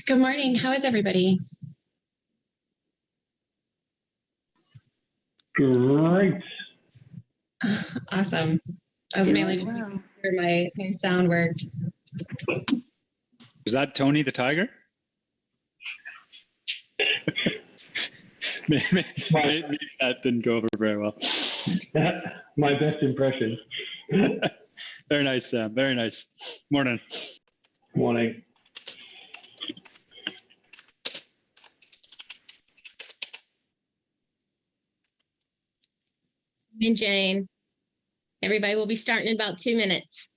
Good morning. How is everybody? Great. Awesome. I was mainly just making sure my sound worked. Was that Tony the Tiger? maybe that didn't go over very well. My best impression. Very nice, Sam. Very nice. Morning. Morning. And Jane, everybody will be starting in about 2 minutes.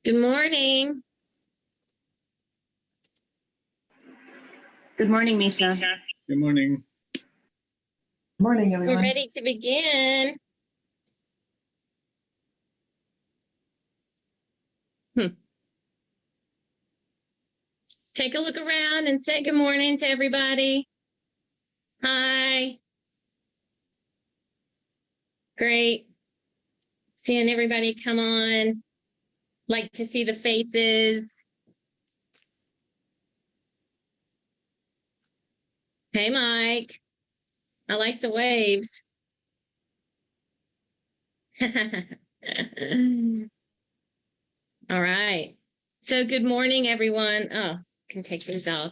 Good morning. Good morning, Misha. Good morning. Morning, everyone. We're ready to begin. Take a look around and say good morning to everybody. Hi. Great. Seeing everybody come on. Like to see the faces. Hey, Mike. I like the waves. All right. So good morning, everyone. Oh, can take this off.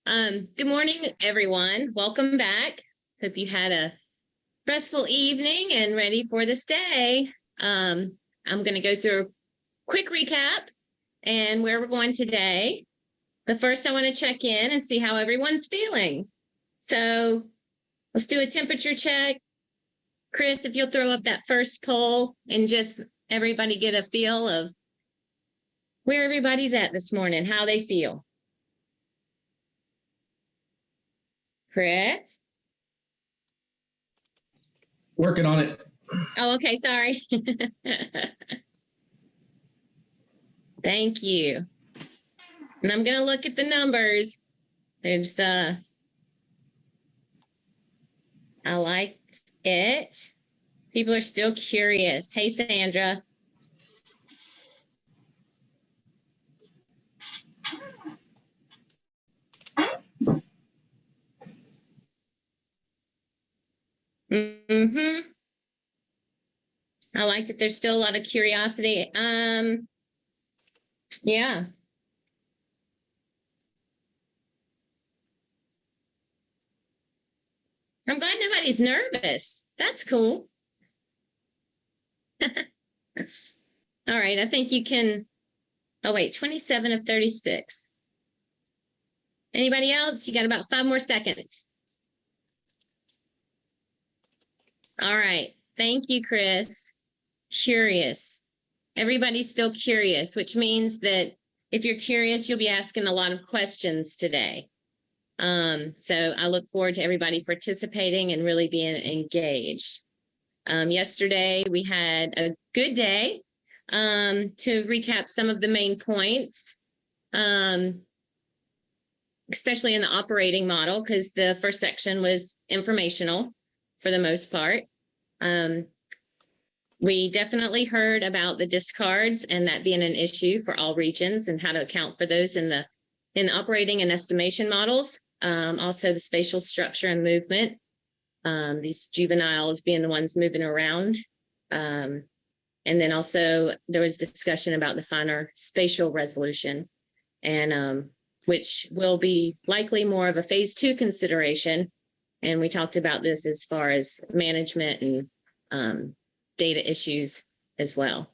Good morning, everyone. Welcome back. Hope you had a restful evening and ready for this day. I'm going to go through a quick recap and where we're going today. But first, I want to check in and see how everyone's feeling. So let's do a temperature check. Chris, if you'll throw up that first poll and just everybody get a feel of where everybody's at this morning, how they feel. Chris? Working on it. Oh, okay, sorry. Thank you. And I'm going to look at the numbers. There's I like it. People are still curious. Hey, Sandra. Mm-hmm. I like that there's still a lot of curiosity. Yeah. I'm glad nobody's nervous. That's cool. All right, I think you can. Oh, wait, 27 of 36. Anybody else? You got about 5 more seconds. All right. Thank you, Chris. Curious. Everybody's still curious, which means that if you're curious, you'll be asking a lot of questions today. So I look forward to everybody participating and really being engaged. Yesterday, we had a good day to recap some of the main points, especially in the operating model, because the first section was informational for the most part. We definitely heard about the discards and that being an issue for all regions and how to account for those in the operating and estimation models. Also the spatial structure and movement, these juveniles being the ones moving around. And then also there was discussion about the finer spatial resolution, and which will be likely more of a phase 2 consideration. And we talked about this as far as management and data issues as well.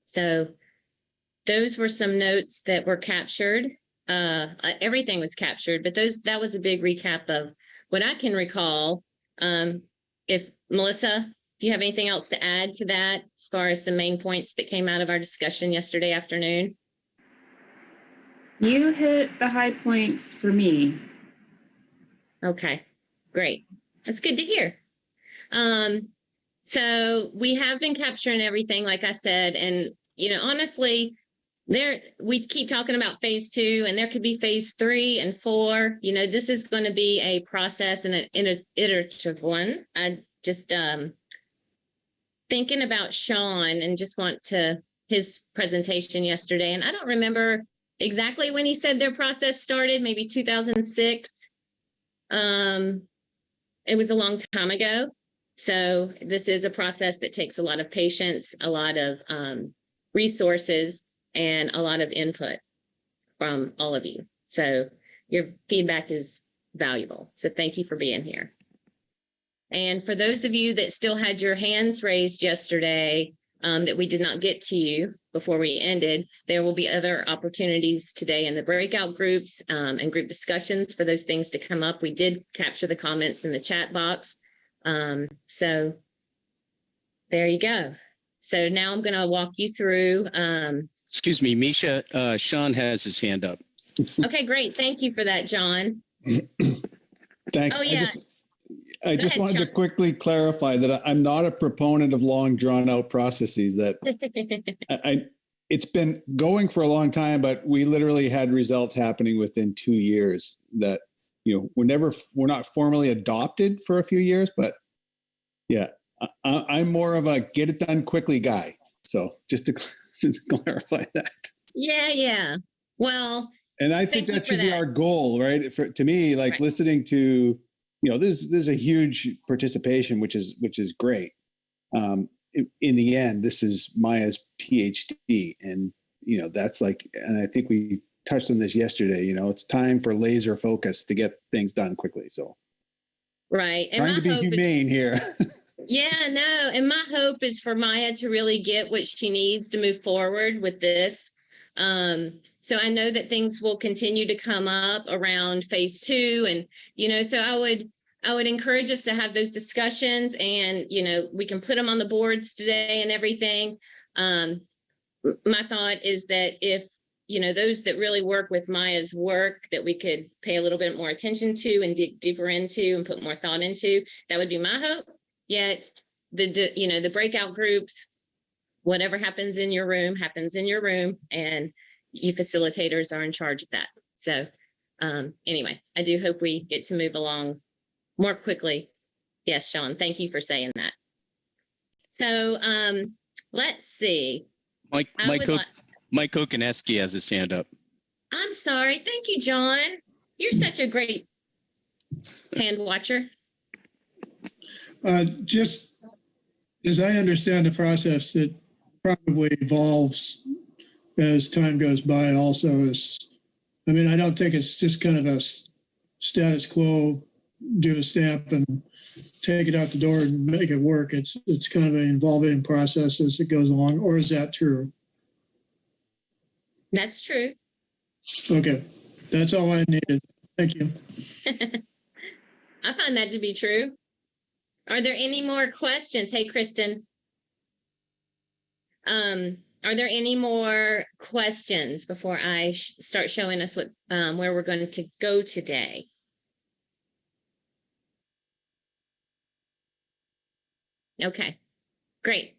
So those were some notes that were captured. Everything was captured, but that was a big recap of what I can recall. If Melissa, if you have anything else to add to that, as far as the main points that came out of our discussion yesterday afternoon. You hit the high points for me. Okay, great. That's good to hear. So we have been capturing everything, like I said, and, honestly, we keep talking about phase 2, and there could be phase 3 and 4. This is going to be a process and an iterative one. I just thinking about Sean and just want to his presentation yesterday, and I don't remember exactly when he said their process started, maybe 2006. It was a long time ago. So this is a process that takes a lot of patience, a lot of resources, and a lot of input from all of you. So your feedback is valuable. So thank you for being here. And for those of you that still had your hands raised yesterday, that we did not get to you before we ended, there will be other opportunities today in the breakout groups and group discussions for those things to come up. We did capture the comments in the chat box. So there you go. So now I'm going to walk you through. Excuse me, Misha, Sean has his hand up. Okay, great. Thank you for that, John. Thanks. Oh, yeah. I just ahead, wanted to Sean. quickly clarify that I'm not a proponent of long drawn out processes. That it's been going for a long time, but we literally had results happening within 2 years that, we're not formally adopted for a few years, but yeah, I'm more of a get it done quickly guy. So just to clarify that. Yeah. Well, and I think that should be our goal, right? To me, like right. Listening to, there's a huge participation, which is great. In the end, this is Maya's PhD, and that's like, and I think we touched on this yesterday. It's time for laser focus to get things done quickly. So, right, and trying to be humane here. Yeah, no, and my hope is for Maya to really get what she needs to move forward with this. So I know that things will continue to come up around phase 2, and so I would encourage us to have those discussions, and we can put them on the boards today and everything. My thought is that if those that really work with Maya's work that we could pay a little bit more attention to and dig deeper into and put more thought into, that would be my hope. Yet the breakout groups, whatever happens in your room happens in your room, and you facilitators are in charge of that. So anyway, I do hope we get to move along more quickly. Yes, Sean, thank you for saying that. So let's see. Mike Kokoneski has his hand up. I'm sorry. Thank you, John. You're such a great hand watcher. Just as I understand the process, it probably evolves as time goes by also. I don't think it's just kind of a status quo, do a stamp and take it out the door and make it work. It's kind of an evolving process as it goes along. Or is that true? That's true. Okay. That's all I needed. Thank you. I find that to be true. Are there any more questions? Hey, Kristen. Are there any more questions before I start showing us what where we're going to go today? Okay. Great.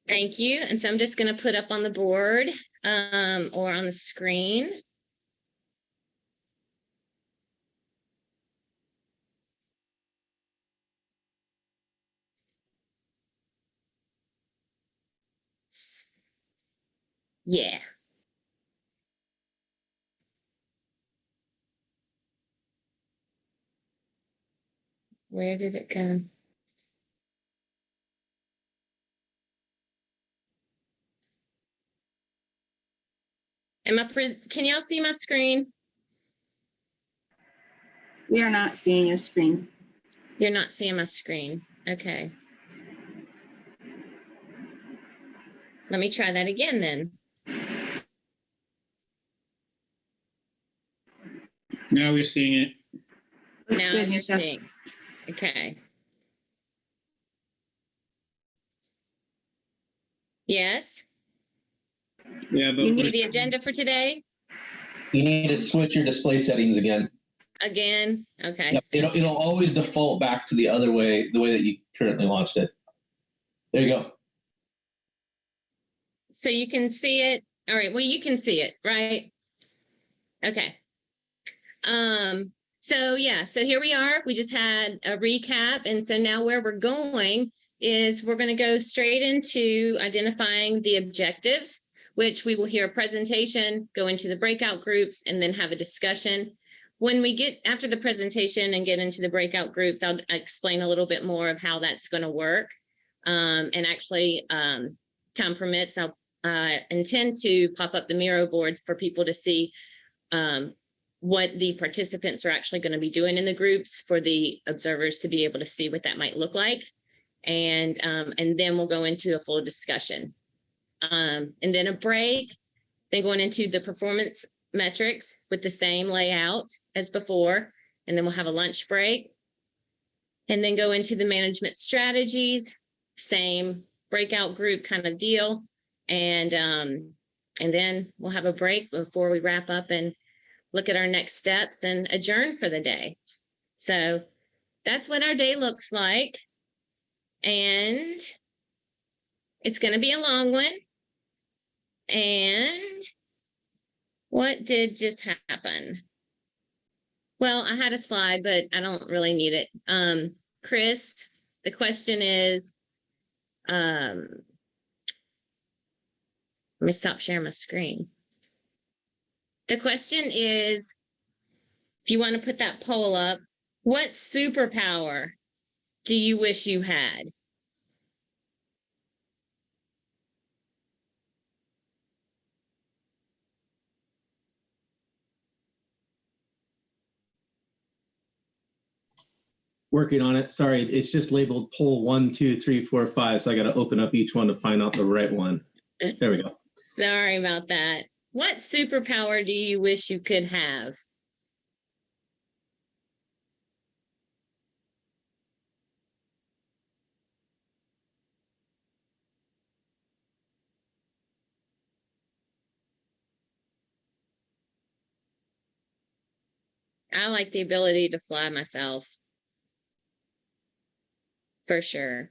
Thank you. And so I'm just going to put up on the board or on the screen. Yeah. Where did it go? Can y'all see my screen? We are not seeing your screen. You're not seeing my screen. Okay. Let me try that again then. Now we're seeing it. Looks Now good, you're Nisha. seeing. Okay. Yes. Yeah, but You see the agenda for today? You need to switch your display settings again. Again? Okay. Yep. It'll always default back to the other way, the way that you currently launched it. There you go. So you can see it. All right. Well, you can see it, right? Okay. So yeah, so here we are. We just had a recap. And so now where we're going is we're going to go straight into identifying the objectives, which we will hear a presentation, go into the breakout groups, and then have a discussion. When we get after the presentation and get into the breakout groups, I'll explain a little bit more of how that's going to work. And actually, time permits, I'll intend to pop up the Miro board for people to see what the participants are actually going to be doing in the groups for the observers to be able to see what that might look like. And then we'll go into a full discussion. And then a break, then going into the performance metrics with the same layout as before. And then we'll have a lunch break. And then go into the management strategies, same breakout group kind of deal. And then we'll have a break before we wrap up and look at our next steps and adjourn for the day. So that's what our day looks like. And it's going to be a long one. And what did just happen? Well, I had a slide, but I don't really need it. Chris, the question is, let me stop sharing my screen. The question is, if you want to put that poll up, what superpower do you wish you had? Working on it. Sorry, it's just labeled poll 1, 2, 3, 4, 5. So I got to open up each one to find out the right one. There we go. Sorry about that. What superpower do you wish you could have? I like the ability to fly myself. For sure.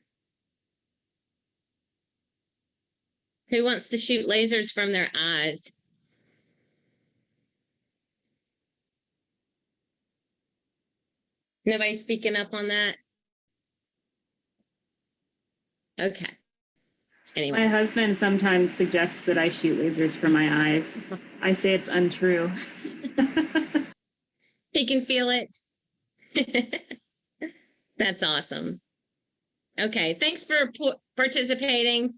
Who wants to shoot lasers from their eyes? Nobody speaking up on that? Okay. Anyway. My husband sometimes suggests that I shoot lasers from my eyes. I say it's untrue. He can feel it. That's awesome. Okay, thanks for participating.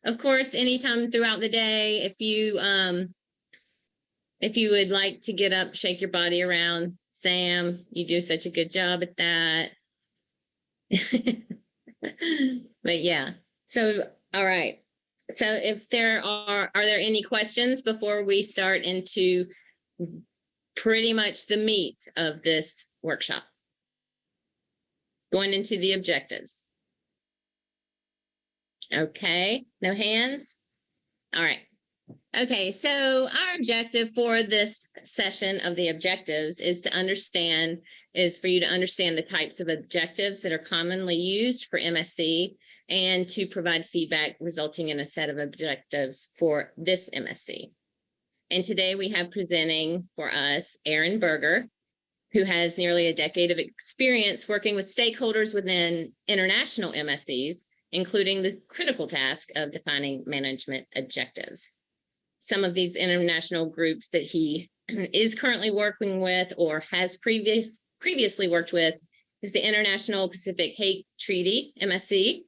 Of course, anytime throughout the day, if you would like to get up, shake your body around, Sam, you do such a good job at that. But yeah, so all right. So if there are there any questions before we start into pretty much the meat of this workshop? Going into the objectives. Okay, no hands? All right. Okay, so our objective for this session of the objectives is for you to understand the types of objectives that are commonly used for MSE and to provide feedback resulting in a set of objectives for this MSE. And today we have presenting for us Aaron Berger, who has nearly a decade of experience working with stakeholders within international MSEs, including the critical task of defining management objectives. Some of these international groups that he is currently working with or has previously worked with is the International Pacific Hake Treaty, MSE,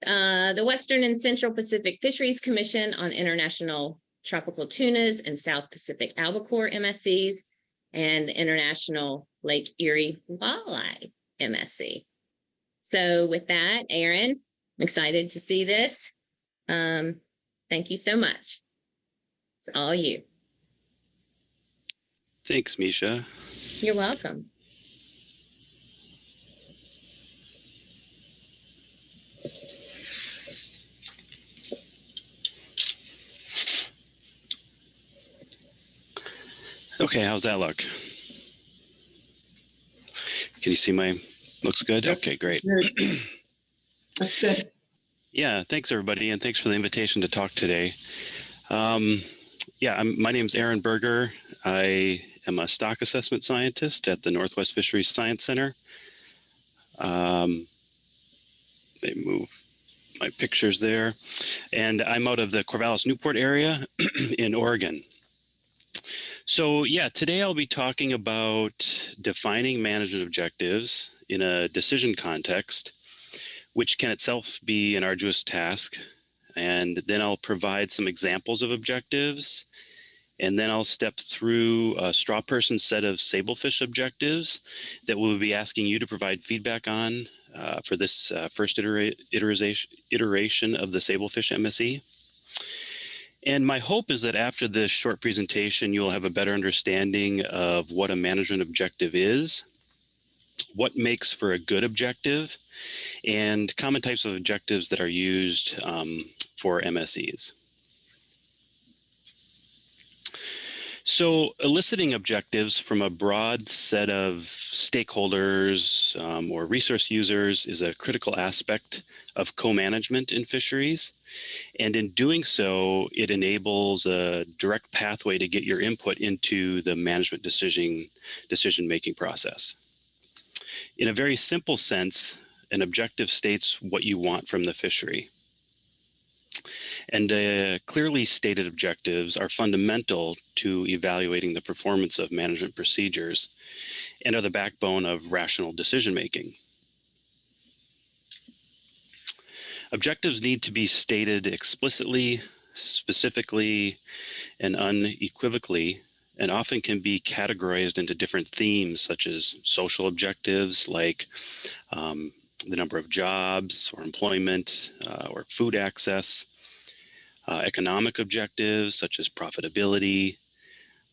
the Western and Central Pacific Fisheries Commission on International Tropical Tunas and South Pacific Albacore MSEs, and the International Lake Erie Walleye MSE. So with that, Aaron, I'm excited to see this. Thank you so much. It's all you. Thanks, Misha. You're welcome. Okay, how's that look? Can you see looks good? Yep. Okay, great. That's good. Yeah, thanks everybody, and thanks for the invitation to talk today. My name's Aaron Berger. I am a stock assessment scientist at the Northwest Fisheries Science Center. They move my pictures there. And I'm out of the Corvallis Newport area in Oregon. So yeah, today I'll be talking about defining management objectives in a decision context, which can itself be an arduous task. And then I'll provide some examples of objectives. And then I'll step through a straw person set of sablefish objectives that we'll be asking you to provide feedback on for this first iteration of the Sablefish MSE. And my hope is that after this short presentation, you'll have a better understanding of what a management objective is, what makes for a good objective, and common types of objectives that are used for MSEs. So eliciting objectives from a broad set of stakeholders or resource users is a critical aspect of co-management in fisheries. And in doing so, it enables a direct pathway to get your input into the management decision-making process. In a very simple sense, an objective states what you want from the fishery. And clearly stated objectives are fundamental to evaluating the performance of management procedures and are the backbone of rational decision-making. Objectives need to be stated explicitly, specifically, and unequivocally, and often can be categorized into different themes such as social objectives like the number of jobs or employment or food access, economic objectives such as profitability,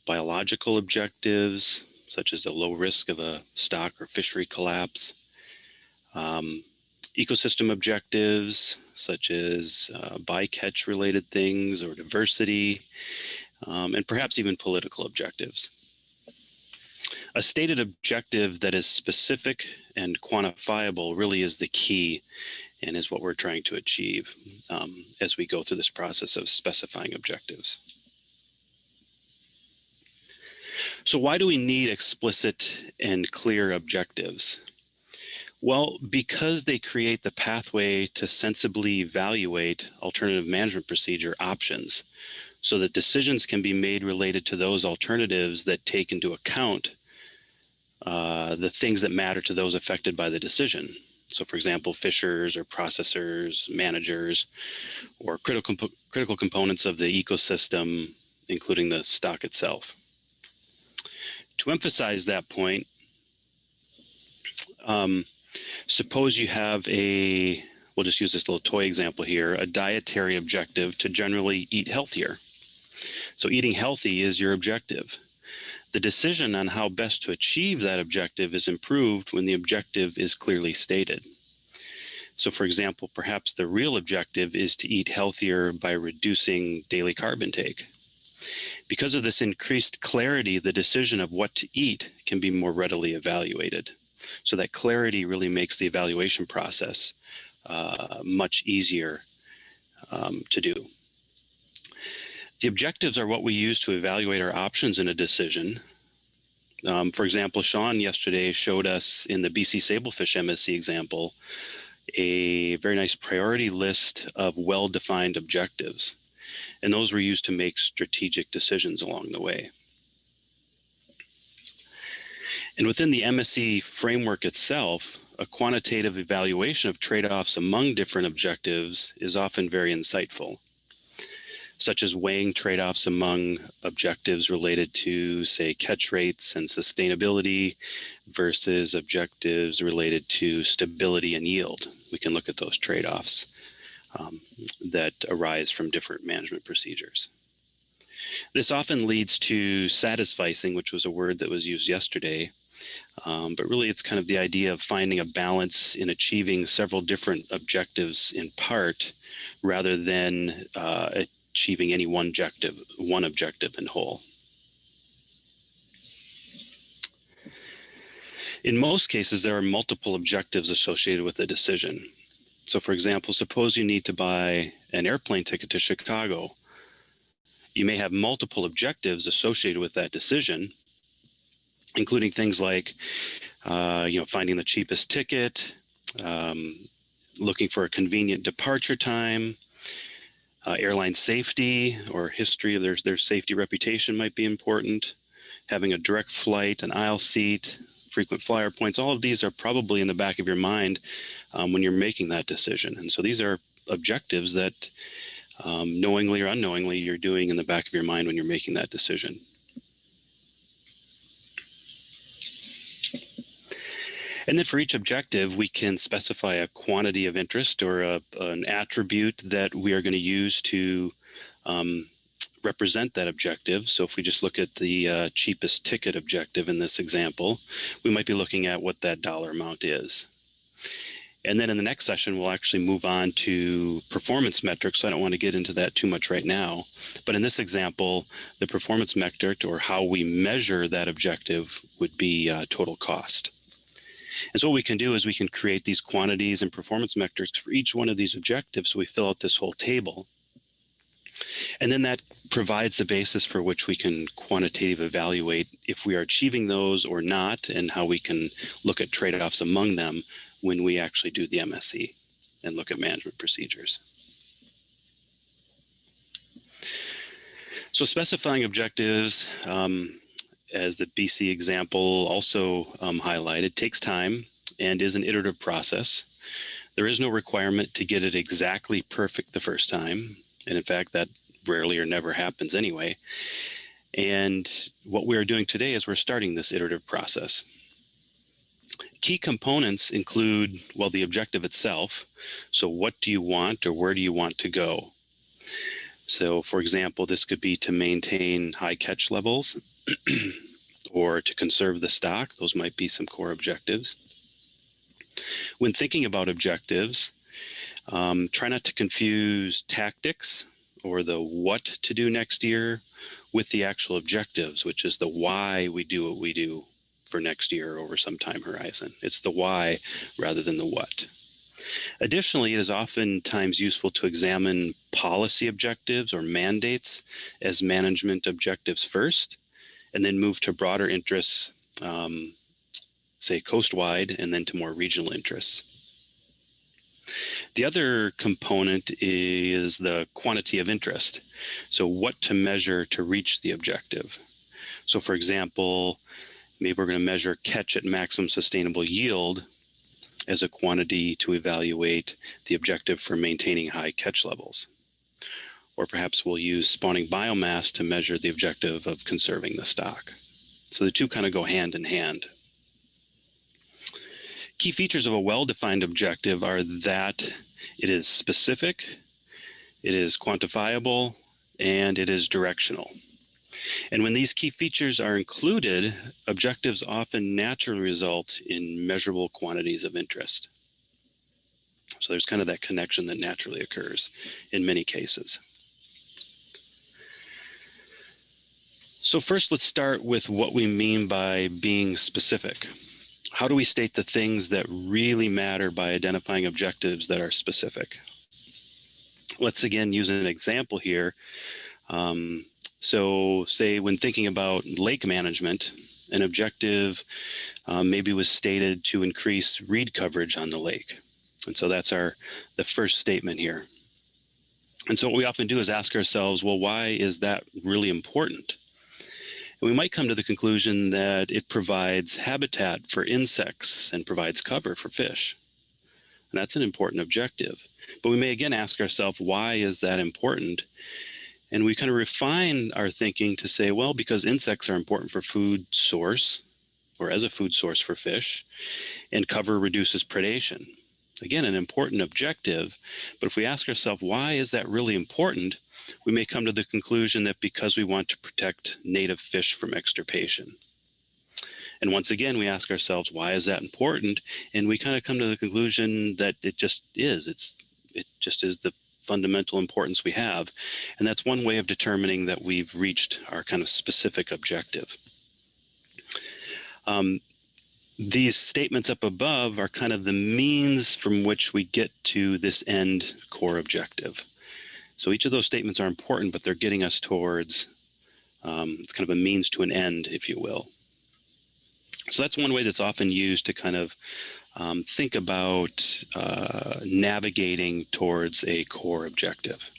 biological objectives such as the low risk of a stock or fishery collapse, ecosystem objectives such as bycatch related things or diversity, and perhaps even political objectives. A stated objective that is specific and quantifiable really is the key and is what we're trying to achieve as we go through this process of specifying objectives. So why do we need explicit and clear objectives? Well, because they create the pathway to sensibly evaluate alternative management procedure options so that decisions can be made related to those alternatives that take into account the things that matter to those affected by the decision. So for example, fishers or processors, managers, or critical components of the ecosystem, including the stock itself. To emphasize that point, suppose you have we'll just use this little toy example here, a dietary objective to generally eat healthier. So eating healthy is your objective. The decision on how best to achieve that objective is improved when the objective is clearly stated. So for example, perhaps the real objective is to eat healthier by reducing daily carb intake. Because of this increased clarity, the decision of what to eat can be more readily evaluated. So that clarity really makes the evaluation process much easier to do. The objectives are what we use to evaluate our options in a decision. For example, Sean yesterday showed us in the BC Sablefish MSE example a very nice priority list of well-defined objectives. And those were used to make strategic decisions along the way. And within the MSE framework itself, a quantitative evaluation of trade-offs among different objectives is often very insightful, such as weighing trade-offs among objectives related to, say, catch rates and sustainability versus objectives related to stability and yield. We can look at those trade-offs that arise from different management procedures. This often leads to satisficing, which was a word that was used yesterday, but really it's kind of the idea of finding a balance in achieving several different objectives in part, rather than achieving any one objective in whole. In most cases, there are multiple objectives associated with a decision. So for example, suppose you need to buy an airplane ticket to Chicago. You may have multiple objectives associated with that decision, including things like finding the cheapest ticket, looking for a convenient departure time, airline safety or history of their safety reputation might be important, having a direct flight, an aisle seat, frequent flyer points. All of these are probably in the back of your mind when you're making that decision. And so these are objectives that knowingly or unknowingly you're doing in the back of your mind when you're making that decision. And then for each objective, we can specify a quantity of interest or an attribute that we are going to use to represent that objective. So if we just look at the cheapest ticket objective in this example, we might be looking at what that dollar amount is. And then in the next session, we'll actually move on to performance metrics. So I don't want to get into that too much right now. But in this example, the performance metric, or how we measure that objective, would be total cost. And so what we can do is we can create these quantities and performance metrics for each one of these objectives. So we fill out this whole table. And then that provides the basis for which we can quantitatively evaluate if we are achieving those or not, and how we can look at trade-offs among them when we actually do the MSE and look at management procedures. So specifying objectives, as the BC example also highlighted, takes time and is an iterative process. There is no requirement to get it exactly perfect the first time. And in fact, that rarely or never happens anyway. And what we are doing today is we're starting this iterative process. Key components include, well, the objective itself. So what do you want, or where do you want to go? So for example, this could be to maintain high catch levels or to conserve the stock. Those might be some core objectives. When thinking about objectives, try not to confuse tactics or the what to do next year with the actual objectives, which is the why we do what we do for next year over some time horizon. It's the why rather than the what. Additionally, it is oftentimes useful to examine policy objectives or mandates as management objectives first, and then move to broader interests, say coast-wide, and then to more regional interests. The other component is the quantity of interest. So what to measure to reach the objective. So for example, maybe we're going to measure catch at maximum sustainable yield as a quantity to evaluate the objective for maintaining high catch levels. Or perhaps we'll use spawning biomass to measure the objective of conserving the stock. So the two kind of go hand in hand. Key features of a well-defined objective are that it is specific, it is quantifiable, and it is directional. And when these key features are included, objectives often naturally result in measurable quantities of interest. So there's kind of that connection that naturally occurs in many cases. So first, let's start with what we mean by being specific. how do we state the things that really matter by identifying objectives that are specific? Let's again use an example here. So say when thinking about lake management, an objective maybe was stated to increase reed coverage on the lake. And so that's the first statement here. And so what we often do is ask ourselves, well, why is that really important? And we might come to the conclusion that it provides habitat for insects and provides cover for fish. And that's an important objective. But we may again ask ourselves, why is that important? And we kind of refine our thinking to say, well, because insects are important for food source or as a food source for fish, and cover reduces predation. Again, an important objective, but if we ask ourselves, why is that really important? We may come to the conclusion that because we want to protect native fish from extirpation. And once again, we ask ourselves, why is that important? And we kind of come to the conclusion that it just is. It just is the fundamental importance we have. And that's one way of determining that we've reached our kind of specific objective. These statements up above are kind of the means from which we get to this end core objective. So each of those statements are important, but they're getting us towards, it's kind of a means to an end, if you will. So that's one way that's often used to kind of think about navigating towards a core objective.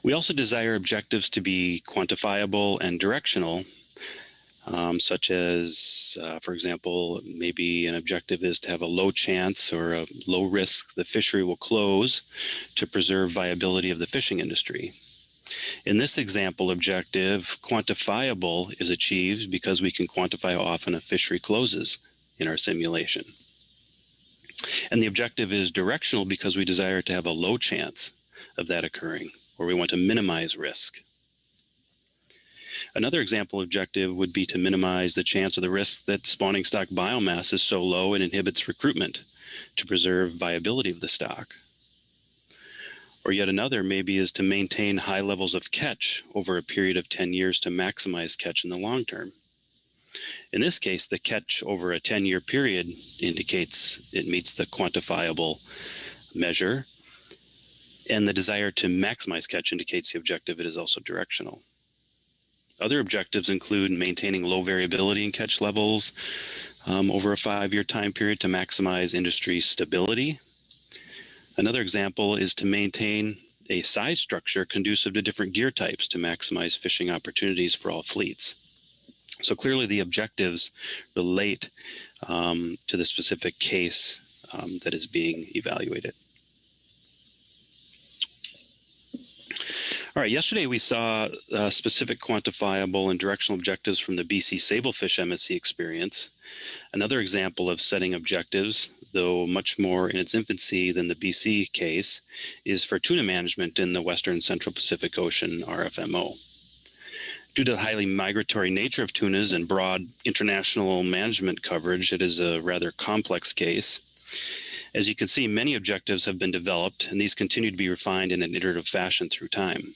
We also desire objectives to be quantifiable and directional, such as, for example, maybe an objective is to have a low chance or a low risk the fishery will close to preserve viability of the fishing industry. In this example objective, quantifiable is achieved because we can quantify how often a fishery closes in our simulation. And the objective is directional because we desire to have a low chance of that occurring, or we want to minimize risk. Another example objective would be to minimize the chance of the risk that spawning stock biomass is so low it inhibits recruitment to preserve viability of the stock. Or yet another maybe is to maintain high levels of catch over a period of 10 years to maximize catch in the long term. In this case, the catch over a 10-year period indicates it meets the quantifiable measure, and the desire to maximize catch indicates the objective it is also directional. Other objectives include maintaining low variability in catch levels over a 5-year time period to maximize industry stability. Another example is to maintain a size structure conducive to different gear types to maximize fishing opportunities for all fleets. So clearly the objectives relate to the specific case that is being evaluated. All right, yesterday we saw specific quantifiable and directional objectives from the BC Sablefish MSE experience. Another example of setting objectives, though much more in its infancy than the BC case, is for tuna management in the Western Central Pacific Ocean RFMO. Due to the highly migratory nature of tunas and broad international management coverage, it is a rather complex case. As you can see, many objectives have been developed, and these continue to be refined in an iterative fashion through time.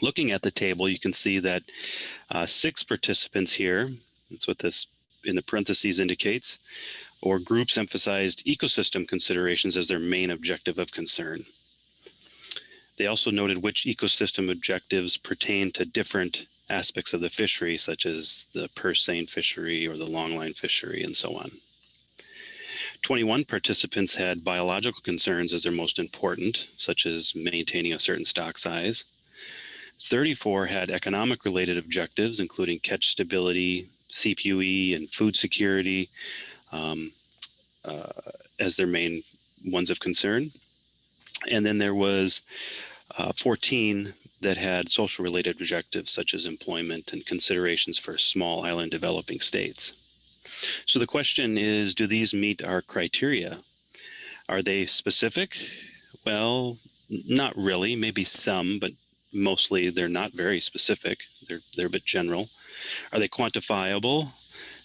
Looking at the table, you can see that 6 participants here, that's what this in the parentheses indicates, or groups emphasized ecosystem considerations as their main objective of concern. They also noted which ecosystem objectives pertain to different aspects of the fishery, such as the purse seine fishery or the longline fishery, and so on. 21 participants had biological concerns as their most important, such as maintaining a certain stock size. 34 had economic-related objectives, including catch stability, CPUE, and food security as their main ones of concern. And then there was 14 that had social-related objectives, such as employment and considerations for small island developing states. So the question is, do these meet our criteria? Are they specific? Well, not really, maybe some, but mostly they're not very specific. They're a bit general. Are they quantifiable?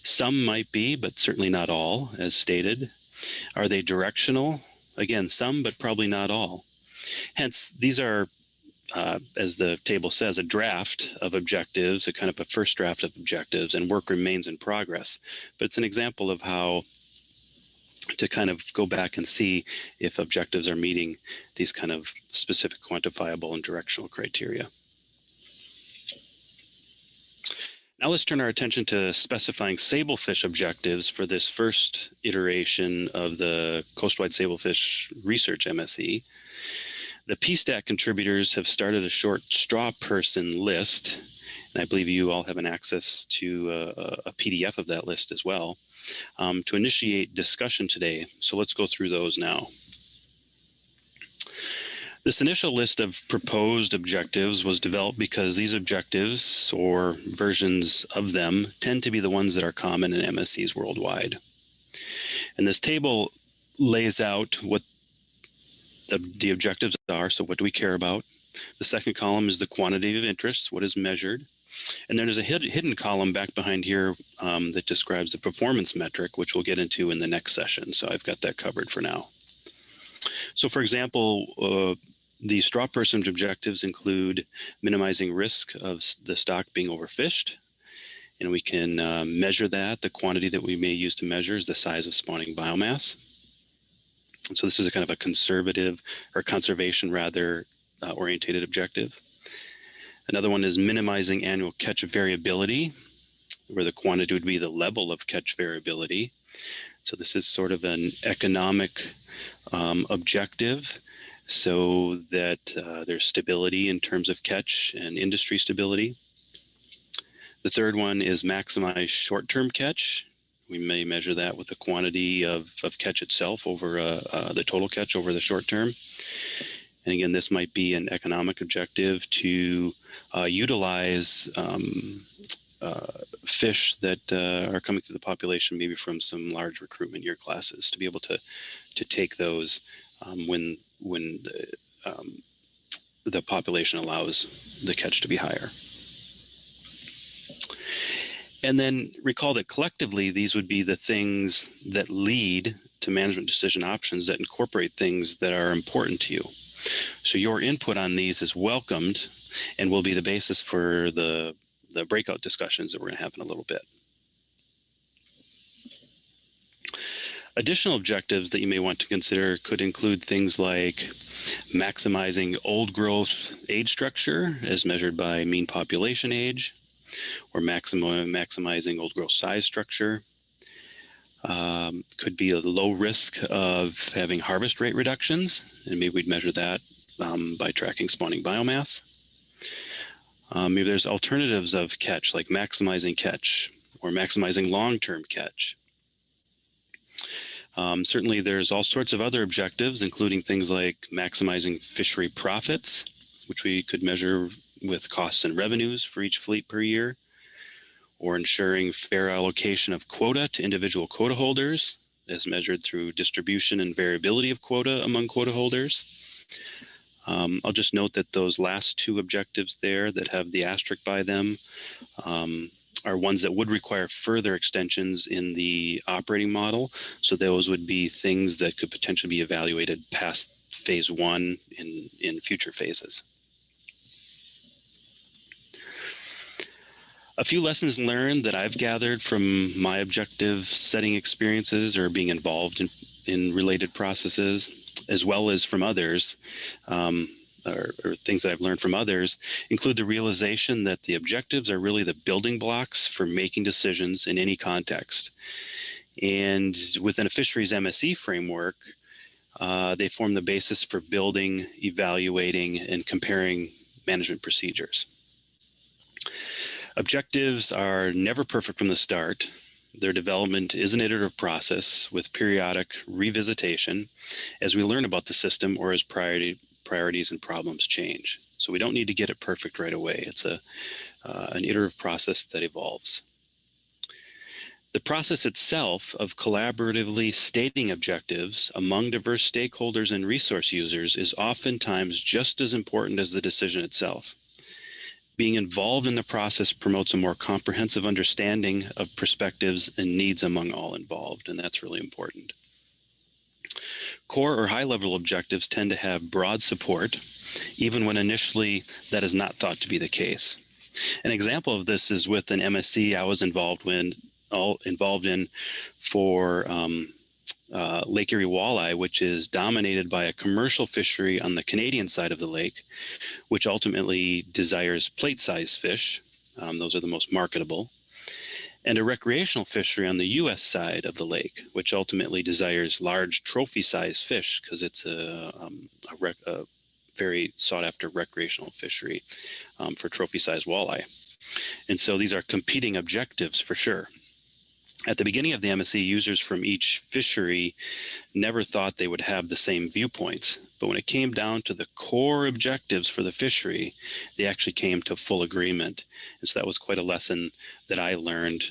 Some might be, but certainly not all, as stated. Are they directional? Again, some, but probably not all. Hence, these are as the table says, a draft of objectives, a kind of a first draft of objectives, and work remains in progress. But it's an example of how to kind of go back and see if objectives are meeting these kind of specific quantifiable and directional criteria. Now let's turn our attention to specifying sablefish objectives for this first iteration of the Coastwide Sablefish Research MSE. The PSTAC contributors have started a short straw person list, and I believe you all have an access to a PDF of that list as well, to initiate discussion today. So let's go through those now. This initial list of proposed objectives was developed because these objectives, or versions of them, tend to be the ones that are common in MSEs worldwide. And this table lays out what the objectives are. So what do we care about? The second column is the quantity of interest, what is measured. And then there's a hidden column back behind here that describes the performance metric, which we'll get into in the next session. So I've got that covered for now. So for example, the straw person objectives include minimizing risk of the stock being overfished. And we can measure that. The quantity that we may use to measure is the size of spawning biomass. And so this is a kind of a conservative or conservation rather orientated objective. Another one is minimizing annual catch variability, where the quantity would be the level of catch variability. So this is sort of an economic objective, so that there's stability in terms of catch and industry stability. The third one is maximize short-term catch. We may measure that with the quantity of catch itself over the total catch over the short term. And again, this might be an economic objective to utilize fish that are coming through the population, maybe from some large recruitment year classes, to be able to take those when the population allows the catch to be higher. And then recall that collectively, these would be the things that lead to management decision options that incorporate things that are important to you. So your input on these is welcomed and will be the basis for the breakout discussions that we're going to have in a little bit. Additional objectives that you may want to consider could include things like maximizing old growth age structure as measured by mean population age, or maximizing old growth size structure. Could be a low risk of having harvest rate reductions, and maybe we'd measure that by tracking spawning biomass. Maybe there's alternatives of catch, like maximizing catch or maximizing long-term catch. Certainly there's all sorts of other objectives, including things like maximizing fishery profits, which we could measure with costs and revenues for each fleet per year, or ensuring fair allocation of quota to individual quota holders as measured through distribution and variability of quota among quota holders. I'll just note that those last two objectives there that have the asterisk by them are ones that would require further extensions in the operating model. So those would be things that could potentially be evaluated past phase one in future phases. A few lessons learned that I've gathered from my objective setting experiences or being involved in related processes, as well as from others, or things that I've learned from others, include the realization that the objectives are really the building blocks for making decisions in any context. And within a fisheries MSE framework, they form the basis for building, evaluating, and comparing management procedures. Objectives are never perfect from the start. Their development is an iterative process with periodic revisitation as we learn about the system or as priorities and problems change. So we don't need to get it perfect right away. It's an iterative process that evolves. The process itself of collaboratively stating objectives among diverse stakeholders and resource users is oftentimes just as important as the decision itself. Being involved in the process promotes a more comprehensive understanding of perspectives and needs among all involved, and that's really important. Core or high-level objectives tend to have broad support, even when initially that is not thought to be the case. An example of this is with an MSE I was involved in for Lake Erie walleye, which is dominated by a commercial fishery on the Canadian side of the lake, which ultimately desires plate-sized fish. Those are the most marketable. And a recreational fishery on the U.S. side of the lake, which ultimately desires large trophy-sized fish because it's a very sought-after recreational fishery for trophy-sized walleye. And so these are competing objectives for sure. At the beginning of the MSE, users from each fishery never thought they would have the same viewpoints. But when it came down to the core objectives for the fishery, they actually came to full agreement. And so that was quite a lesson that I learned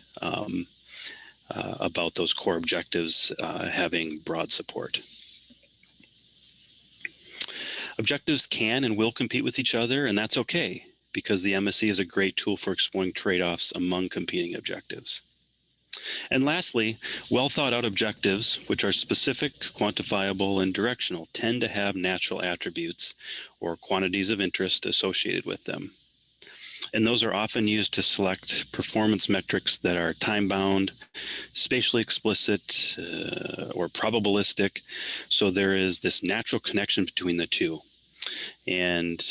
about those core objectives having broad support. Objectives can and will compete with each other, and that's okay, because the MSE is a great tool for exploring trade-offs among competing objectives. And lastly, well thought out objectives, which are specific, quantifiable, and directional, tend to have natural attributes or quantities of interest associated with them. And those are often used to select performance metrics that are time-bound, spatially explicit, or probabilistic. So there is this natural connection between the two. And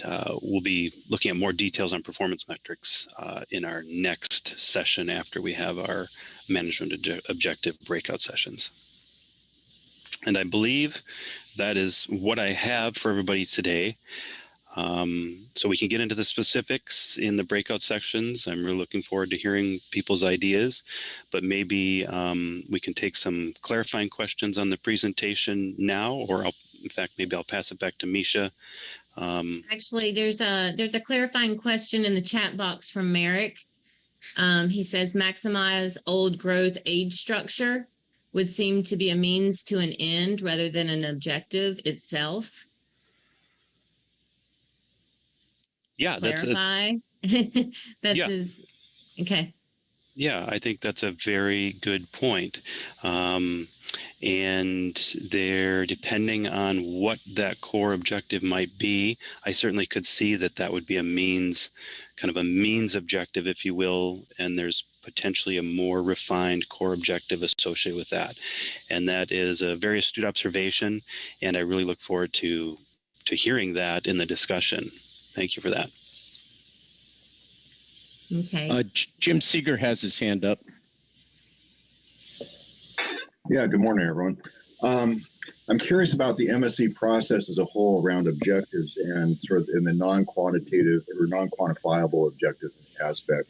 we'll be looking at more details on performance metrics in our next session after we have our management objective breakout sessions. And I believe that is what I have for everybody today. So we can get into the specifics in the breakout sections. I'm really looking forward to hearing people's ideas, but maybe we can take some clarifying questions on the presentation now, or in fact, maybe I'll pass it back to Misha. Actually, there's a clarifying question in the chat box from Merrick. He says maximize old growth age structure would seem to be a means to an end rather than an objective itself. Yeah, clarify. That's yeah. his. Okay. Yeah, I think that's a very good point. And there, depending on what that core objective might be, I certainly could see that that would be a means, kind of a means objective, if you will, and there's potentially a more refined core objective associated with that. And that is a very astute observation, and I really look forward to hearing that in the discussion. Thank you for that. Okay. Jim Seeger has his hand up. Yeah, good morning, everyone. I'm curious about the MSE process as a whole around objectives and sort of in the non-quantitative or non-quantifiable objective aspect,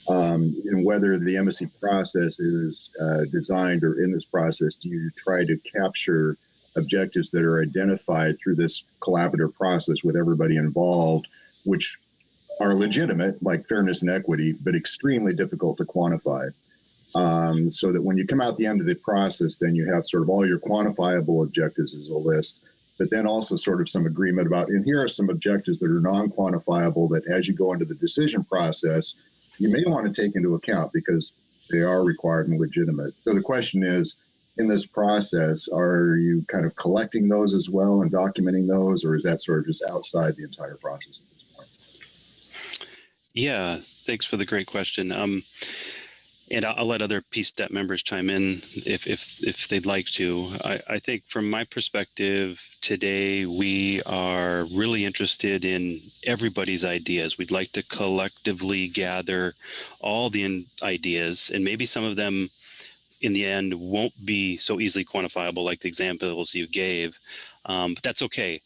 and whether the MSE process is designed, or in this process, do you try to capture objectives that are identified through this collaborative process with everybody involved, which are legitimate, like fairness and equity, but extremely difficult to quantify. So that when you come out the end of the process, then you have sort of all your quantifiable objectives as a list, but then also sort of some agreement about, and here are some objectives that are non-quantifiable that as you go into the decision process, you may want to take into account because they are required and legitimate. So the question is, in this process, are you kind of collecting those as well and documenting those, or is that sort of just outside the entire process at this point? Yeah, thanks for the great question. And I'll let other PSTEP members chime in if they'd like to. I think from my perspective today, we are really interested in everybody's ideas. We'd like to collectively gather all the ideas, and maybe some of them in the end won't be so easily quantifiable like the examples you gave, but that's okay.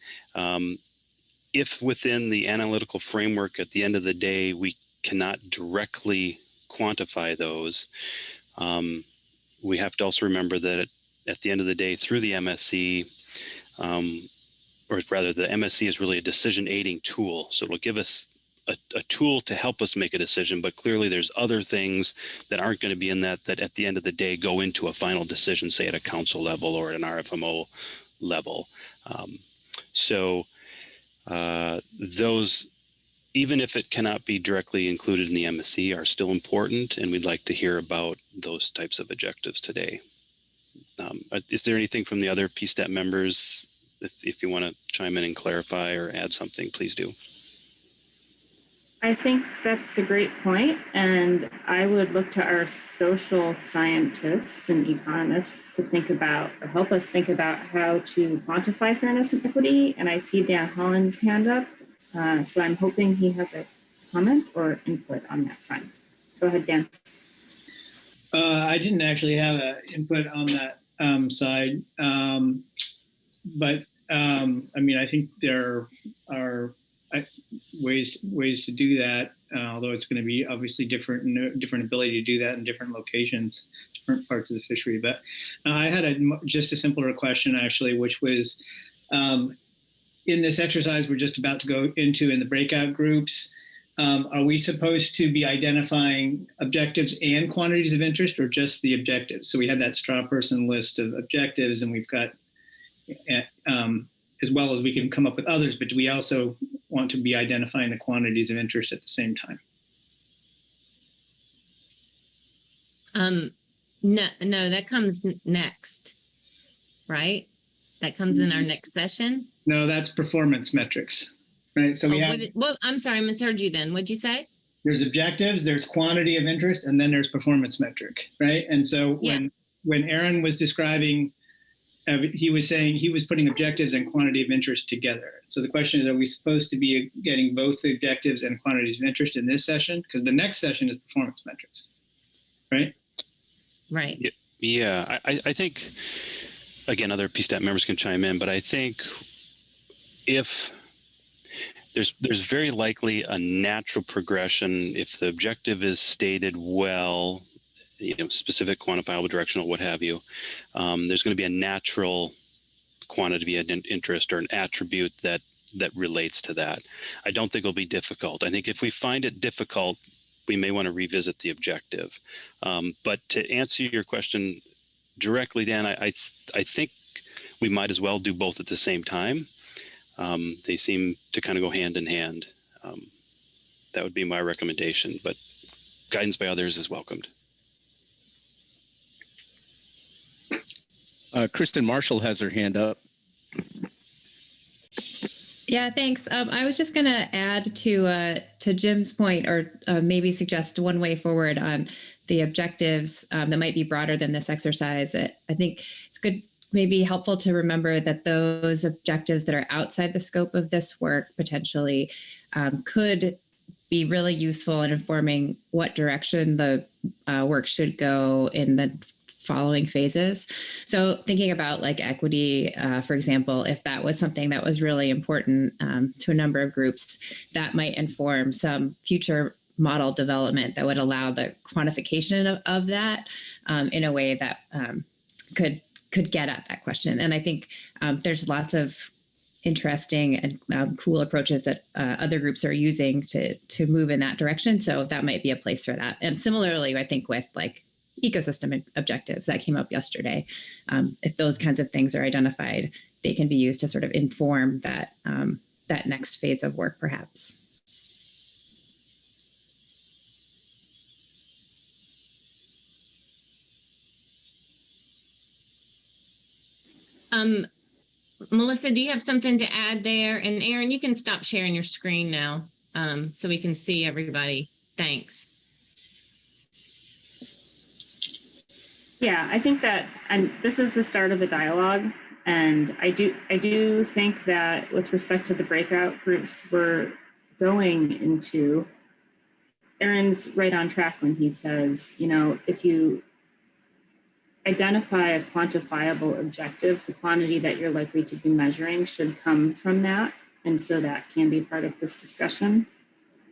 If within the analytical framework at the end of the day, we cannot directly quantify those, we have to also remember that at the end of the day, through the MSE, or rather the MSE is really a decision aiding tool. So it'll give us a tool to help us make a decision, but clearly there's other things that aren't going to be in that at the end of the day go into a final decision, say at a council level or at an RFMO level. Those, even if it cannot be directly included in the MSE, are still important, and we'd like to hear about those types of objectives today. Is there anything from the other PSTEP members if you want to chime in and clarify or add something, please do. I think that's a great point, and I would look to our social scientists and economists to think about or help us think about how to quantify fairness and equity. And I see Dan Holland's hand up, so I'm hoping he has a comment or input on that front. Go ahead, Dan. I didn't actually have an input on that side, but I mean, I think there are ways to do that, although it's going to be obviously different ability to do that in different locations, different parts of the fishery. But I had just a simpler question actually, which was in this exercise we're just about to go into in the breakout groups. Are we supposed to be identifying objectives and quantities of interest, or just the objectives? So we had that straw person list of objectives, and we've got, as well as we can come up with others, but do we also want to be identifying the quantities of interest at the same time? No, that comes next, right? That comes in our next session. No, that's performance metrics, right? So we have. Well, I'm sorry, I misheard you then. What'd you say? There's objectives, there's quantity of interest, and then there's performance metric, right? And so when Aaron was describing, he was saying he was putting objectives and quantity of interest together. So the question is, are we supposed to be getting both the objectives and quantities of interest in this session? Because the next session is performance metrics, right? Right. Yeah, I think, again, other PSTAT members can chime in, but I think if there's very likely a natural progression if the objective is stated well, specific, quantifiable, directional, what have you. There's going to be a natural quantity of interest or an attribute that relates to that. I don't think it'll be difficult. I think if we find it difficult, we may want to revisit the objective. But to answer your question directly, Dan, I think we might as well do both at the same time. They seem to kind of go hand in hand. That would be my recommendation, but guidance by others is welcomed. Kristen Marshall has her hand up. Yeah, thanks. I was just going to add to Jim's point, or maybe suggest one way forward on the objectives that might be broader than this exercise. I think it's good, maybe helpful to remember that those objectives that are outside the scope of this work potentially could be really useful in informing what direction the work should go in the following phases. So thinking about like equity, for example, if that was something that was really important to a number of groups, that might inform some future model development that would allow the quantification of that in a way that could get at that question. And I think there's lots of interesting and cool approaches that other groups are using to move in that direction. So that might be a place for that. And similarly, I think with like ecosystem objectives that came up yesterday, if those kinds of things are identified, they can be used to sort of inform that that next phase of work, perhaps. Melissa, do you have something to add there? And Aaron, you can stop sharing your screen now so we can see everybody. Thanks. Yeah, I think that, and this is the start of a dialogue, and I do think that with respect to the breakout groups we're going into, Aaron's right on track when he says, if you identify a quantifiable objective, the quantity that you're likely to be measuring should come from that, and so that can be part of this discussion.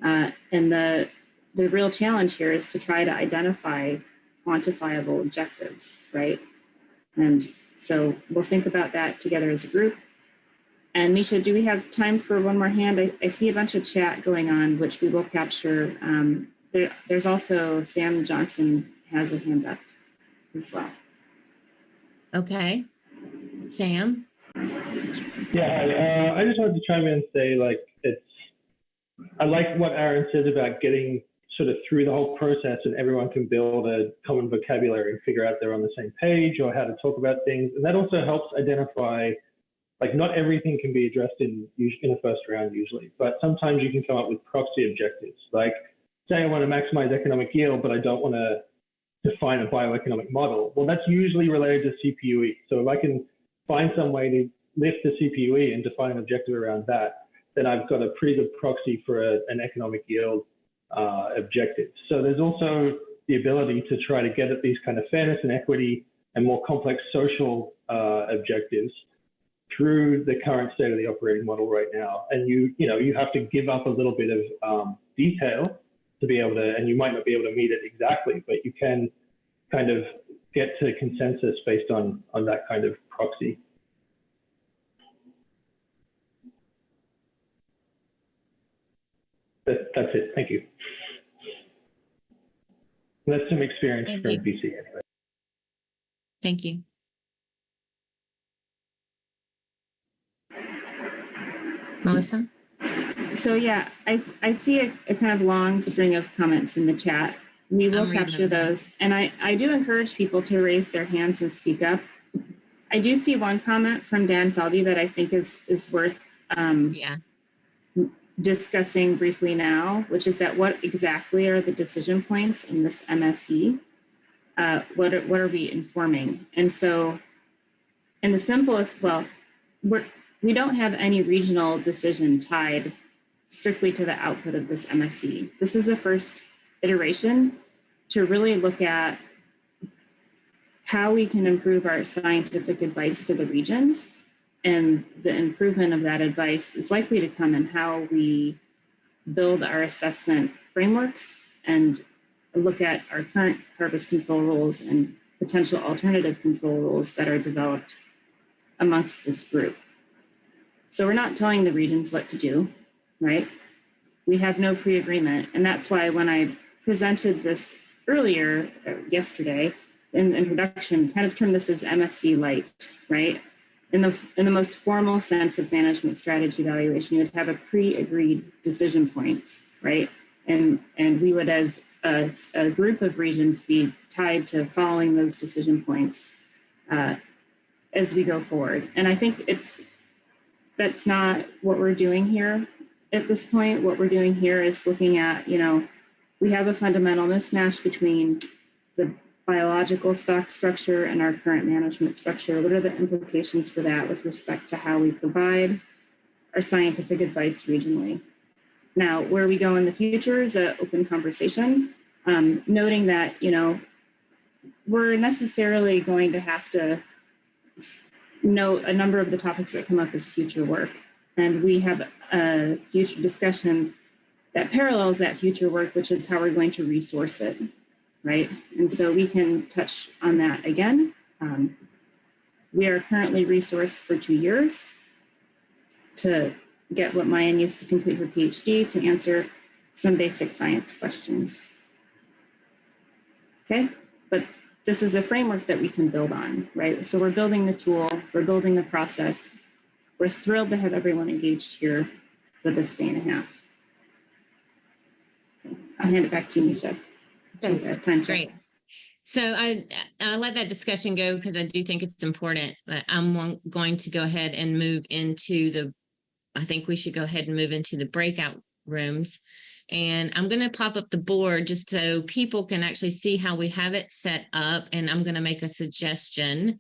And the real challenge here is to try to identify quantifiable objectives, right? And so we'll think about that together as a group. And Misha, do we have time for one more hand? I see a bunch of chat going on, which we will capture. There's also Sam Johnson has a hand up as well. Okay, Sam. Yeah, I just wanted to chime in and say, I like what Aaron says about getting sort of through the whole process and everyone can build a common vocabulary and figure out they're on the same page or how to talk about things. And that also helps identify like not everything can be addressed in a first round usually, but sometimes you can come up with proxy objectives. Like say I want to maximize economic yield, but I don't want to define a bioeconomic model. Well, that's usually related to CPUE. So if I can find some way to lift the CPUE and define an objective around that, then I've got a pretty good proxy for an economic yield objective. So there's also the ability to try to get at these kind of fairness and equity and more complex social objectives through the current state of the operating model right now. And you have to give up a little bit of detail to be able to, and you might not be able to meet it exactly, but you can kind of get to consensus based on that kind of proxy. That's it. Thank you. That's some experience from BC anyway. Thank you. Melissa? So yeah, I see a kind of long string of comments in the chat. We will capture those. And I do encourage people to raise their hands and speak up. I do see one comment from Dan Felby that I think is worth discussing briefly now, which is that what exactly are the decision points in this MSE? What are we informing? And so in the simplest, well, we don't have any regional decision tied strictly to the output of this MSE. This is a first iteration to really look at how we can improve our scientific advice to the regions, and the improvement of that advice is likely to come in how we build our assessment frameworks and look at our current harvest control rules and potential alternative control rules that are developed amongst this group. So we're not telling the regions what to do, right? We have no pre-agreement. And that's why when I presented this earlier, yesterday, in the introduction, kind of termed this as MSE light, right? In the most formal sense of management strategy evaluation, you would have a pre-agreed decision points, right? And we would, as a group of regions, be tied to following those decision points as we go forward. And I think that's not what we're doing here at this point. What we're doing here is looking at, we have a fundamental mismatch between the biological stock structure and our current management structure. What are the implications for that with respect to how we provide our scientific advice regionally? Now, where we go in the future is an open conversation, noting that, we're necessarily going to have to note a number of the topics that come up as future work. And we have a future discussion that parallels that future work, which is how we're going to resource it, right? And so we can touch on that again. We are currently resourced for 2 years to get what Maya needs to complete her PhD to answer some basic science questions. Okay, but this is a framework that we can build on, right? So we're building the tool, we're building the process. We're thrilled to have everyone engaged here for this day and a half. I'll hand it back to you, Misha. Great. So I let that discussion go because I do think it's important, but I'm going to go ahead and move into I think we should go ahead and move into the breakout rooms. And I'm going to pop up the board just so people can actually see how we have it set up. And I'm going to make a suggestion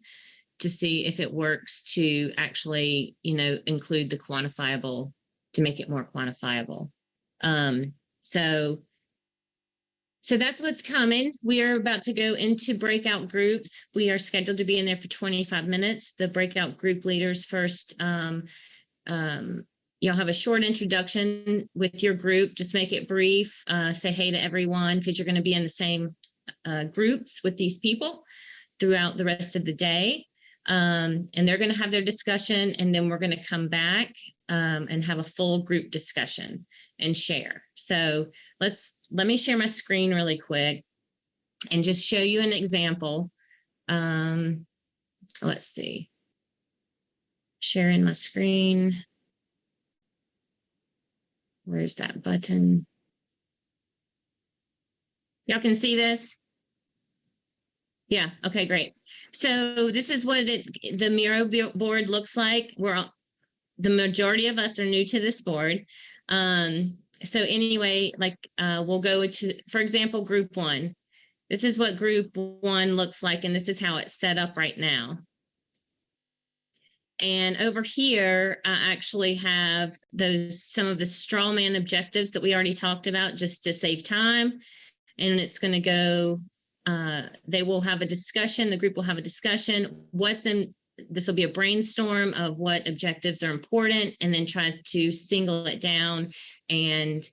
to see if it works to actually, include the quantifiable, to make it more quantifiable. So that's what's coming. We are about to go into breakout groups. We are scheduled to be in there for 25 minutes. The breakout group leaders first, you'll have a short introduction with your group. Just make it brief. Say hey to everyone because you're going to be in the same groups with these people throughout the rest of the day. And they're going to have their discussion, and then we're going to come back and have a full group discussion and share. So let me share my screen really quick and just show you an example. Let's see. Sharing my screen. Where's that button? Y'all can see this? Yeah. Okay, great. So this is what the Miro board looks like. The majority of us are new to this board. So anyway, like we'll go to, for example, group 1. This is what group 1 looks like, and this is how it's set up right now. And over here, I actually have some of the straw man objectives that we already talked about just to save time. And it's going to go, they will have a discussion, the group will have a discussion. This will be a brainstorm of what objectives are important, and then try to single it down and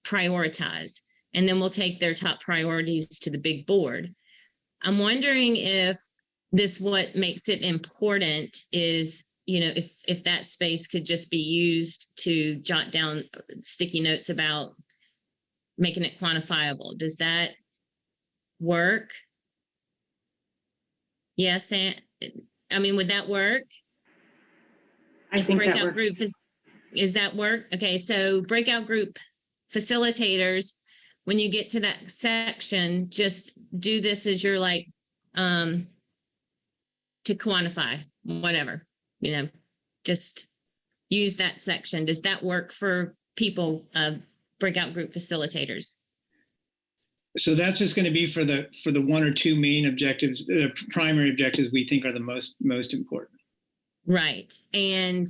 prioritize. And then we'll take their top priorities to the big board. I'm wondering if what makes it important is, if that space could just be used to jot down sticky notes about making it quantifiable. Does that work? Yes, would that work? I think that Breakout works. group, is that work? Okay, so breakout group facilitators, when you get to that section, just do this as your to quantify whatever, just use that section. Does that work for people, breakout group facilitators? So that's just going to be for the 1 or 2 main objectives, primary objectives we think are the most important. Right. And,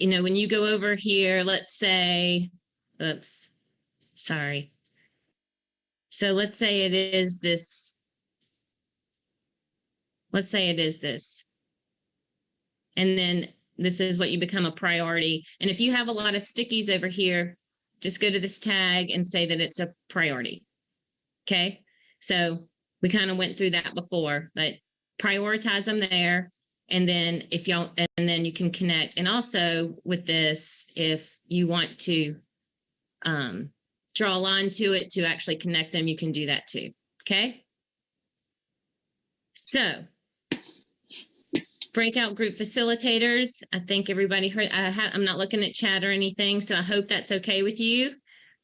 when you go over here, let's say, oops, sorry. So let's say it is this. Let's say it is this. And then this is what you become a priority. And if you have a lot of stickies over here, just go to this tag and say that it's a priority. Okay. So we kind of went through that before, but prioritize them there. And then and then you can connect. And also with this, if you want to draw a line to it to actually connect them, you can do that too. Okay. So breakout group facilitators, I think everybody heard. I'm not looking at chat or anything, so I hope that's okay with you.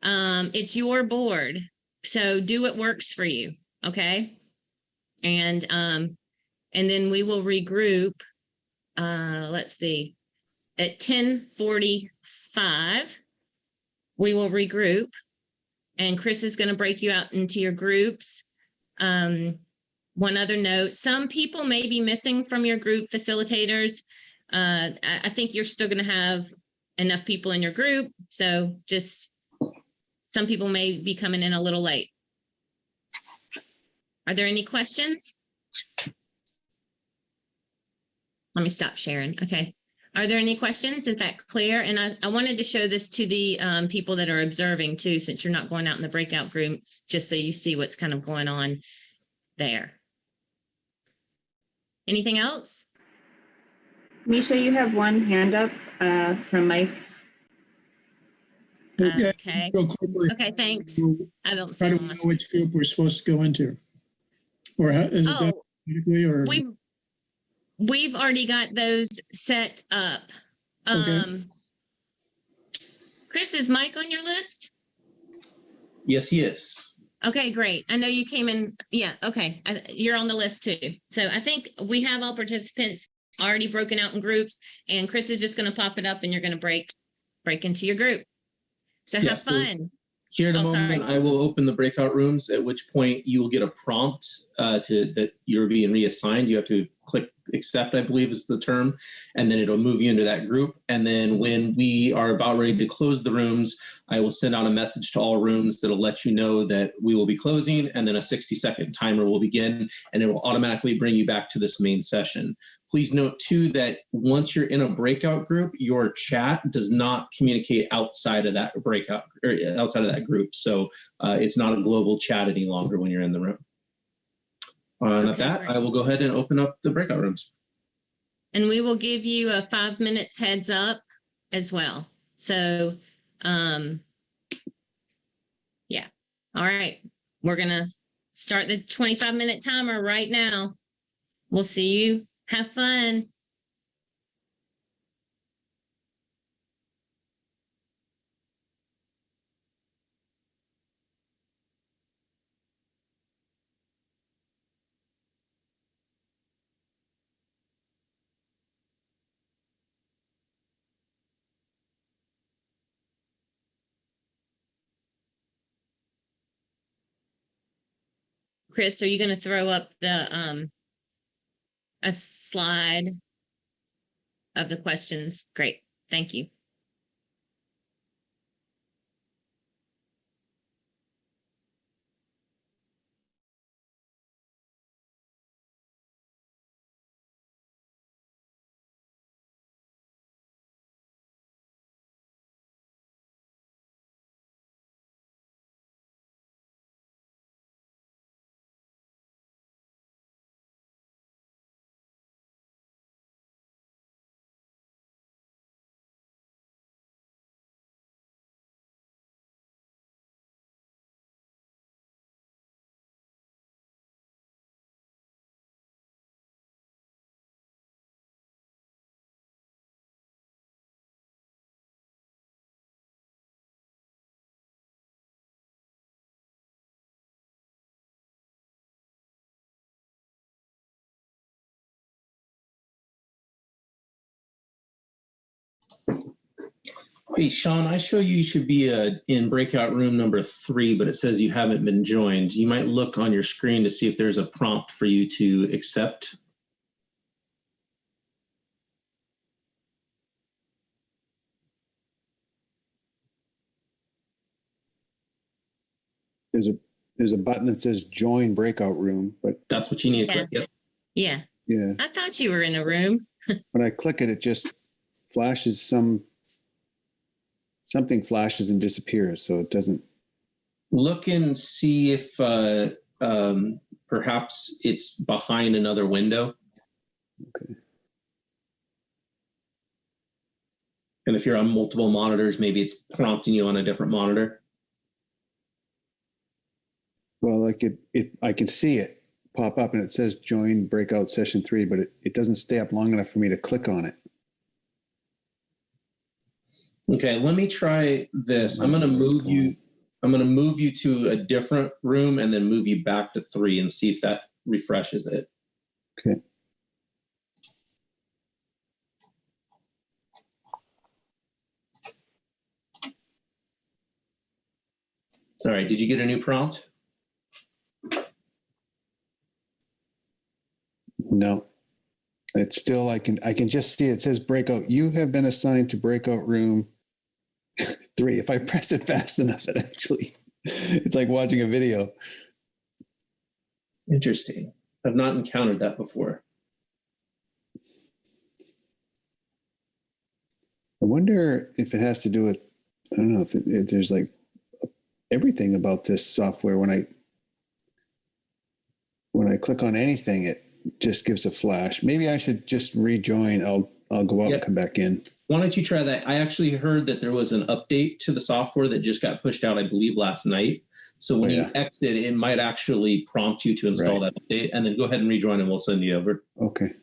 It's your board, so do what works for you, okay? And then we will regroup. Let's see, at 10:45, we will regroup, and Chris is going to break you out into your groups. One other note, some people may be missing from your group facilitators. I think you're still going to have enough people in your group. So just some people may be coming in a little late. Are there any questions? Let me stop sharing. Okay. Are there any questions? Is that clear? And I wanted to show this to the people that are observing too, since you're not going out in the breakout groups, just so you see what's kind of going on there. Anything else? Misha, you have one hand up from Mike. Okay. Real quickly, Okay, thanks. I don't see how do we know which group we're supposed to go into? Or is it done automatically, or? We've already got those set up. Okay. Chris, is Mike on your list? Yes, he is. Okay, great. I know you came in. Yeah, okay. You're on the list too. So I think we have all participants already broken out in groups, and Chris is just going to pop it up and you're going to break into your group. So have fun. Here in a moment, I will open the breakout rooms, at which point you will get a prompt that you're being reassigned. You have to click accept, I believe is the term, and then it'll move you into that group. And then when we are about ready to close the rooms, I will send out a message to all rooms that'll let you know that we will be closing, and then a 60-second timer will begin, and it will automatically bring you back to this main session. Please note too that once you're in a breakout group, your chat does not communicate outside of that breakout or outside of that group. So it's not a global chat any longer when you're in the room. And at that, I will go ahead and open up the breakout rooms. And we will give you a 5 minutes heads up as well. So, yeah. All right. We're going to start the 25-minute timer right now. We'll see you. Have fun. Chris, are you going to throw up the a slide of the questions? Great. Thank you. Hey, Sean, I show you should be in breakout room number 3, but it says you haven't been joined. You might look on your screen to see if there's a prompt for you to accept. There's a button that says join breakout room, but that's what you need to click. Yep. Yeah. Yeah. I thought you were in a room. When I click it, it just flashes something flashes and disappears. So it doesn't. Look and see if perhaps it's behind another window. Okay. And if you're on multiple monitors, maybe it's prompting you on a different monitor. Well, like I can see it pop up and it says join breakout session 3, but it doesn't stay up long enough for me to click on it. Okay, let me try this. I'm going to move you. I'm going to move you to a different room and then move you back to 3 and see if that refreshes it. Okay. All right, did you get a new prompt? No. It's still, I can just see it says breakout. You have been assigned to breakout room 3. If I press it fast enough, it actually, it's like watching a video. Interesting. I've not encountered that before. I wonder if it has to do with, I don't know if there's like everything about this software. When I click on anything, it just gives a flash. Maybe I should just rejoin. I'll go out and come back in. Why don't you try that? I actually heard that there was an update to the software that just got pushed out, I believe, last night. So when you exit, it might actually prompt you to install that update, and then go ahead and rejoin and we'll send you over. Okay.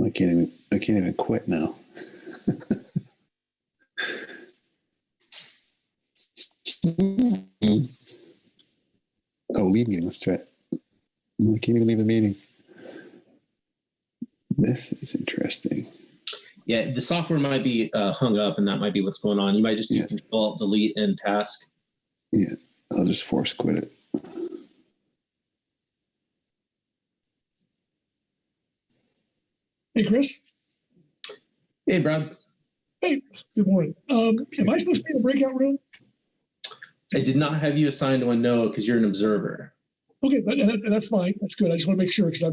I can't even quit now. Oh, leave meeting. Let's try it. I can't even leave the meeting. This is interesting. Yeah, the software might be hung up, and that might be what's going on. You might just do Control, Delete, and Task. Yeah, I'll just force quit it. Hey, Chris. Hey, Brad. Hey, good morning. Am I supposed to be in a breakout room? I did not have you assigned to one, no, because you're an observer. Okay, that's fine. That's good. I just want to make sure because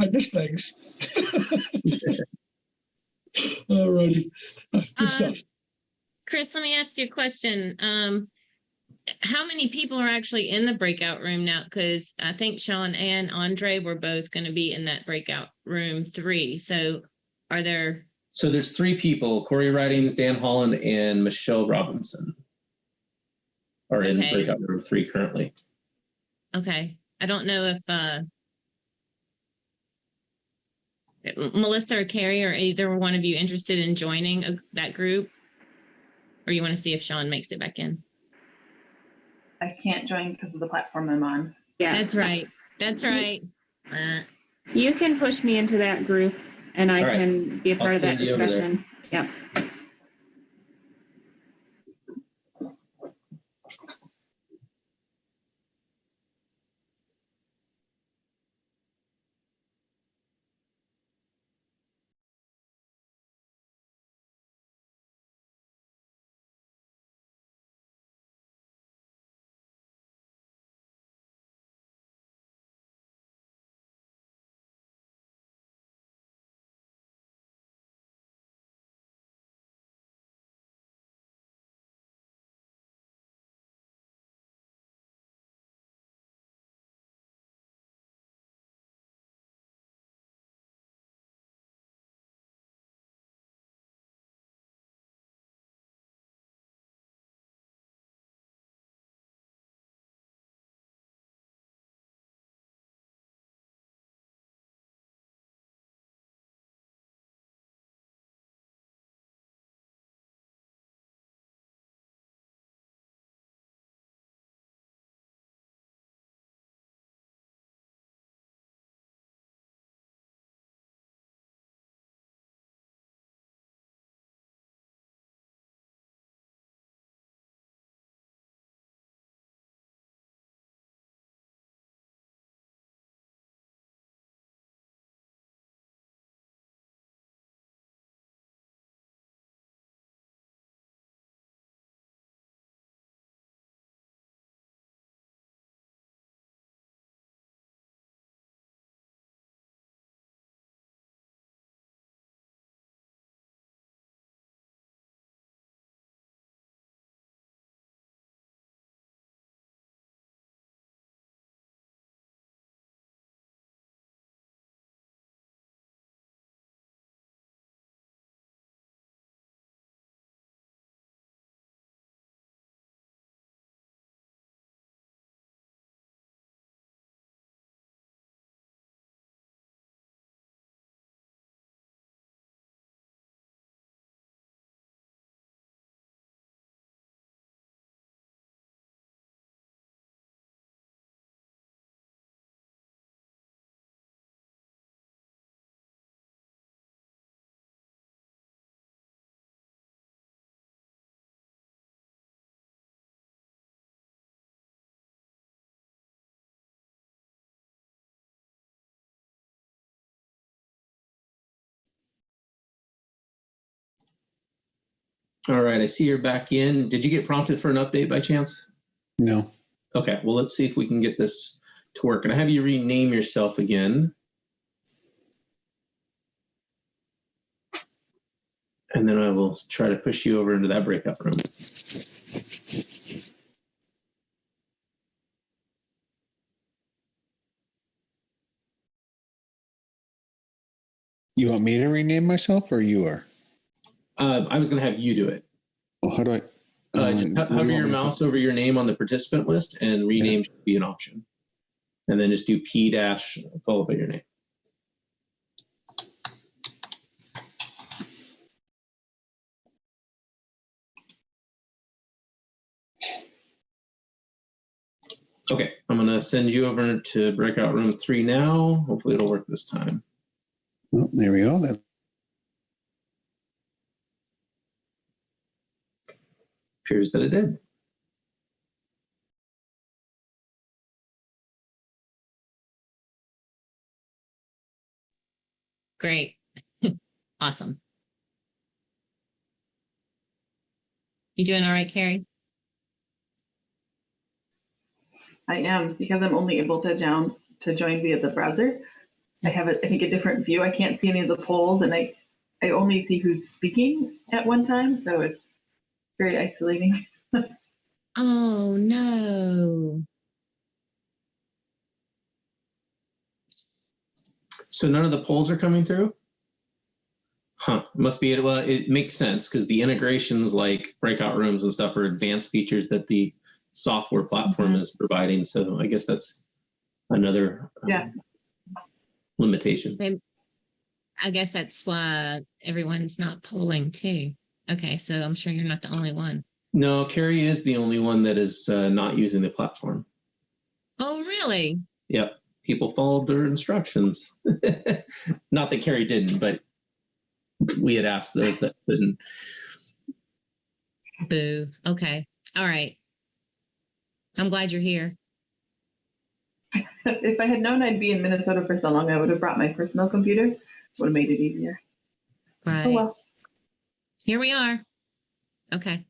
I miss things. All righty. Good stuff. Chris, let me ask you a question. How many people are actually in the breakout room now? Because I think Sean and Andre were both going to be in that breakout room 3. So are there? So there's 3 people, Corey Ridings, Dan Holland, and Michelle Robinson are in breakout room 3 currently. Okay. I don't know if Melissa or Carrie or either one of you interested in joining that group, or you want to see if Sean makes it back in? I can't join because of the platform I'm on. Yeah, that's right. That's right. You can push me into that group, and I can be a part of that discussion. Yep. All right, I see you're back in. Did you get prompted for an update by chance? No. Okay, well, let's see if we can get this to work. And I have you rename yourself again. And then I will try to push you over into that breakout room. You want me to rename myself or you are? I was going to have you do it. Well, how do I? Just what do hover you your want me to mouse over your name on the participant list and rename should be an option. And then just do P dash followed by your name. Okay, I'm going to send you over to breakout room 3 now. Hopefully it'll work this time. Well, there we go. That Appears that it did. Great. Awesome. You doing all right, Carrie? I am, because I'm only able to join via the browser. I have, I think, a different view. I can't see any of the polls, and I only see who's speaking at one time, so it's very isolating. Oh, no. So none of the polls are coming through? Huh, must be it. Well, it makes sense because the integrations like breakout rooms and stuff are advanced features that the software platform is providing. So I guess that's another limitation. I guess that's why everyone's not polling too. Okay, so I'm sure you're not the only one. No, Carrie is the only one that is not using the platform. Oh, really? Yep, people followed their instructions. Not that Carrie didn't, but we had asked those that couldn't. Boo. Okay. All right. I'm glad you're here. If I had known I'd be in Minnesota for so long, I would have brought my personal computer. Would have made it easier. Right. Oh well. Here we are. Okay.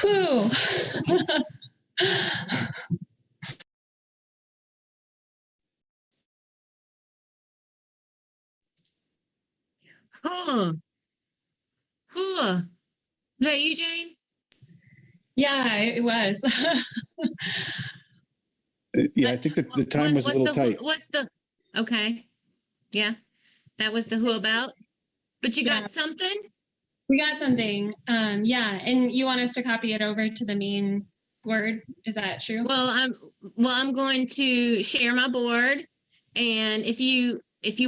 Whew. Huh. Huh. Is that you, Jane? Yeah, it was. Yeah, I think that the time was a little tight. What's the, okay. Yeah, that was the who about, but you got something? We got something. Yeah, and you want us to copy it over to the main board? Is that true? Well, I'm going to share my board, and if you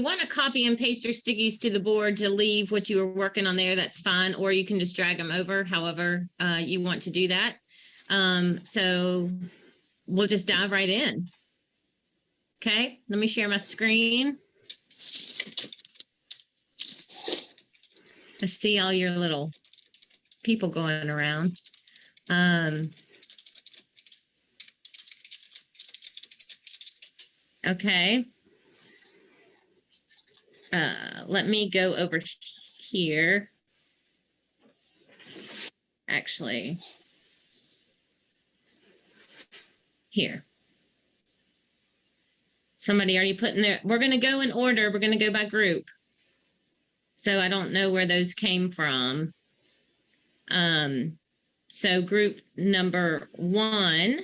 want to copy and paste your stickies to the board to leave what you were working on there, that's fine, or you can just drag them over, however you want to do that. So we'll just dive right in. Okay, let me share my screen. I see all your little people going around. Okay. Let me go over here. Actually, here. Somebody already put in there. We're going to go in order. We're going to go by group. So I don't know where those came from. So group number 1.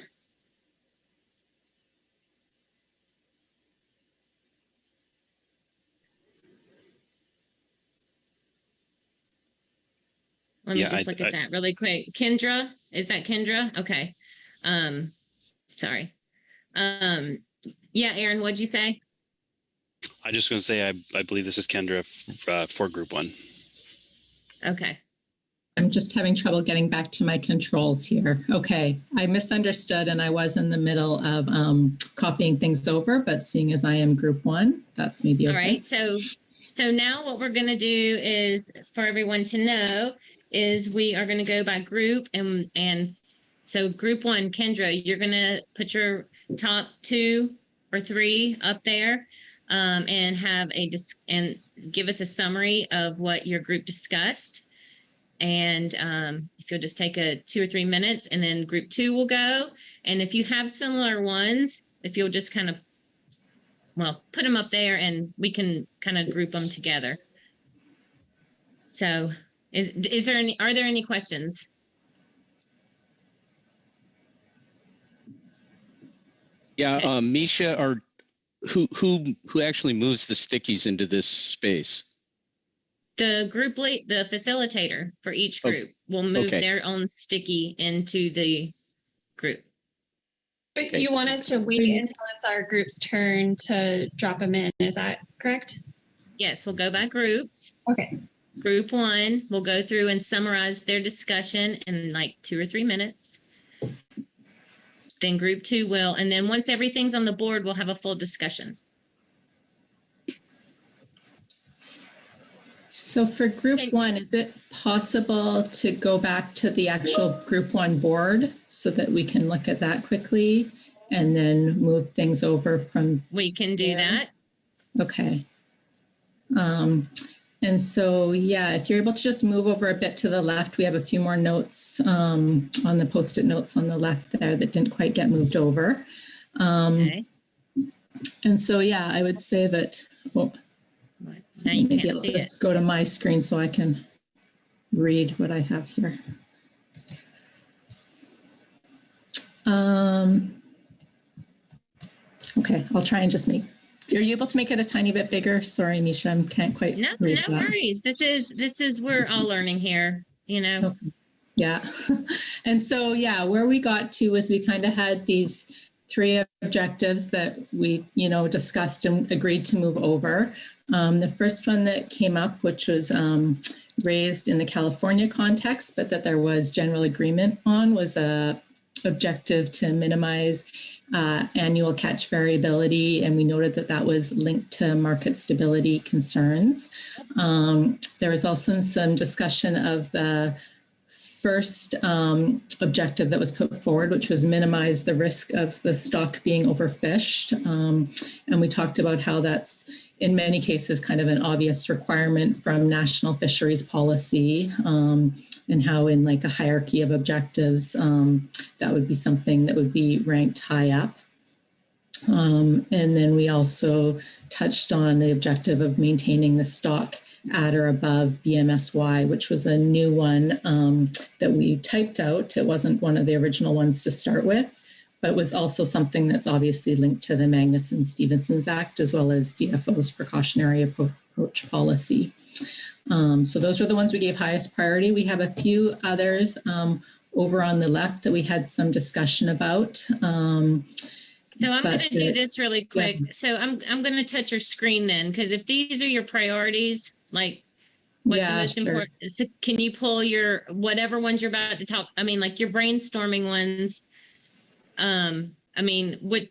Let me just look at that really quick. Kendra, is that Kendra? Okay. Sorry. Yeah, Aaron, what'd you say? I'm just going to say I believe this is Kendra for group 1. Okay. I'm just having trouble getting back to my controls here. Okay, I misunderstood and I was in the middle of copying things over, but seeing as I am group 1, that's maybe okay. All right, so now what we're going to do is, for everyone to know, is we are going to go by group, and so group 1, Kendra, you're going to put your top 2 or 3 up there, and have and give us a summary of what your group discussed. And if you'll just take 2 or 3 minutes, and then group 2 will go. And if you have similar ones, if you'll just kind of, well, put them up there and we can kind of group them together. So are there any questions? Yeah, okay. Misha, or who actually moves the stickies into this space? The group lead, the facilitator for each group will move their own sticky into the group. But you want us to wait until it's our group's turn to drop them in, is that correct? Yes, we'll go by groups. Okay. Group 1 will go through and summarize their discussion in like 2 or 3 minutes. Then group 2 will, and then once everything's on the board, we'll have a full discussion. So for group 1, is it possible to go back to the actual group 1 board so that we can look at that quickly and then move things over from We can do that. Okay. And so, yeah, if you're able to just move over a bit to the left, we have a few more notes on the Post-it notes on the left there that didn't quite get moved over. Okay. And so, yeah, I would say that, well, now you maybe can't I'll see just it. go to my screen so I can read what I have here. Okay, I'll try and just are you able to make it a tiny bit bigger? Sorry, Misha, I can't quite read that. No worries. This is we're all learning here, you know. Okay. Yeah. And so, yeah, where we got to was we kind of had these 3 objectives that we, discussed and agreed to move over. The first one that came up, which was raised in the California context, but that there was general agreement on, was a objective to minimize annual catch variability, and we noted that that was linked to market stability concerns. There was also some discussion of the first objective that was put forward, which was minimize the risk of the stock being overfished. And we talked about how that's in many cases kind of an obvious requirement from national fisheries policy, and how in like a hierarchy of objectives, that would be something that would be ranked high up. And then we also touched on the objective of maintaining the stock at or above BMSY, which was a new one that we typed out. It wasn't one of the original ones to start with, but was also something that's obviously linked to the Magnuson-Stevenson's Act, as well as DFO's precautionary approach policy. So those were the ones we gave highest priority. We have a few others over on the left that we had some discussion about. So I'm going to do this really quick. Yeah. So I'm going to touch your screen then, because if these are your priorities, like what's the most important, so can you pull your, whatever ones you're about to talk, I mean, like your brainstorming ones, I mean, what,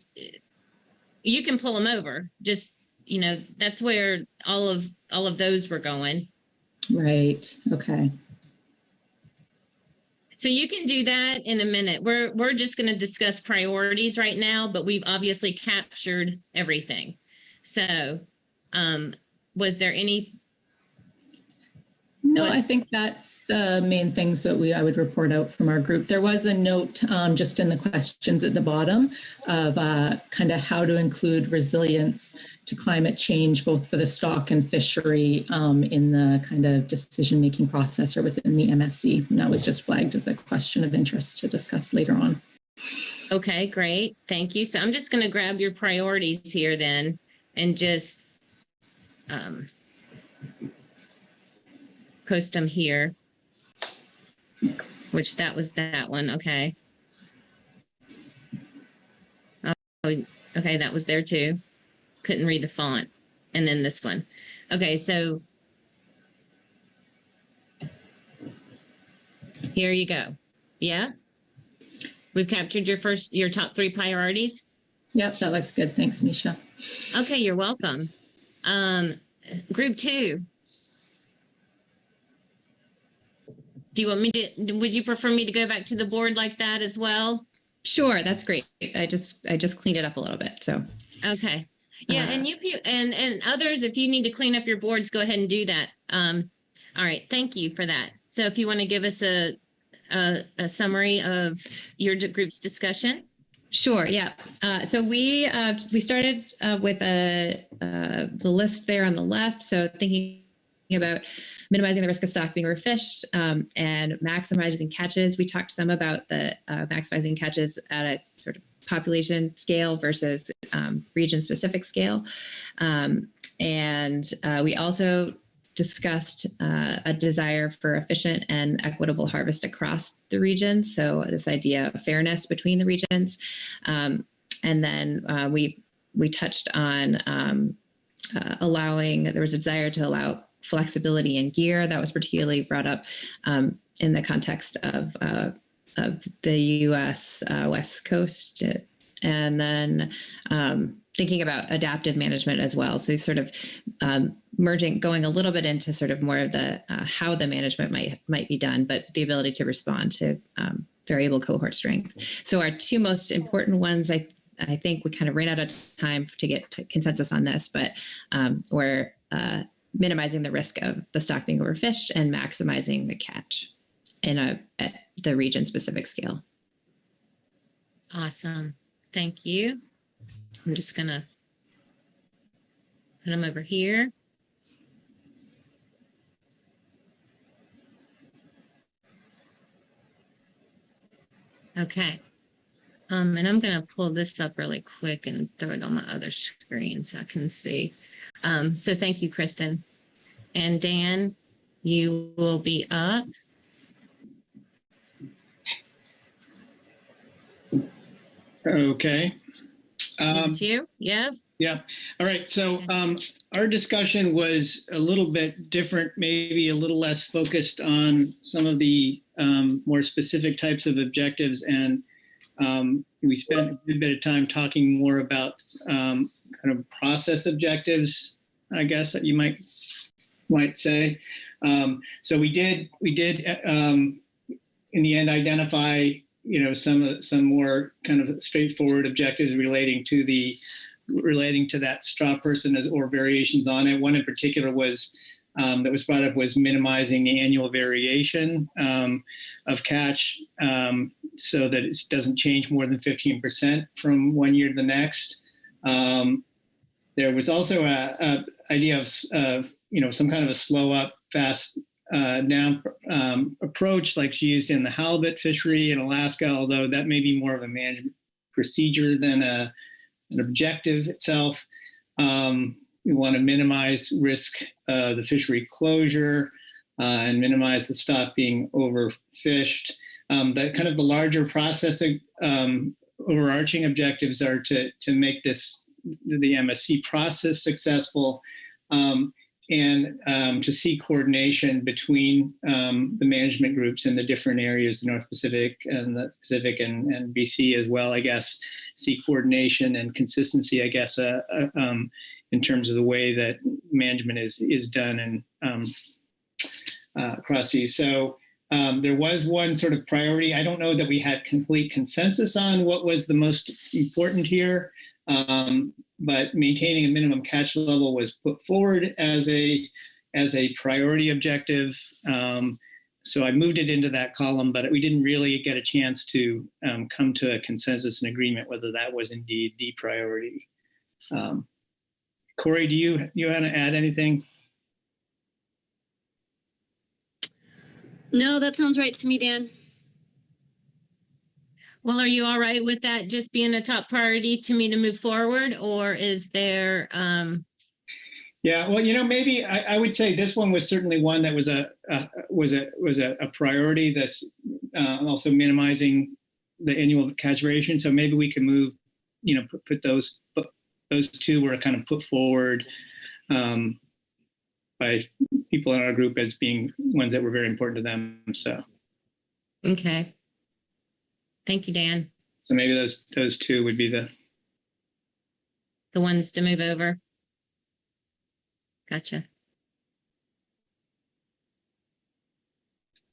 you can pull them over, just, you know, that's where all of those were going. Right. Okay. So you can do that in a minute. We're just going to discuss priorities right now, but we've obviously captured everything. So was there any? No, I think that's the main things that I would report out from our group. There was a note just in the questions at the bottom of kind of how to include resilience to climate change, both for the stock and fishery in the kind of decision-making process or within the MSE. And that was just flagged as a question of interest to discuss later on. Okay, great. Thank you. So I'm just going to grab your priorities here then and just post them here, which that was that one. Okay. Oh, okay. That was there too. Couldn't read the font. And then this one. Okay. So here you go. Yeah. We've captured your top 3 priorities. Yep. That looks good. Thanks, Misha. Okay. You're welcome. Group 2. Do you want me to, would you prefer me to go back to the board like that as well? Sure, that's great. I just cleaned it up a little bit. So okay. Yeah, and and others, if you need to clean up your boards, go ahead and do that. All right, thank you for that. So if you want to give us a summary of your group's discussion. Sure. Yeah. So we started with the list there on the left. So thinking about minimizing the risk of stock being overfished and maximizing catches. We talked some about the maximizing catches at a sort of population scale versus region-specific scale. And we also discussed a desire for efficient and equitable harvest across the region. So this idea of fairness between the regions. And then we touched on allowing, there was a desire to allow flexibility in gear that was particularly brought up in the context of the U.S. West Coast, and then thinking about adaptive management as well. So sort of going a little bit into sort of more of the how the management might be done, but the ability to respond to variable cohort strength. So our 2 most important ones, I think we kind of ran out of time to get to consensus on this, but were minimizing the risk of the stock being overfished and maximizing the catch at the region-specific scale. Awesome. Thank you. I'm just going to put them over here. Okay. And I'm going to pull this up really quick and throw it on my other screen so I can see. So thank you, Kristen. And Dan, you will be up. Okay. It's you? Yep. Yeah. All right. So our discussion was a little bit different, maybe a little less focused on some of the more specific types of objectives. And we spent a good bit of time talking more about kind of process objectives, I guess, that you might say. So we did in the end identify, some more kind of straightforward objectives relating to that straw person or variations on it. One in particular was that was brought up was minimizing the annual variation of catch so that it doesn't change more than 15% from one year to the next. There was also a idea of some kind of a slow up, fast down approach like used in the halibut fishery in Alaska, although that may be more of a management procedure than an objective itself. We want to minimize risk of the fishery closure and minimize the stock being overfished. That kind of the larger processing overarching objectives are to make the MSE process successful and to see coordination between the management groups in the different areas, the North Pacific and the Pacific and BC as well, I guess, see coordination and consistency, I guess, in terms of the way that management is done and across these. So there was one sort of priority. I don't know that we had complete consensus on what was the most important here, but maintaining a minimum catch level was put forward as a priority objective. So I moved it into that column, but we didn't really get a chance to come to a consensus and agreement whether that was indeed the priority. Corey, do you want to add anything? No, that sounds right to me, Dan. Well, are you all right with that just being a top priority to me to move forward, or is there? Yeah, well, maybe I would say this one was certainly one that was a priority. That's also minimizing the annual catch variation. So maybe we can move, put those two were kind of put forward by people in our group as being ones that were very important to them. So. Okay. Thank you, Dan. So maybe those two would be the ones to move over. Gotcha.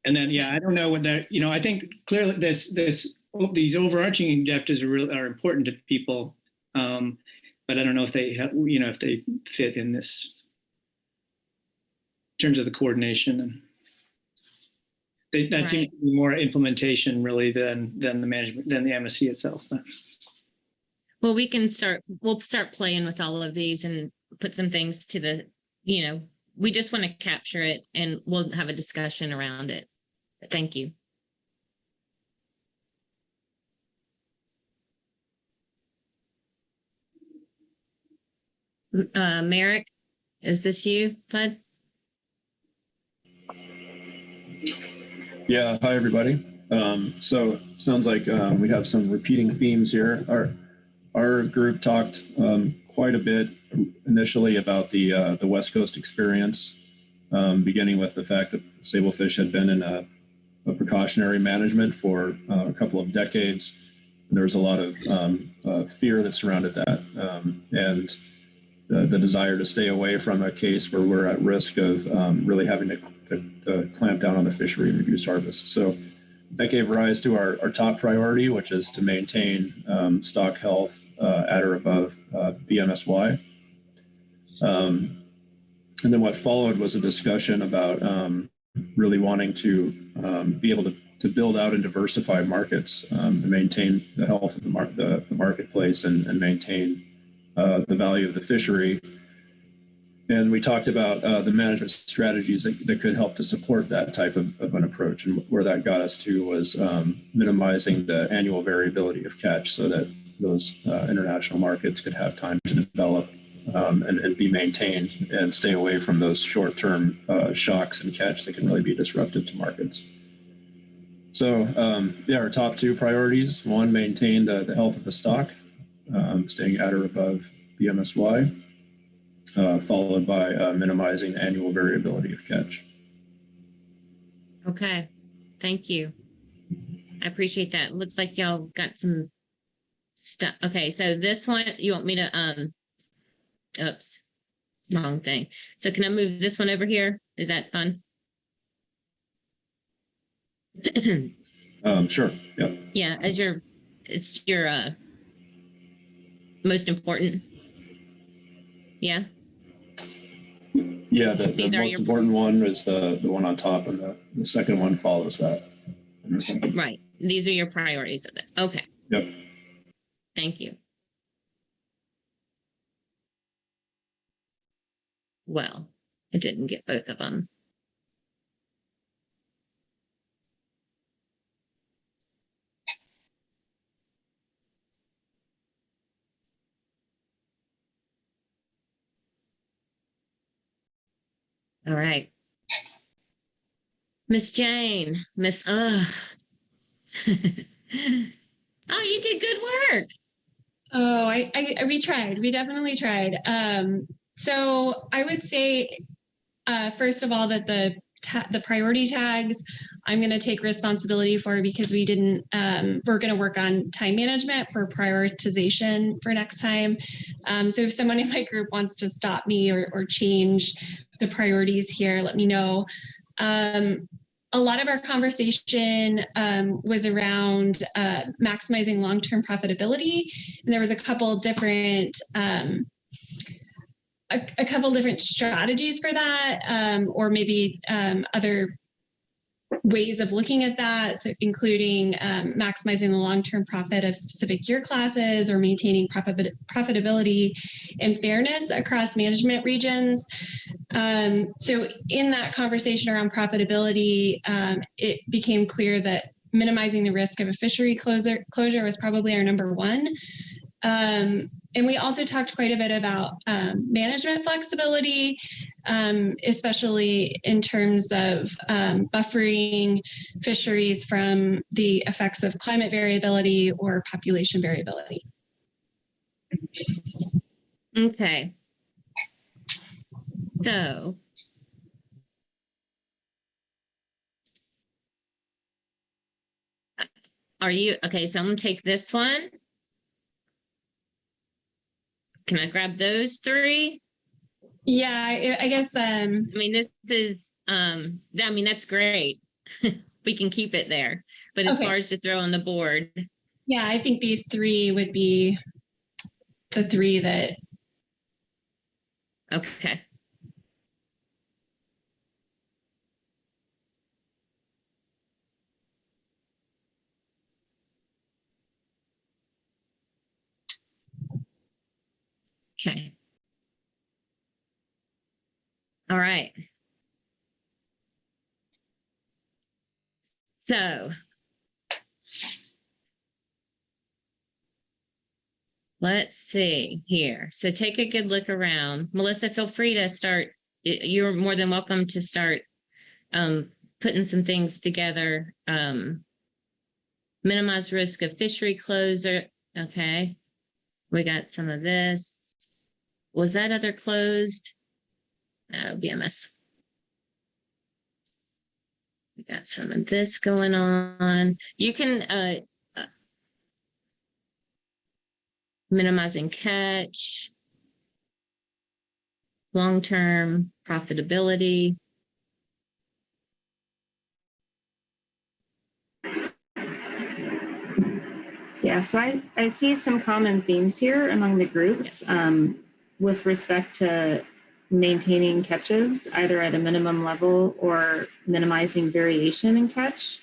And then, yeah, I don't know what that, I think clearly these overarching objectives are important to people, but I don't know if they have, if they fit in this in terms of the coordination and. That seems to be more implementation really than the management, than the MSE itself. Well, we'll start playing with all of these and put some things to the, we just want to capture it and we'll have a discussion around it. But thank you. Merrick, is this you, Bud? Yeah, hi everybody. So it sounds like we have some repeating themes here. Our group talked quite a bit initially about the West Coast experience, beginning with the fact that sablefish had been in a precautionary management for a couple of decades. And there was a lot of fear that surrounded that, and the desire to stay away from a case where we're at risk of really having to clamp down on the fishery and reduce harvest. So that gave rise to our top priority, which is to maintain stock health at or above BMSY. And then what followed was a discussion about really wanting to be able to build out and diversify markets, and maintain the health of the marketplace and maintain the value of the fishery. And we talked about the management strategies that could help to support that type of an approach. And where that got us to was minimizing the annual variability of catch so that those international markets could have time to develop and be maintained and stay away from those short-term shocks and catch that can really be disruptive to markets. So yeah, our top two priorities: one, maintain the health of the stock, staying at or above BMSY. Followed by minimizing annual variability of catch. Okay, thank you. I appreciate that. Looks like y'all got some stuff. Okay, so this one, you want me to, oops, wrong thing. So can I move this one over here? Is that fun? Sure. Yeah. Yeah, as it's your most important. Yeah. Yeah, the These are most your important one is the one on top, and the second one follows that. right. These are your priorities of it. Okay. Yep. Thank you. Well, I didn't get both of them. All right. Miss Jane, oh, you did good work. Oh, we tried. We definitely tried. So I would say, first of all, that the priority tags, I'm going to take responsibility for because we didn't, we're going to work on time management for prioritization for next time. So if someone in my group wants to stop me or change the priorities here, let me know. A lot of our conversation was around maximizing long-term profitability. And there was a couple different a couple different strategies for that, or maybe other ways of looking at that, so including maximizing the long-term profit of specific year classes or maintaining profitability and fairness across management regions. So in that conversation around profitability, it became clear that minimizing the risk of a fishery closure was probably our number one. And we also talked quite a bit about management flexibility, especially in terms of buffering fisheries from the effects of climate variability or population variability. Okay. So, are you, okay, so I'm gonna take this one. Can I grab those three? Yeah, I guess. I mean, this is, I mean, that's great. We can keep it there. But as far as to throw on the board. Yeah, I think these three would be the three that. Okay. Okay. All right. So let's see here. So take a good look around. Melissa, feel free to start. You're more than welcome to start putting some things together. Minimize risk of fishery closure. Okay. We got some of this. Was that other closed? BMS. We got some of this going on. You can minimizing catch, long-term profitability. Yeah, so I see some common themes here among the groups with respect to maintaining catches, either at a minimum level or minimizing variation in catch.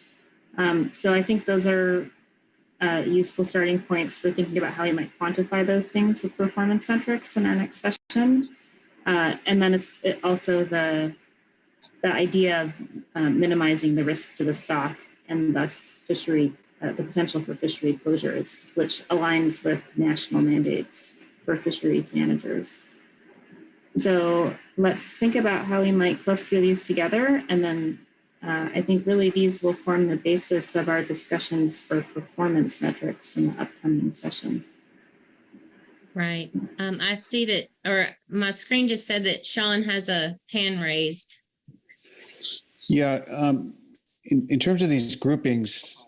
So I think those are useful starting points for thinking about how we might quantify those things with performance metrics in our next session. And then it's also the idea of minimizing the risk to the stock and thus fishery, the potential for fishery closures, which aligns with national mandates for fisheries managers. So let's think about how we might cluster these together, and then I think really these will form the basis of our discussions for performance metrics in the upcoming session. Right. I see that, or my screen just said that Sean has a hand raised. Yeah. In terms of these groupings,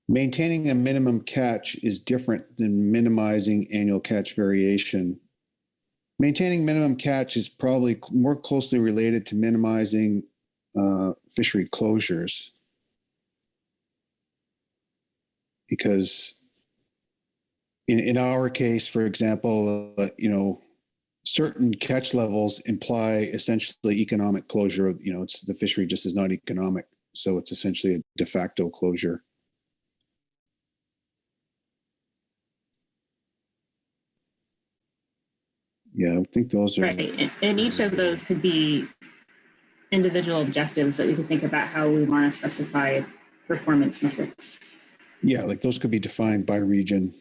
maintaining a minimum catch is different than minimizing annual catch variation. Maintaining minimum catch is probably more closely related to minimizing fishery closures, because in our case, for example, certain catch levels imply essentially economic closure of, it's the fishery just is not economic. So it's essentially a de facto closure. Yeah, I think those are right. And each of those could be individual objectives that we could think about how we want to specify performance metrics. Yeah, like those could be defined by region.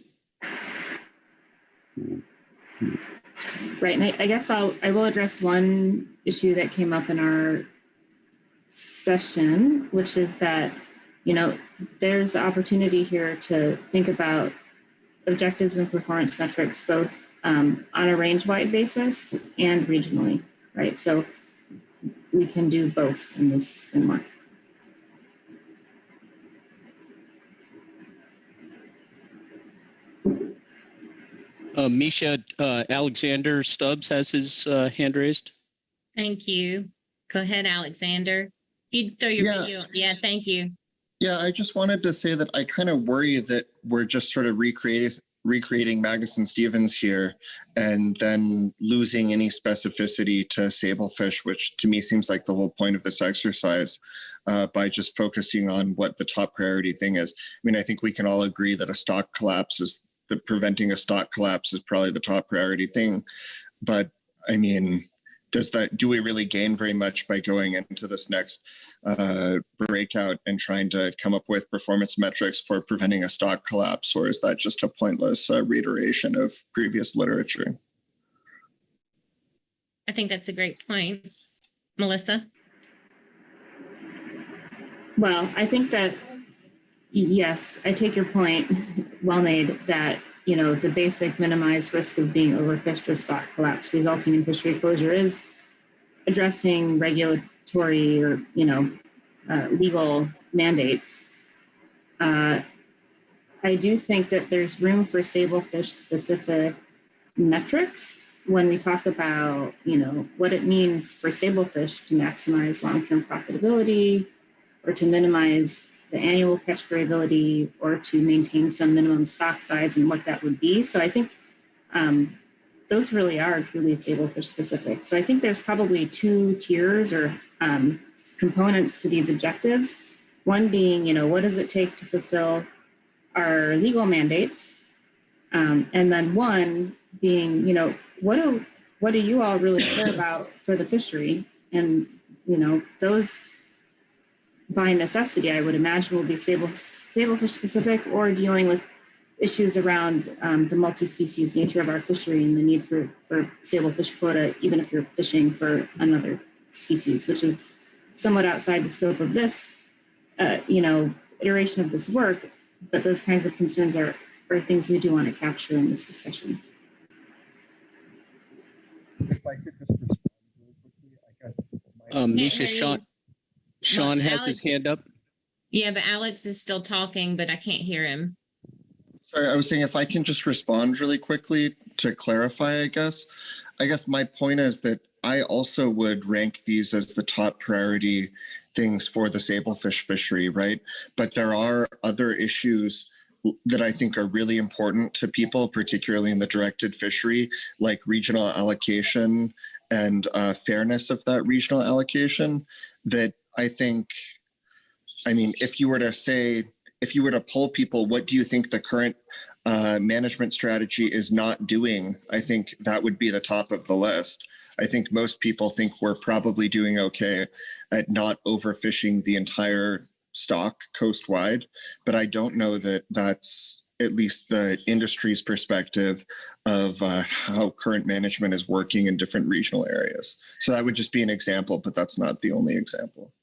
Right, and I guess I will address one issue that came up in our session, which is that, there's the opportunity here to think about objectives and performance metrics both on a range-wide basis and regionally, right? So we can do both in this framework. Misha, Alexander Stubbs has his hand raised. Thank you. Go ahead, Alexander. You throw your video. Yeah, thank you. Yeah, I just wanted to say that I kind of worry that we're just sort of recreating Magnus and Stevens here and then losing any specificity to sablefish, which to me seems like the whole point of this exercise, by just focusing on what the top priority thing is. I mean, I think we can all agree that preventing a stock collapse is probably the top priority thing. But I mean, do we really gain very much by going into this next breakout and trying to come up with performance metrics for preventing a stock collapse? Or is that just a pointless reiteration of previous literature? I think that's a great point. Melissa? Well, I think that, yes, I take your point, well made, that, the basic minimized risk of being overfished or stock collapse resulting in fishery closure is addressing regulatory or, legal mandates. I do think that there's room for sablefish specific metrics when we talk about, what it means for sablefish to maximize long-term profitability or to minimize the annual catch variability or to maintain some minimum stock size and what that would be. So I think those really are truly sablefish specific. So I think there's probably two tiers or components to these objectives. One being, what does it take to fulfill our legal mandates? And then one being, what do you all really care about for the fishery? And, those by necessity, I would imagine, will be sablefish specific or dealing with issues around the multi-species nature of our fishery and the need for sablefish quota, even if you're fishing for another species, which is somewhat outside the scope of this, iteration of this work. But those kinds of concerns are things we do want to capture in this discussion. If I could just respond really quickly, I guess. Misha, Sean has his hand up. Yeah, but Alex is still talking, but I can't hear him. Sorry, I was saying if I can just respond really quickly to clarify, I guess my point is that I also would rank these as the top priority things for the sablefish fishery, right? But there are other issues that I think are really important to people, particularly in the directed fishery, like regional allocation and fairness of that regional allocation, that I think, if you were to poll people, what do you think the current management strategy is not doing? I think that would be the top of the list. I think most people think we're probably doing okay at not overfishing the entire stock coast-wide, but I don't know that that's at least the industry's perspective of how current management is working in different regional areas. So that would just be an example, but that's not the only example.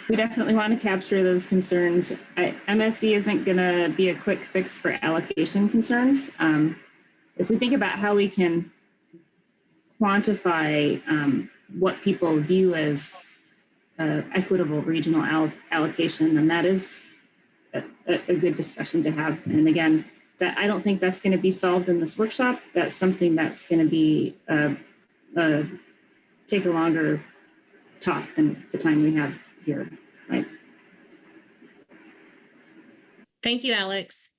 We definitely want to capture those concerns. MSE isn't going to be a quick fix for allocation concerns. If we think about how we can quantify what people view as equitable regional allocation, then that is a good discussion to have. And again, that I don't think that's going to be solved in this workshop. That's something that's going to be take a longer talk than the time we have here, right? Thank you, Alex.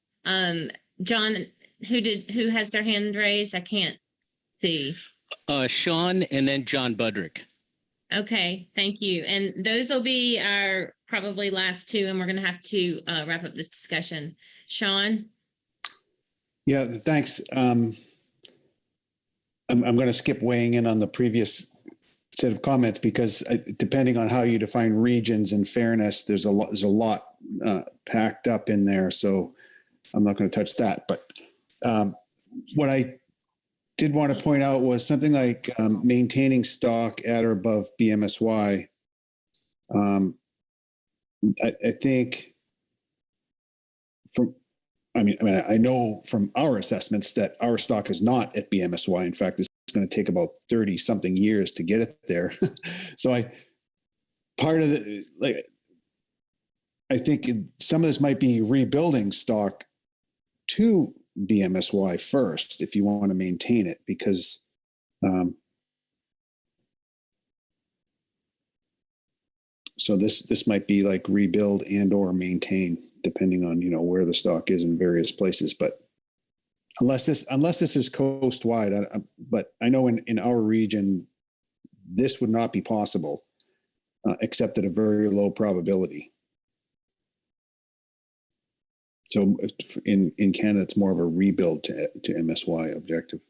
John, who has their hand raised? I can't see. Sean and then John Budrick. Okay, thank you. And those will be our probably last two, and we're going to have to wrap up this discussion. Sean? Yeah, thanks. I'm going to skip weighing in on the previous set of comments because depending on how you define regions and fairness, there's a lot packed up in there. So I'm not going to touch that. But what I did want to point out was something like maintaining stock at or above BMSY. I think I know from our assessments that our stock is not at BMSY. In fact, it's going to take about 30 something years to get it there. So I think some of this might be rebuilding stock to BMSY first if you want to maintain it, because so this might be like rebuild and or maintain depending on where the stock is in various places. But unless this is coast wide, but I know in our region this would not be possible except at a very low probability. So in Canada, it's more of a rebuild to MSY objective.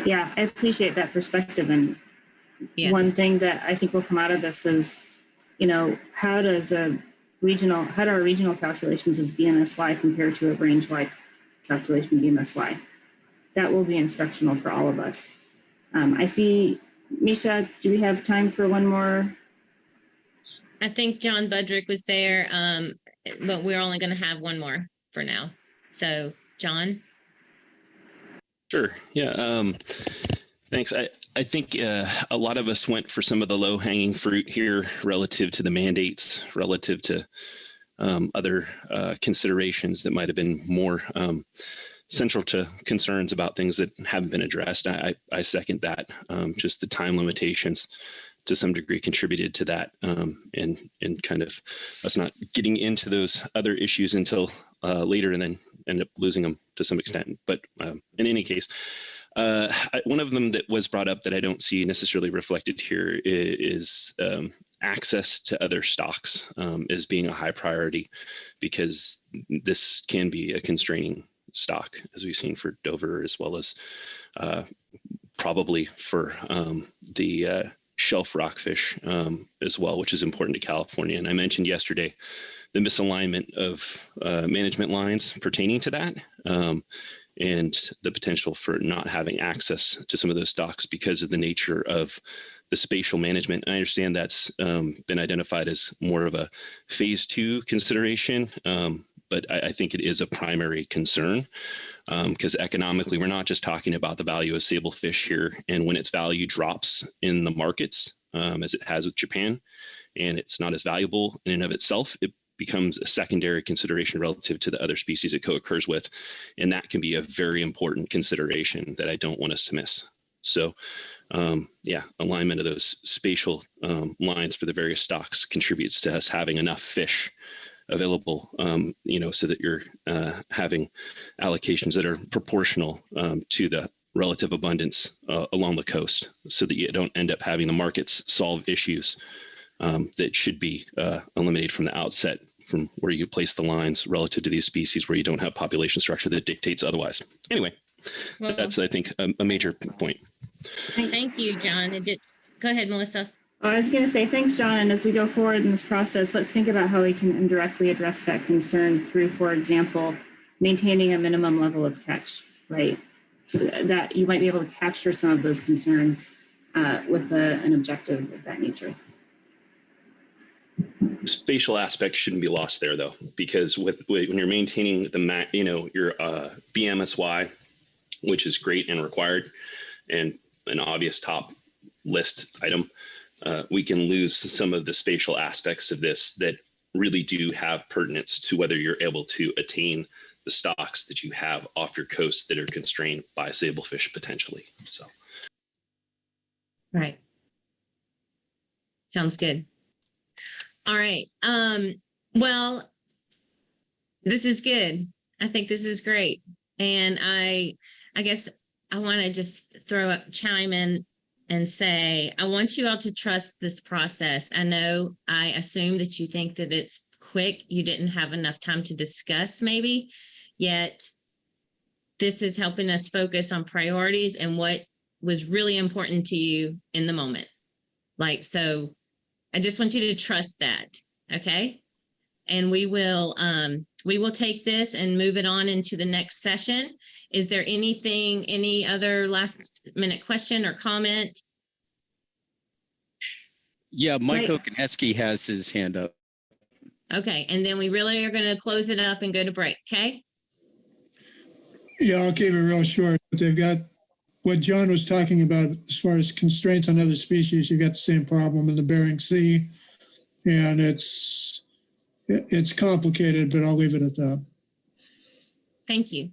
Yeah, I appreciate that perspective. And one thing that I think will come out of this is, how do our regional calculations of BMSY compare to a range-wide calculation of BMSY? That will be instructional for all of us. I see, Misha, do we have time for one more? I think John Budrick was there, but we're only going to have one more for now. So, John? Sure. Yeah. Thanks. I think a lot of us went for some of the low-hanging fruit here relative to the mandates, relative to other considerations that might have been more central to concerns about things that haven't been addressed. I second that. Just the time limitations to some degree contributed to that, and kind of us not getting into those other issues until later and then end up losing them to some extent. But in any case, one of them that was brought up that I don't see necessarily reflected here is access to other stocks as being a high priority, because this can be a constraining stock, as we've seen for Dover, as well as probably for the shelf rockfish as well, which is important to California. And I mentioned yesterday the misalignment of management lines pertaining to that, and the potential for not having access to some of those stocks because of the nature of the spatial management. I understand that's been identified as more of a phase 2 consideration, but I think it is a primary concern because economically, we're not just talking about the value of sablefish here. And when its value drops in the markets, as it has with Japan, and it's not as valuable in and of itself, it becomes a secondary consideration relative to the other species it co-occurs with. And that can be a very important consideration that I don't want us to miss. So alignment of those spatial lines for the various stocks contributes to us having enough fish available, so that you're having allocations that are proportional to the relative abundance along the coast, so that you don't end up having the markets solve issues that should be eliminated from the outset, from where you place the lines relative to these species where you don't have population structure that dictates otherwise. Anyway, that's, I think, a major point. Thank you, John. Go ahead, Melissa. I was going to say, thanks, John. And as we go forward in this process, let's think about how we can indirectly address that concern through, for example, maintaining a minimum level of catch, right? So that you might be able to capture some of those concerns with an objective of that nature. Spatial aspect shouldn't be lost there, though, because when you're maintaining your BMSY, which is great and required, and an obvious top list item, we can lose some of the spatial aspects of this that really do have pertinence to whether you're able to attain the stocks that you have off your coast that are constrained by sablefish potentially. So. Right. Sounds good. All right. Well, this is good. I think this is great. And I guess I want to just chime in and say, I want you all to trust this process. I know I assume that you think that it's quick. You didn't have enough time to discuss maybe, yet this is helping us focus on priorities and what was really important to you in the moment. Like, so I just want you to trust that. Okay. And we will take this and move it on into the next session. Is there any other last minute question or comment? Yeah, Mike Okaneski has his hand up. Okay, and then we really are going to close it up and go to break, okay? Yeah, I'll keep it real short. But they've got what John was talking about as far as constraints on other species. You've got the same problem in the Bering Sea, and it's complicated, but I'll leave it at that. Thank you.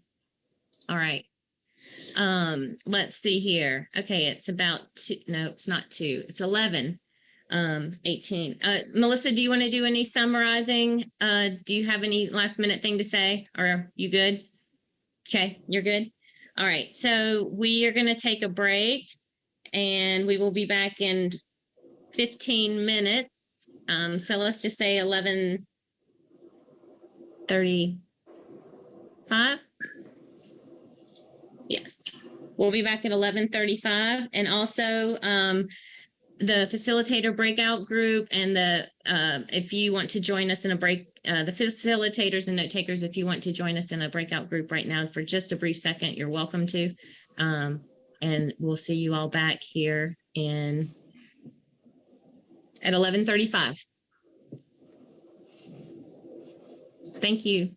All right. Let's see here. Okay, it's about 2. No, it's not 2. It's 11. 18. Melissa, do you want to do any summarizing? Do you have any last minute thing to say? Or are you good? Okay, you're good. All right, so we are going to take a break and we will be back in 15 minutes. So let's just say 11:35. Yeah, we'll be back at 11:35. And also the facilitator breakout group and if you want to join us in a break, the facilitators and note takers, if you want to join us in a breakout group right now for just a brief second, you're welcome to. And we'll see you all back here at 11:35. Thank you.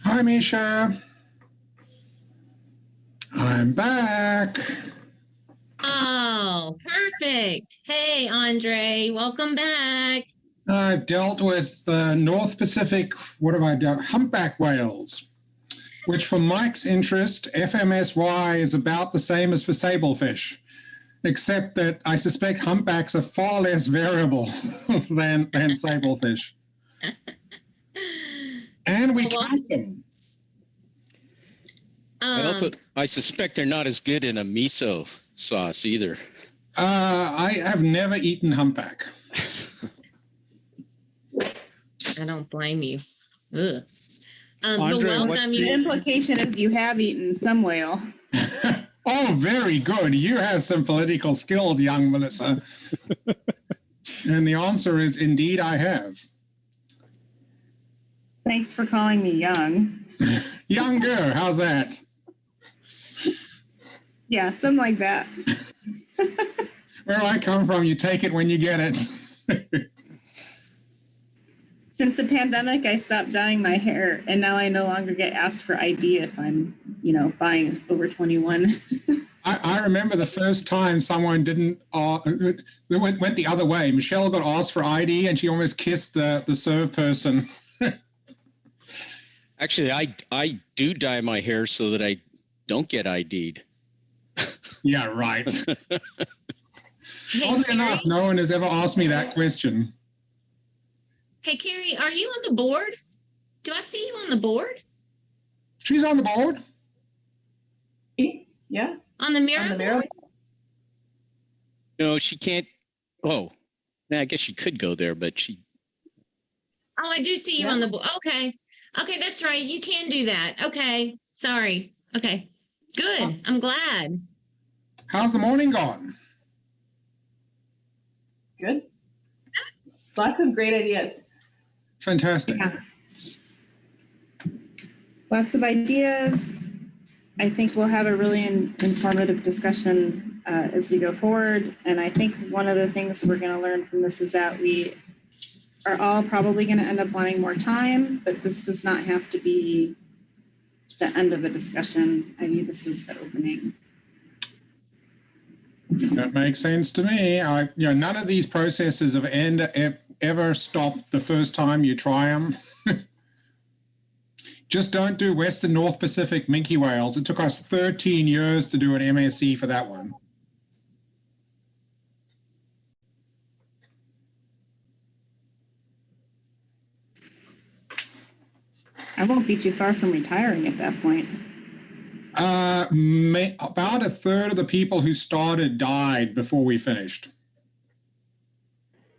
Hi, Misha. I'm back. Oh, perfect. Hey, Andre, welcome back. I've dealt with North Pacific, what have I done? Humpback whales, which for Mike's interest, FMSY is about the same as for sablefish, except that I suspect humpbacks are far less variable than sablefish. And we count them. I suspect they're not as good in a miso sauce either. I have never eaten humpback. I don't blame you. Ugh. Andre, the implication is you have eaten some whale. Oh, very good. You have some political skills, young Melissa. And the answer is indeed I have. Thanks for calling me young. Younger, how's that? Yeah, something like that. Where I come from, you take it when you get it. Since the pandemic, I stopped dyeing my hair, and now I no longer get asked for ID if I'm, buying over 21. I remember the first time someone didn't, went the other way. Michelle got asked for ID, and she almost kissed the serve person. Actually, I do dye my hair so that I don't get ID'd. Yeah, right. Oddly enough, no one has ever asked me that question. Hey, Carrie, are you on the board? Do I see you on the board? She's on the board. Yeah. On the Miro board? No, she can't. Oh, I guess she could go there, but she. Oh, I do see you on the board. Okay. Okay, that's right. You can do that. Okay. Sorry. Okay. Good. I'm glad. How's the morning gone? Good. Lots of great ideas. Fantastic. Yeah. Lots of ideas. I think we'll have a really informative discussion as we go forward. And I think one of the things we're going to learn from this is that we are all probably going to end up wanting more time, but this does not have to be the end of the discussion. I view this as the opening. That makes sense to me. None of these processes have ever stopped the first time you try them. Just don't do Western North Pacific minke whales. It took us 13 years to do an MSE for that one. I won't be too far from retiring at that point. About a third of the people who started died before we finished.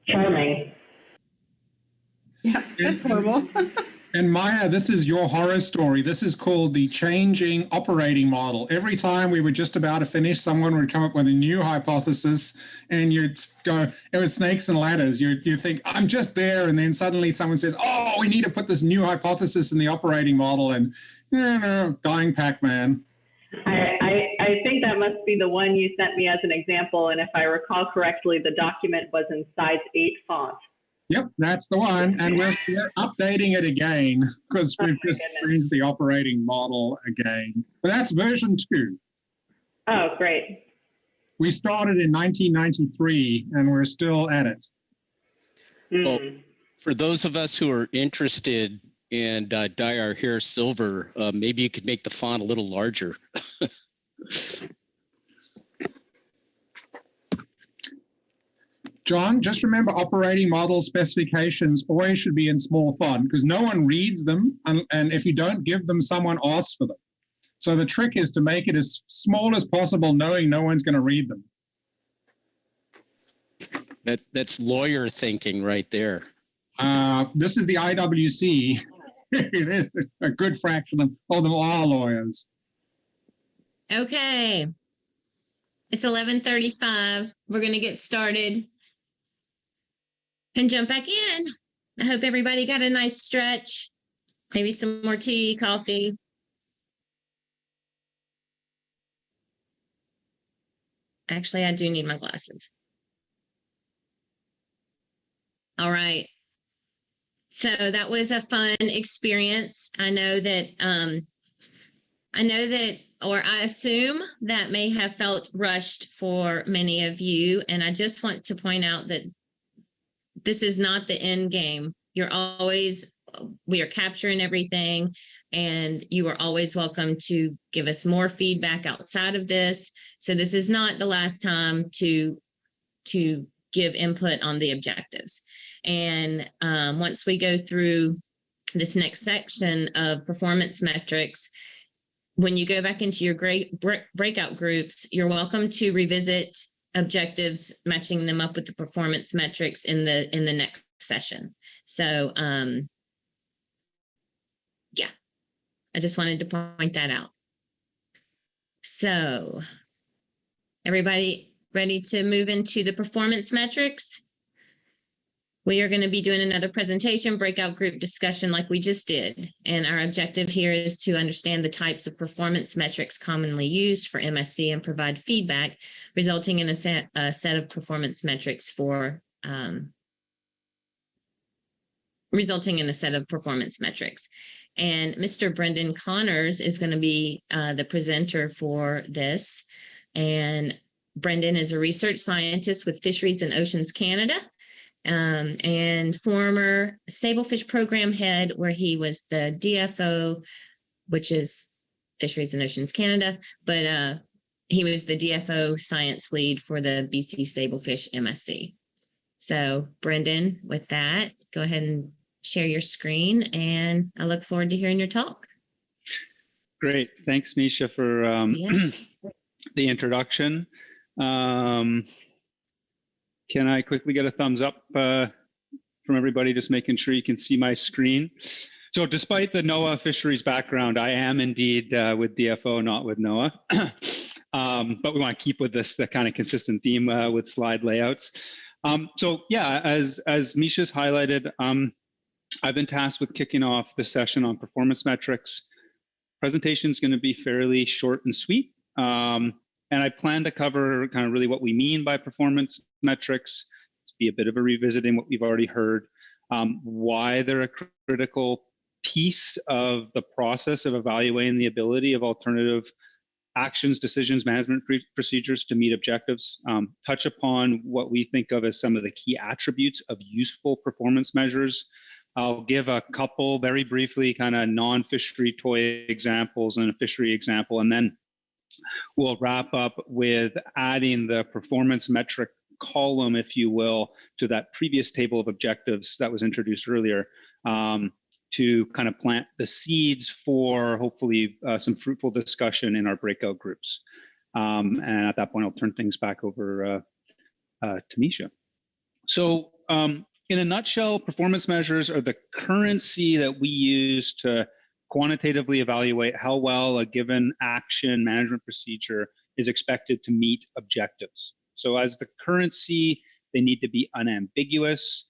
Charming. Yeah, that's horrible. And Maya, this is your horror story. This is called the changing operating model. Every time we were just about to finish, someone would come up with a new hypothesis and you'd go, it was snakes and ladders. You think, I'm just there. And then suddenly someone says, oh, we need to put this new hypothesis in the operating model. And no, dying Pac-Man. I think that must be the one you sent me as an example. And if I recall correctly, the document was in size 8 font. Yep, that's the one. And we're updating it again because we've just changed the operating model again. But that's version 2. Oh, great. We started in 1993 and we're still at it. Well, for those of us who are interested and dye our hair silver, maybe you could make the font a little larger. John, just remember operating model specifications always should be in small font because no one reads them. And if you don't give them, someone asks for them. So the trick is to make it as small as possible, knowing no one's going to read them. That's lawyer thinking right there. This is the IWC. A good fraction of them are lawyers. Okay. It's 11:35. We're going to get started and jump back in. I hope everybody got a nice stretch. Maybe some more tea, coffee. Actually, I do need my glasses. All right. So that was a fun experience. I know that, or I assume that may have felt rushed for many of you. And I just want to point out that this is not the end game. We are capturing everything, and you are always welcome to give us more feedback outside of this. So this is not the last time to give input on the objectives. And once we go through this next section of performance metrics, when you go back into your breakout groups, you're welcome to revisit objectives, matching them up with the performance metrics in the next session. So yeah, I just wanted to point that out. So everybody ready to move into the performance metrics? We are going to be doing another presentation, breakout group discussion like we just did. And our objective here is to understand the types of performance metrics commonly used for MSE and provide feedback, resulting in a set of performance metrics for And Mr. Brendan Connors is going to be the presenter for this. And Brendan is a research scientist with Fisheries and Oceans Canada, and former Sablefish program head, where he was the DFO, which is Fisheries and Oceans Canada, but he was the DFO science lead for the BC Sablefish MSE. So Brendan, with that, go ahead and share your screen, and I look forward to hearing your talk. Great. Thanks, Misha, for the introduction. Can I quickly get a thumbs up from everybody, just making sure you can see my screen? So despite the NOAA fisheries background, I am indeed with DFO, not with NOAA. But we want to keep with the kind of consistent theme with slide layouts. So yeah, as Misha's highlighted, I've been tasked with kicking off the session on performance metrics. Presentation is going to be fairly short and sweet. And I plan to cover kind of really what we mean by performance metrics. It's be a bit of a revisiting what we've already heard, why they're a critical piece of the process of evaluating the ability of alternative actions, decisions, management procedures to meet objectives, touch upon what we think of as some of the key attributes of useful performance measures. I'll give a couple very briefly kind of non-fishery toy examples and a fishery example, and then we'll wrap up with adding the performance metric column, if you will, to that previous table of objectives that was introduced earlier, to kind of plant the seeds for hopefully some fruitful discussion in our breakout groups. And at that point, I'll turn things back over to Misha. So in a nutshell, performance measures are the currency that we use to quantitatively evaluate how well a given action management procedure is expected to meet objectives. So as the currency, they need to be unambiguous.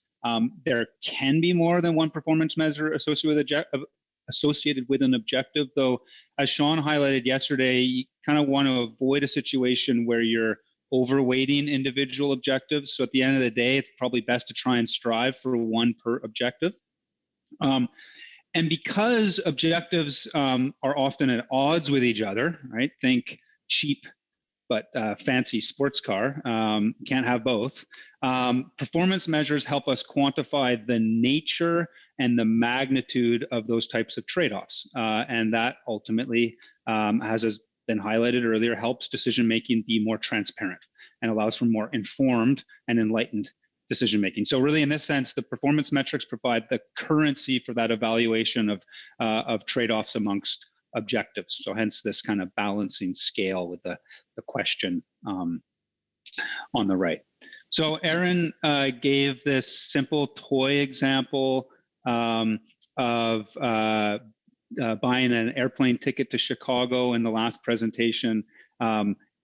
There can be more than one performance measure associated with an objective, though, as Sean highlighted yesterday, you kind of want to avoid a situation where you're overweighting individual objectives. So at the end of the day, it's probably best to try and strive for one per objective. And because objectives are often at odds with each other, right? Think cheap but fancy sports car, can't have both. Performance measures help us quantify the nature and the magnitude of those types of trade-offs. And that ultimately, as been highlighted earlier, helps decision-making be more transparent and allows for more informed and enlightened decision-making. So really in this sense, the performance metrics provide the currency for that evaluation of trade-offs amongst objectives. So hence this kind of balancing scale with the question on the right. So Aaron gave this simple toy example of buying an airplane ticket to Chicago in the last presentation.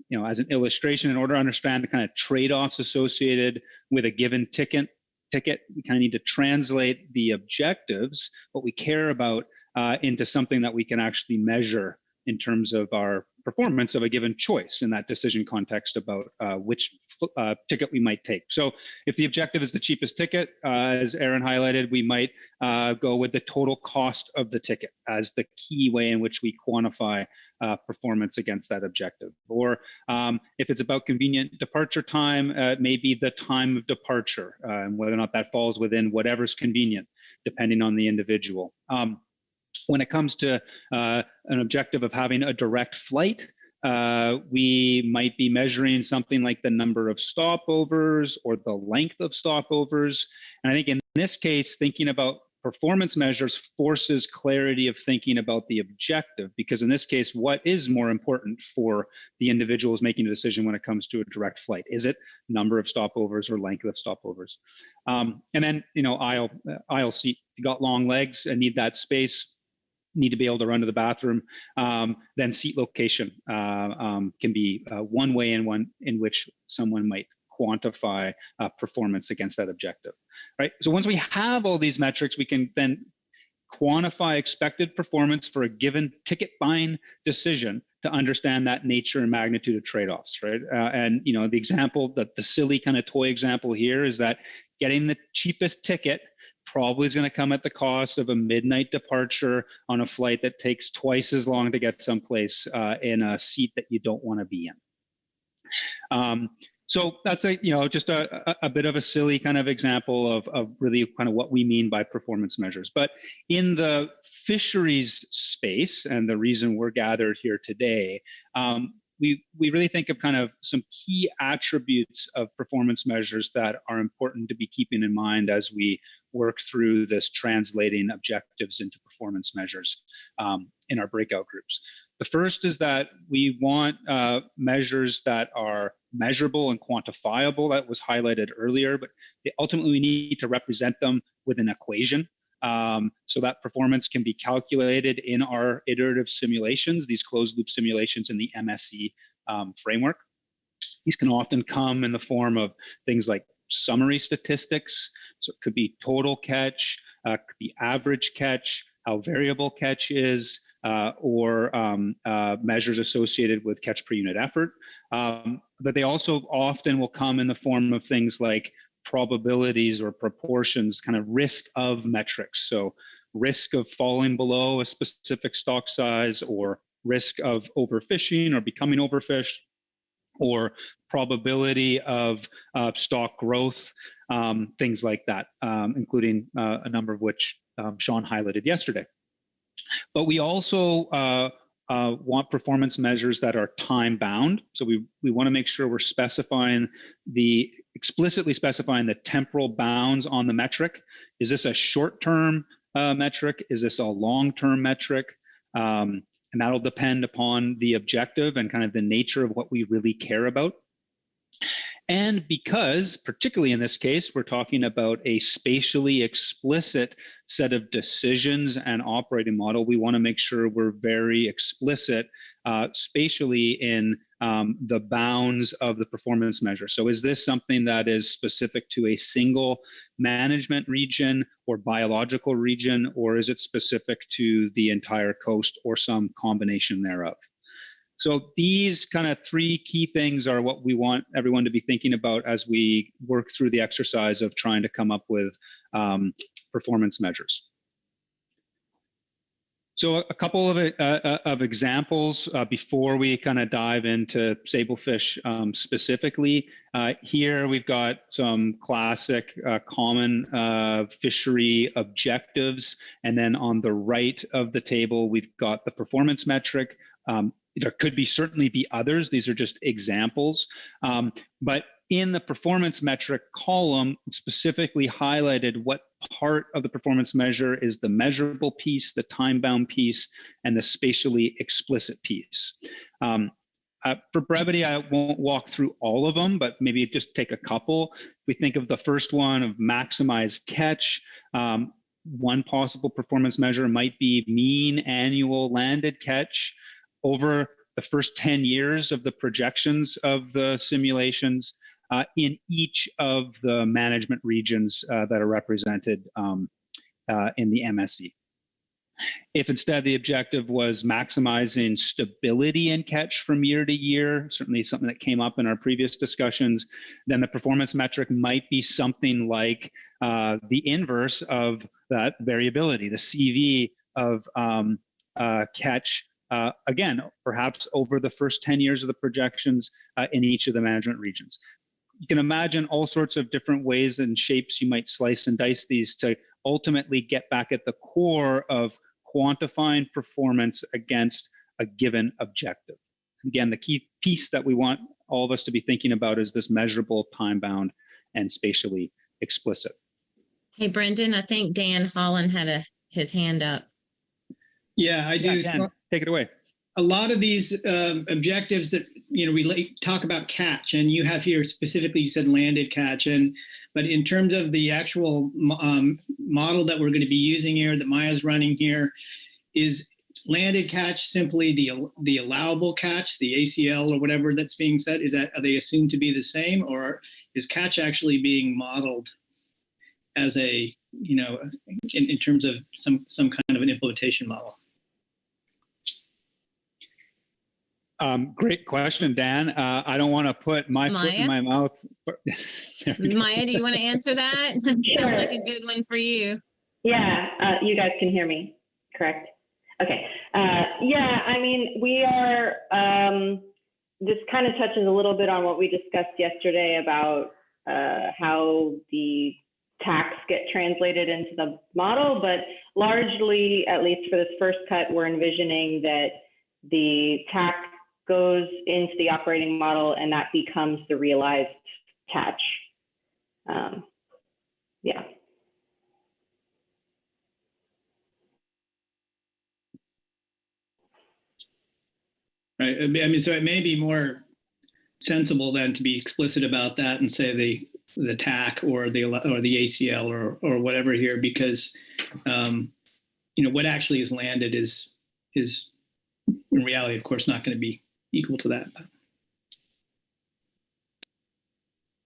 You know, as an illustration, in order to understand the kind of trade-offs associated with a given ticket, we kind of need to translate the objectives, what we care about, into something that we can actually measure in terms of our performance of a given choice in that decision context about which ticket we might take. So if the objective is the cheapest ticket, as Aaron highlighted, we might go with the total cost of the ticket as the key way in which we quantify performance against that objective. Or if it's about convenient departure time, maybe the time of departure and whether or not that falls within whatever's convenient, depending on the individual. When it comes to an objective of having a direct flight, we might be measuring something like the number of stopovers or the length of stopovers. And I think in this case, thinking about performance measures forces clarity of thinking about the objective, because in this case, what is more important for the individuals making a decision when it comes to a direct flight? Is it number of stopovers or length of stopovers? And then, aisle seat, you got long legs and need that space, need to be able to run to the bathroom, then seat location can be one way in which someone might quantify performance against that objective, right? So once we have all these metrics, we can then quantify expected performance for a given ticket buying decision to understand that nature and magnitude of trade-offs, right? And the example, the silly kind of toy example here is that getting the cheapest ticket probably is going to come at the cost of a midnight departure on a flight that takes twice as long to get someplace in a seat that you don't want to be in. So that's just a bit of a silly kind of example of really kind of what we mean by performance measures. But in the fisheries space, and the reason we're gathered here today, we really think of kind of some key attributes of performance measures that are important to be keeping in mind as we work through this translating objectives into performance measures in our breakout groups. The first is that we want measures that are measurable and quantifiable. That was highlighted earlier, but ultimately we need to represent them with an equation. So that performance can be calculated in our iterative simulations, these closed loop simulations in the MSE framework. These can often come in the form of things like summary statistics. So it could be total catch, could be average catch, how variable catch is, or measures associated with catch per unit effort. But they also often will come in the form of things like probabilities or proportions, kind of risk of metrics. So risk of falling below a specific stock size, or risk of overfishing or becoming overfished, or probability of stock growth, things like that, including a number of which Sean highlighted yesterday. But we also want performance measures that are time bound. So we want to make sure we're explicitly specifying the temporal bounds on the metric. Is this a short-term metric? Is this a long-term metric? And that'll depend upon the objective and kind of the nature of what we really care about. And because, particularly in this case, we're talking about a spatially explicit set of decisions and operating model, we want to make sure we're very explicit spatially in the bounds of the performance measure. So is this something that is specific to a single management region or biological region, or is it specific to the entire coast or some combination thereof? So these kind of three key things are what we want everyone to be thinking about as we work through the exercise of trying to come up with performance measures. So a couple of examples before we kind of dive into sablefish specifically. Here we've got some classic common fishery objectives, and then on the right of the table we've got the performance metric. There could certainly be others. These are just examples. But in the performance metric column, specifically highlighted what part of the performance measure is the measurable piece, the time-bound piece, and the spatially explicit piece. For brevity, I won't walk through all of them, but maybe just take a couple. We think of the first one of maximize catch. One possible performance measure might be mean annual landed catch over the first 10 years of the projections of the simulations in each of the management regions that are represented in the MSE. If instead the objective was maximizing stability in catch from year to year, certainly something that came up in our previous discussions, then the performance metric might be something like the inverse of that variability, the CV of catch, again, perhaps over the first 10 years of the projections in each of the management regions. You can imagine all sorts of different ways and shapes you might slice and dice these to ultimately get back at the core of quantifying performance against a given objective. Again, the key piece that we want all of us to be thinking about is this measurable, time-bound, and spatially explicit. Hey, Brendan, I think Dan Holland had his hand up. Yeah, I do. Yeah, Dan, take it away. A lot of these objectives that, we talk about catch, and you have here specifically, you said landed catch, but in terms of the actual model that we're going to be using here, that Maya's running here, is landed catch simply the allowable catch, the ACL or whatever that's being said? Are they assumed to be the same, or is catch actually being modeled as a, in terms of some kind of an implementation model? Great question, Dan. I don't want to put my foot in my mouth. Maya, do you want to answer that? Sure. Sounds like a good one for you. Yeah, you guys can hear me, correct? Okay. Yeah, I mean, we are, this kind of touches a little bit on what we discussed yesterday about how the tax get translated into the model, but largely, at least for this first cut, we're envisioning that the tax goes into the operating model and that becomes the realized catch. Yeah. Right. I mean, so it may be more sensible then to be explicit about that and say the TAC or the ACL or whatever here, because what actually is landed is in reality, of course, not going to be equal to that.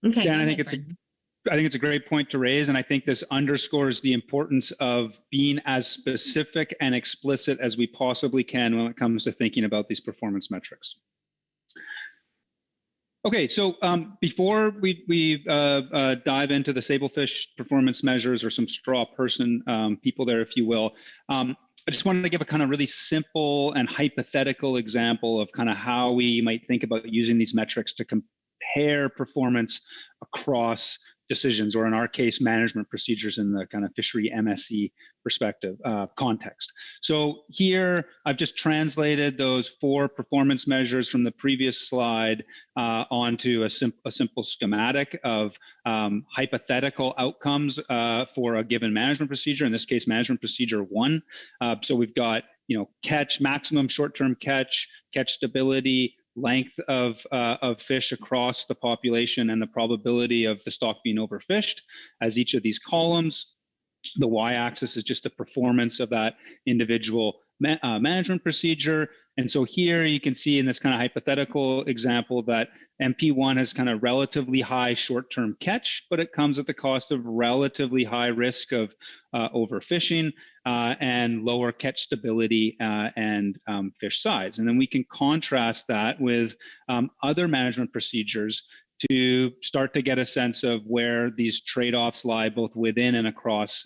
Okay. Yeah, I think it's a great point to raise, and I think this underscores the importance of being as specific and explicit as we possibly can when it comes to thinking about these performance metrics. Okay, so before we dive into the Sablefish performance measures, or some straw person people there, if you will, I just wanted to give a kind of really simple and hypothetical example of kind of how we might think about using these metrics to compare performance across decisions, or in our case, management procedures in the kind of fishery MSE perspective context. So here, I've just translated those 4 performance measures from the previous slide onto a simple schematic of hypothetical outcomes for a given management procedure, in this case, management procedure 1. So we've got, catch, maximum short-term catch stability, length of fish across the population, and the probability of the stock being overfished as each of these columns. The y-axis is just the performance of that individual management procedure. And so here you can see in this kind of hypothetical example that MP1 has kind of relatively high short-term catch, but it comes at the cost of relatively high risk of overfishing and lower catch stability and fish size. And then we can contrast that with other management procedures to start to get a sense of where these trade-offs lie both within and across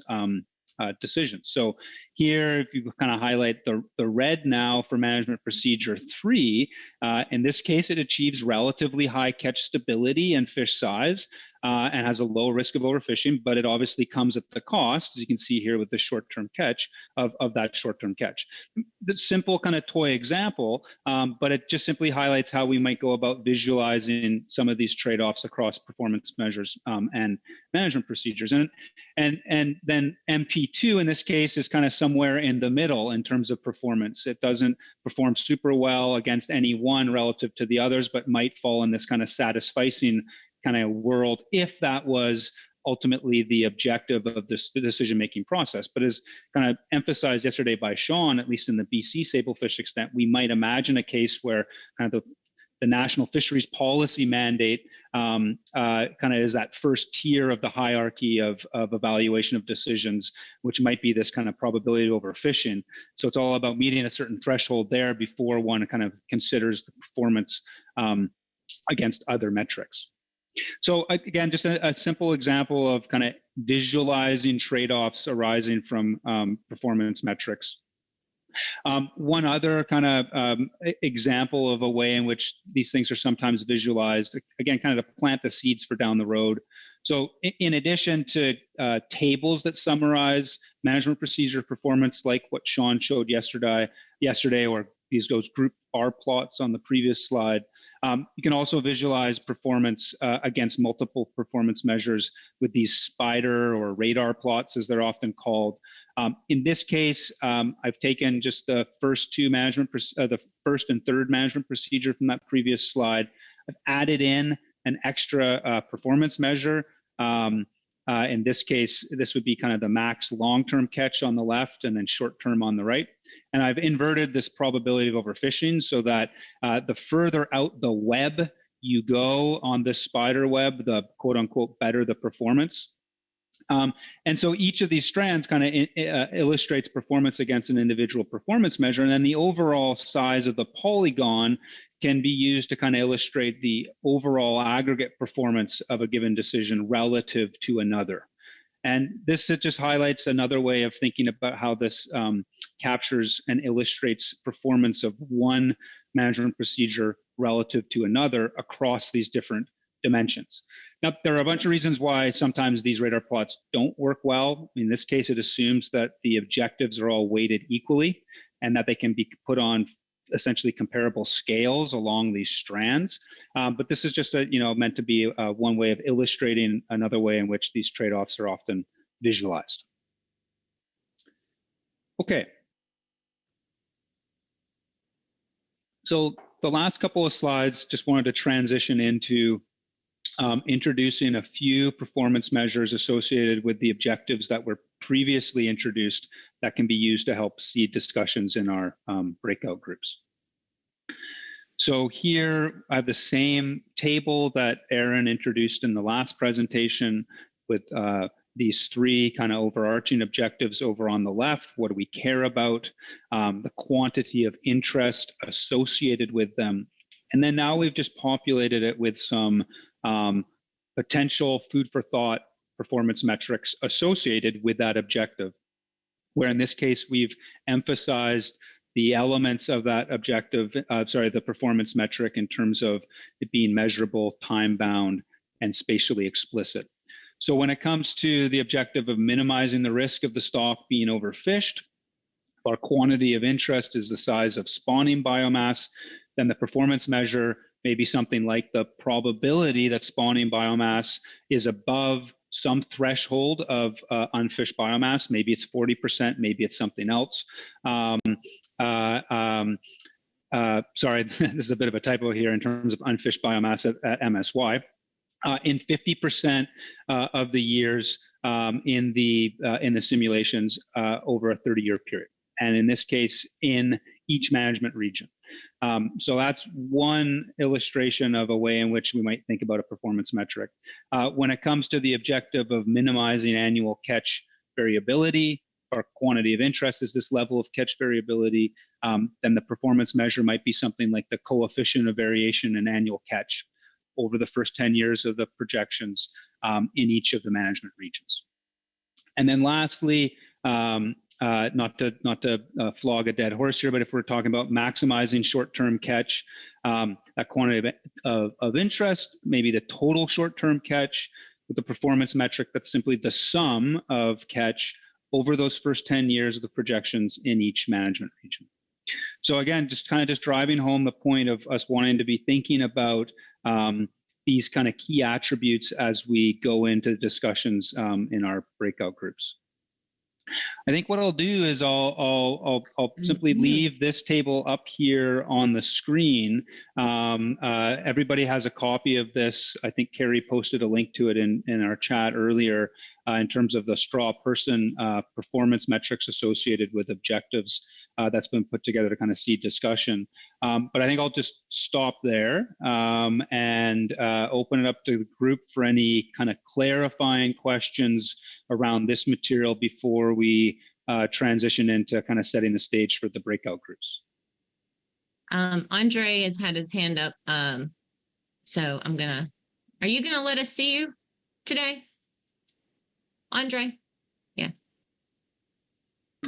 decisions. So here, if you kind of highlight the red now for management procedure 3, in this case, it achieves relatively high catch stability and fish size and has a low risk of overfishing, but it obviously comes at the cost, as you can see here with the short-term catch, of that short-term catch. The simple kind of toy example, but it just simply highlights how we might go about visualizing some of these trade-offs across performance measures and management procedures. And then MP2 in this case is kind of somewhere in the middle in terms of performance. It doesn't perform super well against any one relative to the others, but might fall in this kind of satisficing kind of world if that was ultimately the objective of this decision-making process. But as kind of emphasized yesterday by Sean, at least in the BC Sablefish extent, we might imagine a case where kind of the the National Fisheries Policy Mandate kind of is that first tier of the hierarchy of evaluation of decisions, which might be this kind of probability of overfishing. So it's all about meeting a certain threshold there before one kind of considers the performance against other metrics. So again, just a simple example of kind of visualizing trade-offs arising from performance metrics. One other kind of example of a way in which these things are sometimes visualized, again, kind of to plant the seeds for down the road. So in addition to tables that summarize management procedure performance, like what Sean showed yesterday, or those group bar plots on the previous slide, you can also visualize performance against multiple performance measures with these spider or radar plots, as they're often called. In this case, I've taken just the first two the first and third management procedure from that previous slide. I've added in an extra performance measure. In this case, this would be kind of the max long-term catch on the left and then short-term on the right. And I've inverted this probability of overfishing so that the further out the web you go on this spider web, the quote-unquote better the performance. And so each of these strands kind of illustrates performance against an individual performance measure, and then the overall size of the polygon can be used to kind of illustrate the overall aggregate performance of a given decision relative to another. And this just highlights another way of thinking about how this captures and illustrates performance of one management procedure relative to another across these different dimensions. Now, there are a bunch of reasons why sometimes these radar plots don't work well. In this case, it assumes that the objectives are all weighted equally and that they can be put on essentially comparable scales along these strands. But this is just meant to be one way of illustrating another way in which these trade-offs are often visualized. Okay. So the last couple of slides, just wanted to transition into introducing a few performance measures associated with the objectives that were previously introduced that can be used to help seed discussions in our breakout groups. So here I have the same table that Aaron introduced in the last presentation with these three kind of overarching objectives over on the left. What do we care about? The quantity of interest associated with them. And then now we've just populated it with some potential food for thought performance metrics associated with that objective, where in this case, we've emphasized the elements of that objective, the performance metric in terms of it being measurable, time-bound, and spatially explicit. So when it comes to the objective of minimizing the risk of the stock being overfished, if our quantity of interest is the size of spawning biomass, then the performance measure may be something like the probability that spawning biomass is above some threshold of unfished biomass. Maybe it's 40%, maybe it's something else. Sorry, this is a bit of a typo here in terms of unfished biomass at MSY. In 50% of the years in the simulations over a 30-year period, and in this case, in each management region. So that's one illustration of a way in which we might think about a performance metric. When it comes to the objective of minimizing annual catch variability, or quantity of interest is this level of catch variability, then the performance measure might be something like the coefficient of variation in annual catch over the first 10 years of the projections in each of the management regions. And then lastly, not to flog a dead horse here, but if we're talking about maximizing short-term catch, that quantity of interest, maybe the total short-term catch, with the performance metric that's simply the sum of catch over those first 10 years of the projections in each management region. So again, just driving home the point of us wanting to be thinking about these kind of key attributes as we go into discussions in our breakout groups. I think what I'll do is I'll simply leave this table up here on the screen. Everybody has a copy of this. I think Carrie posted a link to it in our chat earlier. in terms of the straw person performance metrics associated with objectives that's been put together to kind of seed discussion. But I think I'll just stop there and open it up to the group for any kind of clarifying questions around this material before we transition into kind of setting the stage for the breakout groups. Andre has had his hand up. So are you gonna let us see you today? Andre? Yeah.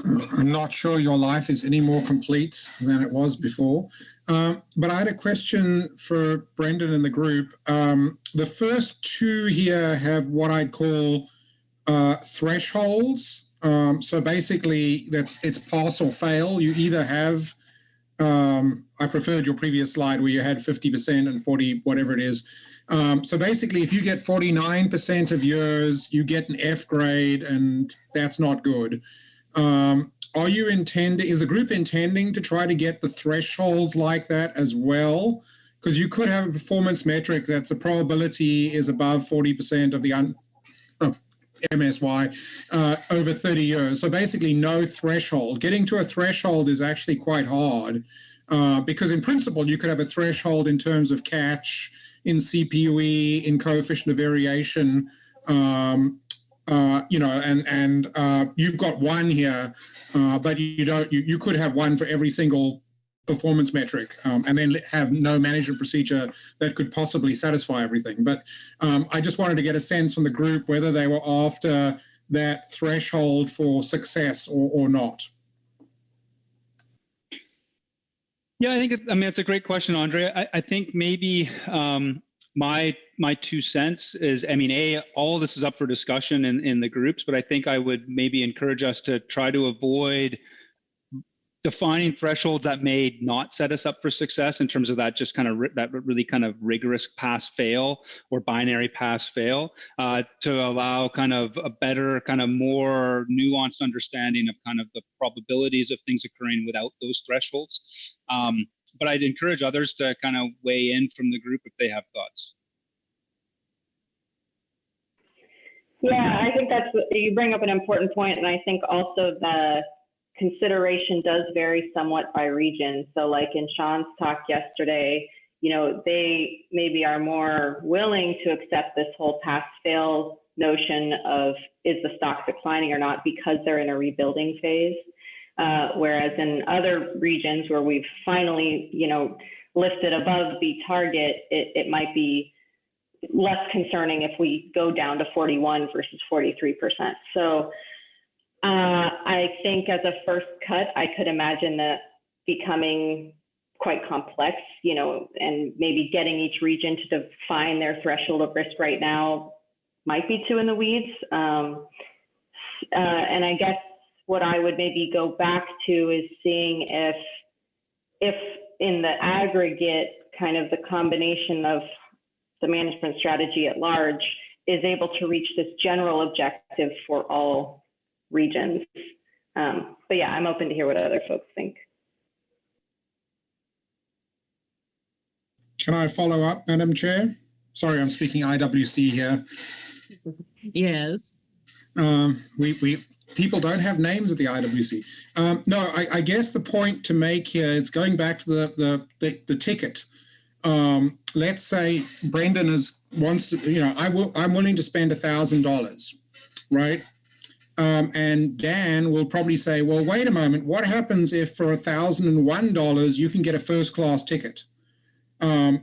I'm not sure your life is any more complete than it was before. But I had a question for Brendan and the group. The first two here have what I'd call thresholds. So basically, it's pass or fail. You either have, I preferred your previous slide where you had 50% and 40, whatever it is. So basically, if you get 49% of yours, you get an F grade, and that's not good. Is the group intending to try to get the thresholds like that as well? Because you could have a performance metric that's the probability is above 40% of the MSY over 30 years. So basically no threshold. Getting to a threshold is actually quite hard because in principle, you could have a threshold in terms of catch, in CPUE, in coefficient of variation, you've got one here, but you could have one for every single performance metric and then have no management procedure that could possibly satisfy everything. But I just wanted to get a sense from the group whether they were after that threshold for success or not. Yeah, I think it's a great question, Andre. I think maybe my 2 cents is, all of this is up for discussion in the groups, but I think I would maybe encourage us to try to avoid defining thresholds that may not set us up for success in terms of that just kind of that really kind of rigorous pass fail or binary pass fail to allow kind of a better kind of more nuanced understanding of kind of the probabilities of things occurring without those thresholds. But I'd encourage others to kind of weigh in from the group if they have thoughts. Yeah, I think you bring up an important point, and I think also the consideration does vary somewhat by region. So like in Sean's talk yesterday, they maybe are more willing to accept this whole pass-fail notion of is the stock declining or not because they're in a rebuilding phase. Whereas in other regions where we've finally, lifted above the target, it might be less concerning if we go down to 41 versus 43%. So I think as a first cut, I could imagine that becoming quite complex, and maybe getting each region to define their threshold of risk right now might be too in the weeds. And I guess what I would maybe go back to is seeing if in the aggregate, kind of the combination of the management strategy at large is able to reach this general objective for all regions. But yeah, I'm open to hear what other folks think. Can I follow up, Madam Chair? Sorry, I'm speaking IWC here. Yes. People don't have names at the IWC. No, I guess the point to make here is going back to the ticket. Let's say Brendan wants to, I'm willing to spend $1,000, right? And Dan will probably say, well, wait a moment, what happens if for $1,001 you can get a first-class ticket?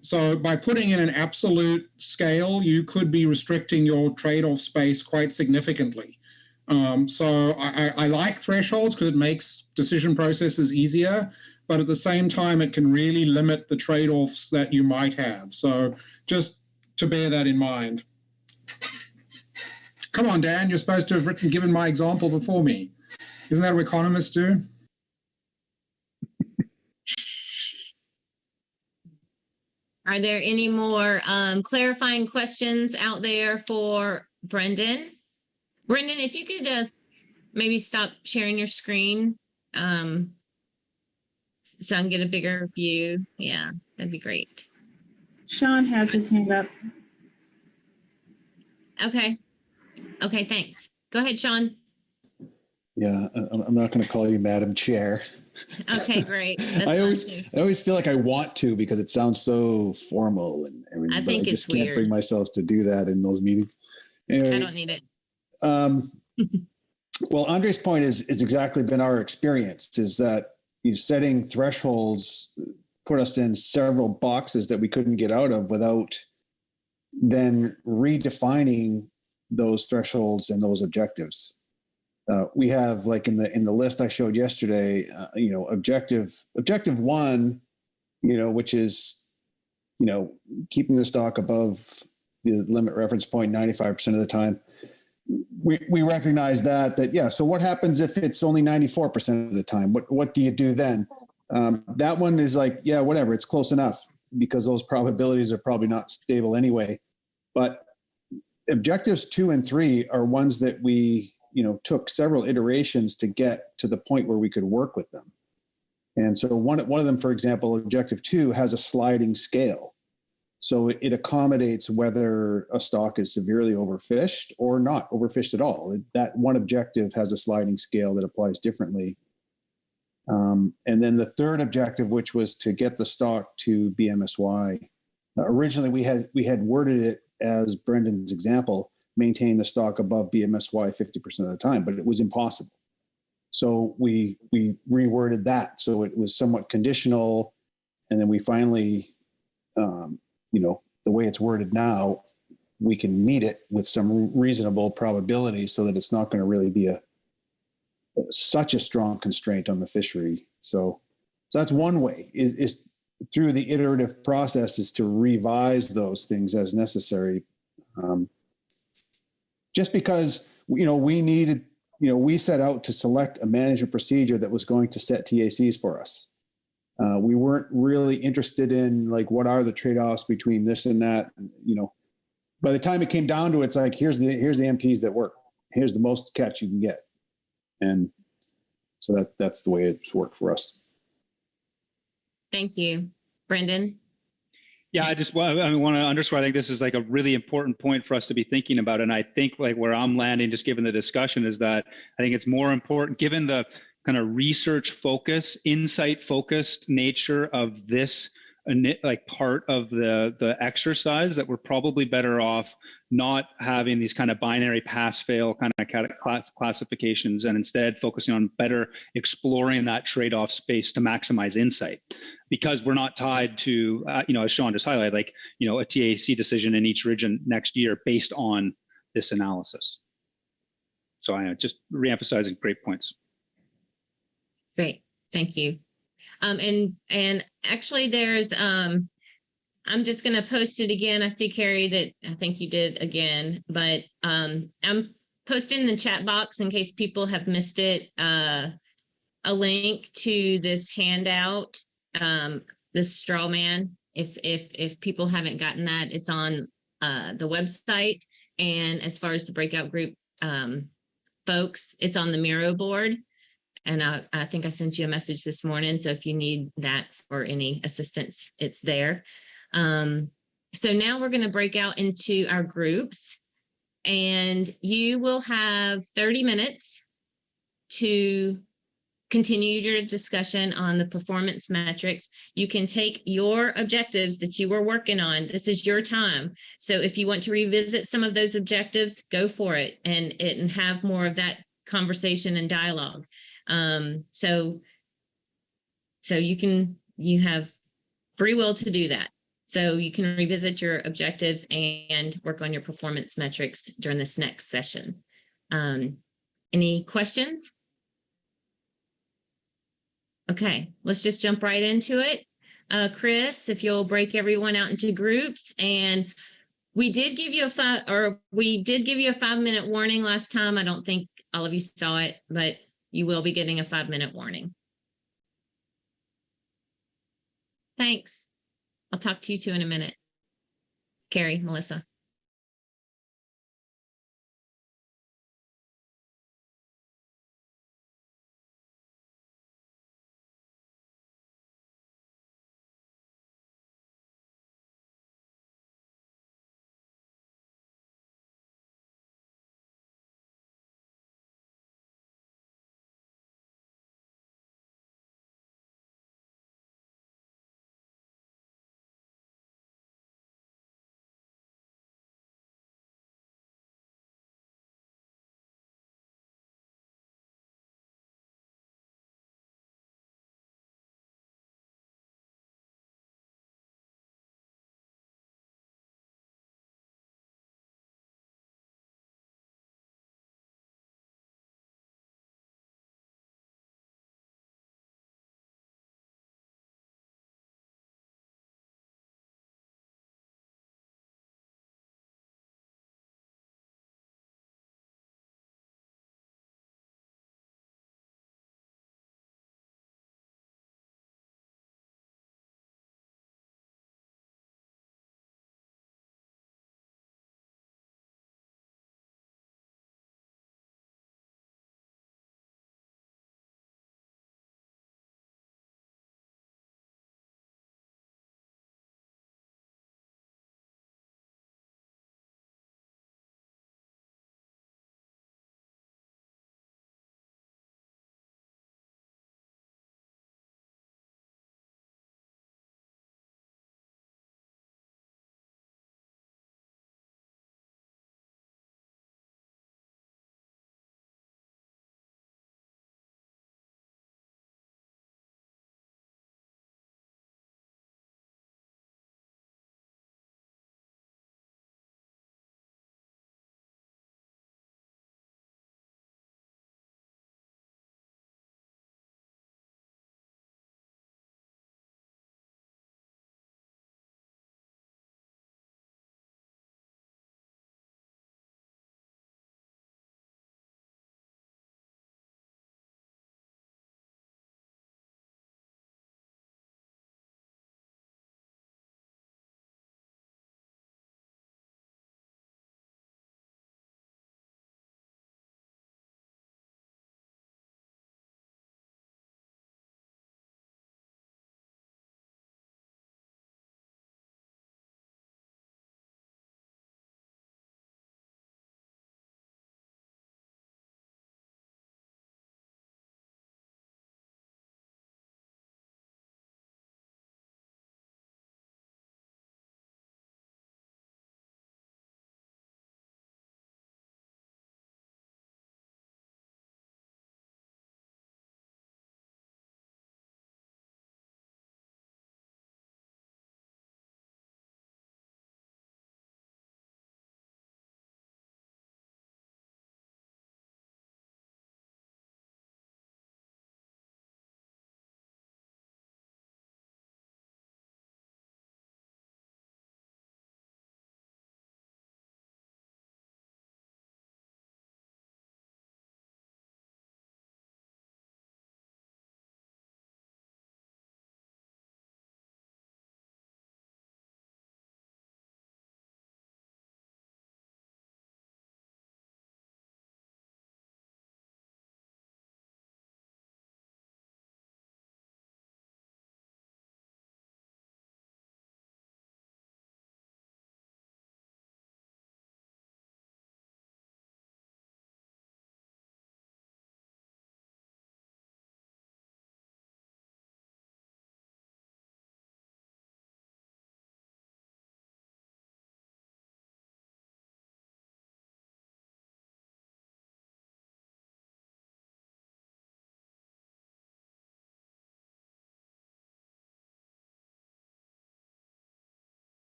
So by putting in an absolute scale, you could be restricting your trade-off space quite significantly. So I like thresholds because it makes decision processes easier, but at the same time, it can really limit the trade-offs that you might have. So just to bear that in mind. Come on, Dan, you're supposed to have given my example before me. Isn't that what economists do? Are there any more clarifying questions out there for Brendan? Brendan, if you could just maybe stop sharing your screen so I can get a bigger view. Yeah, that'd be great. Sean has his hand up. Okay. Okay, thanks. Go ahead, Sean. Yeah, I'm not going to call you Madam Chair. Okay, great. That's I fine always feel like I want to because it sounds so formal and everything. I think but I just it's can't weird. bring myself to do that in those meetings. Anyway, I don't need it. Well, Andre's point is exactly been our experience, is that setting thresholds put us in several boxes that we couldn't get out of without then redefining those thresholds and those objectives. We have, like in the list I showed yesterday, objective one, which is, keeping the stock above the limit reference point 95% of the time. We recognize that. So what happens if it's only 94% of the time? What do you do then? That one is like, yeah, whatever, it's close enough because those probabilities are probably not stable anyway. But objectives 2 and 3 are ones that we, took several iterations to get to the point where we could work with them. And so one of them, for example, objective 2 has a sliding scale. So it accommodates whether a stock is severely overfished or not overfished at all. That one objective has a sliding scale that applies differently. And then the third objective, which was to get the stock to BMSY, originally we had worded it as Brendan's example, maintain the stock above BMSY 50% of the time, but it was impossible. So we reworded that so it was somewhat conditional, and then we finally, the way it's worded now, we can meet it with some reasonable probability so that it's not going to really be such a strong constraint on the fishery. So that's one way is through the iterative process is to revise those things as necessary. Just because, we needed, we set out to select a management procedure that was going to set TACs for us. We weren't really interested in what are the trade-offs between this and that. By the time it came down to it, it's like, here's the MPs that work. Here's the most catch you can get. And so that's the way it's worked for us. Thank you. Brendan? Yeah, I want to underscore, I think this is a really important point for us to be thinking about. And I think where I'm landing, just given the discussion, is that I think it's more important, given the kind of research focus, insight focused nature of this part of the exercise, that we're probably better off not having these kind of binary pass fail kind of classifications, and instead focusing on better exploring that trade-off space to maximize insight, because we're not tied to as Sean just highlighted, a TAC decision in each region next year based on this analysis. So I just reemphasizing great points. Great, thank you. And actually there's, I'm just going to post it again. I see, Carrie, that I think you did again, but I'm posting in the chat box in case people have missed it, a link to this handout, this straw man. If people haven't gotten that, it's on the website. And as far as the breakout group folks, it's on the Miro board. And I think I sent you a message this morning. So if you need that for any assistance, it's there. So now we're going to break out into our groups, and you will have 30 minutes to continue your discussion on the performance metrics. You can take your objectives that you were working on. This is your time. So if you want to revisit some of those objectives, go for it and have more of that conversation and dialogue. So you have free will to do that. So you can revisit your objectives and work on your performance metrics during this next session. Any questions? Okay, let's just jump right into it. Chris, if you'll break everyone out into groups, and we did give you a 5-minute warning last time. I don't think all of you saw it, but you will be getting a 5-minute warning. Thanks. I'll talk to you two in a minute. Carrie, Melissa.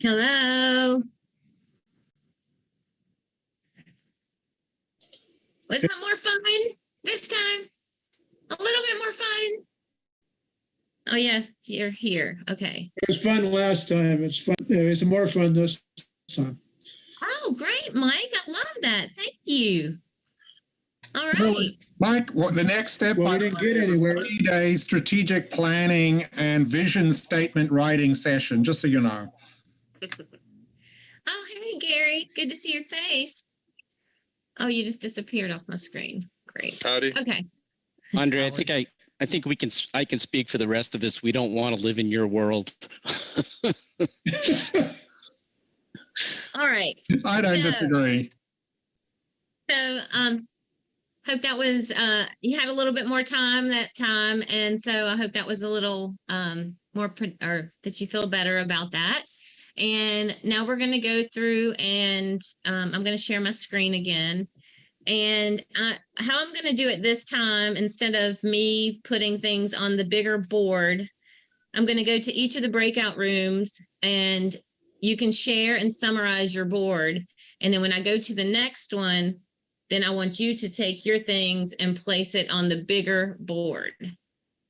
Hello. Was that more fun this time? A little bit more fun? Oh yeah, you're here. Okay. It was fun last time. It's fun. It's more fun this time. Oh, great, Mike. I love that. Thank you. All right. Mike, the next step Well, we didn't get anywhere. 3-day strategic planning and vision statement writing session, just so you know. Oh, hey, Gary. Good to see your face. Oh, you just disappeared off my screen. Great. Howdy. Okay. Andre, I think I can speak for the rest of us. We don't want to live in your world. All right. I don't disagree. So, hope that was, you had a little bit more time that time. And so I hope that was a little more, or that you feel better about that. And now we're going to go through and I'm going to share my screen again. And how I'm going to do it this time, instead of me putting things on the bigger board, I'm going to go to each of the breakout rooms and you can share and summarize your board. And then when I go to the next one, then I want you to take your things and place it on the bigger board.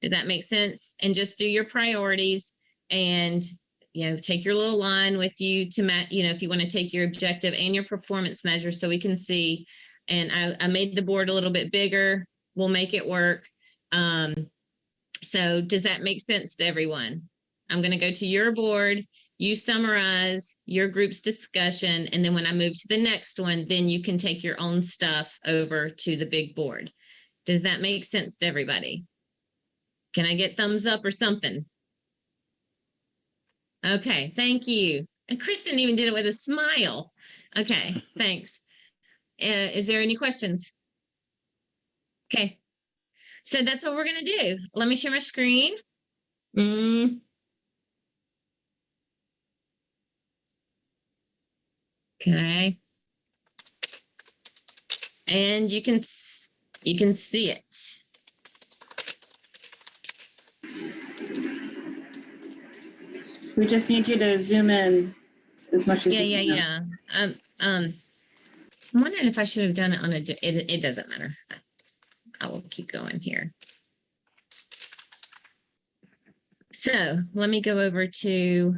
Does that make sense? And just do your priorities and, you know, take your little line with you to match, you know, if you want to take your objective and your performance measure so we can see. And I made the board a little bit bigger. We'll make it work. So does that make sense to everyone? I'm going to go to your board. You summarize your group's discussion. And then when I move to the next one, then you can take your own stuff over to the big board. Does that make sense to everybody? Can I get thumbs up or something? Okay, thank you. And Kristen even did it with a smile. Okay, thanks. Is there any questions? Okay, so that's what we're going to do. Let me share my screen. Okay. And you can see it. We just need you to zoom in as much as you can. Yeah. I'm wondering if I should have done it on it doesn't matter. I will keep going here. So let me go over to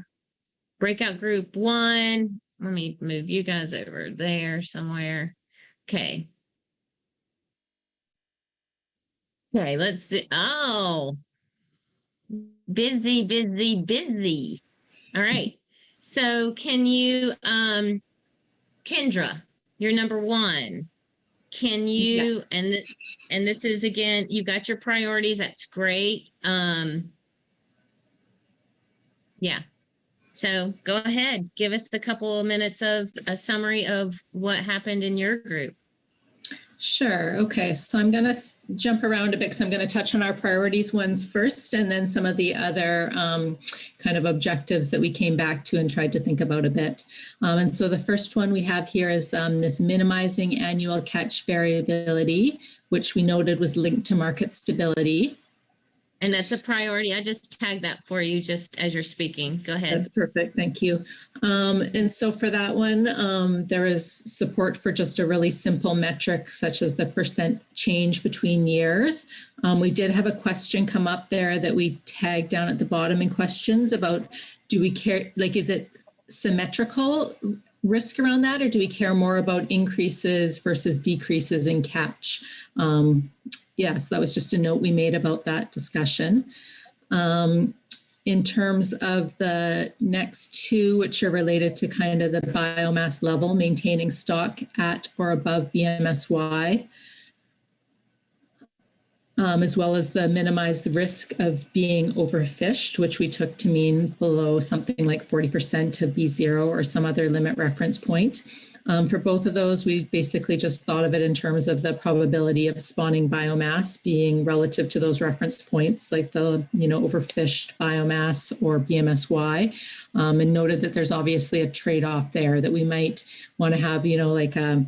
breakout group 1. Let me move you guys over there somewhere. Okay. Okay, let's do, oh, busy. All right. So can you, Kendra, you're number 1. Can you, yes. and this is again, you've got your priorities. That's great. Yeah. So go ahead, give us a couple of minutes of a summary of what happened in your group. Sure. Okay. So I'm going to jump around a bit because I'm going to touch on our priorities ones first, and then some of the other kind of objectives that we came back to and tried to think about a bit. And so the first one we have here is this minimizing annual catch variability, which we noted was linked to market stability. And that's a priority. I just tagged that for you just as you're speaking. Go ahead. That's perfect. Thank you. And so for that one, there is support for just a really simple metric, such as the % change between years. We did have a question come up there that we tagged down at the bottom in questions about, do we care, like, is it symmetrical risk around that, or do we care more about increases versus decreases in catch? Yeah, so that was just a note we made about that discussion. In terms of the next 2, which are related to kind of the biomass level, maintaining stock at or above BMSY, as well as the minimized risk of being overfished, which we took to mean below something like 40% of B0 or some other limit reference point. For both of those, we basically just thought of it in terms of the probability of spawning biomass being relative to those reference points, like the, overfished biomass or BMSY, and noted that there's obviously a trade-off there, that we might want to have, like a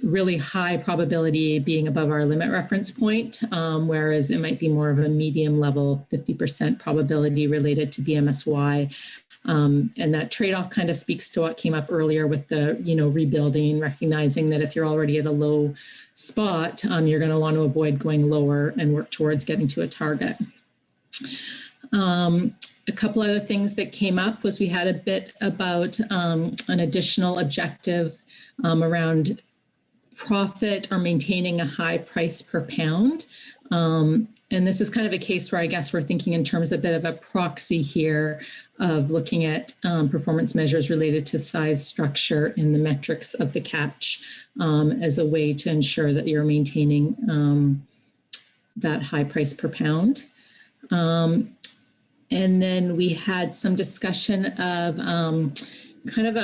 really high probability being above our limit reference point, whereas it might be more of a medium level, 50% probability related to BMSY. And that trade-off kind of speaks to what came up earlier with the, rebuilding, recognizing that if you're already at a low spot, you're going to want to avoid going lower and work towards getting to a target. A couple other things that came up was we had a bit about an additional objective around profit or maintaining a high price per pound. And this is kind of a case where I guess we're thinking in terms of a bit of a proxy here of looking at performance measures related to size, structure, and the metrics of the catch as a way to ensure that you're maintaining that high price per pound. And then we had some discussion of kind of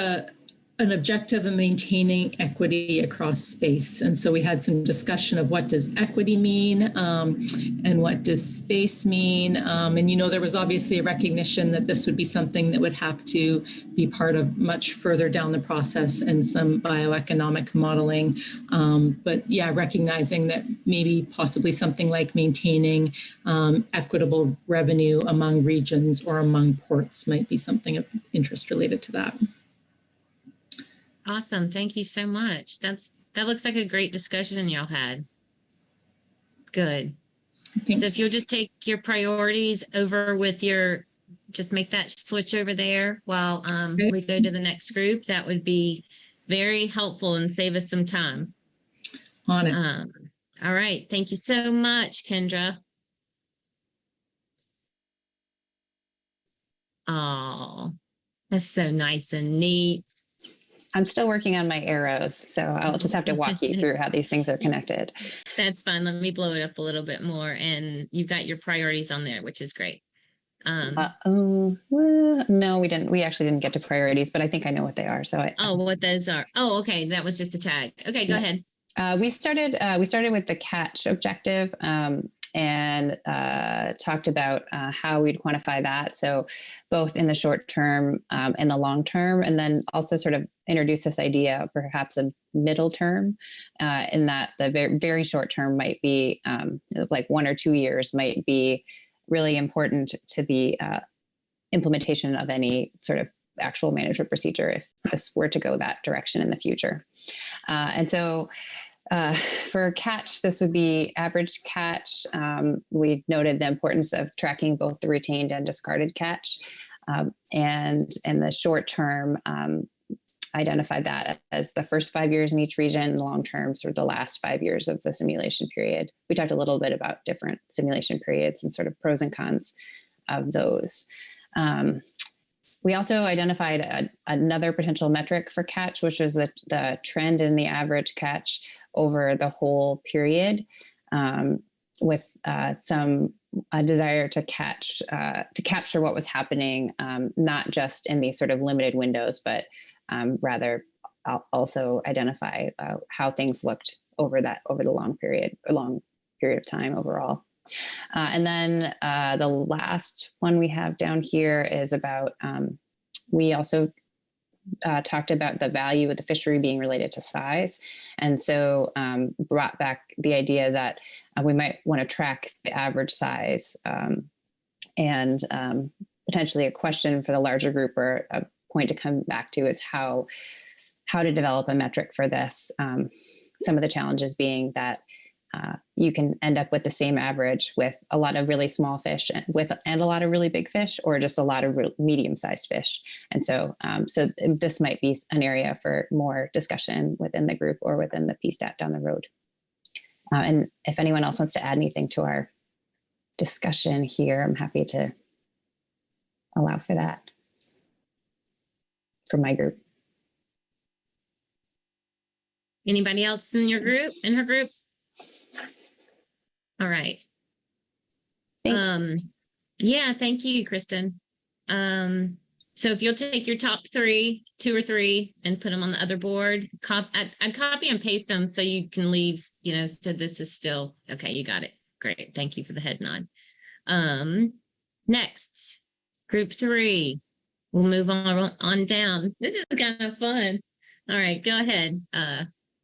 an objective of maintaining equity across space. And so we had some discussion of what does equity mean and what does space mean. And, there was obviously a recognition that this would be something that would have to be part of much further down the process and some bioeconomic modeling. But yeah, recognizing that maybe possibly something like maintaining equitable revenue among regions or among ports might be something of interest related to that. Awesome. Thank you so much. That looks like a great discussion y'all had. Good. Thanks. So if you'll just take your priorities over with just make that switch over there while we go to the next group, that would be very helpful and save us some time. On it. All right. Thank you so much, Kendra. Oh, that's so nice and neat. I'm still working on my arrows, so I'll just have to walk you through how these things are connected. That's fine. Let me blow it up a little bit more. And you've got your priorities on there, which is great. No, we didn't. We actually didn't get to priorities, but I think I know what they are. So what those are. Oh, okay. That was just a tag. Okay, go ahead. We started with the catch objective and talked about how we'd quantify that. So both in the short term and the long term, and then also sort of introduce this idea of perhaps a middle term in that the very, very short term might be like 1 or 2 years might be really important to the implementation of any sort of actual management procedure if this were to go that direction in the future. And so for catch, this would be average catch. We noted the importance of tracking both the retained and discarded catch. And in the short term, identified that as the first 5 years in each region, and the long term, sort of the last 5 years of the simulation period. We talked a little bit about different simulation periods and sort of pros and cons of those. We also identified another potential metric for catch, which was the trend in the average catch over the whole period, with some desire to capture what was happening, not just in these sort of limited windows, but rather also identify how things looked over the long period of time overall. And then the last one we have down here is about, we also talked about the value of the fishery being related to size. And so brought back the idea that we might want to track the average size and potentially a question for the larger group or a point to come back to is how to develop a metric for this. Some of the challenges being that you can end up with the same average with a lot of really small fish and a lot of really big fish, or just a lot of medium-sized fish. And so, so this might be an area for more discussion within the group or within the PSTAT down the road. And if anyone else wants to add anything to our discussion here, I'm happy to allow for that from my group. Anybody else in your group, in her group? All right. Thanks. Yeah, thank you, Kristen. So if you'll take your top 2 or 3, and put them on the other board, I'd copy and paste them so you can leave, so this is still, okay, you got it. Great. Thank you for the head nod. Next, group 3. We'll move on down. This is kind of fun. All right, go ahead,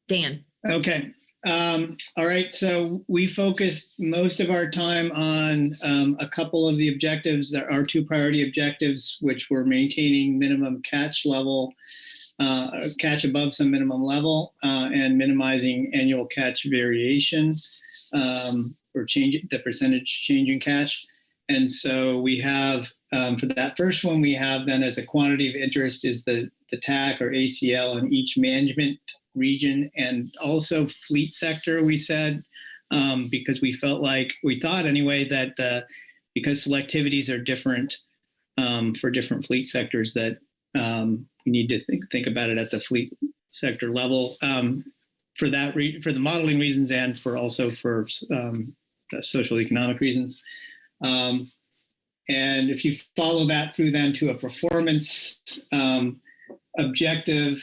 Dan. Okay. All right, so we focused most of our time on a couple of the objectives. There are 2 priority objectives, which were maintaining minimum catch level, catch above some minimum level, and minimizing annual catch variation, or the percentage change in catch. And so we have, for that first one, we have then as a quantity of interest is the TAC or ACL in each management region, and also fleet sector, we said, because we thought anyway, that because selectivities are different for different fleet sectors, that we need to think about it at the fleet sector level, for the modeling reasons, and also for social economic reasons. And if you follow that through then to a performance objective,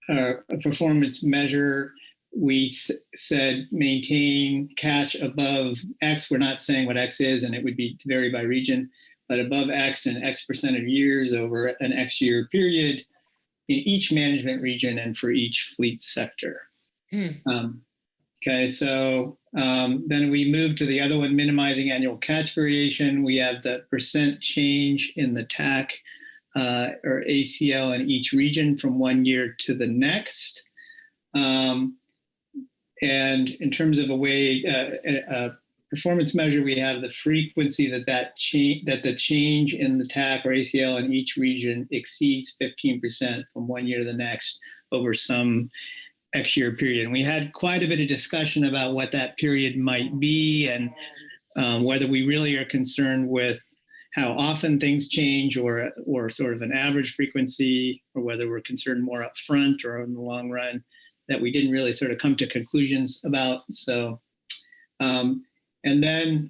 a performance measure, we said maintain catch above X. We're not saying what X is, and it would be vary by region, but above X and X% of years over an X year period in each management region and for each fleet sector. Okay, so then we move to the other one, minimizing annual catch variation. We have the percent change in the TAC or ACL in each region from one year to the next. And in terms of a performance measure, we have the frequency that the change in the TAC or ACL in each region exceeds 15% from one year to the next over some X year period. And we had quite a bit of discussion about what that period might be, and whether we really are concerned with how often things change, or sort of an average frequency, or whether we're concerned more up front or in the long run, that we didn't really sort of come to conclusions about. So, and then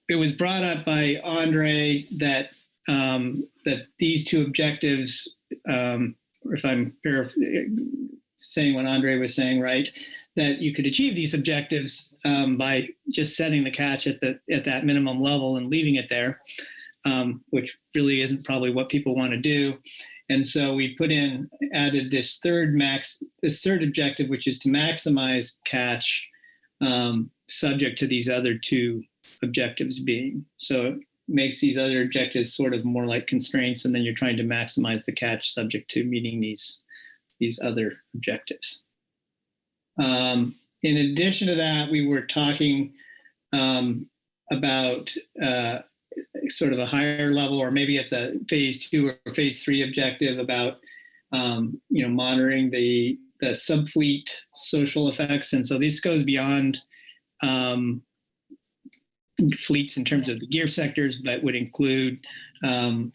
it was brought up by Andre that that these 2 objectives, if I'm saying what Andre was saying right, that you could achieve these objectives by just setting the catch at that minimum level and leaving it there, which really isn't probably what people want to do. And so we added this third objective, which is to maximize catch, subject to these other 2 objectives being. So it makes these other objectives sort of more like constraints, and then you're trying to maximize the catch subject to meeting these other objectives. In addition to that, we were talking about sort of a higher level, or maybe it's a phase 2 or phase 3 objective about monitoring the subfleet social effects. And so this goes beyond fleets in terms of the gear sectors, but would include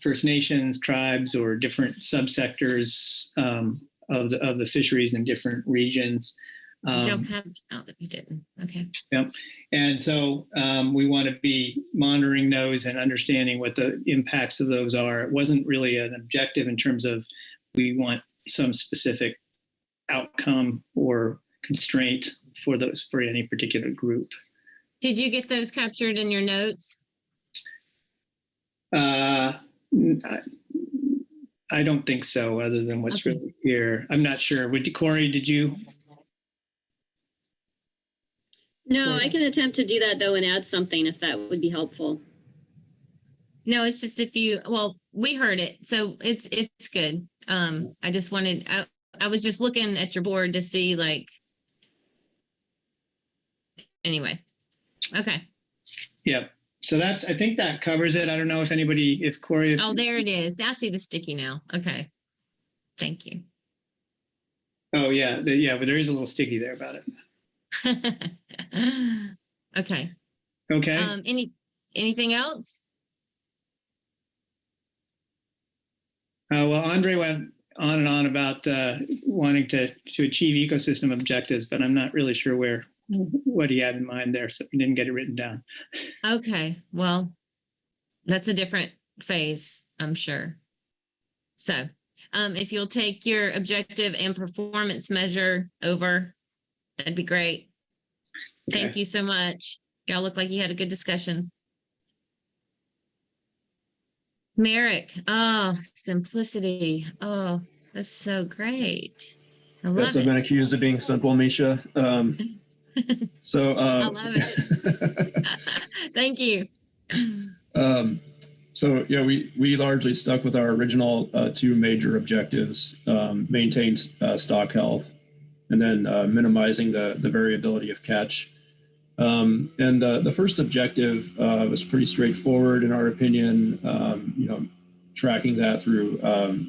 First Nations, tribes, or different subsectors of the fisheries in different regions. Joe had out that we didn't. Okay. Yep. And so we want to be monitoring those and understanding what the impacts of those are. It wasn't really an objective in terms of we want some specific outcome or constraint for any particular group. Did you get those captured in your notes? I don't think so, other than what's really here. I'm not sure. Corey, did you? No, I can attempt to do that though and add something if that would be helpful. No, it's just we heard it, so it's good. I just wanted, I was just looking at your board to see anyway. Okay. Yep. So I think that covers it. I don't know if Corey. Oh, there it is. I see the sticky now. Okay. Thank you. Oh yeah. But there is a little sticky there about it. Okay. Okay. Anything else? Well, Andre went on and on about wanting to achieve ecosystem objectives, but I'm not really sure what he had in mind there, so we didn't get it written down. Okay. Well, that's a different phase, I'm sure. So, if you'll take your objective and performance measure over, that'd be great. Okay. Thank you so much. Y'all look like you had a good discussion. Merrick, simplicity. Oh, that's so great. Yes, I've been accused of being simple, Misha. I love it. Thank you. So yeah, we largely stuck with our original two major objectives: maintain stock health, and then minimizing the variability of catch. And the first objective was pretty straightforward in our opinion. Tracking that through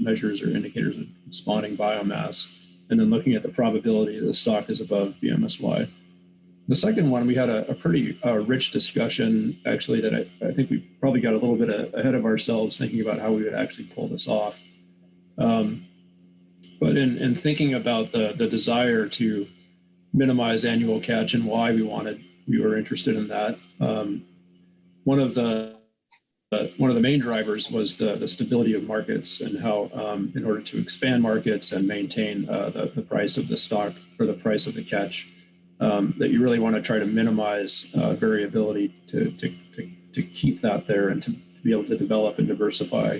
measures or indicators of spawning biomass, and then looking at the probability that the stock is above BMSY. The second one, we had a pretty rich discussion, actually, that I think we probably got a little bit ahead of ourselves thinking about how we would actually pull this off. But in thinking about the desire to minimize annual catch and why we were interested in that, one of the main drivers was the stability of markets and how, in order to expand markets and maintain the price of the stock or the price of the catch, that you really want to try to minimize variability to keep that there and to be able to develop and diversify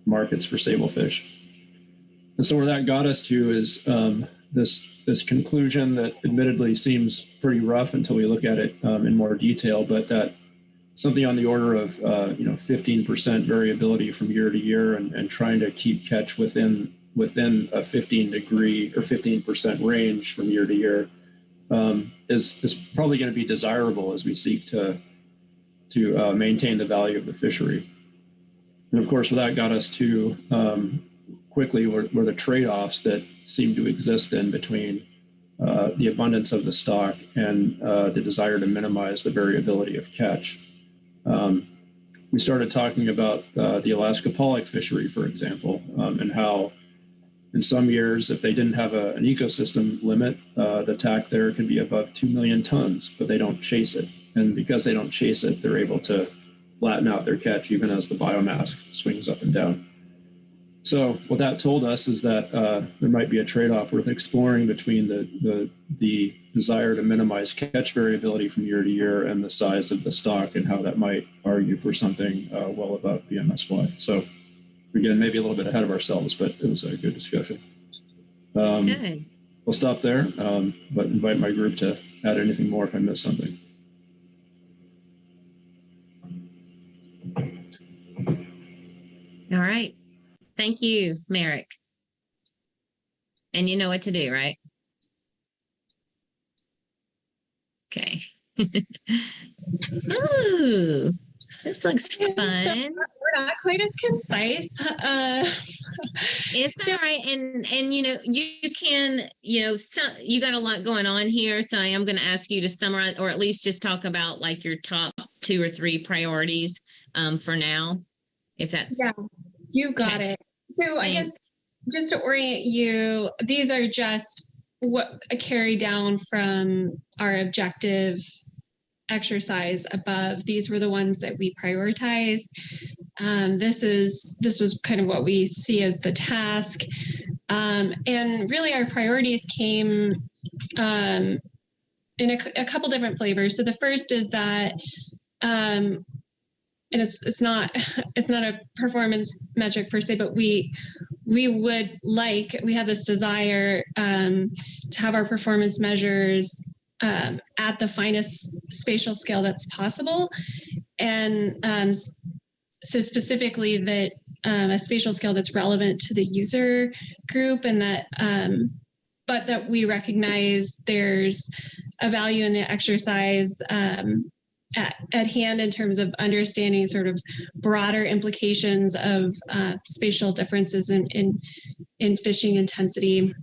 markets for sablefish. And so where that got us to is this conclusion that admittedly seems pretty rough until we look at it in more detail, but that something on the order of 15% variability from year to year and trying to keep catch within a 15-degree or 15% range from year to year is probably going to be desirable as we seek to maintain the value of the fishery. And of course, that got us to quickly were the trade-offs that seem to exist in between the abundance of the stock and the desire to minimize the variability of catch. We started talking about the Alaska pollock fishery, for example, and how in some years, if they didn't have an ecosystem limit, the TAC there could be above 2 million tons, but they don't chase it. And because they don't chase it, they're able to flatten out their catch even as the biomass swings up and down. So what that told us is that there might be a trade-off worth exploring between the desire to minimize catch variability from year to year and the size of the stock and how that might argue for something well above BMSY. So again, maybe a little bit ahead of ourselves, but it was a good discussion. Good. We'll stop there, but invite my group to add anything more if I missed something. All right. Thank you, Merrick. And you know what to do, right? Okay. Ooh, this looks fun. We're not quite as concise. It's all right. And you can, you got a lot going on here. So I am going to ask you to summarize or at least just talk about like your top 2 or 3 priorities for now, if that's. Yeah, you got it. So I guess just to orient you, these are just what a carry down from our objective exercise above. These were the ones that we prioritized. This was kind of what we see as the task. And really our priorities came in a couple different flavors. So the first is that, and it's not a performance metric per se, but we have this desire to have our performance measures at the finest spatial scale that's possible. And so specifically that a spatial scale that's relevant to the user group, and that but that we recognize there's a value in the exercise at hand in terms of understanding sort of broader implications of spatial differences in fishing intensity.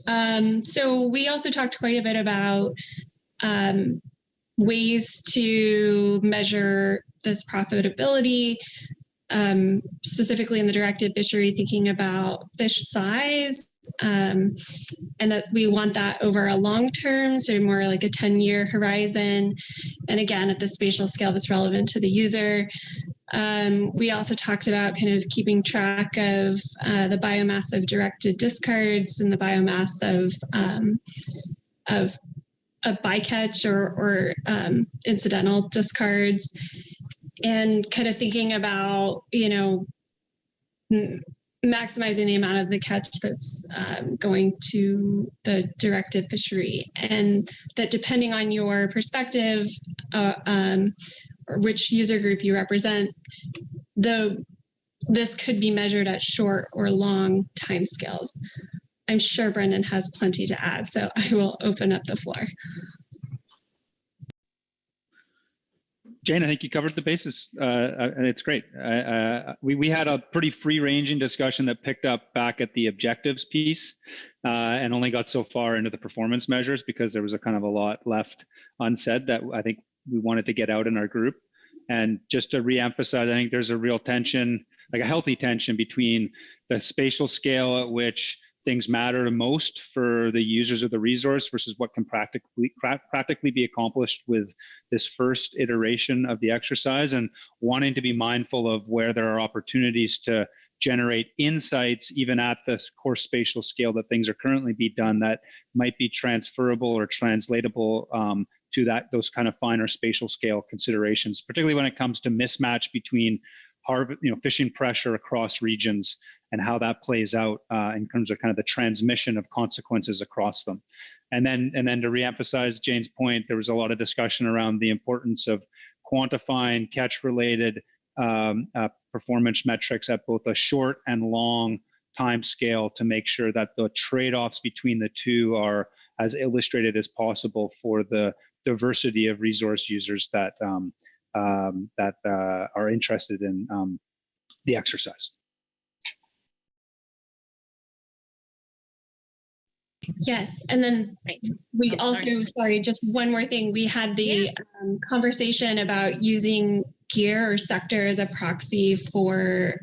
So we also talked quite a bit about ways to measure this profitability, specifically in the directed fishery, thinking about fish size, and that we want that over a long term, so more like a 10-year horizon. And again, at the spatial scale that's relevant to the user. We also talked about kind of keeping track of the biomass of directed discards and the biomass of bycatch or incidental discards, and kind of thinking about, maximizing the amount of the catch that's going to the directed fishery, and that depending on your perspective or which user group you represent, this could be measured at short or long timescales. I'm sure Brendan has plenty to add, so I will open up the floor. Jane, I think you covered the bases, and it's great. We had a pretty free-ranging discussion that picked up back at the objectives piece, and only got so far into the performance measures because there was a kind of a lot left unsaid that I think we wanted to get out in our group. And just to reemphasize, I think there's a real tension, like a healthy tension between the spatial scale at which things matter the most for the users of the resource versus what can practically be accomplished with this first iteration of the exercise, and wanting to be mindful of where there are opportunities to generate insights even at the core spatial scale that things are currently being done that might be transferable or translatable to those kind of finer spatial scale considerations, particularly when it comes to mismatch between fishing pressure across regions and how that plays out in terms of kind of the transmission of consequences across them. And then to reemphasize Jane's point, there was a lot of discussion around the importance of quantifying catch-related performance metrics at both a short and long time scale to make sure that the trade-offs between the two are as illustrated as possible for the diversity of resource users that are interested in the exercise. Yes, and then we also, sorry, just one more thing. We had the conversation about using gear or sector as a proxy for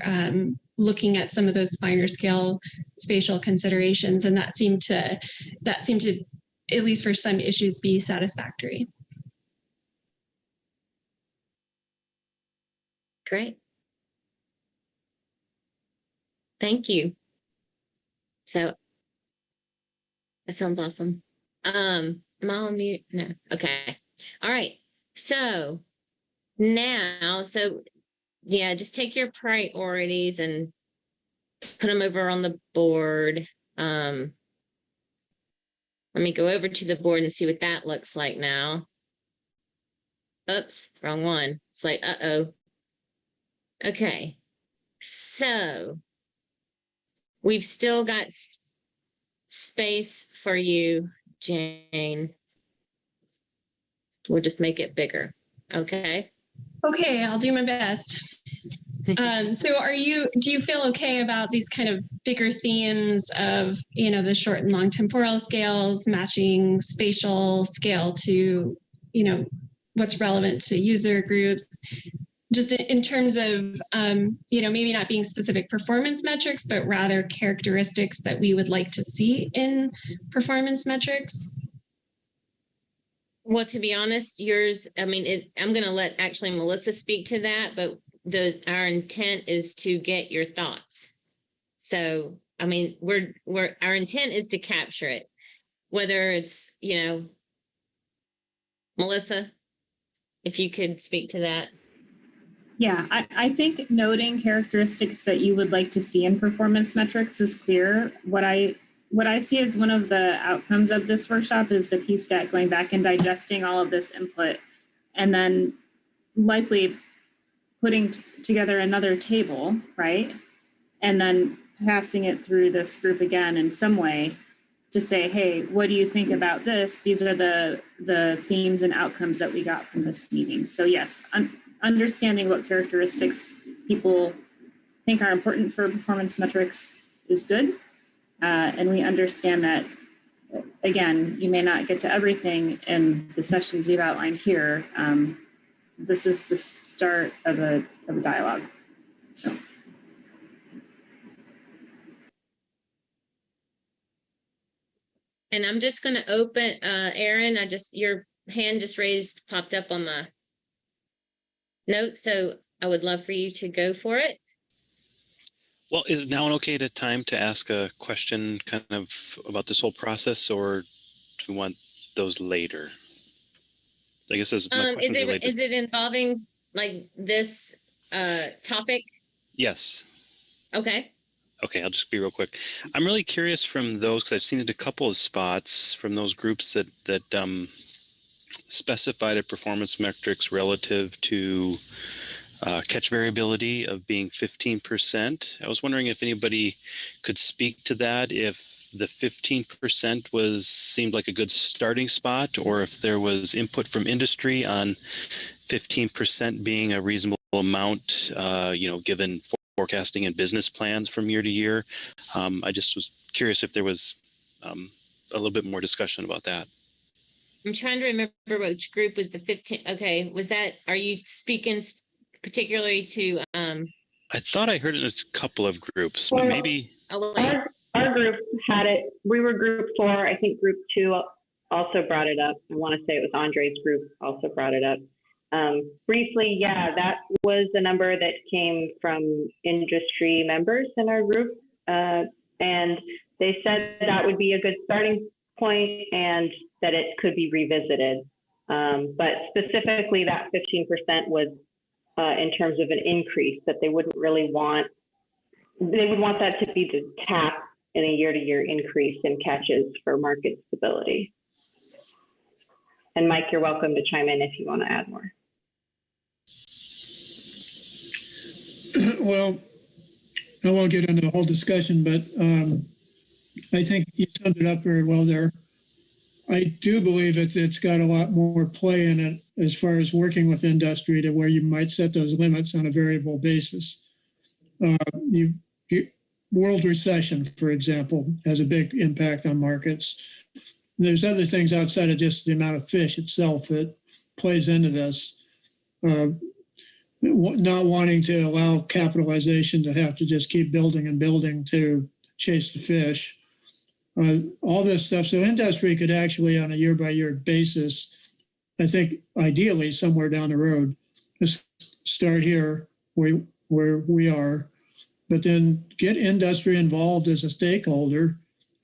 looking at some of those finer scale spatial considerations, and that seemed to, at least for some issues, be satisfactory. Great. Thank you. So that sounds awesome. Am I on mute? No. Okay. All right. So now, yeah, just take your priorities and put them over on the board. Let me go over to the board and see what that looks like now. Oops, wrong one. It's like, uh-oh. Okay. So we've still got space for you, Jane. We'll just make it bigger. Okay. Okay, I'll do my best. So do you feel okay about these kind of bigger themes of, the short and long temporal scales, matching spatial scale to, what's relevant to user groups? Just in terms of, maybe not being specific performance metrics, but rather characteristics that we would like to see in performance metrics? Well, to be honest, yours, I'm going to let actually Melissa speak to that, but our intent is to get your thoughts. So, our intent is to capture it, whether it's, Melissa, if you could speak to that. Yeah, I think noting characteristics that you would like to see in performance metrics is clear. What I see as one of the outcomes of this workshop is the PSTAT going back and digesting all of this input and then likely putting together another table, right? And then passing it through this group again in some way to say, hey, what do you think about this? These are the themes and outcomes that we got from this meeting. So yes, understanding what characteristics people think are important for performance metrics is good. And we understand that, again, you may not get to everything in the sessions you've outlined here. This is the start of a dialogue. So. And I'm just going to open, Aaron, your hand just popped up on the note. So I would love for you to go for it. Well, is now an okay time to ask a question kind of about this whole process, or do we want those later? I guess as my question is it involving like this topic? Yes. Okay. Okay, I'll just be real quick. I'm really curious from those, because I've seen it a couple of spots from those groups that specified a performance metrics relative to catch variability of being 15%. I was wondering if anybody could speak to that, if the 15% seemed like a good starting spot, or if there was input from industry on 15% being a reasonable amount, given forecasting and business plans from year to year. I just was curious if there was a little bit more discussion about that. I'm trying to remember which group was the 15. Okay, are you speaking particularly to? I thought I heard it in a couple of groups, but maybe. Our group had it. We were group 4. I think group 2 also brought it up. I want to say it was Andre's group also brought it up. Briefly, yeah, that was the number that came from industry members in our group. And they said that would be a good starting point and that it could be revisited. But specifically that 15% was in terms of an increase, that they wouldn't really want, they would want that to be the cap in a year-to-year increase in catches for market stability. And Mike, you're welcome to chime in if you want to add more. Well, I won't get into the whole discussion, but I think you summed it up very well there. I do believe it's got a lot more play in it as far as working with industry to where you might set those limits on a variable basis. World recession, for example, has a big impact on markets. There's other things outside of just the amount of fish itself that plays into this. Not wanting to allow capitalization to have to just keep building and building to chase the fish. All this stuff. So industry could actually, on a year-by-year basis, I think ideally somewhere down the road, just start here where we are, but then get industry involved as a stakeholder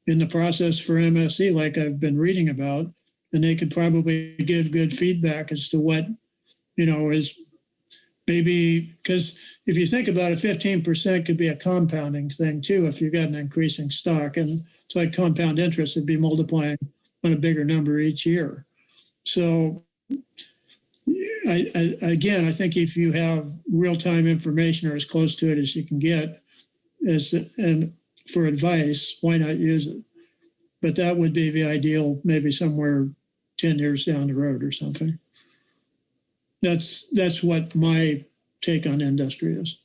in the process for MSE, like I've been reading about, and they could probably give good feedback as to what, is maybe, because if you think about it, 15% could be a compounding thing too, if you got an increasing stock, and it's like compound interest, it'd be multiplying on a bigger number each year. So I think if you have real-time information or as close to it as you can get and for advice, why not use it? But that would be the ideal, maybe somewhere 10 years down the road or something. That's what my take on industry is.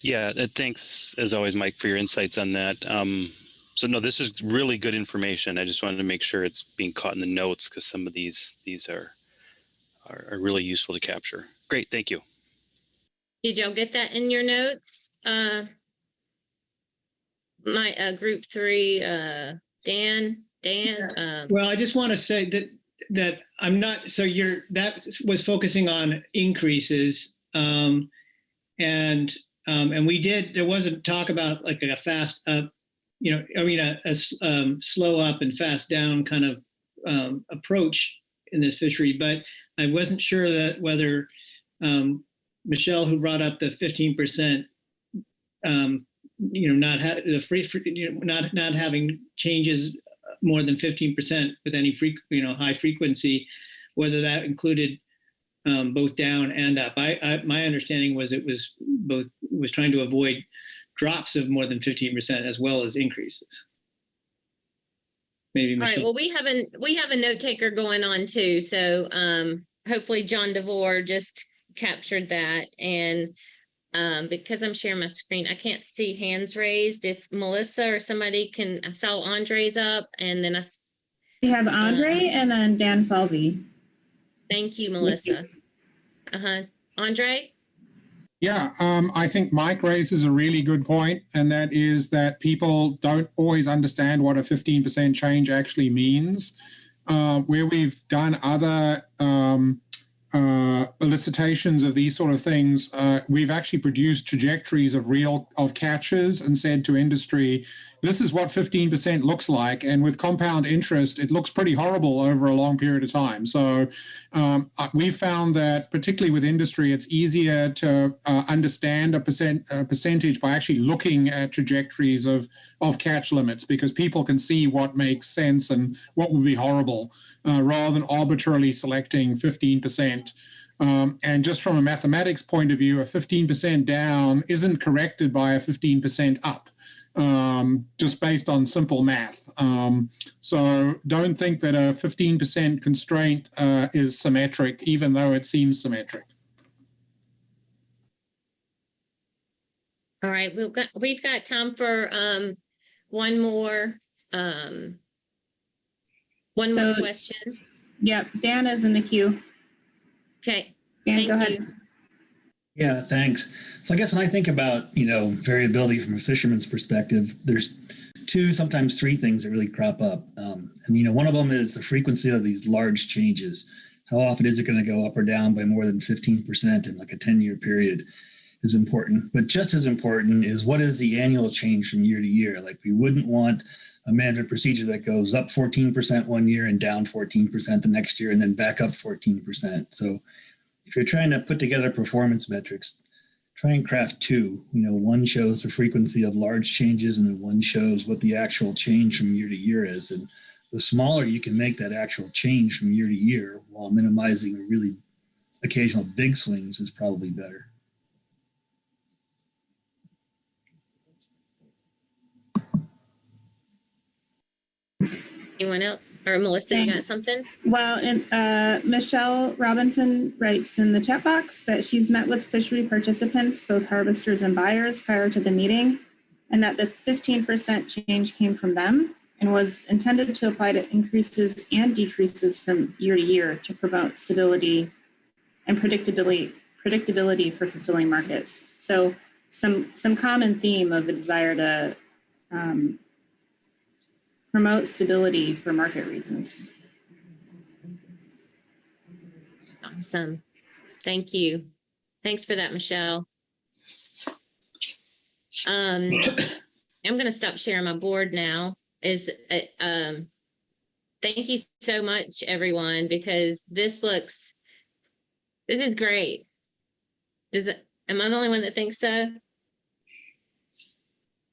Yeah, thanks as always, Mike, for your insights on that. So no, this is really good information. I just wanted to make sure it's being caught in the notes because some of these are really useful to capture. Great, thank you. Did y'all get that in your notes? My group 3, Dan. Well, I just want to say that I'm not, so that was focusing on increases. And we did, there wasn't talk about like a fast up, a slow up and fast down kind of approach in this fishery, but I wasn't sure that whether Michelle, who brought up the 15%, not having changes more than 15% with any high frequency, whether that included both down and up. My understanding was it was trying to avoid drops of more than 15% as well as increases. Maybe Michelle. All right. Well, we have a note taker going on too. So hopefully John DeVore just captured that. And because I'm sharing my screen, I can't see hands raised. If Melissa or somebody can, I saw Andre's up, and then we have Andre and then Dan Falvey. Thank you, Melissa. Andre? Yeah, I think Mike raises a really good point, and that is that people don't always understand what a 15% change actually means. Where we've done other elicitations of these sort of things, we've actually produced trajectories of catches and said to industry, this is what 15% looks like. And with compound interest, it looks pretty horrible over a long period of time. So we found that particularly with industry, it's easier to understand a percentage by actually looking at trajectories of catch limits, because people can see what makes sense and what would be horrible, rather than arbitrarily selecting 15%. And just from a mathematics point of view, a 15% down isn't corrected by a 15% up, just based on simple math. So don't think that a 15% constraint is symmetric, even though it seems symmetric. All right, we've got time for one more question. Yep, Dan is in the queue. Okay. Dan, go ahead. Yeah, thanks. So I guess when I think about, variability from a fisherman's perspective, there's two, sometimes three things that really crop up. And one of them is the frequency of these large changes. How often is it going to go up or down by more than 15% in like a 10-year period is important. But just as important is what is the annual change from year to year? Like, we wouldn't want a management procedure that goes up 14% one year and down 14% the next year and then back up 14%. So if you're trying to put together performance metrics, try and craft two. One shows the frequency of large changes, and then one shows what the actual change from year to year is. And the smaller you can make that actual change from year to year while minimizing really occasional big swings is probably better. Anyone else? Or Melissa, Thanks. You got something? Well, and Michelle Robinson writes in the chat box that she's met with fishery participants, both harvesters and buyers, prior to the meeting, and that the 15% change came from them and was intended to apply to increases and decreases from year to year to promote stability and predictability for fulfilling markets. So some common theme of a desire to promote stability for market reasons. Awesome. Thank you. Thanks for that, Michelle. I'm going to stop sharing my board now. Thank you so much, everyone, because this is great. Am I the only one that thinks so?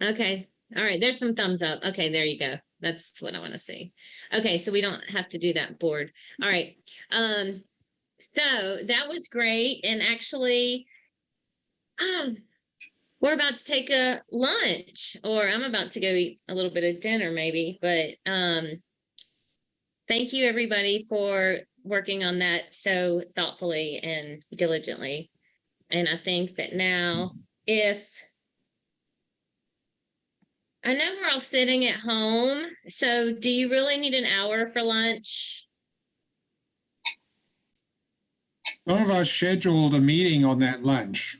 Okay. All right. There's some thumbs up. Okay. There you go. That's what I want to see. Okay. So we don't have to do that board. All right. So that was great. And actually, we're about to take a lunch, or I'm about to go eat a little bit of dinner maybe, but thank you everybody for working on that so thoughtfully and diligently. And I think that now, I know we're all sitting at home, so do you really need an hour for lunch? Some of us scheduled a meeting on that lunch.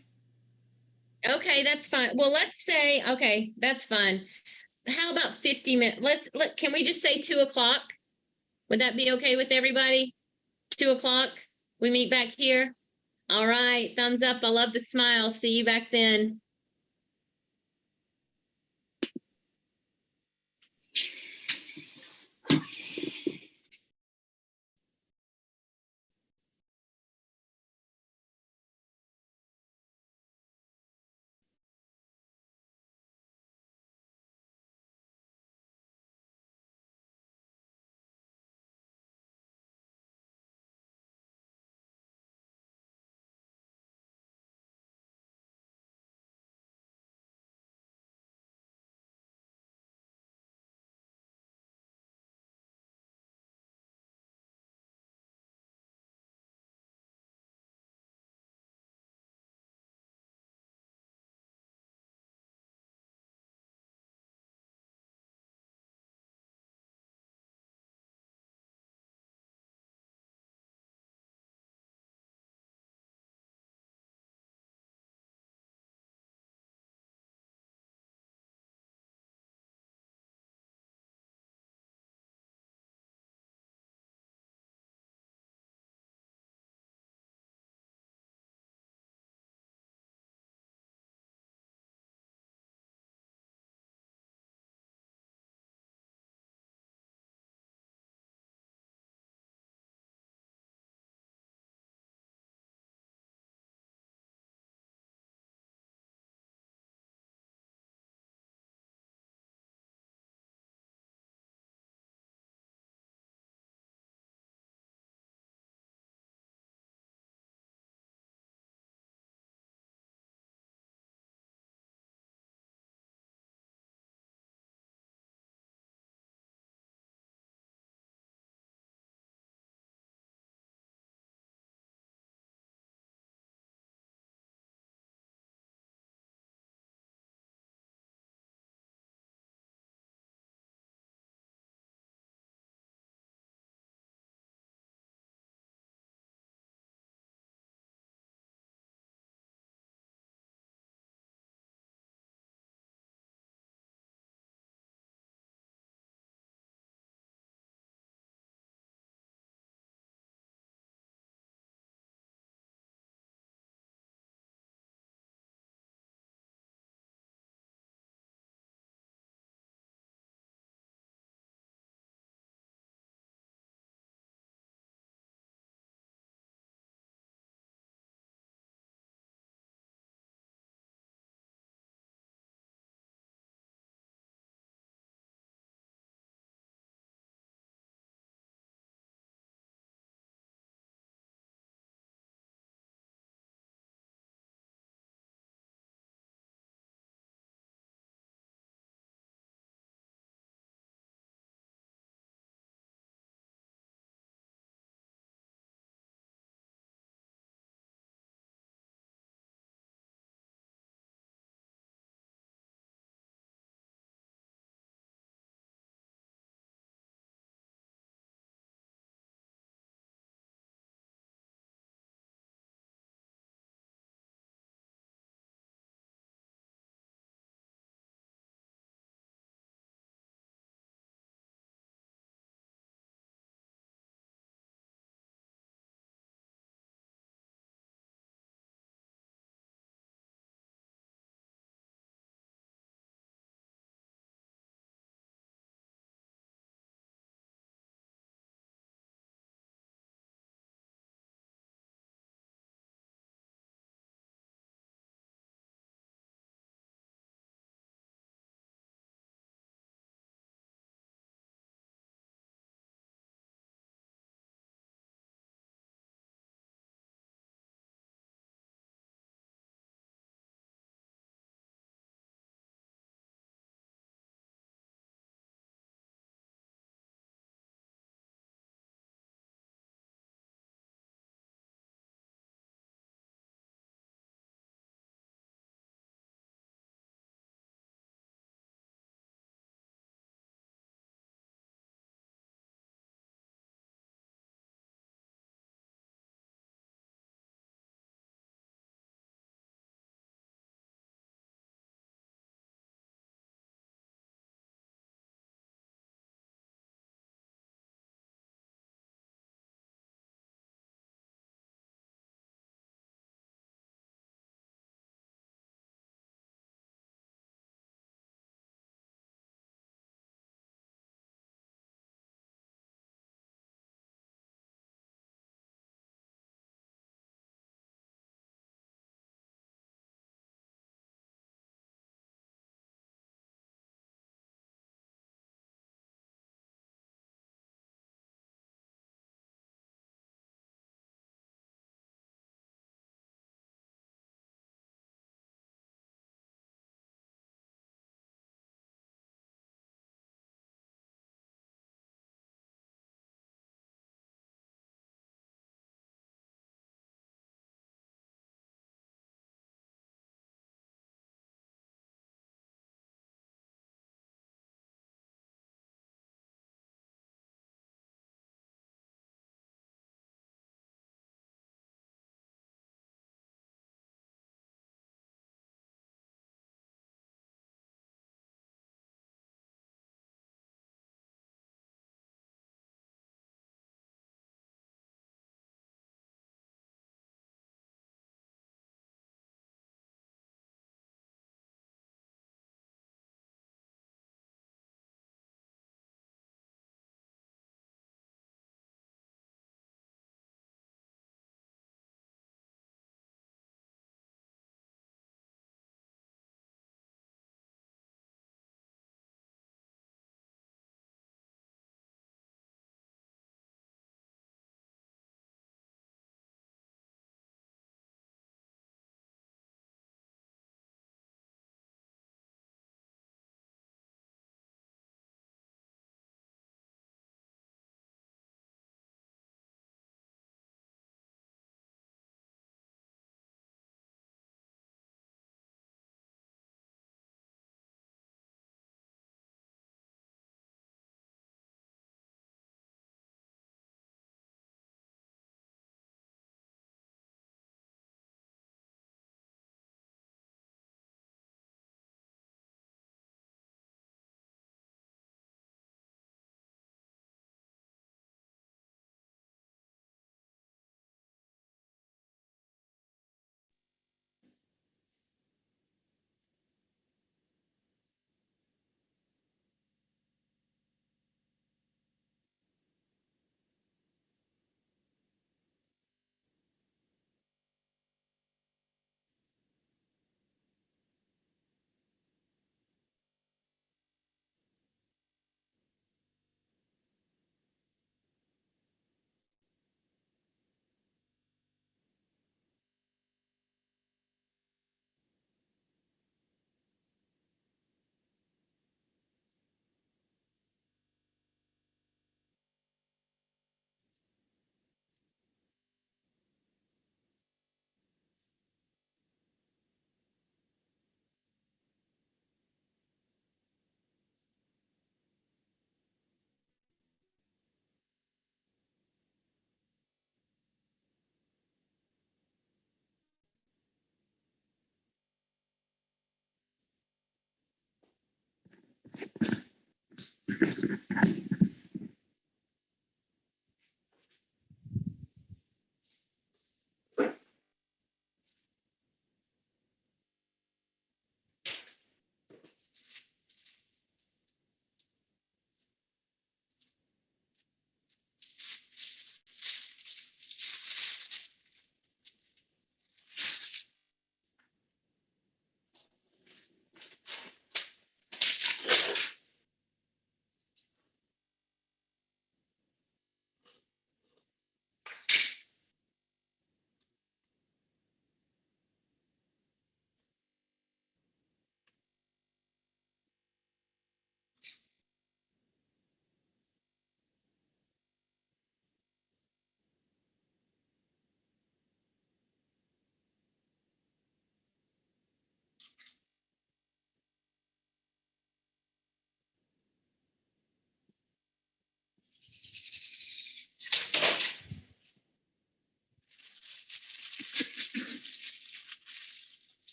Okay, that's fine. Well, let's say, okay, that's fine. How about 50 minutes? Can we just say 2 o'clock? Would that be okay with everybody? 2 o'clock, we meet back here. All right, thumbs up. I love the smile. See you back then.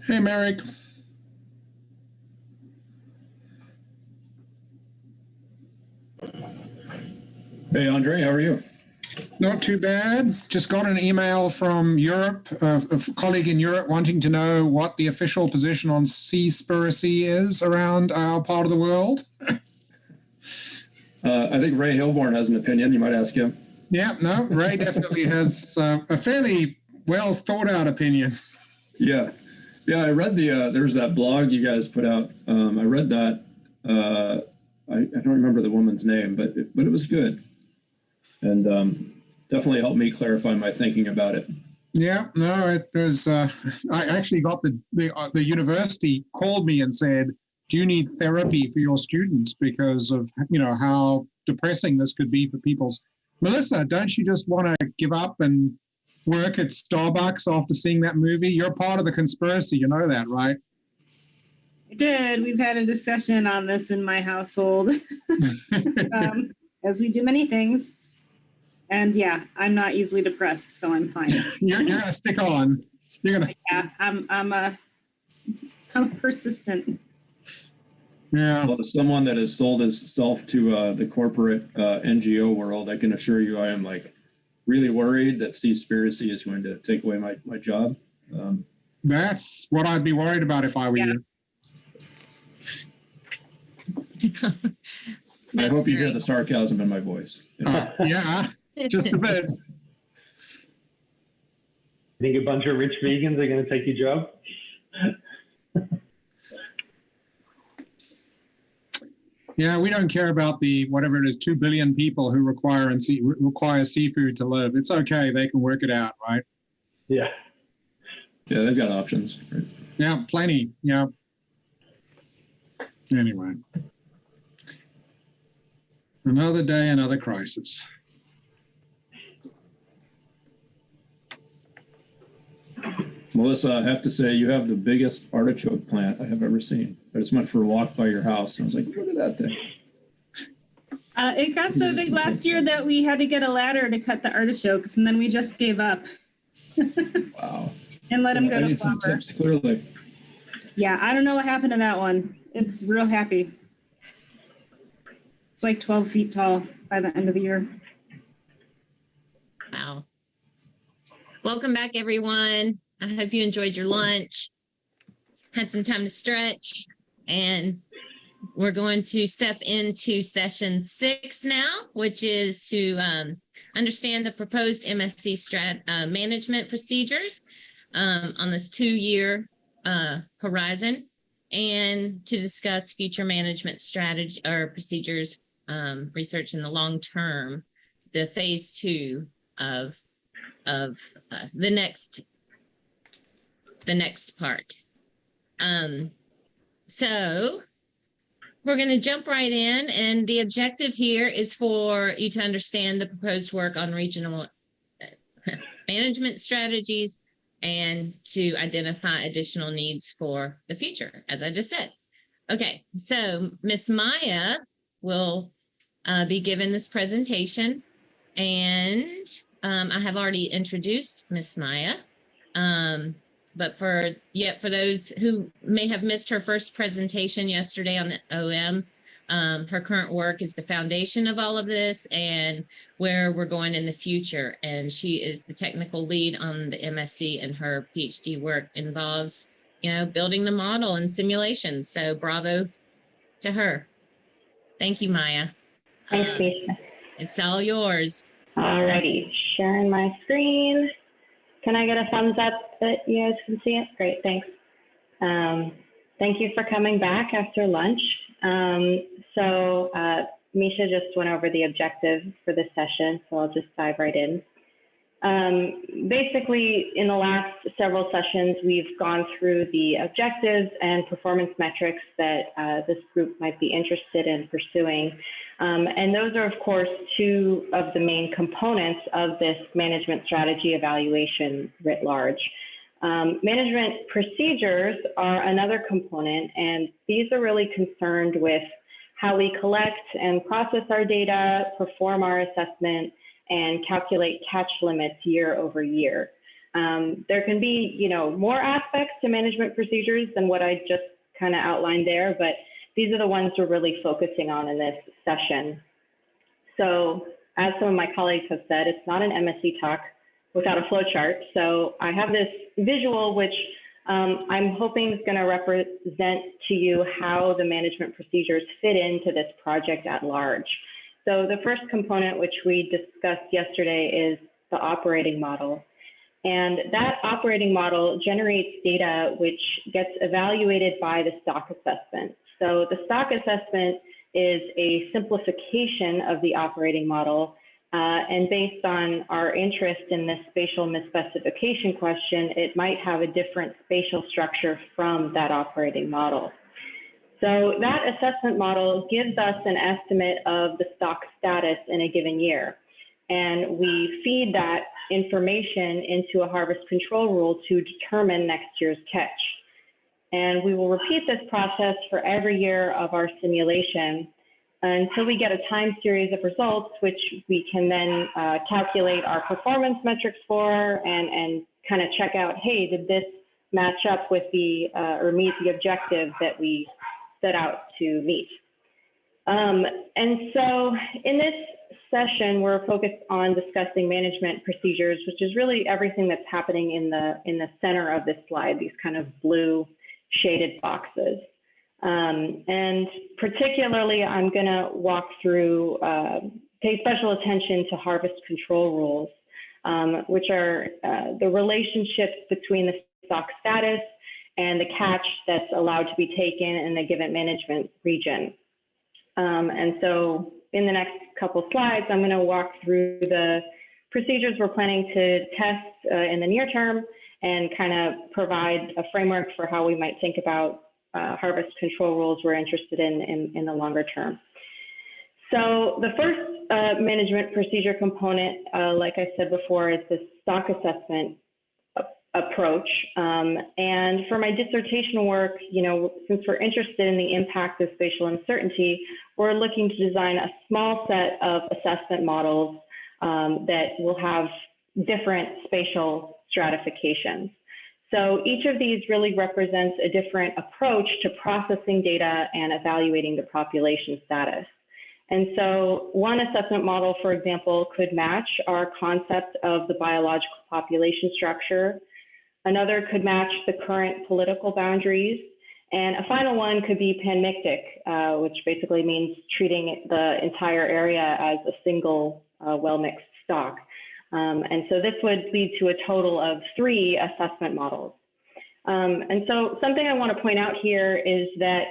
Hey, Merrick. Hey, Andre, how are you? Not too bad. Just got an email from Europe, a colleague in Europe wanting to know what the official position on seaspiracy is around our part of the world. I think Ray Hilborn has an opinion. You might ask him. Yeah, no, Ray definitely has a fairly well thought out opinion. Yeah. Yeah, I read there's that blog you guys put out. I read that. I don't remember the woman's name, but it was good. And definitely helped me clarify my thinking about it. Yeah, no, it was. I actually got the university called me and said, "Do you need therapy for your students because of how depressing this could be for people's?" Melissa, don't you just want to give up and work at Starbucks after seeing that movie? You're part of the conspiracy, you know that, right? I did. We've had a discussion on this in my household, as we do many things. And yeah, I'm not easily depressed, so I'm fine. You're gonna stick on. You're gonna. Yeah, I'm persistent. Yeah. Well, as someone that has sold himself to the corporate NGO world, I can assure you I am like really worried that Seaspiracy is going to take away my job. That's what I'd be worried about if I were you. I hope you hear the sarcasm in my voice. Yeah, just a bit. Think a bunch of rich vegans are going to take your job? Yeah, we don't care about the whatever it is, 2 billion people who require seafood to live. It's okay; they can work it out, right? Yeah. Yeah, they've got options. Right? Yeah, plenty. Yeah. Anyway, another day, another crisis. Melissa, I have to say you have the biggest artichoke plant I have ever seen. I just went for a walk by your house and I was like, look at that thing. It got so big last year that we had to get a ladder to cut the artichokes, and then we just gave up. Wow. And let them go I to need some flower. tips, clearly. Yeah, I don't know what happened to that one. It's real happy. It's like 12 feet tall by the end of the year. Wow. Welcome back, everyone. I hope you enjoyed your lunch, had some time to stretch, and we're going to step into session 6 now, which is to understand the proposed MSE management procedures on this 2-year horizon, and to discuss future management strategy or procedures, research in the long term, the phase 2 of the next part. So we're going to jump right in, and the objective here is for you to understand the proposed work on regional management strategies and to identify additional needs for the future, as I just said. Okay, so Miss Maya will be given this presentation, and I have already introduced Miss Maya. But for those who may have missed her first presentation yesterday on the OM, her current work is the foundation of all of this and where we're going in the future. And she is the technical lead on the MSE, and her PhD work involves, building the model and simulations. So bravo to her. Thank you, Maya. Thanks, Misha. It's all yours. Alrighty, sharing my screen. Can I get a thumbs up that you guys can see it? Great, thanks. Thank you for coming back after lunch. So Misha just went over the objective for this session, so I'll just dive right in. Basically, in the last several sessions, we've gone through the objectives and performance metrics that this group might be interested in pursuing. And those are, of course, 2 of the main components of this management strategy evaluation writ large. Management procedures are another component, and these are really concerned with how we collect and process our data, perform our assessment, and calculate catch limits year over year. There can be, more aspects to management procedures than what I just kind of outlined there, but these are the ones we're really focusing on in this session. So as some of my colleagues have said, it's not an MSE talk without a flow chart. So I have this visual, which I'm hoping is going to represent to you how the management procedures fit into this project at large. So the first component, which we discussed yesterday, is the operating model. And that operating model generates data which gets evaluated by the stock assessment. So the stock assessment is a simplification of the operating model. And based on our interest in this spatial misspecification question, it might have a different spatial structure from that operating model. So that assessment model gives us an estimate of the stock status in a given year. And we feed that information into a harvest control rule to determine next year's catch. And we will repeat this process for every year of our simulation until we get a time series of results, which we can then calculate our performance metrics for and kind of check out, hey, did this match up with the, or meet the objective that we set out to meet? And so in this session, we're focused on discussing management procedures, which is really everything that's happening in the center of this slide, these kind of blue shaded boxes. And particularly, I'm going to walk through, pay special attention to harvest control rules, which are the relationships between the stock status and the catch that's allowed to be taken in a given management region. And so in the next couple slides, I'm going to walk through the procedures we're planning to test in the near term and kind of provide a framework for how we might think about harvest control rules we're interested in the longer term. So the first management procedure component, like I said before, is the stock assessment approach. And for my dissertation work, since we're interested in the impact of spatial uncertainty, we're looking to design a small set of assessment models that will have different spatial stratifications. So each of these really represents a different approach to processing data and evaluating the population status. And so one assessment model, for example, could match our concept of the biological population structure. Another could match the current political boundaries. And a final one could be panmictic, which basically means treating the entire area as a single well-mixed stock. And so this would lead to a total of 3 assessment models. And so something I want to point out here is that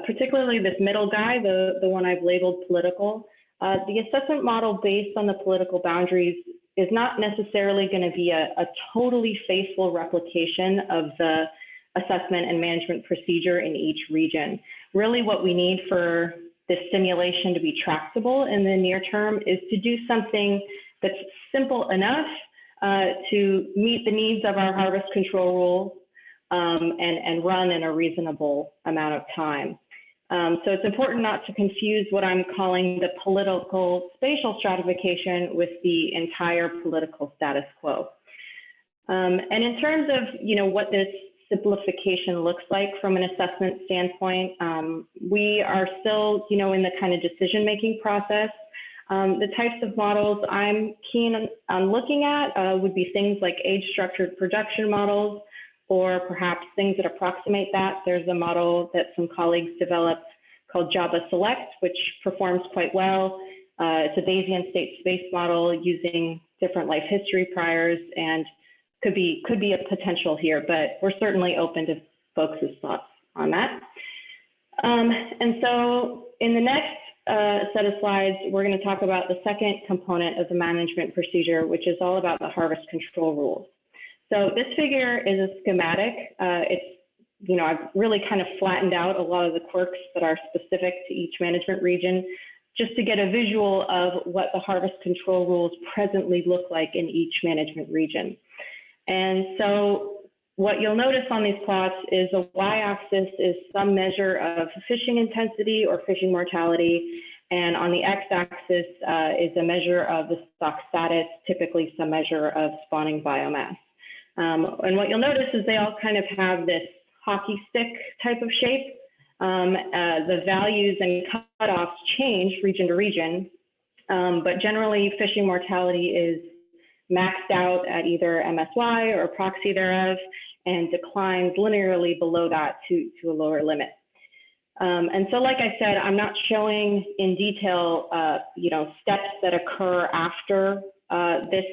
particularly this middle guy, the one I've labeled political, the assessment model based on the political boundaries is not necessarily going to be a totally faithful replication of the assessment and management procedure in each region. Really what we need for this simulation to be tractable in the near term is to do something that's simple enough to meet the needs of our harvest control rules and run in a reasonable amount of time. So it's important not to confuse what I'm calling the political spatial stratification with the entire political status quo. And in terms of what this simplification looks like from an assessment standpoint, we are still in the kind of decision-making process. The types of models I'm keen on looking at would be things like age-structured production models, or perhaps things that approximate that. There's a model that some colleagues developed called Java Select, which performs quite well. It's a Bayesian state space model using different life history priors, and could be a potential here, but we're certainly open to folks' thoughts on that. And so in the next set of slides, we're going to talk about the second component of the management procedure, which is all about the harvest control rules. So this figure is a schematic. I've really kind of flattened out a lot of the quirks that are specific to each management region, just to get a visual of what the harvest control rules presently look like in each management region. And so what you'll notice on these plots is the y-axis is some measure of fishing intensity or fishing mortality, and on the x-axis is a measure of the stock status, typically some measure of spawning biomass. And what you'll notice is they all kind of have this hockey stick type of shape. The values and cutoffs change region to region, but generally fishing mortality is maxed out at either MSY or a proxy thereof and declines linearly below that to a lower limit. And so, like I said, I'm not showing in detail, steps that occur after this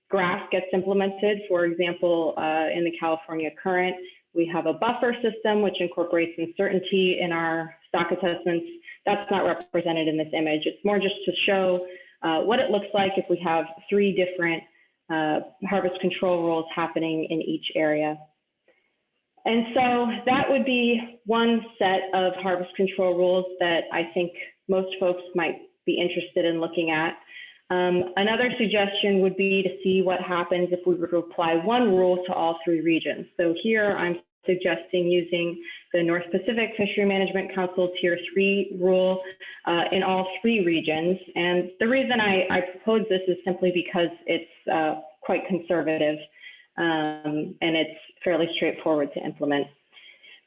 graph gets implemented. For example, in the California current, we have a buffer system which incorporates uncertainty in our stock assessments. That's not represented in this image. It's more just to show what it looks like if we have 3 different harvest control rules happening in each area. And so that would be one set of harvest control rules that I think most folks might be interested in looking at. Another suggestion would be to see what happens if we were to apply one rule to all 3 regions. So here I'm suggesting using the North Pacific Fishery Management Council Tier 3 rule in all 3 regions. And the reason I propose this is simply because it's quite conservative and it's fairly straightforward to implement.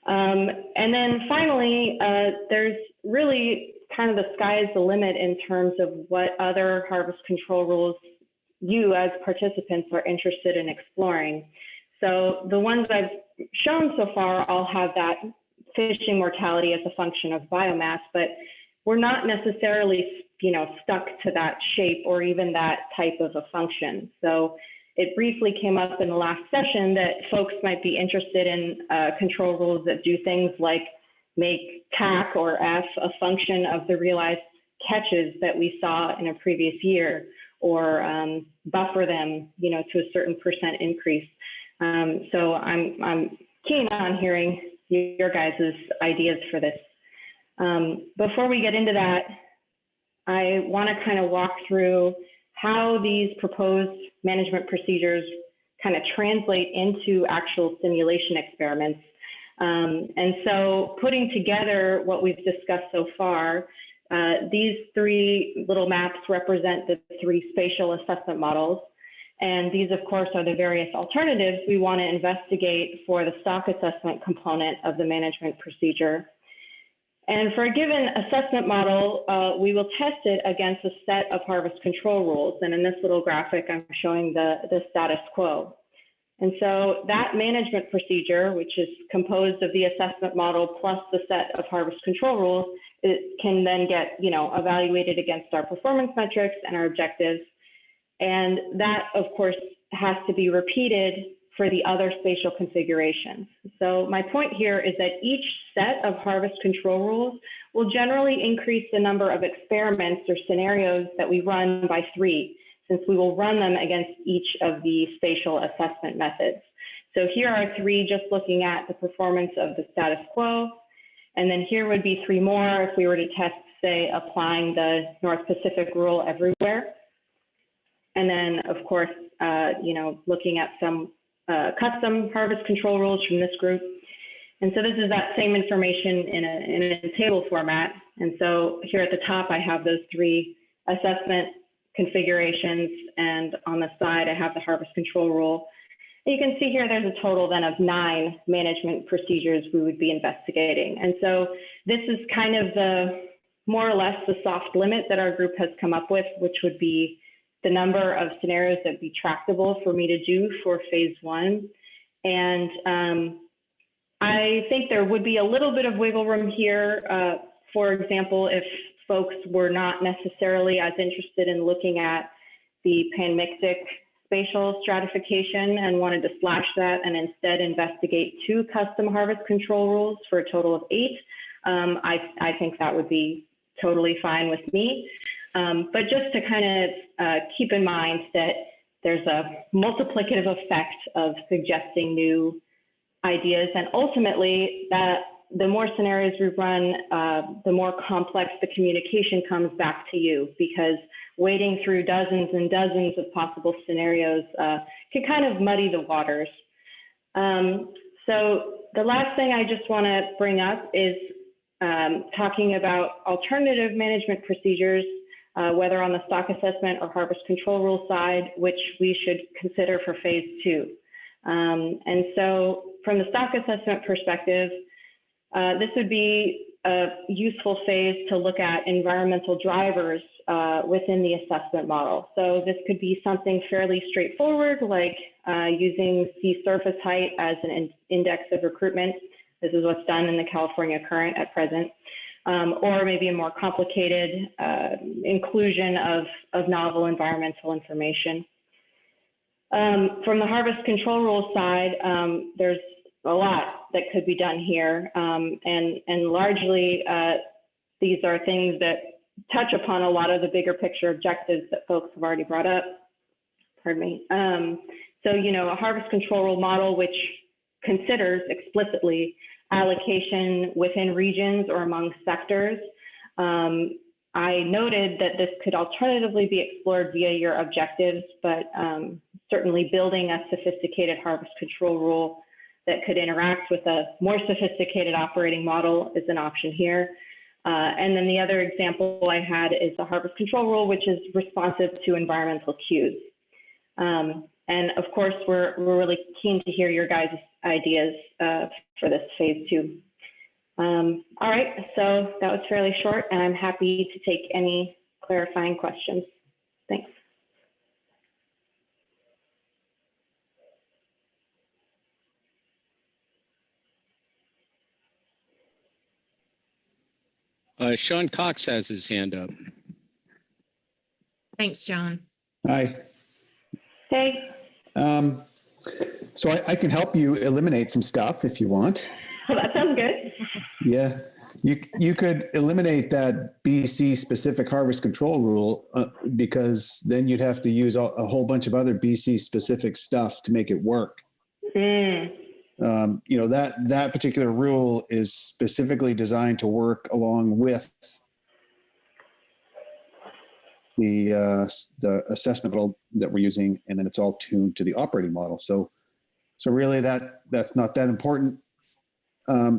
And then finally, there's really kind of the sky is the limit in terms of what other harvest control rules you as participants are interested in exploring. So the ones I've shown so far all have that fishing mortality as a function of biomass, but we're not necessarily, stuck to that shape or even that type of a function. So it briefly came up in the last session that folks might be interested in control rules that do things like make CAC or F a function of the realized catches that we saw in a previous year, or buffer them, to a certain % increase. So I'm keen on hearing your guys' ideas for this. Before we get into that, I want to kind of walk through how these proposed management procedures kind of translate into actual simulation experiments. And so putting together what we've discussed so far, these 3 little maps represent the 3 spatial assessment models. And these, of course, are the various alternatives we want to investigate for the stock assessment component of the management procedure. And for a given assessment model, we will test it against a set of harvest control rules. And in this little graphic, I'm showing the status quo. And so that management procedure, which is composed of the assessment model plus the set of harvest control rules, it can then get, evaluated against our performance metrics and our objectives. And that, of course, has to be repeated for the other spatial configurations. So my point here is that each set of harvest control rules will generally increase the number of experiments or scenarios that we run by 3, since we will run them against each of the spatial assessment methods. So here are 3 just looking at the performance of the status quo. And then here would be 3 more if we were to test, say, applying the North Pacific rule everywhere. And then, of course, looking at some custom harvest control rules from this group. And so this is that same information in a table format. And so here at the top, I have those 3 assessment configurations, and on the side, I have the harvest control rule. And you can see here, there's a total then of 9 management procedures we would be investigating. And so this is kind of the more or less the soft limit that our group has come up with, which would be the number of scenarios that would be tractable for me to do for phase 1. And I think there would be a little bit of wiggle room here. For example, if folks were not necessarily as interested in looking at the panmictic spatial stratification and wanted to slash that and instead investigate 2 custom harvest control rules for a total of 8, I think that would be totally fine with me. But just to kind of keep in mind that there's a multiplicative effect of suggesting new ideas, and ultimately that the more scenarios we run, the more complex the communication comes back to you, because wading through dozens and dozens of possible scenarios can kind of muddy the waters. So the last thing I just want to bring up is talking about alternative management procedures, whether on the stock assessment or harvest control rule side, which we should consider for phase 2. And so from the stock assessment perspective, this would be a useful phase to look at environmental drivers within the assessment model. So this could be something fairly straightforward, like using sea surface height as an index of recruitment. This is what's done in the California Current at present. Or maybe a more complicated inclusion of novel environmental information. From the harvest control rule side, there's a lot that could be done here. And largely, these are things that touch upon a lot of the bigger picture objectives that folks have already brought up. Pardon me. So, you know, a harvest control rule model, which considers explicitly allocation within regions or among sectors. I noted that this could alternatively be explored via your objectives, but certainly building a sophisticated harvest control rule that could interact with a more sophisticated operating model is an option here. And then the other example I had is the harvest control rule, which is responsive to environmental cues. And of course, we're really keen to hear your guys' ideas for this phase 2. All right, so that was fairly short, and I'm happy to take any clarifying questions. Thanks. Sean Cox has his hand up. Thanks, John. Hi. Hey. So I can help you eliminate some stuff if you want. Well, that sounds good. Yeah, you could eliminate that BC specific harvest control rule because then you'd have to use a whole bunch of other BC specific stuff to make it work. You know, that particular rule is specifically designed to work along with the assessment model that we're using, and then it's all tuned to the operating model. So really that's not that important.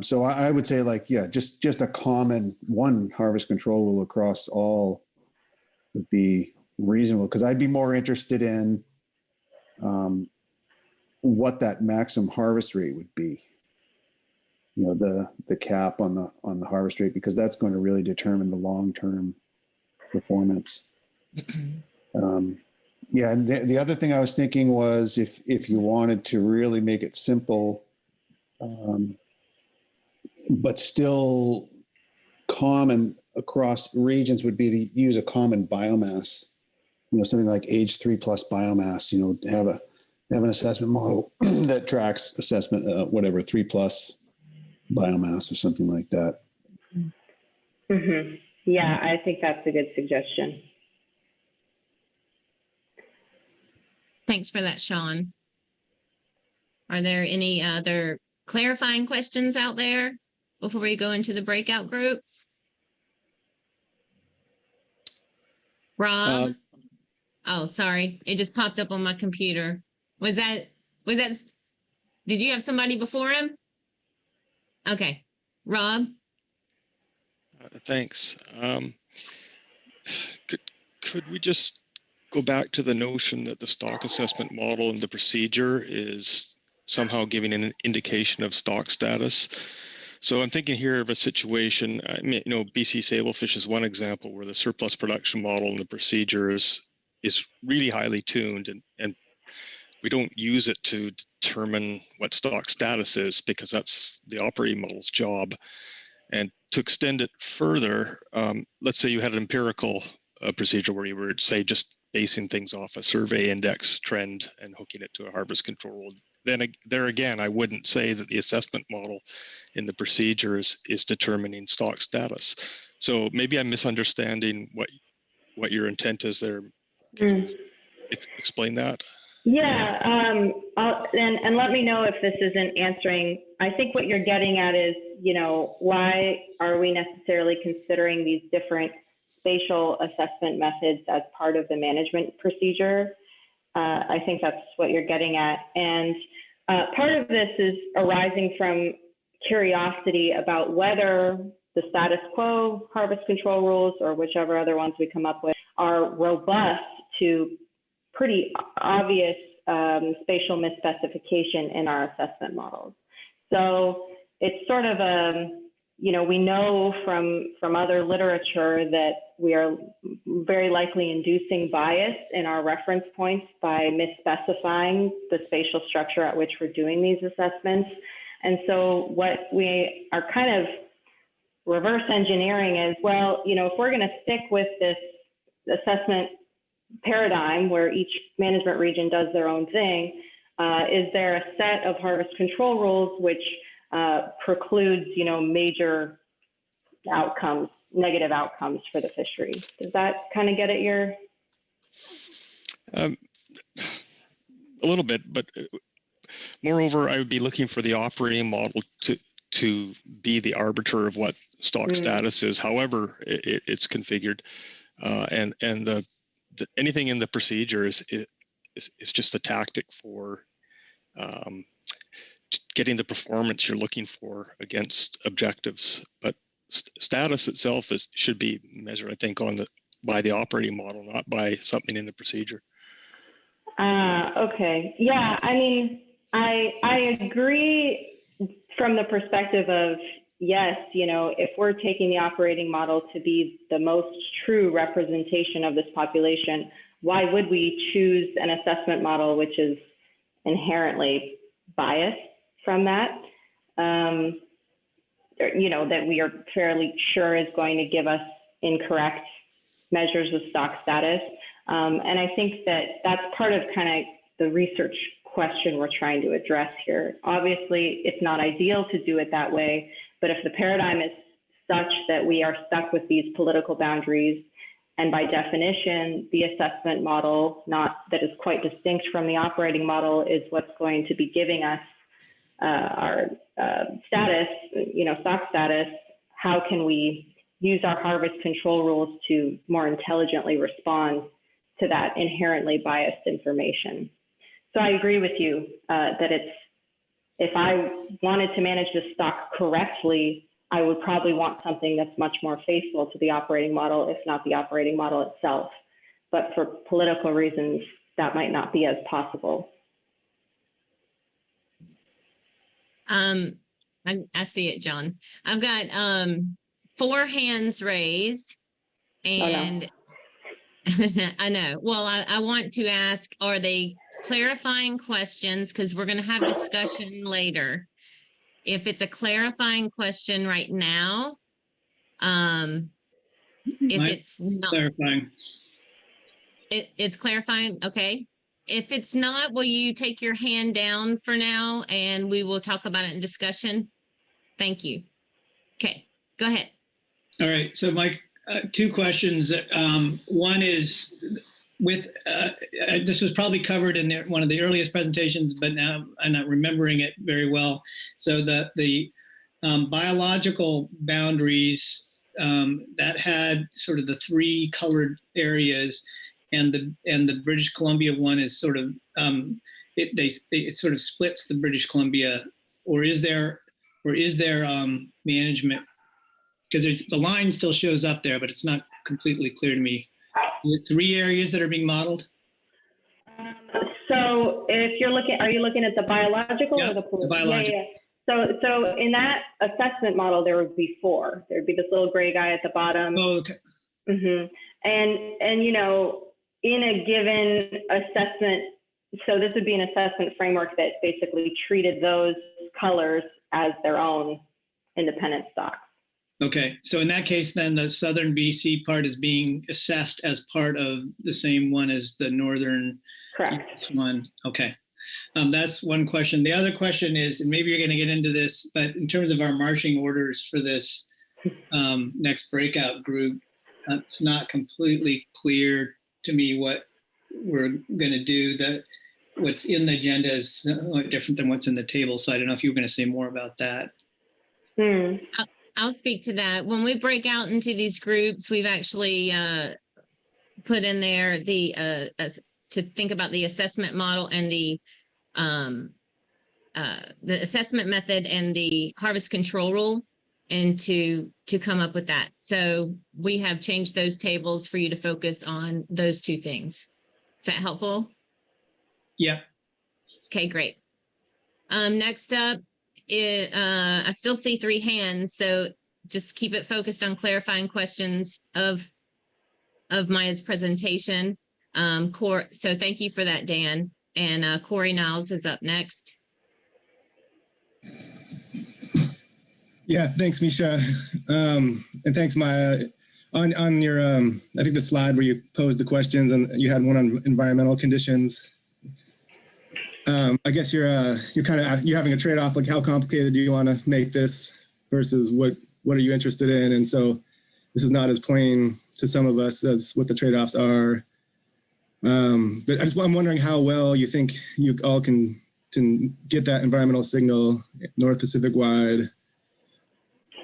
So I would say, like, yeah, just a common one harvest control rule across all would be reasonable, because I'd be more interested in what that maximum harvest rate would be. You know, the cap on the harvest rate, because that's going to really determine the long-term performance. Yeah, and the other thing I was thinking was if you wanted to really make it simple, but still common across regions, would be to use a common biomass. You know, something like age 3+ biomass. You know, have an assessment model that tracks assessment, 3+ biomass or something like that. Mm-hmm. Yeah, I think that's a good suggestion. Thanks for that, Sean. Are there any other clarifying questions out there before we go into the breakout groups? Rob? Oh, sorry. It just popped up on my computer. Was that, did you have somebody before him? Okay. Rob? Thanks. Could we just go back to the notion that the stock assessment model and the procedure is somehow giving an indication of stock status? So I'm thinking here of a situation, I mean, you know, BC Sablefish is one example where the surplus production model and the procedure is really highly tuned, and we don't use it to determine what stock status is, because that's the operating model's job. And to extend it further, let's say you had an empirical procedure where you were, say, just basing things off a survey index trend and hooking it to a harvest control rule. Then there again, I wouldn't say that the assessment model in the procedure is determining stock status. So maybe I'm misunderstanding what your intent is there. Can you explain that? Yeah, and let me know if this isn't answering. I think what you're getting at is, you know, why are we necessarily considering these different spatial assessment methods as part of the management procedure? I think that's what you're getting at. And part of this is arising from curiosity about whether the status quo harvest control rules, or whichever other ones we come up with, are robust to pretty obvious spatial misspecification in our assessment models. So it's sort of we know from other literature that we are very likely inducing bias in our reference points by misspecifying the spatial structure at which we're doing these assessments. And so what we are kind of reverse engineering is, well, if we're going to stick with this assessment paradigm where each management region does their own thing, is there a set of harvest control rules which precludes, major outcomes, negative outcomes for the fishery? Does that kind of get at your? A little bit, but moreover, I would be looking for the operating model to be the arbiter of what stock status is, however it's configured, and anything in the procedure is just a tactic for getting the performance you're looking for against objectives. But status itself should be measured, I think, by the operating model, not by something in the procedure. Okay. Yeah, I mean, I agree from the perspective of, yes, if we're taking the operating model to be the most true representation of this population, why would we choose an assessment model which is inherently biased from that? That we are fairly sure is going to give us incorrect measures of stock status. And I think that's part of kind of the research question we're trying to address here. Obviously, it's not ideal to do it that way, but if the paradigm is such that we are stuck with these political boundaries, and by definition, the assessment model, that is quite distinct from the operating model, is what's going to be giving us our status, stock status, how can we use our harvest control rules to more intelligently respond to that inherently biased information? So I agree with you that if I wanted to manage the stock correctly, I would probably want something that's much more faithful to the operating model, if not the operating model itself. But for political reasons, that might not be as possible. I see it, John. I've got 4 hands raised, and I know. Well, I want to ask, are they clarifying questions? Because we're going to have discussion later. If it's a clarifying question right now, if it's not clarifying, it's clarifying. Okay. If it's not, will you take your hand down for now and we will talk about it in discussion? Thank you. Okay, go ahead. All right. So Mike, 2 questions. One is with, this was probably covered in one of the earliest presentations, but now I'm not remembering it very well. So the biological boundaries that had sort of the 3 colored areas, and the British Columbia one is sort of it sort of splits the British Columbia, or is there management? Because the line still shows up there, but it's not completely clear to me. The 3 areas that are being modeled. So if you're looking, are you looking at the biological or the political? The biological. Yeah. So in that assessment model, there would be 4. There'd be this little gray guy at the bottom. Oh, okay. Mm-hmm. And in a given assessment, so this would be an assessment framework that basically treated those colors as their own independent stocks. Okay, so in that case, then the southern BC part is being assessed as part of the same one as the northern one. Okay, that's one question. The other question is, and maybe you're going to get into this, but in terms of our marching orders for this next breakout group, it's not completely clear to me what we're going to do. That what's in the agenda is somewhat different than what's in the table. So I don't know if you were going to say more about that. I'll speak to that. When we break out into these groups, we've actually put in there to think about the assessment model and the assessment method and the harvest control rule, and to come up with that. So we have changed those tables for you to focus on those 2 things. Is that helpful? Yeah, Okay, great. Next up, I still see 3 hands, so just keep it focused on clarifying questions of Maya's presentation. So thank you for that, Dan. And Corey Niles is up next. Yeah, thanks, Misha. And thanks, Maya. On your, I think the slide where you posed the questions and you had one on environmental conditions. I guess you're having a trade-off, like how complicated do you want to make this versus what are you interested in? And so this is not as plain to some of us as what the trade-offs are. But I'm wondering how well you think you all can get that environmental signal North Pacific wide.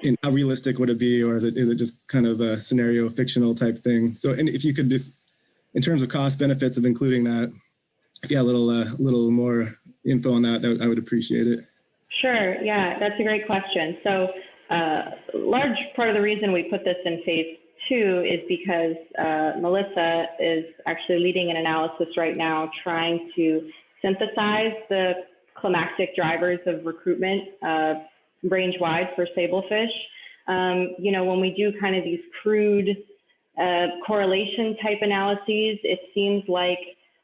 And how realistic would it be, or is it just kind of a scenario fictional type thing? So, and if you could just, in terms of cost benefits of including that, if you had a little more info on that, I would appreciate it. Sure. Yeah, that's a great question. So, large part of the reason we put this in phase 2 is because Melissa is actually leading an analysis right now, trying to synthesize the climactic drivers of recruitment range-wide for sablefish. When we do kind of these crude correlation type analyses, it seems like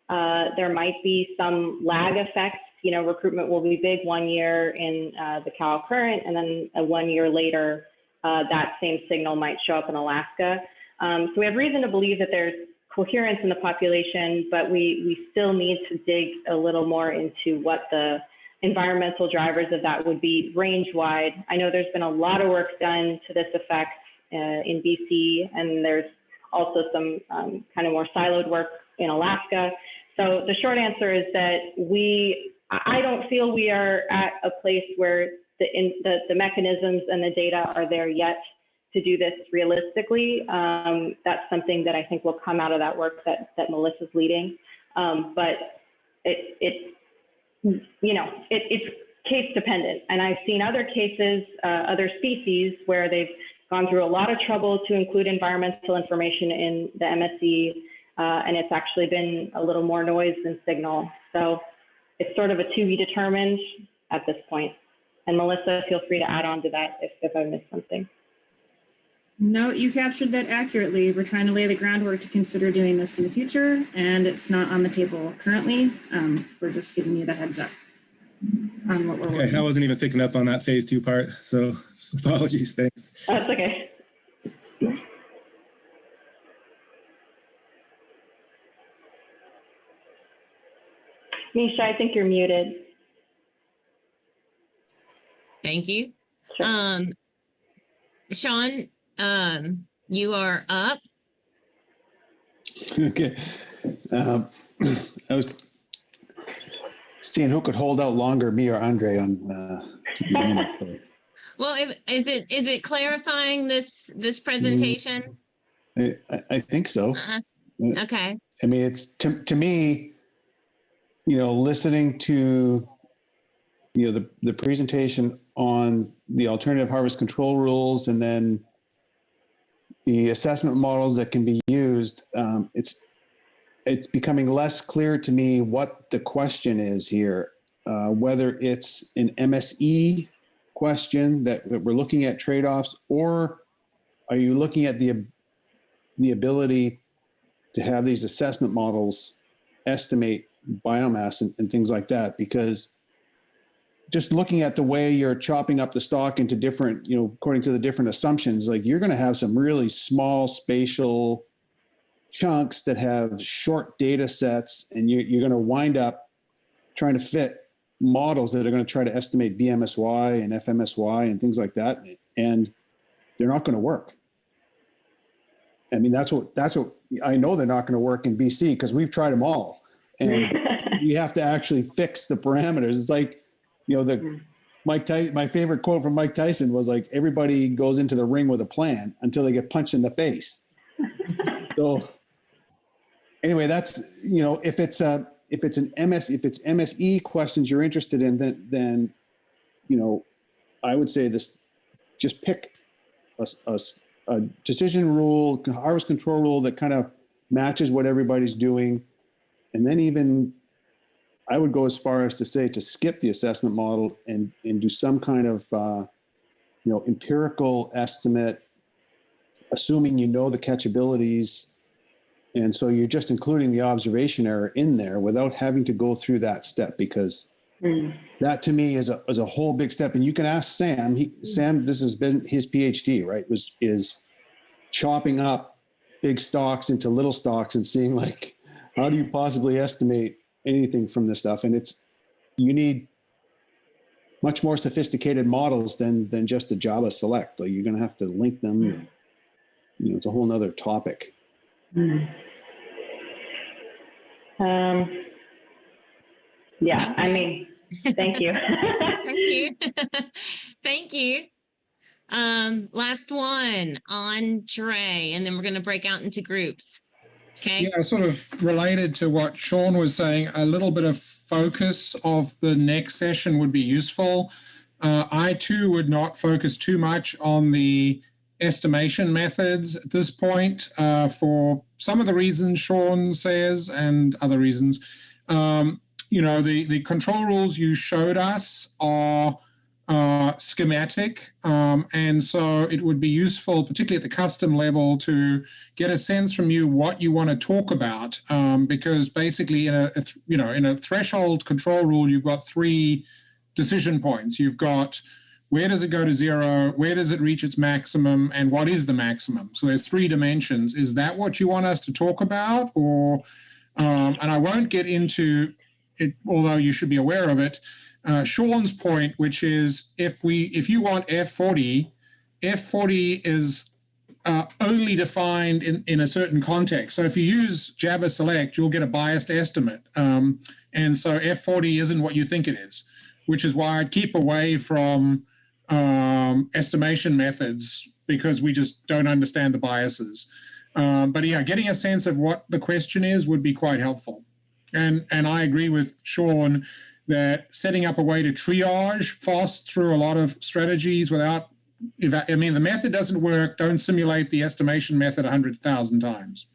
there might be some lag effects. Recruitment will be big one year in the Cal Current, and then 1 year later, that same signal might show up in Alaska. So we have reason to believe that there's coherence in the population, but we still need to dig a little more into what the environmental drivers of that would be range-wide. I know there's been a lot of work done to this effect in BC, and there's also some kind of more siloed work in Alaska. So the short answer is that I don't feel we are at a place where the mechanisms and the data are there yet to do this realistically. That's something that I think will come out of that work that Melissa's leading. But it's case dependent. And I've seen other cases, other species where they've gone through a lot of trouble to include environmental information in the MSE, and it's actually been a little more noise than signal. So it's sort of a to be determined at this point. And Melissa, feel free to add on to that if I missed something. No, you captured that accurately. We're trying to lay the groundwork to consider doing this in the future, and it's not on the table currently. We're just giving you the heads up on what we're working. Okay, I wasn't even picking up on that phase 2 part, so apologies, thanks. That's okay. Misha, I think you're muted. Thank you. Sure. Sean, you are up. Okay. I was seeing who could hold out longer, me or Andre, on Well, is it clarifying this presentation? I think so. Okay. I mean, it's to me, listening to the presentation on the alternative harvest control rules and then the assessment models that can be used, it's becoming less clear to me what the question is here, whether it's an MSE question that we're looking at trade-offs, or are you looking at the ability to have these assessment models estimate biomass and things like that? Because just looking at the way you're chopping up the stock into different, according to the different assumptions, like you're going to have some really small spatial chunks that have short data sets, and you're going to wind up trying to fit models that are going to try to estimate BMSY and FMSY and things like that, and they're not going to work. I mean, that's what I know they're not going to work in BC because we've tried them all, and you have to actually fix the parameters. It's like, my favorite quote from Mike Tyson was like, everybody goes into the ring with a plan until they get punched in the face. So anyway, that's, if it's MSE questions you're interested in, then I would say this, just pick a decision rule, harvest control rule that kind of matches what everybody's doing. And then even I would go as far as to say to skip the assessment model and do some kind of empirical estimate, assuming you know the catchabilities. And so you're just including the observation error in there without having to go through that step, because that to me is a whole big step. And you can ask Sam. Sam, this has been his PhD, right? Is chopping up big stocks into little stocks and seeing like, how do you possibly estimate anything from this stuff? And you need much more sophisticated models than just a Java select. Like, you're going to have to link them. It's a whole nother topic. Yeah, I mean, thank you. Thank you. Thank you. Last one, Andre, and then we're going to break out into groups. Okay. Yeah, sort of related to what Sean was saying, a little bit of focus of the next session would be useful. I too would not focus too much on the estimation methods at this point for some of the reasons Sean says and other reasons. The control rules you showed us are schematic, and so it would be useful, particularly at the custom level, to get a sense from you what you want to talk about, because basically in a threshold control rule, you've got 3 decision points. You've got where does it go to 0, where does it reach its maximum, and what is the maximum? So there's 3 dimensions. Is that what you want us to talk about? Or and I won't get into it, although you should be aware of it, Sean's point, which is if you want F40 is only defined in a certain context. So if you use Java select, you'll get a biased estimate. And so F40 isn't what you think it is, which is why I'd keep away from estimation methods, because we just don't understand the biases. But yeah, getting a sense of what the question is would be quite helpful. And I agree with Sean that setting up a way to triage fast through a lot of strategies without, the method doesn't work, don't simulate the estimation method 100,000 times.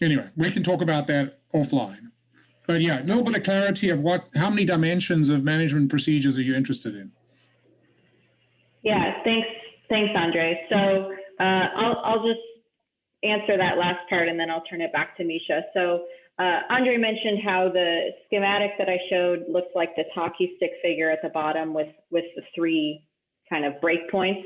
Anyway, we can talk about that offline. But yeah, a little bit of clarity of how many dimensions of management procedures are you interested in? Yeah, thanks, Andre. So I'll just answer that last part and then I'll turn it back to Misha. So Andre mentioned how the schematic that I showed looks like the talkie stick figure at the bottom with the 3 kind of breakpoints.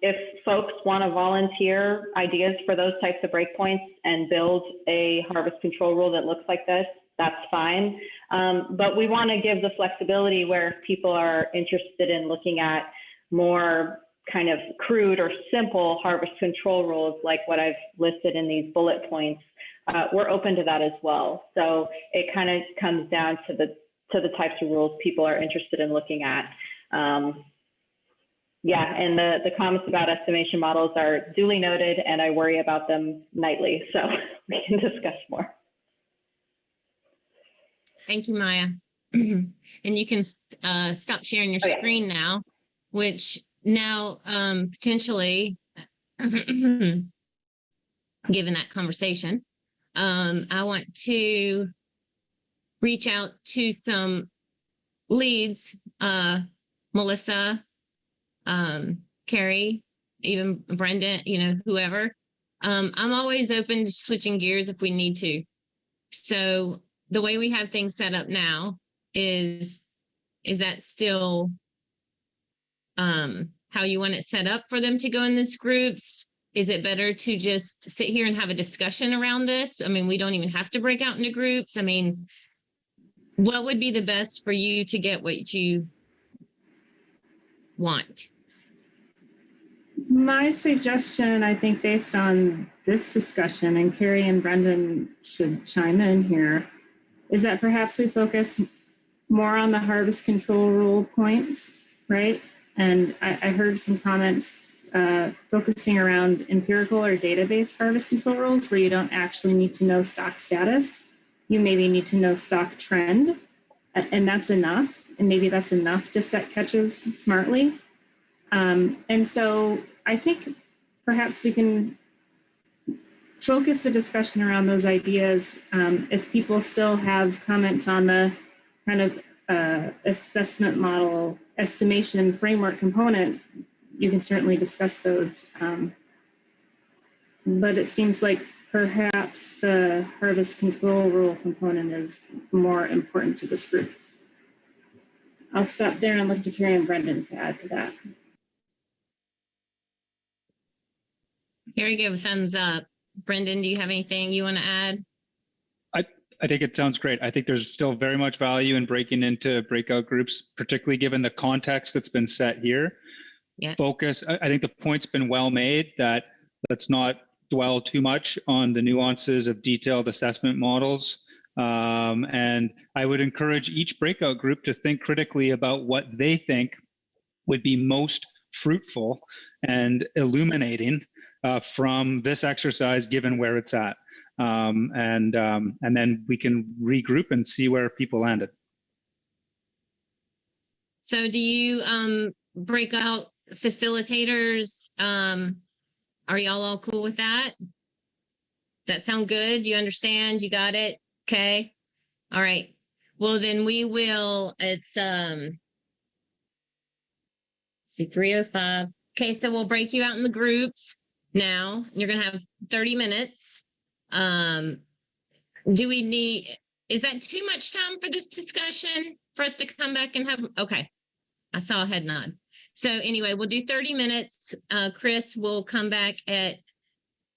If folks want to volunteer ideas for those types of breakpoints and build a harvest control rule that looks like this, that's fine. But we want to give the flexibility where if people are interested in looking at more kind of crude or simple harvest control rules like what I've listed in these bullet points, we're open to that as well. So it kind of comes down to the types of rules people are interested in looking at. Yeah, and the comments about estimation models are duly noted, and I worry about them nightly, so we can discuss more. Thank you, Maya. And you can stop sharing your screen now, which now potentially, given that conversation, I want to reach out to some leads, Melissa, Carrie, even Brendan, whoever. I'm always open to switching gears if we need to. So the way we have things set up now is that still how you want it set up for them to go in these groups? Is it better to just sit here and have a discussion around this? We don't even have to break out into groups. What would be the best for you to get what you want? My suggestion, I think, based on this discussion, and Carrie and Brendan should chime in here, is that perhaps we focus more on the harvest control rule points, right? And I heard some comments focusing around empirical or data-based harvest control rules where you don't actually need to know stock status. You maybe need to know stock trend, and that's enough. And maybe that's enough to set catches smartly. And so I think perhaps we can focus the discussion around those ideas. If people still have comments on the kind of assessment model estimation framework component, you can certainly discuss those. But it seems like perhaps the harvest control rule component is more important to this group. I'll stop there and look to Carrie and Brendan to add to that. Here we go, thumbs up. Brendan, do you have anything you want to add? I think it sounds great. I think there's still very much value in breaking into breakout groups, particularly given the context that's been set here. Yeah. Focus. I think the point's been well made that let's not dwell too much on the nuances of detailed assessment models. And I would encourage each breakout group to think critically about what they think would be most fruitful and illuminating from this exercise, given where it's at. And then we can regroup and see where people landed. So do you break out facilitators? Are y'all all cool with that? Does that sound good? Do you understand? You got it? Okay. All right. Well, then we will, it's see 3:05. Okay, so we'll break you out in the groups now. You're gonna have 30 minutes. Do we need, is that too much time for this discussion for us to come back and have, okay. I saw a head nod. So anyway, we'll do 30 minutes. Chris will come back at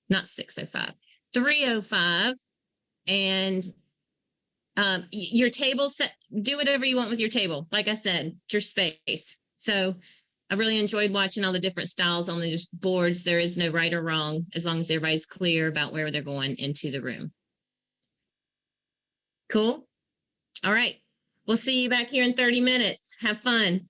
not 6:05, 3:05. And your table set, do whatever you want with your table. Like I said, it's your space. So I really enjoyed watching all the different styles on the boards. There is no right or wrong, as long as everybody's clear about where they're going into the room. Cool. All right. We'll see you back here in 30 minutes. Have fun.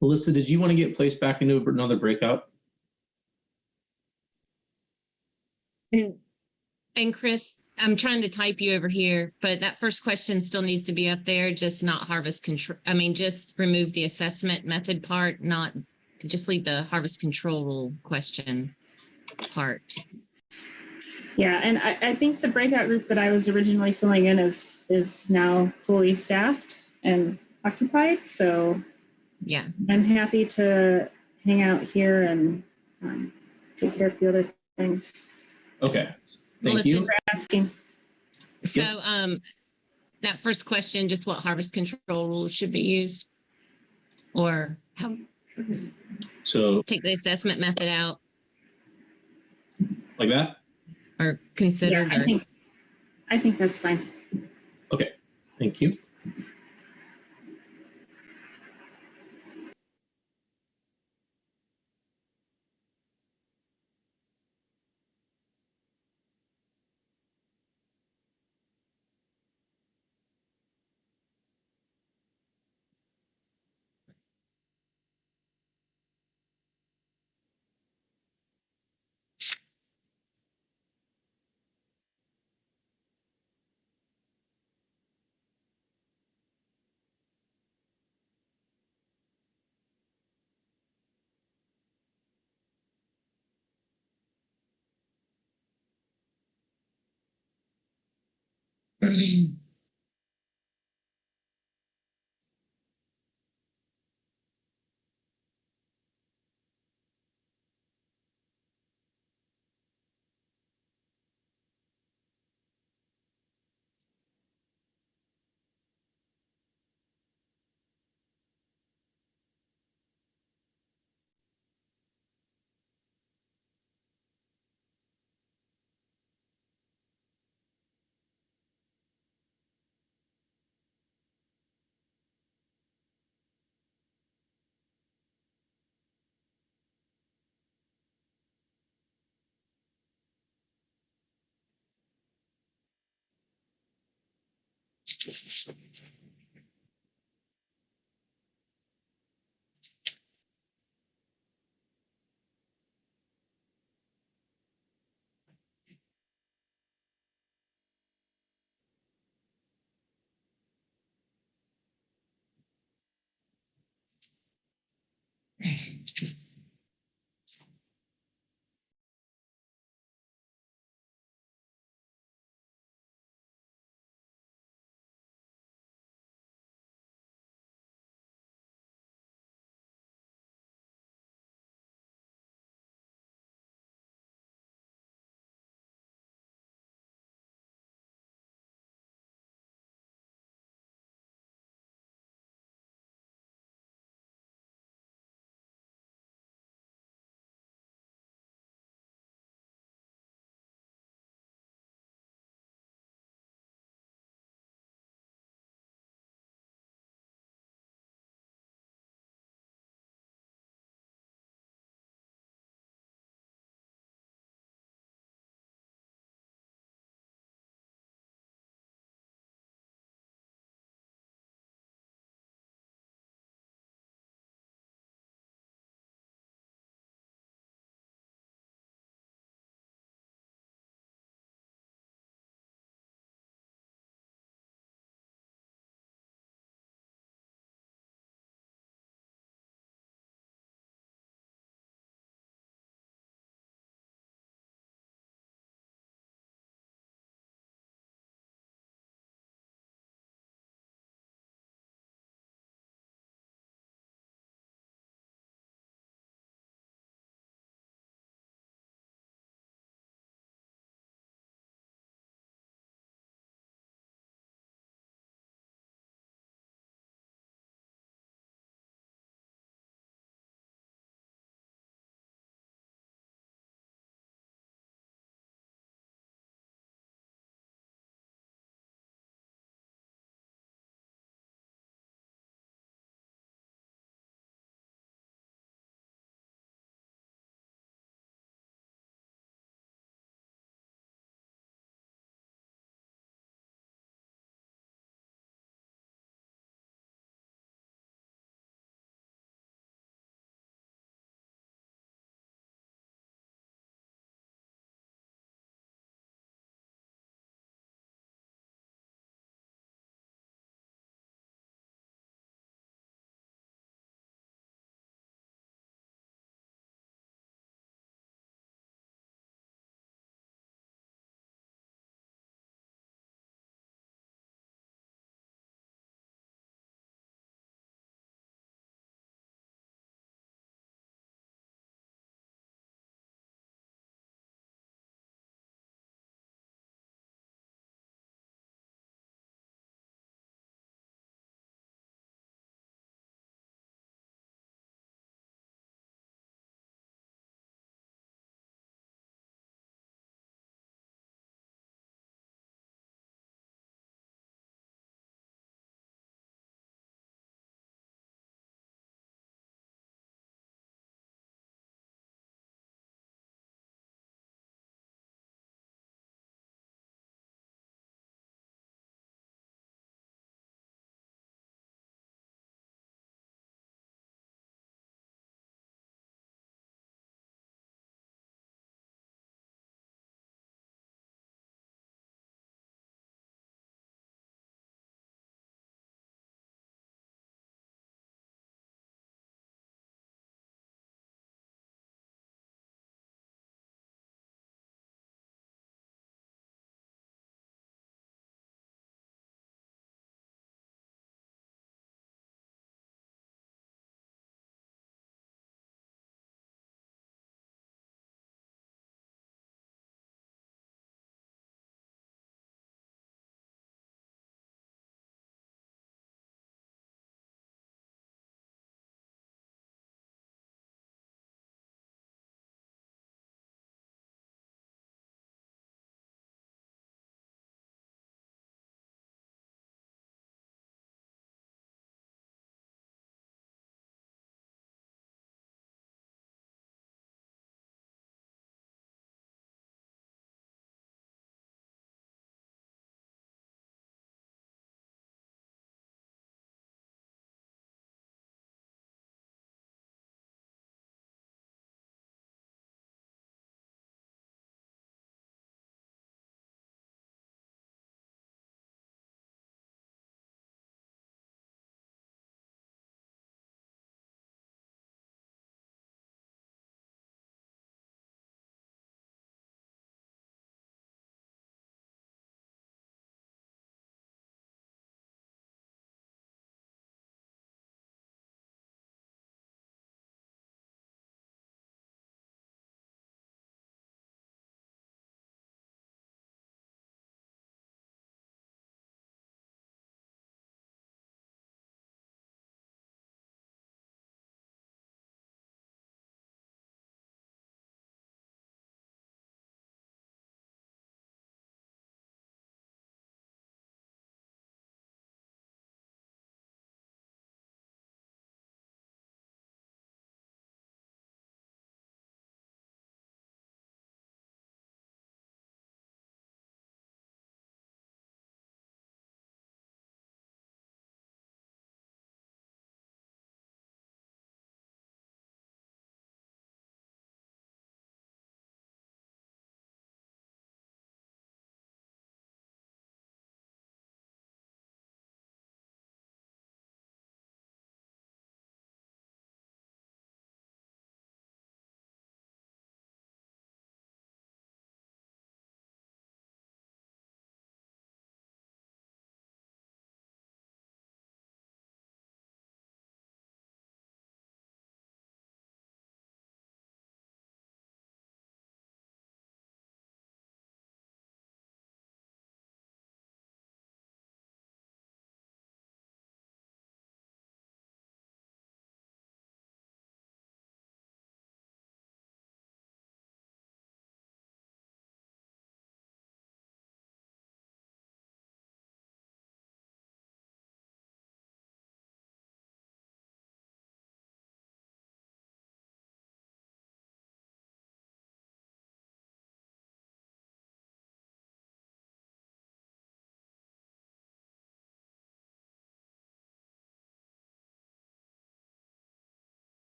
Melissa, did you want to get placed back into another breakout? And Chris, I'm trying to type you over here, but that first question still needs to be up there, just not harvest control. I mean, just remove the assessment method part, not just leave the harvest control rule question part. Yeah, and I think the breakout group that I was originally filling in is now fully staffed and occupied. So yeah, I'm happy to hang out here and take care of the other things. Okay. Thank you. For asking. So that first question, just what harvest control rules should be used, or how So take the assessment method out like that? or considered? Yeah, I think that's fine. Okay, thank you.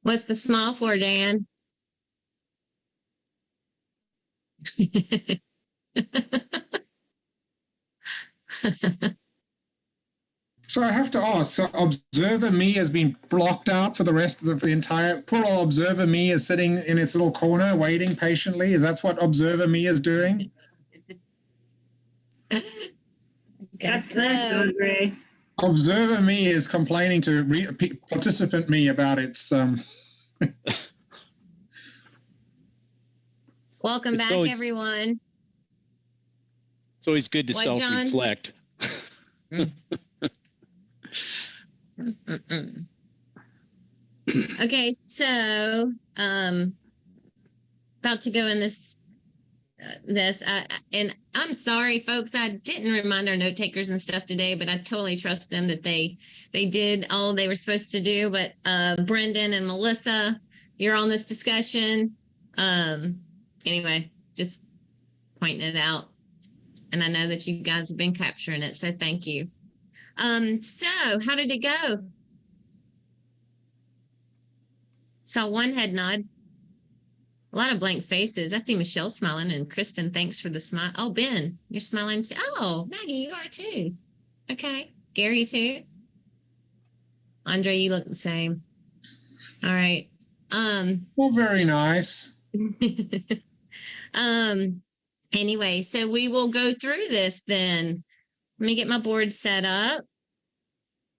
What's the smile for, Dan? So I have to ask, so observer me has been blocked out for the rest of the entire, poor old observer me is sitting in its little corner waiting patiently. Is that what observer me is doing? That's correct, Andre. Observer me is complaining to participant me about its Welcome It's back, always- everyone. It's always good to What, John? self-reflect. Okay, so about to go in this and I'm sorry, folks, I didn't remind our note takers and stuff today, but I totally trust them that they did all they were supposed to do. But Brendan and Melissa, you're on this discussion. Anyway, just pointing it out, and I know that you guys have been capturing it, so thank you. So how did it go? Saw one head nod. A lot of blank faces. I see Michelle smiling, and Kristen, thanks for the smile. Oh, Ben, you're smiling too. Oh, Maggie, you are too. Okay. Gary too. Andre, you look the same. All right. Well, very nice. Anyway, so we will go through this then. Let me get my board set up.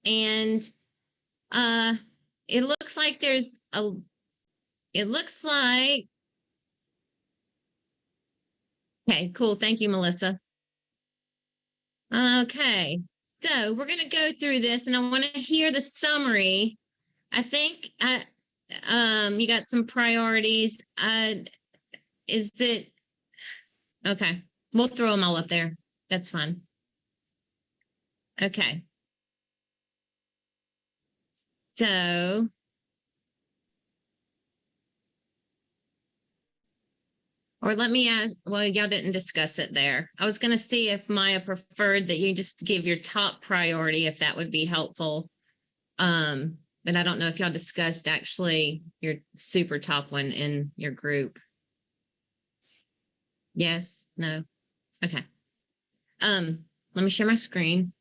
And it looks like okay, cool. Thank you, Melissa. Okay, so we're going to go through this, and I want to hear the summary. I think you got some priorities. Is it okay? We'll throw them all up there. That's fine. Okay. So or let me ask, well, y'all didn't discuss it there. I was going to see if Maya preferred that you just give your top priority, if that would be helpful. But I don't know if y'all discussed actually your super top one in your group. Yes, no, okay. Let me share my screen.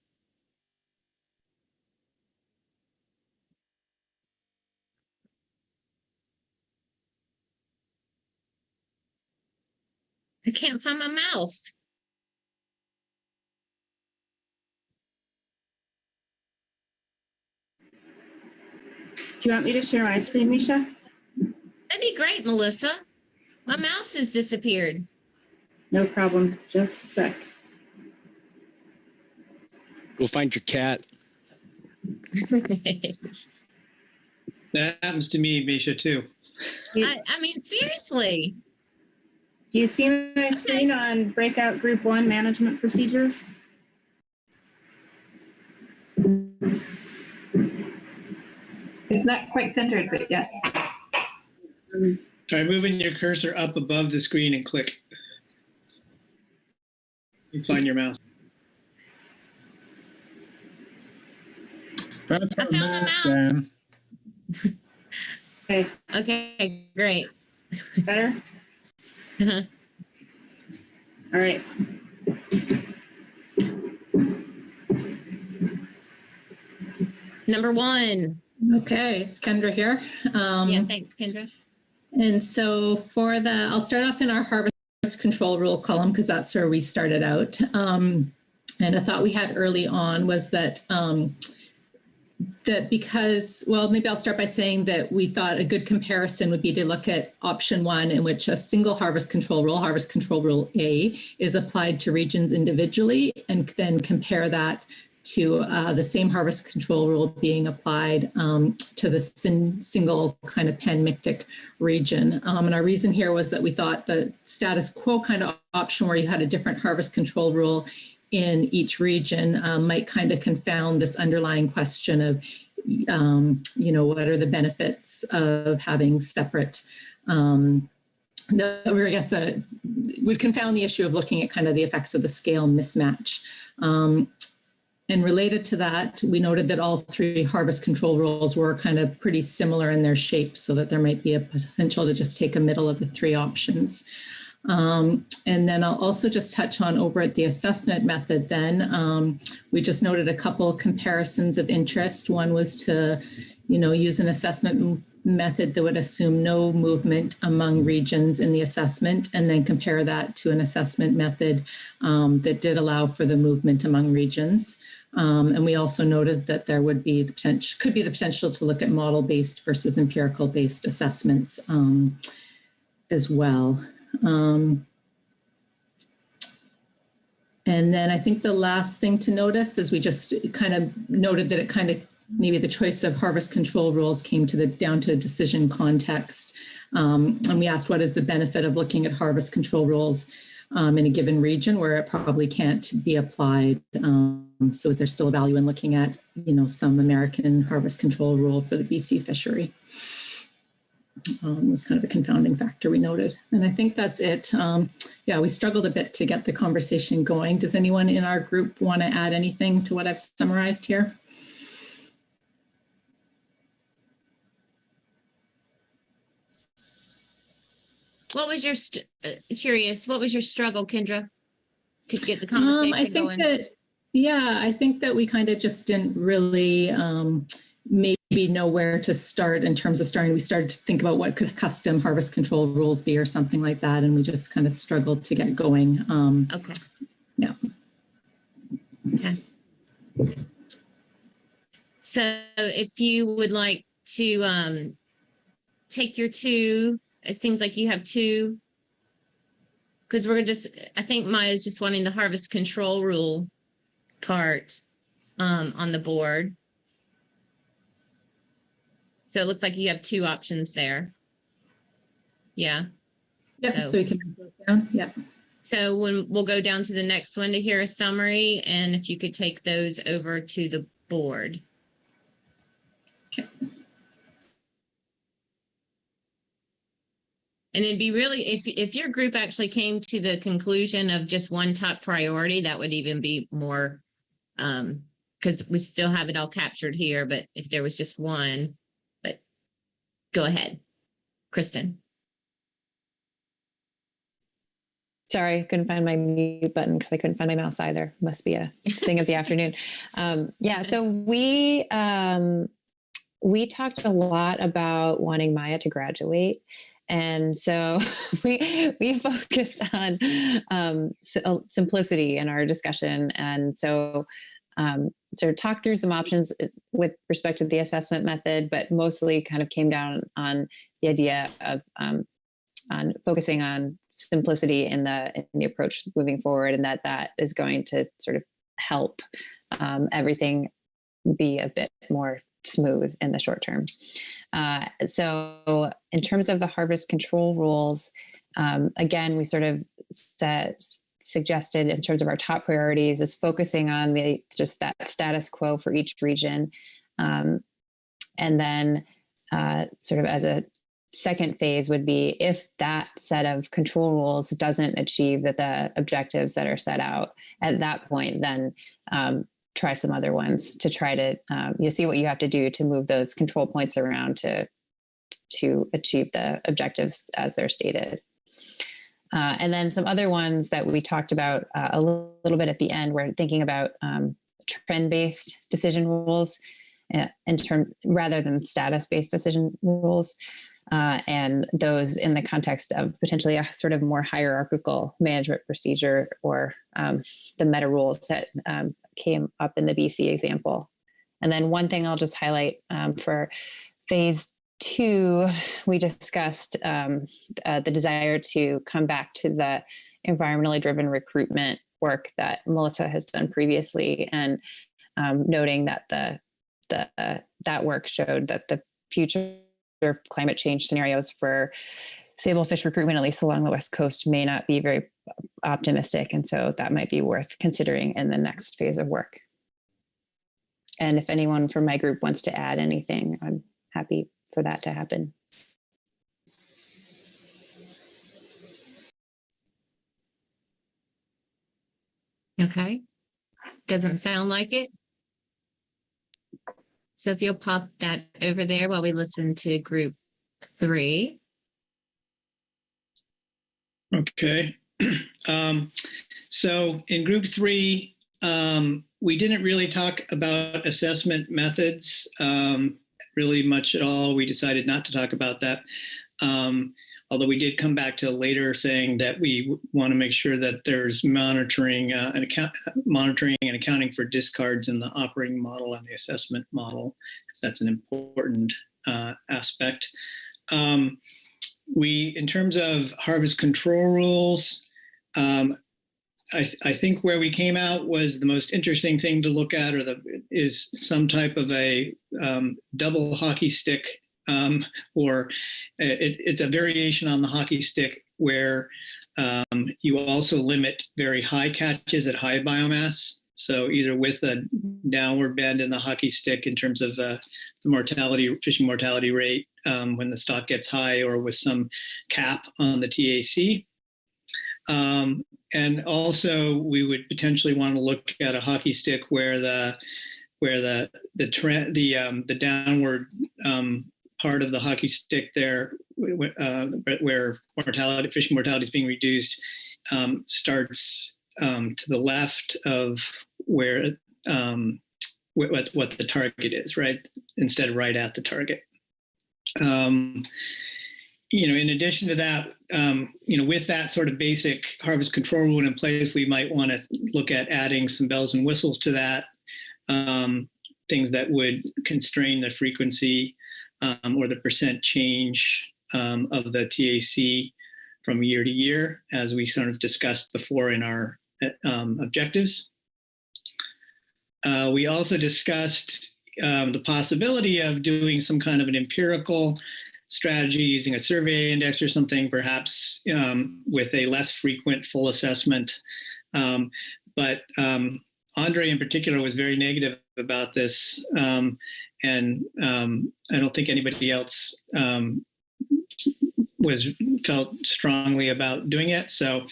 I can't find my mouse. Do you want me to share my screen, Misha? That'd be great, Melissa. My mouse has disappeared. No problem. Just a sec. Go find your cat. That happens to me, Misha, too. I mean, seriously. Do you see my screen on breakout group 1 management procedures? It's not quite centered, but yes. Try moving your cursor up above the screen and click. You find your mouse. That's I found the mouse. Okay. Okay, great. Better? Uh-huh. All right. Number 1. Okay, it's Kendra here. Yeah, thanks, Kendra. And so for I'll start off in our harvest control rule column because that's where we started out. And a thought we had early on was that because, well, maybe I'll start by saying that we thought a good comparison would be to look at option 1, in which a single harvest control rule A, is applied to regions individually, and then compare that to the same harvest control rule being applied to the single kind of pan-mictic region. And our reason here was that we thought the status quo kind of option where you had a different harvest control rule in each region might kind of confound this underlying question of, what are the benefits of having separate, would confound the issue of looking at kind of the effects of the scale mismatch. And related to that, we noted that all 3 harvest control rules were kind of pretty similar in their shape, so that there might be a potential to just take a middle of the 3 options. And then I'll also just touch on over at the assessment method then. We just noted a couple comparisons of interest. One was to, use an assessment method that would assume no movement among regions in the assessment, and then compare that to an assessment method that did allow for the movement among regions. And we also noted that there would be the potential to look at model-based versus empirical-based assessments as well. And then I think the last thing to notice is we just kind of noted that it kind of maybe the choice of harvest control rules came to down to a decision context. And we asked, what is the benefit of looking at harvest control rules in a given region where it probably can't be applied? So there's still a value in looking at, some American harvest control rule for the BC fishery. Was kind of a confounding factor we noted. And I think that's it. Yeah, we struggled a bit to get the conversation going. Does anyone in our group want to add anything to what I've summarized here? What was your curious? What was your struggle, Kendra, to get the conversation going? I think that we kind of just didn't really maybe know where to start in terms of starting. We started to think about what could custom harvest control rules be or something like that, and we just kind of struggled to get going. Okay. Yeah. Okay. So if you would like to take your 2. It seems like you have 2, because I think Maya's just wanting the harvest control rule part on the board. So it looks like you have 2 options there. Yeah. Yep, so we can go down. Yeah. So we'll go down to the next one to hear a summary, and if you could take those over to the board. Okay. And it'd be really, if your group actually came to the conclusion of just one top priority, that would even be more, because we still have it all captured here, but if there was just one, but go ahead, Kristen. Sorry, couldn't find my mute button because I couldn't find my mouse either. Must be a thing of the afternoon. Yeah, so we talked a lot about wanting Maya to graduate. And so we focused on simplicity in our discussion. And so sort of talked through some options with respect to the assessment method, but mostly kind of came down on the idea of on focusing on simplicity in the approach moving forward, and that is going to sort of help everything be a bit more smooth in the short term. So in terms of the harvest control rules, again, we sort of suggested in terms of our top priorities is focusing on just that status quo for each region. And then sort of as a second phase would be if that set of control rules doesn't achieve the objectives that are set out at that point, then try some other ones to try to you see what you have to do to move those control points around to achieve the objectives as they're stated. And then some other ones that we talked about a little bit at the end, we're thinking about trend-based decision rules rather than status-based decision rules. And those in the context of potentially a sort of more hierarchical management procedure or the meta rules that came up in the BC example. And then one thing I'll just highlight for phase 2, we discussed the desire to come back to the environmentally driven recruitment work that Melissa has done previously, and noting that that work showed that the future climate change scenarios for sablefish recruitment, at least along the West Coast, may not be very optimistic. And so that might be worth considering in the next phase of work. And if anyone from my group wants to add anything, I'm happy for that to happen. Okay. Doesn't sound like it. So if you'll pop that over there while we listen to group 3. Okay. So in group 3, we didn't really talk about assessment methods really much at all. We decided not to talk about that. Although we did come back to later saying that we want to make sure that there's monitoring and accounting for discards in the operating model and the assessment model, because that's an important aspect. In terms of harvest control rules, I think where we came out was the most interesting thing to look at is some type of a double hockey stick, or it's a variation on the hockey stick where you also limit very high catches at high biomass. So either with a downward bend in the hockey stick in terms of the fishing mortality rate when the stock gets high, or with some cap on the TAC. And also, we would potentially want to look at a hockey stick where the downward part of the hockey stick there, where fishing mortality is being reduced, starts to the left of where what the target is, right, instead of right at the target. In addition to that, with that sort of basic harvest control rule in place, we might want to look at adding some bells and whistles to that, things that would constrain the frequency or the percent change of the TAC from year to year, as we sort of discussed before in our objectives. We also discussed the possibility of doing some kind of an empirical strategy using a survey index or something, perhaps with a less frequent full assessment. But Andre in particular was very negative about this. And I don't think anybody else felt strongly about doing it. So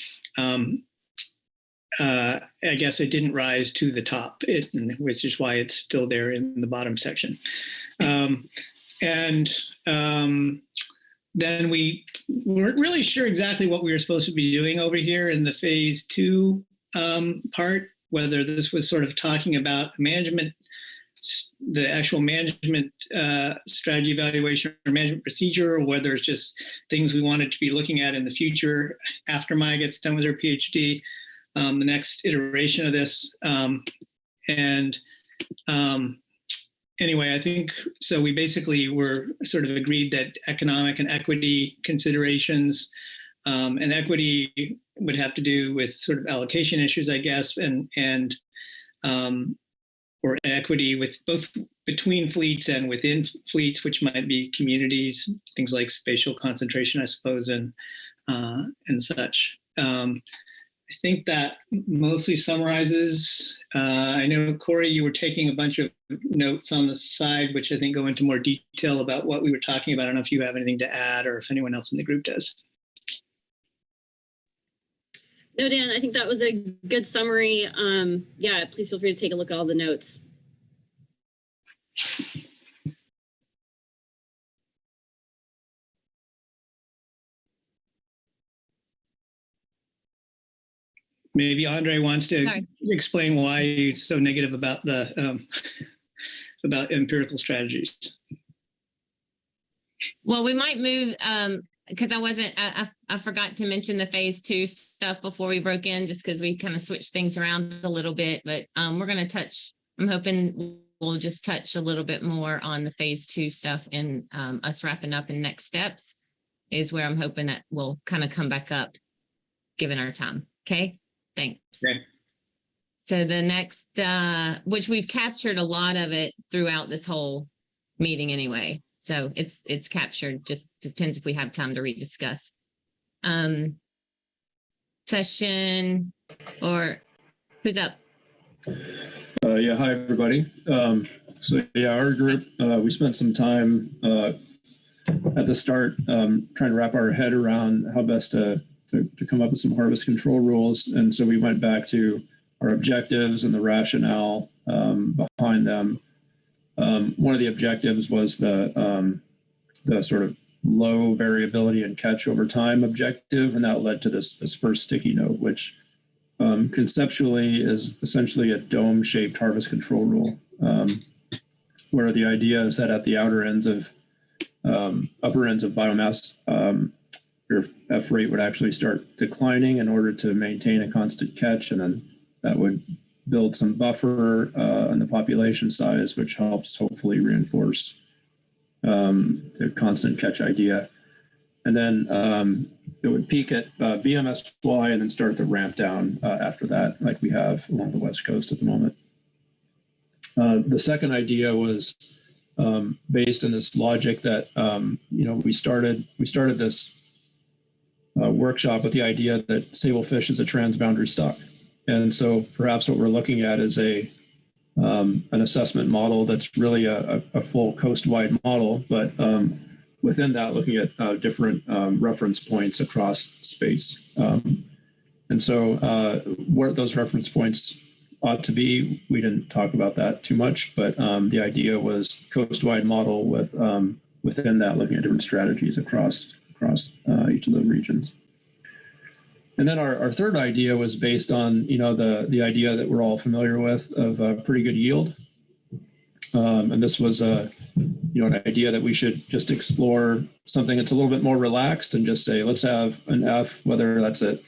I guess it didn't rise to the top, which is why it's still there in the bottom section. Then we weren't really sure exactly what we were supposed to be doing over here in the phase 2 part, whether this was sort of talking about management, the actual management strategy evaluation or management procedure, or whether it's just things we wanted to be looking at in the future after Maya gets done with her PhD, the next iteration of this. Anyway, I think so. We basically were sort of agreed that economic and equity considerations, and equity would have to do with sort of allocation issues, I guess, or equity with both between fleets and within fleets, which might be communities, things like spatial concentration, I suppose, and such. I think that mostly summarizes. I know, Corey, you were taking a bunch of notes on the side, which I think go into more detail about what we were talking about. I don't know if you have anything to add or if anyone else in the group does. No, Dan, I think that was a good summary. Yeah, please feel free to take a look at all the notes. Maybe Andre wants to explain why he's so negative about the about empirical strategies. Well, we might move because I forgot to mention the phase 2 stuff before we broke in, just because we kind of switched things around a little bit. But we're going to touch. I'm hoping we'll just touch a little bit more on the phase 2 stuff and us wrapping up in next steps is where I'm hoping that we'll kind of come back up, given our time. Okay. Thanks. Okay. So the next, which we've captured a lot of it throughout this whole meeting anyway. So it's captured, just depends if we have time to rediscuss. Session, or who's up? Yeah, hi everybody. So yeah, our group, we spent some time at the start trying to wrap our head around how best to come up with some harvest control rules. And so we went back to our objectives and the rationale behind them. one of the objectives was the sort of low variability and catch over time objective, and that led to this first sticky note, which conceptually is essentially a dome-shaped harvest control rule, where the idea is that at the upper ends of biomass, your F rate would actually start declining in order to maintain a constant catch, and then that would build some buffer on the population size, which helps hopefully reinforce the constant catch idea. And then it would peak at BMSY and then start to ramp down after that, like we have along the West Coast at the moment. The second idea was based on this logic that we started this workshop with the idea that sablefish is a transboundary stock, and so perhaps what we're looking at is an assessment model that's really a full coast-wide model, but within that, looking at different reference points across space, and so where those reference points ought to be, we didn't talk about that too much, but the idea was coast-wide model with within that looking at different strategies across each of the regions. And then our third idea was based on the idea that we're all familiar with of pretty good yield, and this was an idea that we should just explore something that's a little bit more relaxed and just say let's have an F, whether that's at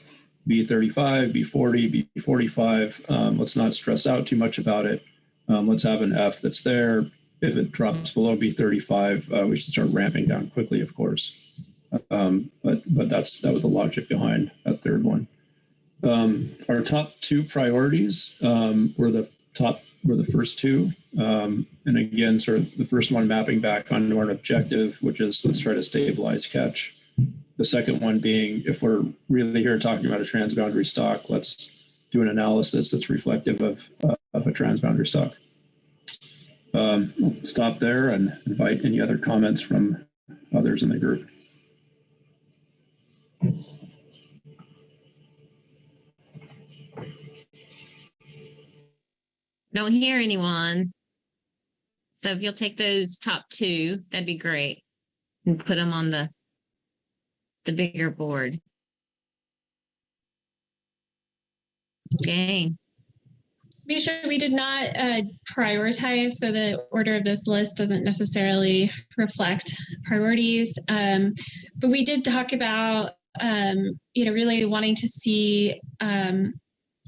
B35, B40, B45. Let's not stress out too much about it. Let's have an F that's there. If it drops below B35, we should start ramping down quickly, of course. But that was the logic behind that third one. Our top two priorities were the first two, and again, sort of the first one mapping back onto our objective, which is let's try to stabilize catch. The second one being, if we're really here talking about a transboundary stock, let's do an analysis that's reflective of a transboundary stock. I'll stop there and invite any other comments from others in the group. Don't hear anyone. So if you'll take those top two, that'd be great. And put them on the bigger board. Jane. Misha, we did not prioritize, so the order of this list doesn't necessarily reflect priorities. But we did talk about, really wanting to see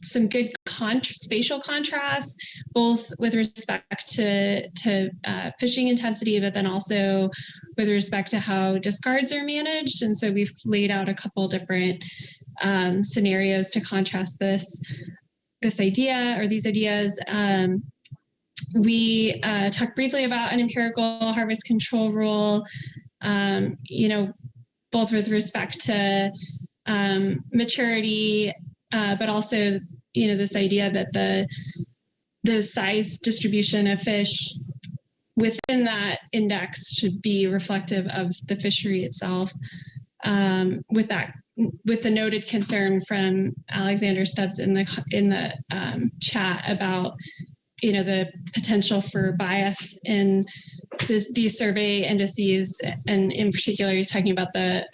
some good spatial contrast, both with respect to fishing intensity, but then also with respect to how discards are managed. And so we've laid out a couple different scenarios to contrast this idea or these ideas. We talked briefly about an empirical harvest control rule, both with respect to maturity, but also, this idea that the size distribution of fish within that index should be reflective of the fishery itself. With the noted concern from Alexander Stubbs in the chat about the potential for bias in these survey indices, and in particular, he's talking about the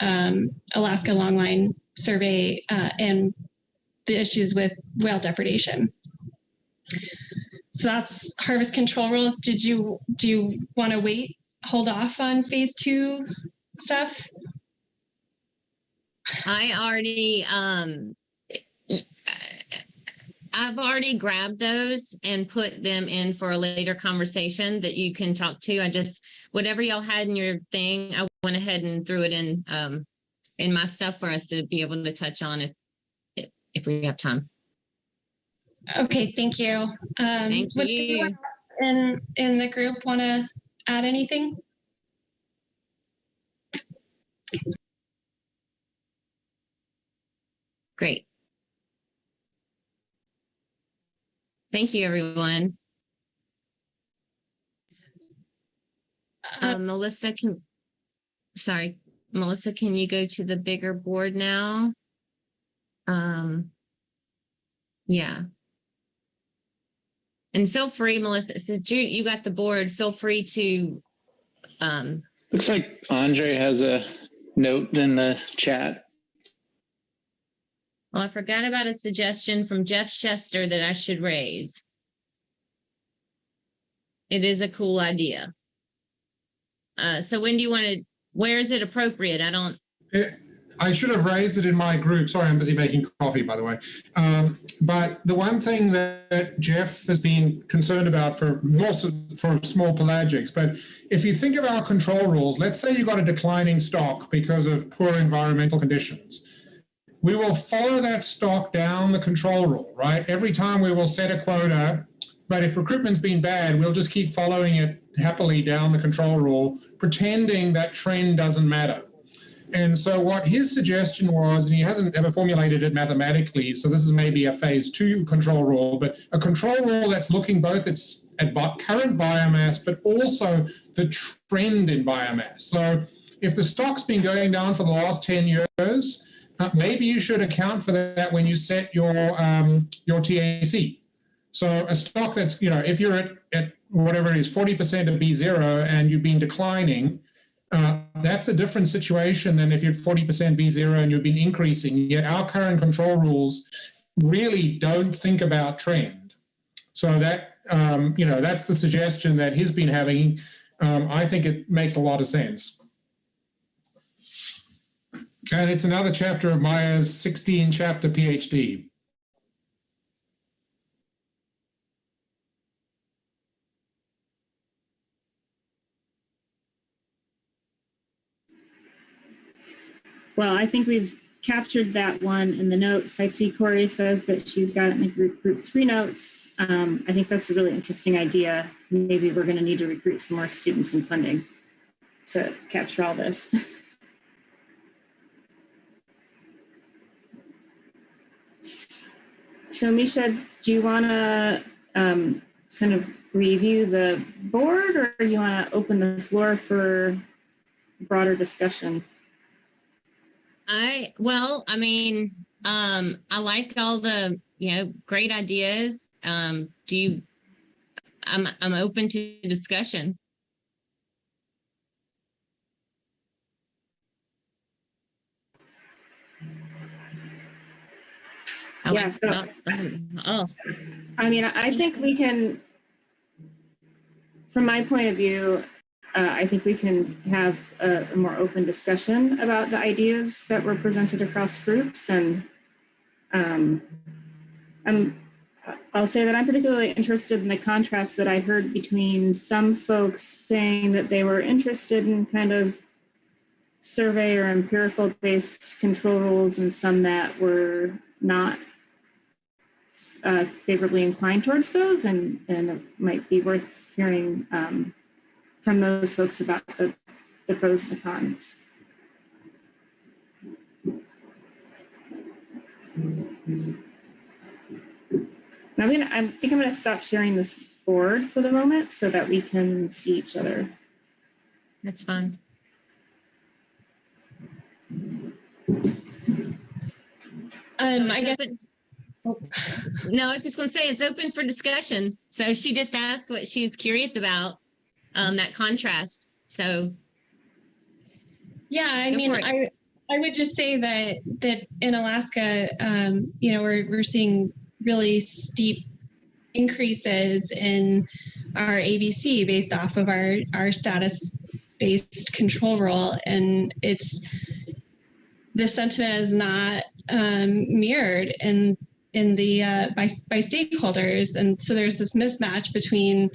Alaska Longline survey and the issues with whale depredation. So that's harvest control rules. Do you want to hold off on phase 2 stuff? I've already grabbed those and put them in for a later conversation that you can talk to. Whatever y'all had in your thing, I went ahead and threw it in my stuff for us to be able to touch on if we have time. Okay, thank you. Thank would you. anyone else in the group want to add anything? Great. Thank you, everyone. Melissa, can you go to the bigger board now? Yeah. And feel free, Melissa, since you got the board, feel free to. Looks like Andre has a note in the chat. Well, I forgot about a suggestion from Jeff Chester that I should raise. It is a cool idea. So when do you want to, where is it appropriate? I should have raised it in my group. Sorry, I'm busy making coffee, by the way. But the one thing that Jeff has been concerned about for small pelagics, but if you think of our control rules, let's say you got a declining stock because of poor environmental conditions. We will follow that stock down the control rule, right? Every time we will set a quota, but if recruitment's been bad, we'll just keep following it happily down the control rule, pretending that trend doesn't matter. And so what his suggestion was, and he hasn't ever formulated it mathematically, so this is maybe a phase 2 control rule, but a control rule that's looking both at current biomass, but also the trend in biomass. So if the stock's been going down for the last 10 years, maybe you should account for that when you set your TAC. So a stock that's, if you're at whatever it is, 40% of B0 and you've been declining, that's a different situation than if you're 40% B0 and you've been increasing. Yet our current control rules really don't think about trend. So that, that's the suggestion that he's been having. I think it makes a lot of sense. And it's another chapter of Maya's 16-chapter PhD. Well, I think we've captured that one in the notes. I see Corey says that she's got it in group 3 notes. I think that's a really interesting idea. Maybe we're going to need to recruit some more students and funding to capture all this. So Misha, do you want to kind of review the board, or do you want to open the floor for broader discussion? I like all the, great ideas. I'm open to discussion. I think we can, from my point of view, I think we can have a more open discussion about the ideas that were presented across groups. And I'll say that I'm particularly interested in the contrast that I heard between some folks saying that they were interested in kind of survey or empirical based control rules, and some that were not favorably inclined towards those, and it might be worth hearing from those folks about the pros and the cons. Now I think I'm going to stop sharing this board for the moment so that we can see each other. That's fine. I guess. No, I was just going to say it's open for discussion. So she just asked what she's curious about, that contrast. So. Yeah, I would just say that in Alaska, we're seeing really steep increases in our ABC based off of our status-based control rule, and the sentiment is not mirrored in the by stakeholders, and so there's this mismatch between,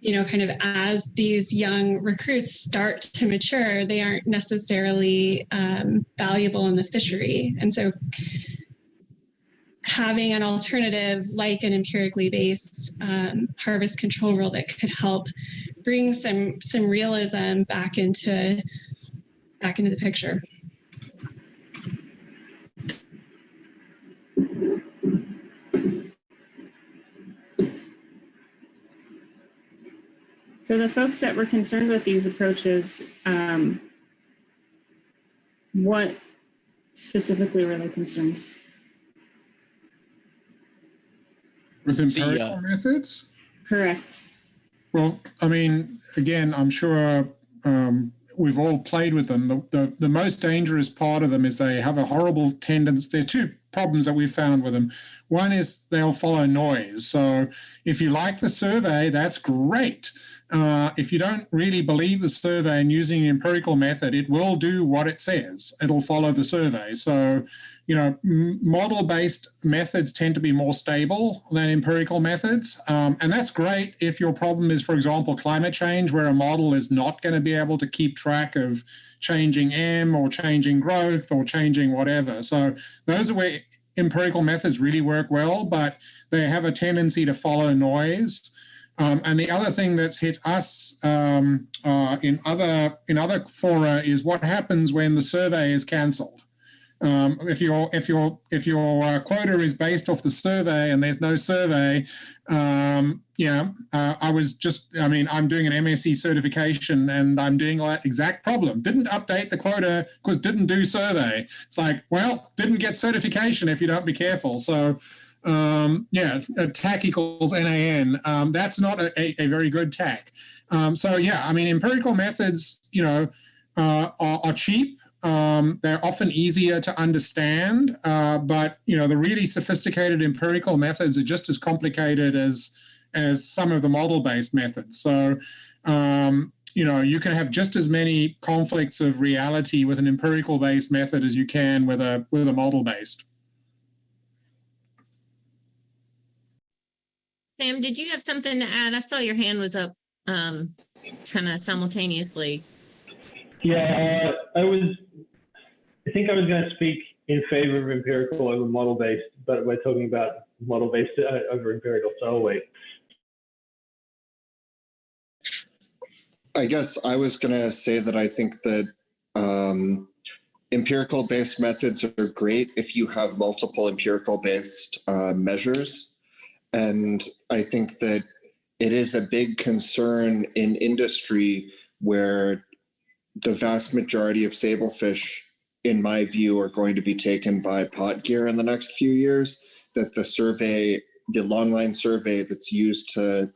kind of as these young recruits start to mature, they aren't necessarily valuable in the fishery, and so having an alternative like an empirically based harvest control rule that could help bring some realism back into the picture. For the folks that were concerned with these approaches, what specifically were the concerns? With empirical methods? Correct. Well, I mean, again, I'm sure we've all played with them. The most dangerous part of them is they have a horrible tendency. There are two problems that we've found with them. One is they'll follow noise. So if you like the survey, that's great. If you don't really believe the survey and using an empirical method, it will do what it says. It'll follow the survey. So, you know, model-based methods tend to be more stable than empirical methods. And that's great if your problem is, for example, climate change, where a model is not going to be able to keep track of changing M or changing growth or changing whatever. So those are where empirical methods really work well, but they have a tendency to follow noise. And the other thing that's hit us in other fora is what happens when the survey is cancelled. If your quota is based off the survey and there's no survey, I'm doing an MSE certification and I'm doing that exact problem. Didn't update the quota because didn't do survey. It's like, well, didn't get certification if you don't be careful. So TAC equals NAN. That's not a very good TAC. Empirical methods, are cheap. They're often easier to understand, but the really sophisticated empirical methods are just as complicated as some of the model-based methods. So, you can have just as many conflicts of reality with an empirical-based method as you can with a model-based. Sam, did you have something to add? I saw your hand was up kind of simultaneously. Yeah, I think I was going to speak in favor of empirical over model-based, but we're talking about model-based over empirical, so I'll wait. I guess I was going to say that I think that empirical-based methods are great if you have multiple empirical-based measures. And I think that it is a big concern in industry where the vast majority of sablefish, in my view, are going to be taken by pot gear in the next few years, that the longline survey that's used to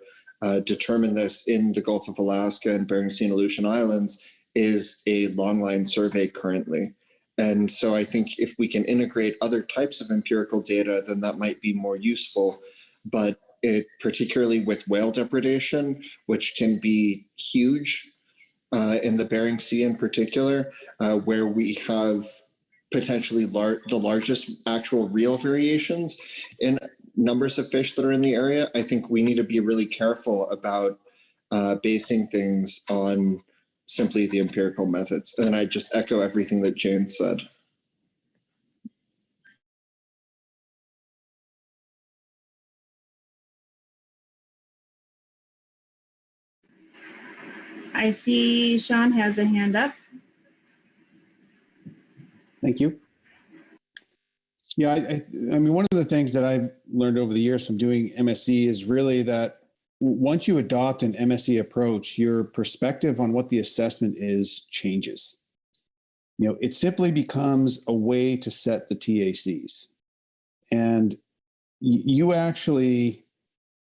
determine this in the Gulf of Alaska and Bering Sea and Aleutian Islands is a longline survey currently. And so I think if we can integrate other types of empirical data, then that might be more useful. But particularly with whale depredation, which can be huge in the Bering Sea in particular, where we have potentially the largest actual real variations in numbers of fish that are in the area, I think we need to be really careful about basing things on simply the empirical methods. And I just echo everything that James said. I see Sean has a hand up. Thank you. Yeah, I mean, one of the things that I've learned over the years from doing MSE is really that once you adopt an MSE approach, your perspective on what the assessment is changes. It simply becomes a way to set the TACs. And you actually,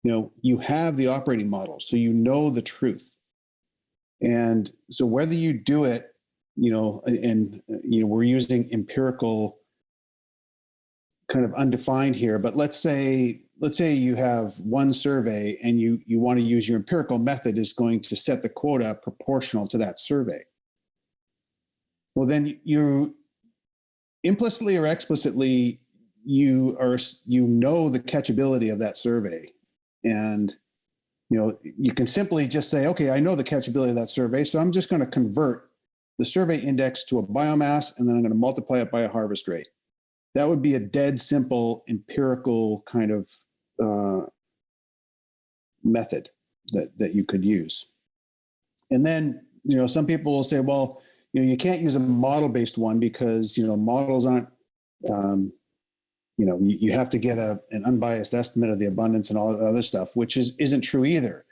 you have the operating model, so you know the truth. And so whether you do it, we're using empirical kind of undefined here, but let's say you have one survey and you want to use your empirical method is going to set the quota proportional to that survey. Well, then you implicitly or explicitly, you know the catchability of that survey. And you can simply just say, okay, I know the catchability of that survey, so I'm just going to convert the survey index to a biomass, and then I'm going to multiply it by a harvest rate. That would be a dead simple empirical kind of method that you could use. And then, some people will say, well, you can't use a model-based one because, models aren't, you have to get an unbiased estimate of the abundance and all that other stuff, which isn't true either.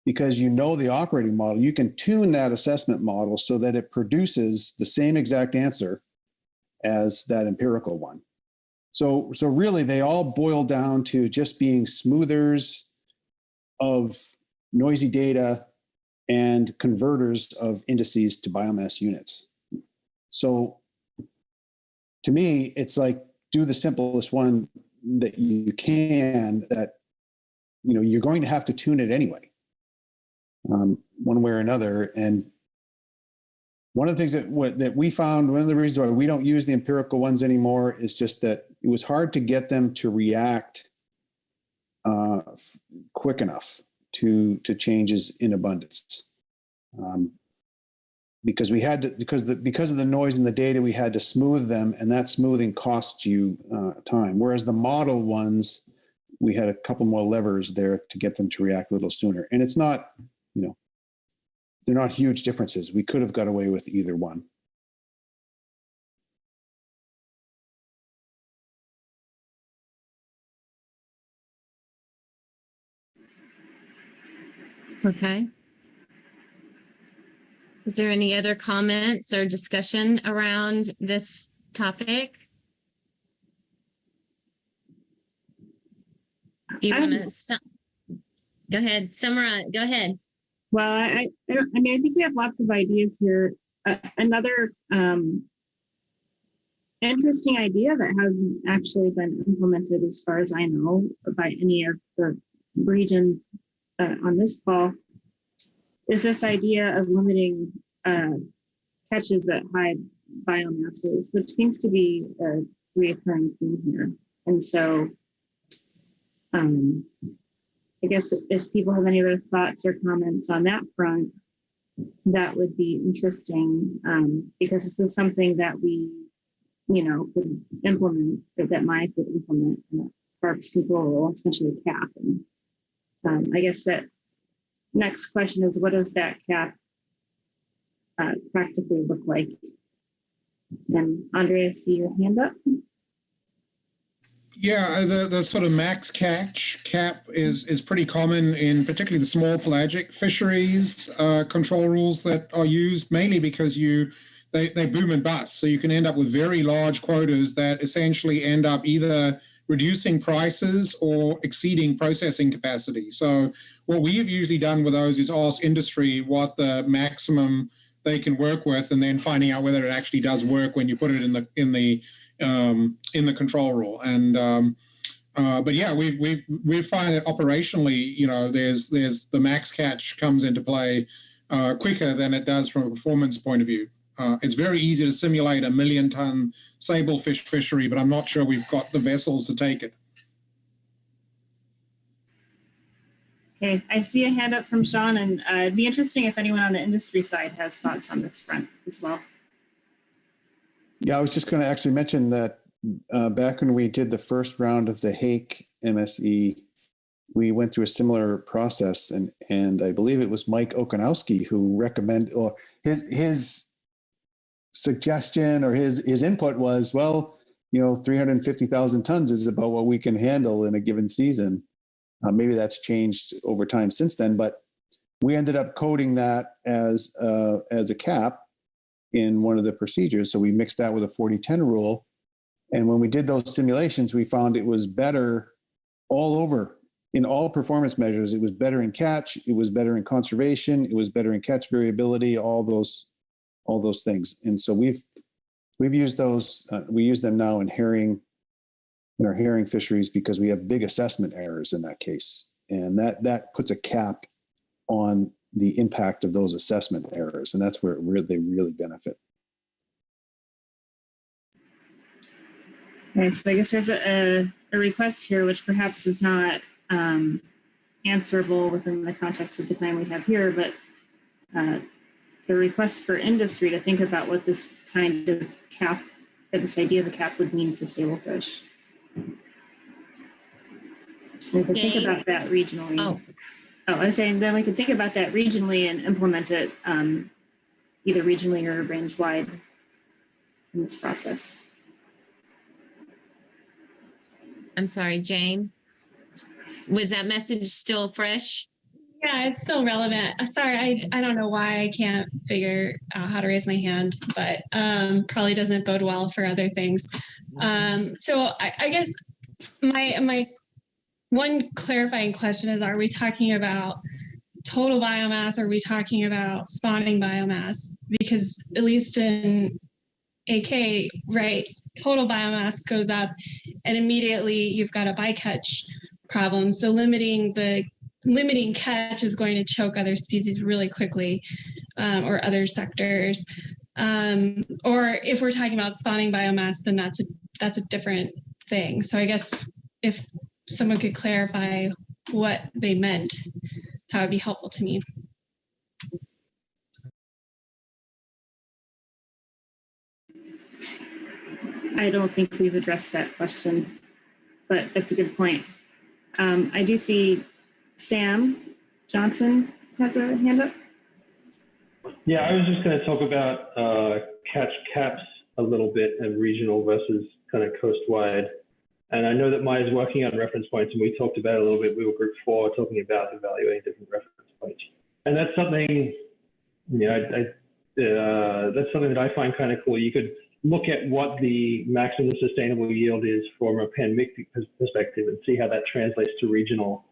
Because the operating model, you can tune that assessment model so that it produces the same exact answer as that empirical one. So really, they all boil down to just being smoothers of noisy data and converters of indices to biomass units. So to me, it's like, do the simplest one that you can, that, you know, you're going to have to tune it anyway, one way or another. And one of the things that we found, one of the reasons why we don't use the empirical ones anymore is just that it was hard to get them to react quick enough to changes in abundance. Because we had to, because of the noise in the data, we had to smooth them, and that smoothing costs you time. Whereas the model ones, we had a couple more levers there to get them to react a little sooner. And it's not, you know, they're not huge differences. We could have got away with either one. Okay. Is there any other comments or discussion around this topic? Do you want to go ahead, summarize? Go ahead. Well, I mean, I think we have lots of ideas here. Another interesting idea that hasn't actually been implemented, as far as I know, by any of the regions on this call, is this idea of limiting catches at high biomasses, which seems to be a reoccurring theme here. And so I guess if people have any other thoughts or comments on that front, that would be interesting, because this is something that we, you know, could implement, that MIA could implement, and that parks could roll, essentially a cap. And I guess that next question is, what does that cap practically look like? And Andre, I see your hand up. Yeah, the sort of max catch cap is pretty common in particularly the small pelagic fisheries control rules that are used mainly because they boom and bust. So you can end up with very large quotas that essentially end up either reducing prices or exceeding processing capacity. So what we've usually done with those is ask industry what the maximum they can work with, and then finding out whether it actually does work when you put it in the control rule. And but yeah, we find that operationally, you know, there's the max catch comes into play quicker than it does from a performance point of view. It's very easy to simulate a 1 million ton sablefish fishery, but I'm not sure we've got the vessels to take it. Okay, I see a hand up from Sean, and it'd be interesting if anyone on the industry side has thoughts on this front as well. Yeah, I was just going to actually mention that back when we did the first round of the Hake MSE, we went through a similar process, and I believe it was Mike Okonowski who recommended, or his suggestion or his input was, well, you know, 350,000 tons is about what we can handle in a given season. Maybe that's changed over time since then, but we ended up coding that as a cap in one of the procedures. So we mixed that with a 40-10 rule. And when we did those simulations, we found it was better all over in all performance measures. It was better in catch, it was better in conservation, it was better in catch variability, all those things. And so we've used those, we use them now in our herring fisheries because we have big assessment errors in that case. And that puts a cap on the impact of those assessment errors. And that's where they really benefit. Okay, so I guess there's a request here, which perhaps is not answerable within the context of the time we have here, but the request for industry to think about what this kind of cap, or this idea of a cap would mean for sablefish. We could think about that regionally. I was saying then we could think about that regionally and implement it either regionally or range-wide in this process. I'm sorry, Jane. Was that message still fresh? Yeah, it's still relevant. Sorry, I don't know why I can't figure out how to raise my hand, but probably doesn't bode well for other things. So I guess my one clarifying question is, are we talking about total biomass, or are we talking about spawning biomass? Because at least in AK, right, total biomass goes up and immediately you've got a bycatch problem. So limiting catch is going to choke other species really quickly, or other sectors. Or if we're talking about spawning biomass, then that's a different thing. So I guess if someone could clarify what they meant, that would be helpful to me. I don't think we've addressed that question, but that's a good point. I do see Sam Johnson has a hand up. Yeah, I was just going to talk about catch caps a little bit and regional versus kind of coast-wide. And I know that Maya's working on reference points, and we talked about it a little bit. We were group 4 talking about evaluating different reference points. And that's something, that's something that I find kind of cool. You could look at what the maximum sustainable yield is from a pan-MIC perspective and see how that translates to regional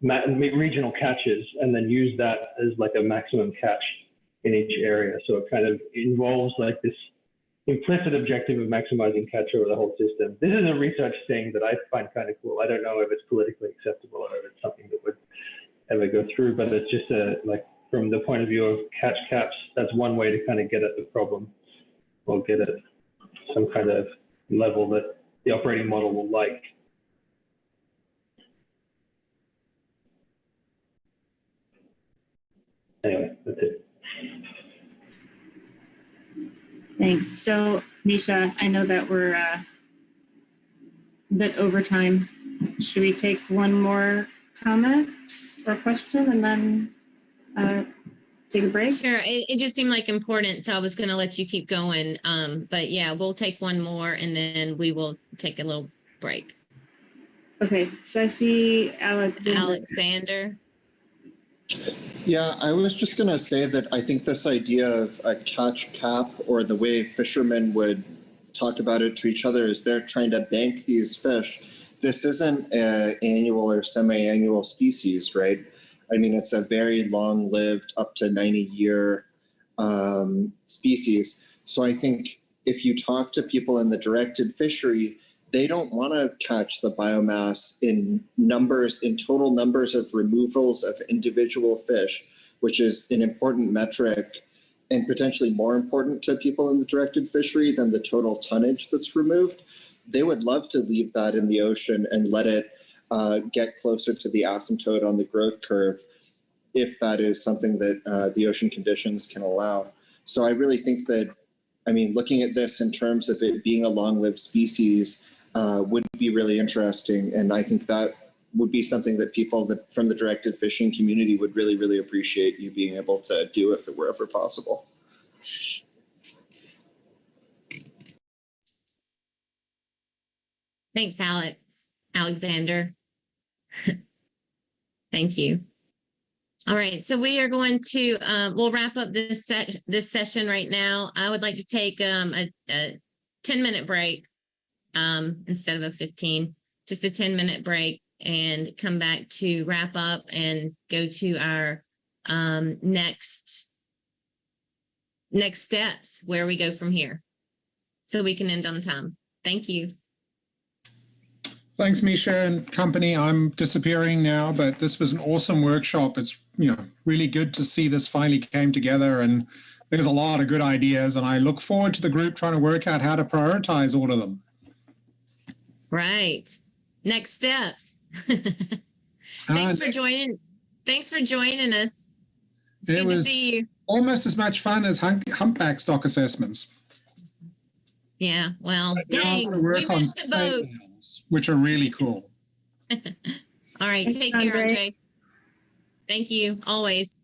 catches, and then use that as like a maximum catch in each area. So it kind of involves like this implicit objective of maximizing catch over the whole system. This is a research thing that I find kind of cool. I don't know if it's politically acceptable or if it's something that would ever go through, but it's just like from the point of view of catch caps, that's one way to kind of get at the problem, or get at some kind of level that the operating model will like. Anyway, that's it. Thanks. So, Nisha, I know that we're a bit over time. Should we take one more comment or question and then take a break? Sure. It just seemed like important, so I was going to let you keep going. But yeah, we'll take one more and then we will take a little break. Okay. So I see Alexander. Yeah, I was just going to say that I think this idea of a catch cap, or the way fishermen would talk about it to each other, is they're trying to bank these fish. This isn't an annual or semi-annual species, right? I mean, it's a very long-lived, up to 90-year species. So I think if you talk to people in the directed fishery, they don't want to catch the biomass in total numbers of removals of individual fish, which is an important metric and potentially more important to people in the directed fishery than the total tonnage that's removed. They would love to leave that in the ocean and let it get closer to the asymptote on the growth curve, if that is something that the ocean conditions can allow. So I really think that, I mean, looking at this in terms of it being a long-lived species would be really interesting. And I think that would be something that people from the directed fishing community would really, really appreciate you being able to do if it were ever possible. Thanks, Alexander. Thank you. All right, so we are going to, we'll wrap up this session right now. I would like to take a 10-minute break instead of a 15, just a 10-minute break, and come back to wrap up and go to our next steps, where we go from here, so we can end on time. Thank you. Thanks, Misha and company. I'm disappearing now, but this was an awesome workshop. It's really good to see this finally came together, and there's a lot of good ideas, and I look forward to the group trying to work out how to prioritize all of them. Right. Next steps. Thanks for joining. Thanks for joining us. It's good to see you. Almost as much fun as humpback stock assessments. Yeah, well, dang, we missed the boat. Which are really cool. All right, take care, Andre. Thank you, always.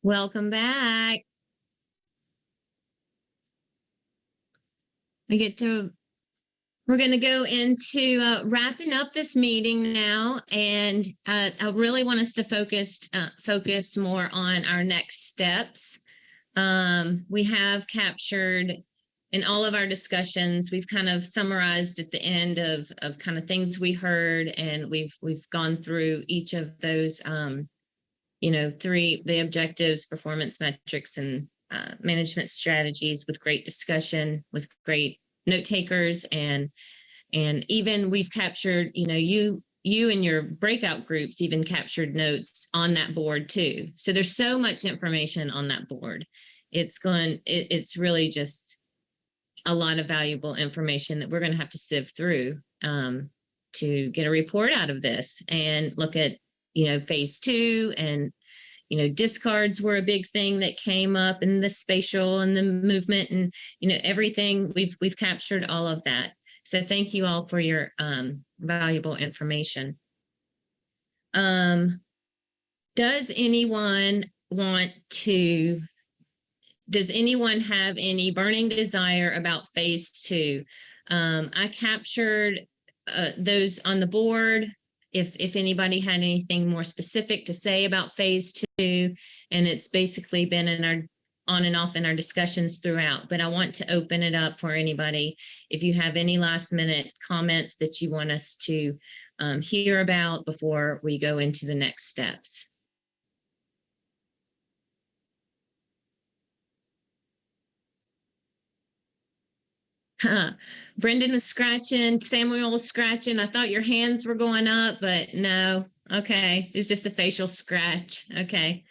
Welcome back. We're going to go into wrapping up this meeting now, and I really want us to focus more on our next steps. We have captured in all of our discussions, we've kind of summarized at the end of kind of things we heard, and we've gone through each of those, the objectives, performance metrics, and management strategies with great discussion, with great note takers, and even we've captured, you and your breakout groups even captured notes on that board too. So there's so much information on that board. It's really just a lot of valuable information that we're going to have to sift through to get a report out of this and look at, phase 2, and discards were a big thing that came up, and the spatial and the movement, and everything. We've captured all of that. So thank you all for your valuable information. Does anyone have any burning desire about phase 2? I captured those on the board. If anybody had anything more specific to say about phase 2, and it's basically been in our on and off in our discussions throughout, but I want to open it up for anybody. If you have any last minute comments that you want us to hear about before we go into the next steps. Brendan is scratching, Samuel was scratching. I thought your hands were going up, but no. Okay, it's just a facial scratch. Okay.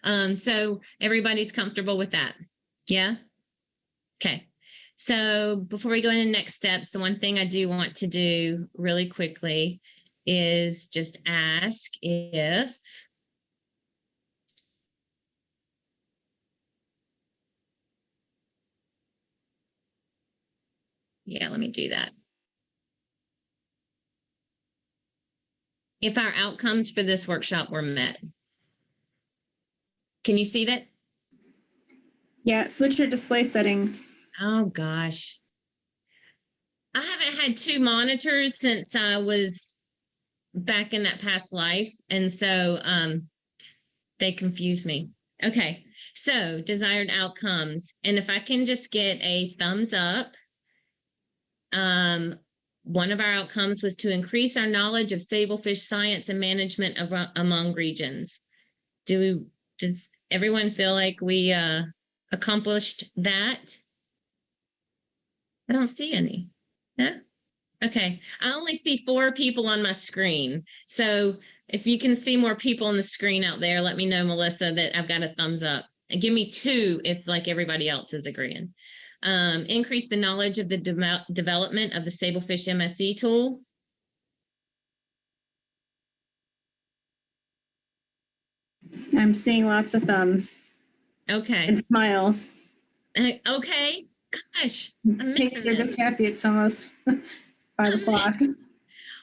So everybody's comfortable with that? Yeah? Okay. So before we go into next steps, the one thing I do want to do really quickly is just ask if let me do that. If our outcomes for this workshop were met. Can you see that? Yeah, switch your display settings. Oh gosh. I haven't had 2 monitors since I was back in that past life. And so they confuse me. Okay, so desired outcomes. And if I can just get a thumbs up. One of our outcomes was to increase our knowledge of sablefish science and management among regions. Does everyone feel like we accomplished that? I don't see any. Yeah? Okay. I only see 4 people on my screen. So if you can see more people on the screen out there, let me know, Melissa, that I've got a thumbs up. And give me 2 if like everybody else is agreeing. Increase the knowledge of the development of the Sablefish MSE tool. I'm seeing lots of thumbs. Okay. And smiles. Okay. Gosh, I'm missing You're this. just happy it's almost 5 o'clock.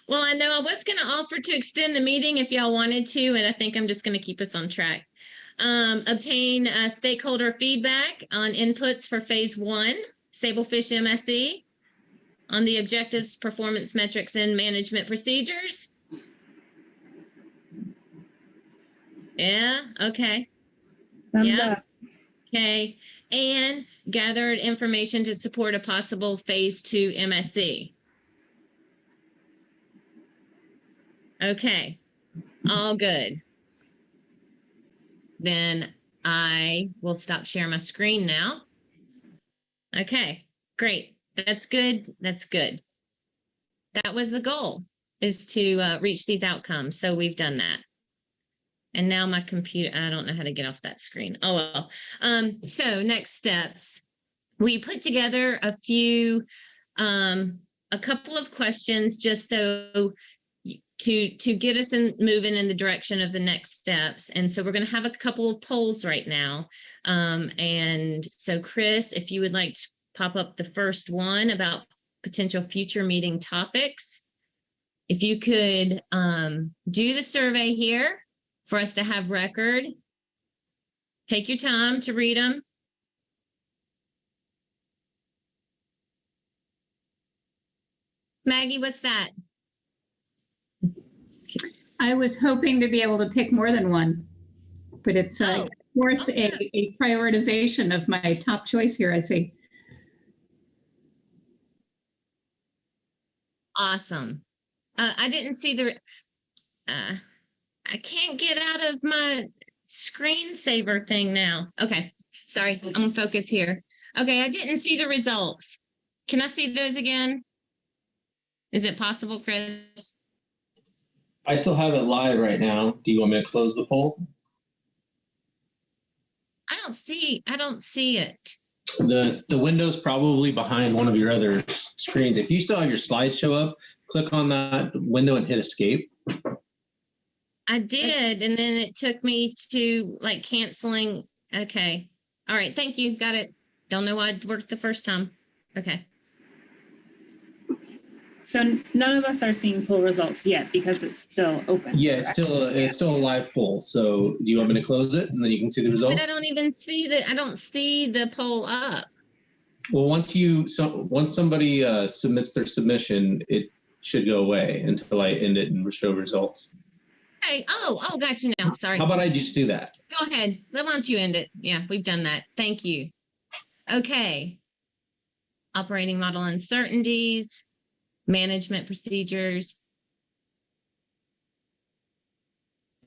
Well, I know I was going to offer to extend the meeting if y'all wanted to, and I think I'm just going to keep us on track. Obtain stakeholder feedback on inputs for phase 1, Sablefish MSE, on the objectives, performance metrics, and management procedures. Yeah, okay. Thumbs up. Okay, and gathered information to support a possible phase 2 MSE. Okay, all good. Then I will stop sharing my screen now. Okay, great. That's good. That's good. That was the goal, is to reach these outcomes. So we've done that. And now my computer, I don't know how to get off that screen. Oh, well. So next steps. We put together a couple of questions just so to get us moving in the direction of the next steps. And so we're going to have a couple of polls right now. And so Chris, if you would like to pop up the first one about potential future meeting topics, if you could do the survey here for us to have record. Take your time to read them. Maggie, what's that? I was hoping to be able to pick more than one, but it's of course a prioritization of my top choice here, I see. Awesome. I didn't see the, I can't get out of my screensaver thing now. Okay, sorry, I'm gonna focus here. Okay, I didn't see the results. Can I see those again? Is it possible, Chris? I still have it live right now. Do you want me to close the poll? I don't see it. The window's probably behind one of your other screens. If you still have your slideshow up, click on that window and hit escape. I did, and then it took me to like canceling. Okay. All right, thank you. Got it. Don't know why it worked the first time. Okay. So none of us are seeing poll results yet because it's still open. Yeah, it's still a live poll. So do you want me to close it and then you can see the results? But I don't even see I don't see the poll up. Well, once somebody submits their submission, it should go away until I end it and show results. Hey, oh, got you now. Sorry. How about I just do that? Go ahead. Why don't you end it? Yeah, we've done that. Thank you. Okay. Operating model uncertainties, management procedures.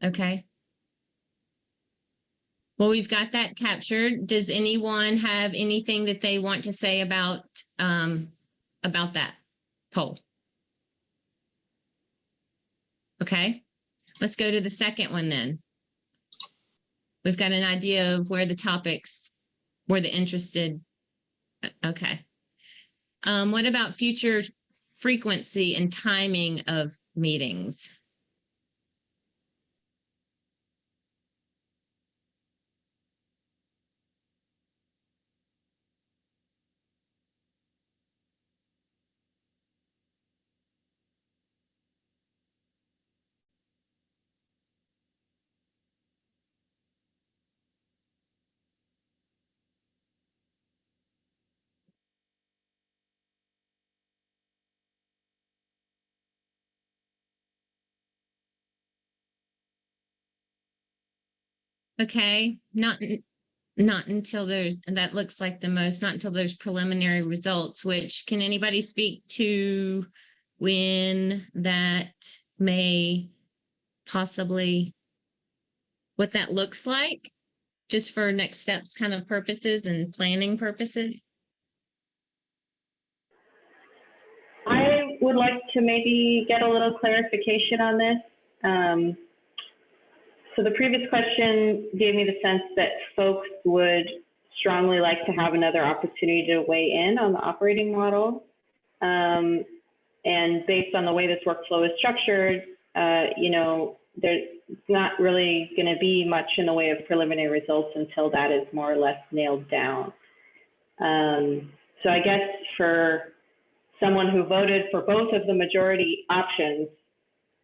Okay. Well, we've got that captured. Does anyone have anything that they want to say about that poll? Okay. Let's go to the second one then. We've got an idea of where the topics, where the interested. Okay. What about future frequency and timing of meetings? Okay, not until there's, that looks like the most, not until there's preliminary results, which can anybody speak to when that may possibly, what that looks like, just for next steps kind of purposes and planning purposes? I would like to maybe get a little clarification on this. So the previous question gave me the sense that folks would strongly like to have another opportunity to weigh in on the operating model. And based on the way this workflow is structured, there's not really going to be much in the way of preliminary results until that is more or less nailed down. So I guess for someone who voted for both of the majority options,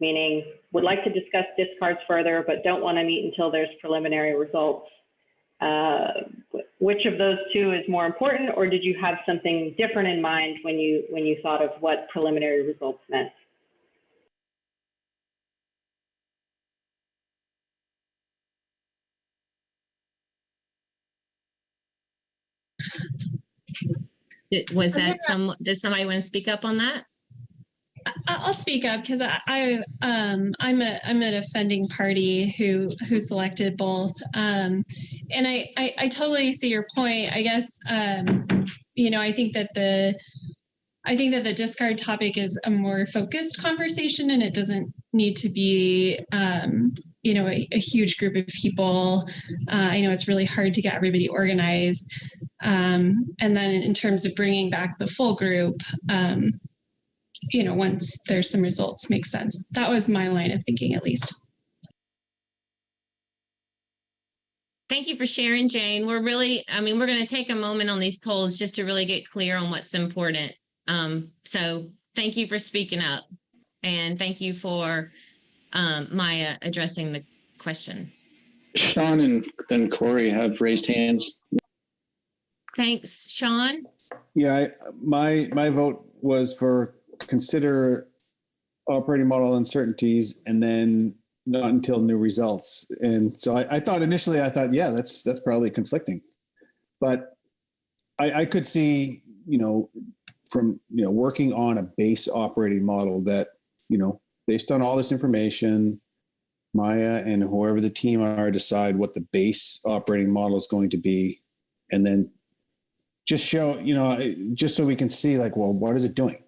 meaning would like to discuss discards further, but don't want to meet until there's preliminary results. Which of those two is more important, or did you have something different in mind when you thought of what preliminary results meant? Was that does somebody want to speak up on that? I'll speak up because I'm an offending party who selected both, and I totally see your point. I guess I think that the discard topic is a more focused conversation, and it doesn't need to be a huge group of people. I know it's really hard to get everybody organized, and then in terms of bringing back the full group. Once there's some results, makes sense. That was my line of thinking, at least. Thank you for sharing, Jane. We're going to take a moment on these polls just to really get clear on what's important. So thank you for speaking up, and thank you for Maya addressing the question. Sean and then Corey have raised hands. Thanks, Sean. Yeah, my vote was for consider operating model uncertainties and then not until new results. And so I thought initially, yeah, that's probably conflicting. But I could see, from, working on a base operating model that, based on all this information, Maya and whoever the team are decide what the base operating model is going to be, and then just show, just so we can see like, well, what is it doing?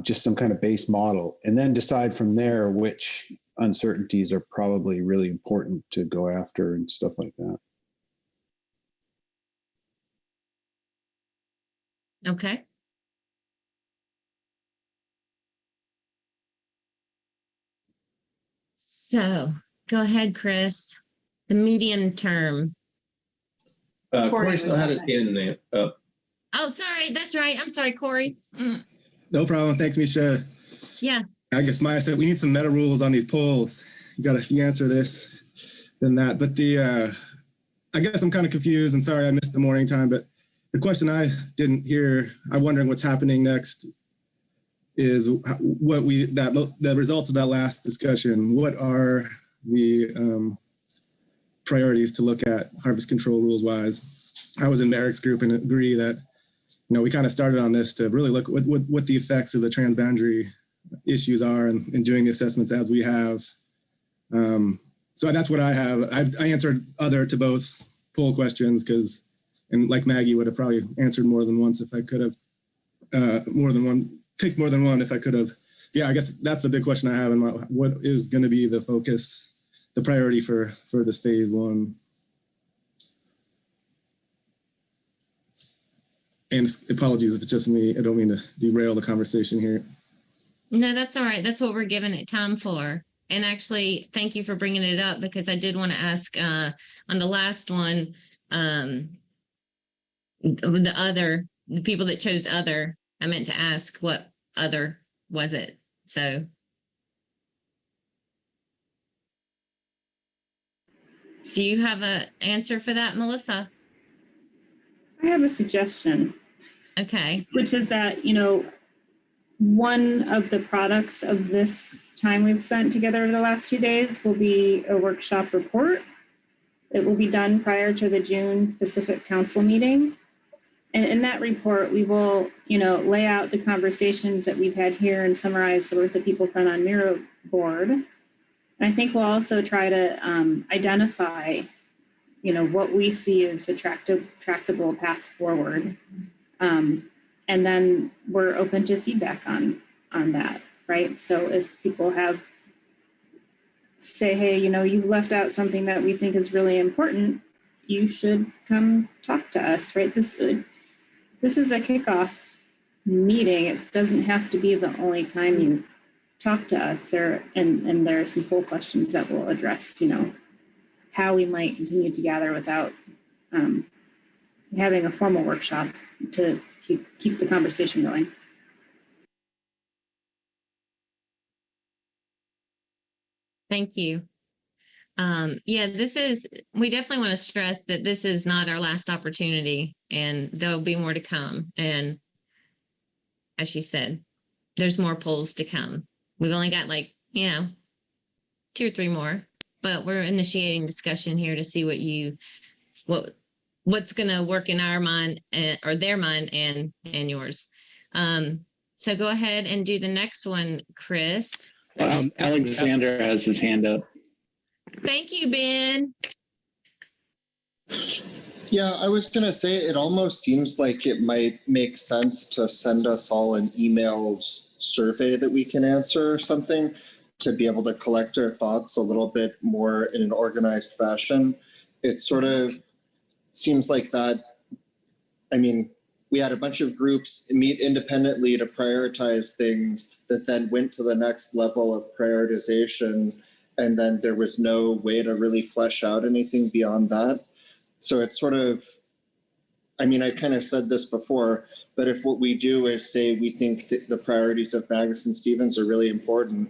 Just some kind of base model, and then decide from there which uncertainties are probably really important to go after and stuff like that. Okay. So go ahead, Chris. The medium term. Corey still had his hand up. Oh, sorry. That's right. I'm sorry, Corey. No problem. Thanks, Misha. Yeah. I guess Maya said we need some meta rules on these polls. If you answer this, then that. But I guess I'm kind of confused, and sorry I missed the morning time, but the question I didn't hear, I'm wondering what's happening next, is what the results of that last discussion. What are the priorities to look at harvest control rules wise? I was in Merrick's group and agree that, we kind of started on this to really look at what the effects of the transboundary issues are and doing the assessments as we have. So that's what I have. I answered other to both poll questions and like Maggie would have probably answered more than once if I could have, picked more than one if I could have. Yeah, I guess that's the big question I have, and what is going to be the focus, the priority for this phase one. And apologies if it's just me. I don't mean to derail the conversation here. No, that's all right. That's what we're giving it time for. And actually, thank you for bringing it up, because I did want to ask on the last one, the people that chose other, I meant to ask what other was it? So. Do you have an answer for that, Melissa? I have a suggestion. Okay. Which is that, one of the products of this time we've spent together the last 2 days will be a workshop report. It will be done prior to the June Pacific Council meeting. And in that report, we will, lay out the conversations that we've had here and summarize the work that people have done on Miro board. And I think we'll also try to identify, what we see as a tractable path forward. And then we're open to feedback on that, right? So if people say, hey, you've left out something that we think is really important, you should come talk to us, right? This is a kickoff meeting. It doesn't have to be the only time you talk to us. And there are some poll questions that will address, how we might continue to gather without having a formal workshop to keep the conversation going. Thank you. Yeah, we definitely want to stress that this is not our last opportunity, and there'll be more to come. And as she said, there's more polls to come. We've only got 2 or 3 more, but we're initiating discussion here to see what's going to work in our mind or their mind and yours. So go ahead and do the next one, Chris. Alexander has his hand up. Thank you, Ben. Yeah, I was going to say it almost seems like it might make sense to send us all an email survey that we can answer or something to be able to collect our thoughts a little bit more in an organized fashion. It sort of seems like that. I mean, we had a bunch of groups meet independently to prioritize things that then went to the next level of prioritization. And then there was no way to really flesh out anything beyond that. So it's sort of, I mean, I kind of said this before, but if what we do is say we think that the priorities of Magnuson Stevens are really important,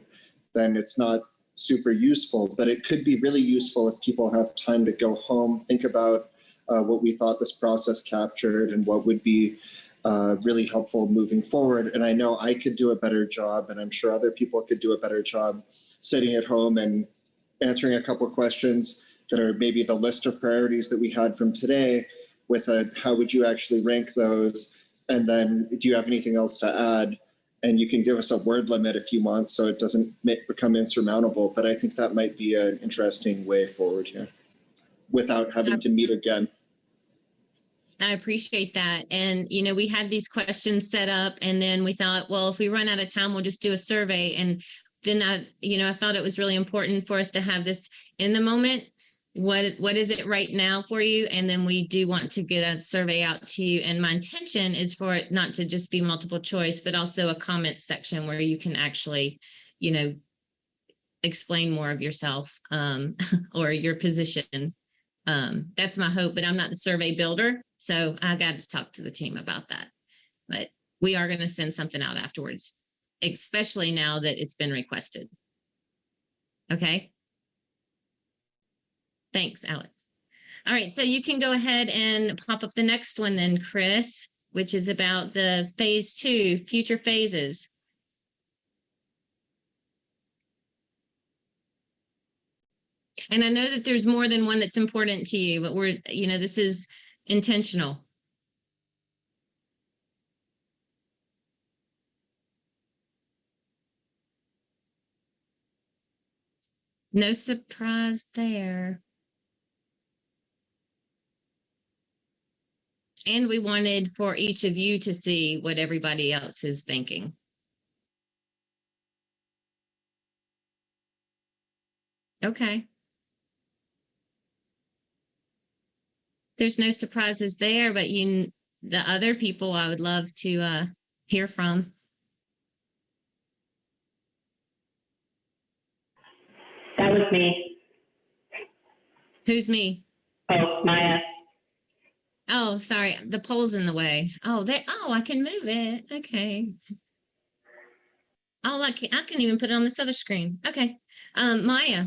then it's not super useful, but it could be really useful if people have time to go home, think about what we thought this process captured and what would be really helpful moving forward. And I know I could do a better job, and I'm sure other people could do a better job sitting at home and answering a couple of questions that are maybe the list of priorities that we had from today with a, how would you actually rank those? And then do you have anything else to add? And you can give us a word limit if you want, so it doesn't become insurmountable. But I think that might be an interesting way forward here without having to meet again. I appreciate that. And, you know, we had these questions set up, and then we thought, well, if we run out of time, we'll just do a survey. And then I thought it was really important for us to have this in the moment. What is it right now for you? And then we do want to get a survey out to you. And my intention is for it not to just be multiple choice, but also a comment section where you can actually, you know, explain more of yourself or your position. That's my hope, but I'm not the survey builder. So I got to talk to the team about that. But we are going to send something out afterwards, especially now that it's been requested. Okay. Thanks, Alex. All right, so you can go ahead and pop up the next one then, Chris, which is about the phase 2, future phases. And I know that there's more than one that's important to you, but we're, you know, this is intentional. No surprise there. And we wanted for each of you to see what everybody else is thinking. Okay. There's no surprises there, but the other people I would love to hear from. That was me. Who's me? Oh, Maya. Oh, sorry. The poll's in the way. Oh, I can move it. Okay. Oh, I can even put it on this other screen. Okay. Maya.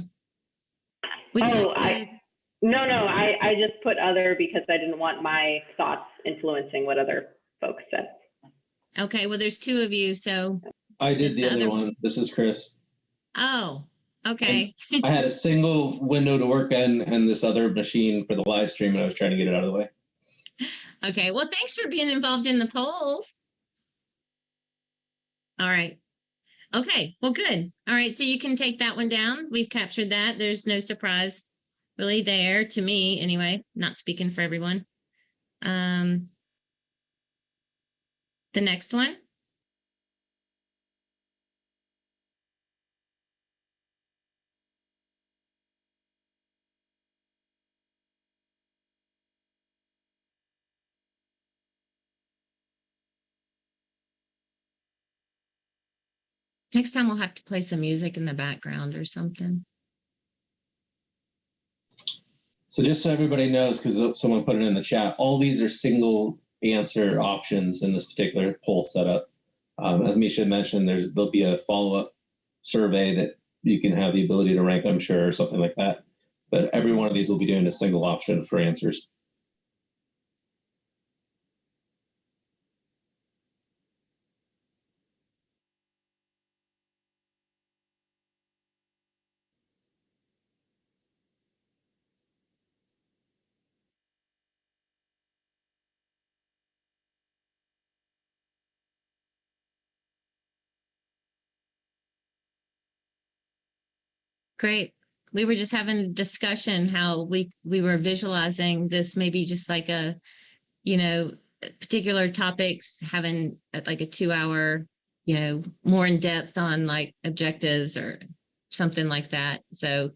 No, I just put other because I didn't want my thoughts influencing what other folks said. Okay, well, there's 2 of you, so. I did the other one. This is Chris. Oh, okay. I had a single window to work in and this other machine for the live stream, and I was trying to get it out of the way. Okay, well, thanks for being involved in the polls. All right. Okay, well, good. All right, so you can take that one down. We've captured that. There's no surprise really there to me anyway, not speaking for everyone. The next one. Next time we'll have to play some music in the background or something. So just so everybody knows, because someone put it in the chat, all these are single answer options in this particular poll setup. As Misha mentioned, there'll be a follow-up survey that you can have the ability to rank, I'm sure, or something like that. But every one of these will be doing a single option for answers. Great. We were just having a discussion how we were visualizing this maybe just like a, you know, particular topics, having like a 2-hour, you know, more in depth on like objectives or something like that. So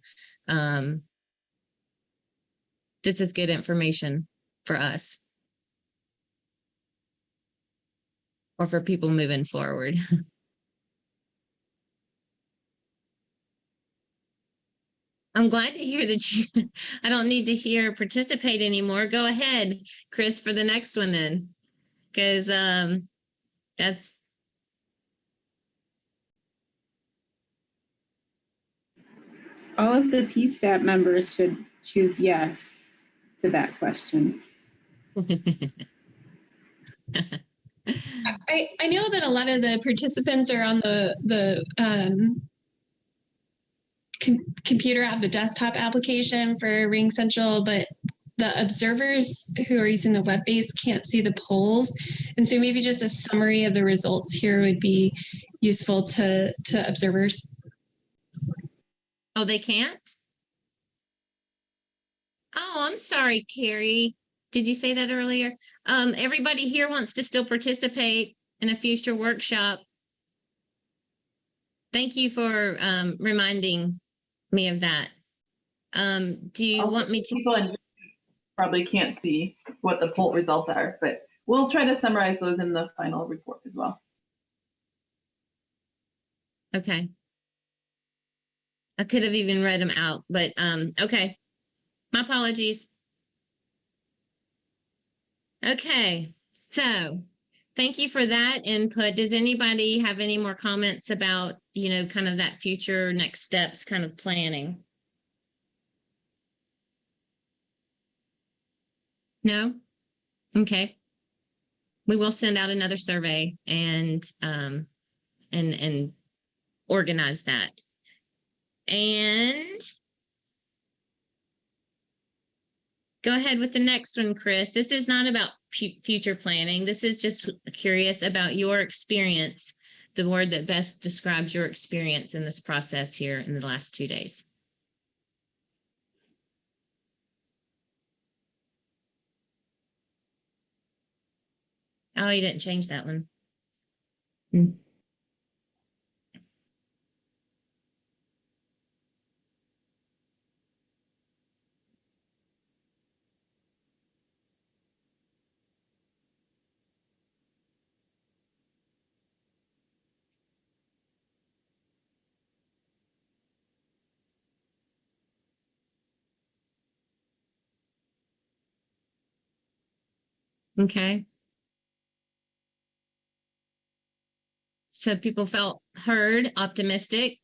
this is good information for us or for people moving forward. I'm glad to hear that you, I don't need to hear participate anymore. Go ahead, Chris, for the next one then, because that's. all of the PSTAT members should choose yes to that question. I know that a lot of the participants are on the computer app, the desktop application for Ring Central, but the observers who are using the web base can't see the polls. And so maybe just a summary of the results here would be useful to observers. Oh, they can't? Oh, I'm sorry, Carrie. Did you say that earlier? Everybody here wants to still participate in a future workshop. Thank you for reminding me of that. Do you want me to? People probably can't see what the poll results are, but we'll try to summarize those in the final report as well. Okay. I could have even read them out, but okay. My apologies. Okay, so thank you for that input. Does anybody have any more comments about, you know, kind of that future next steps kind of planning? No? Okay. We will send out another survey and organize that. And go ahead with the next one, Chris. This is not about future planning. This is just curious about your experience, the word that best describes your experience in this process here in the last 2 days. Oh, you didn't change that one. Okay. So people felt heard, optimistic,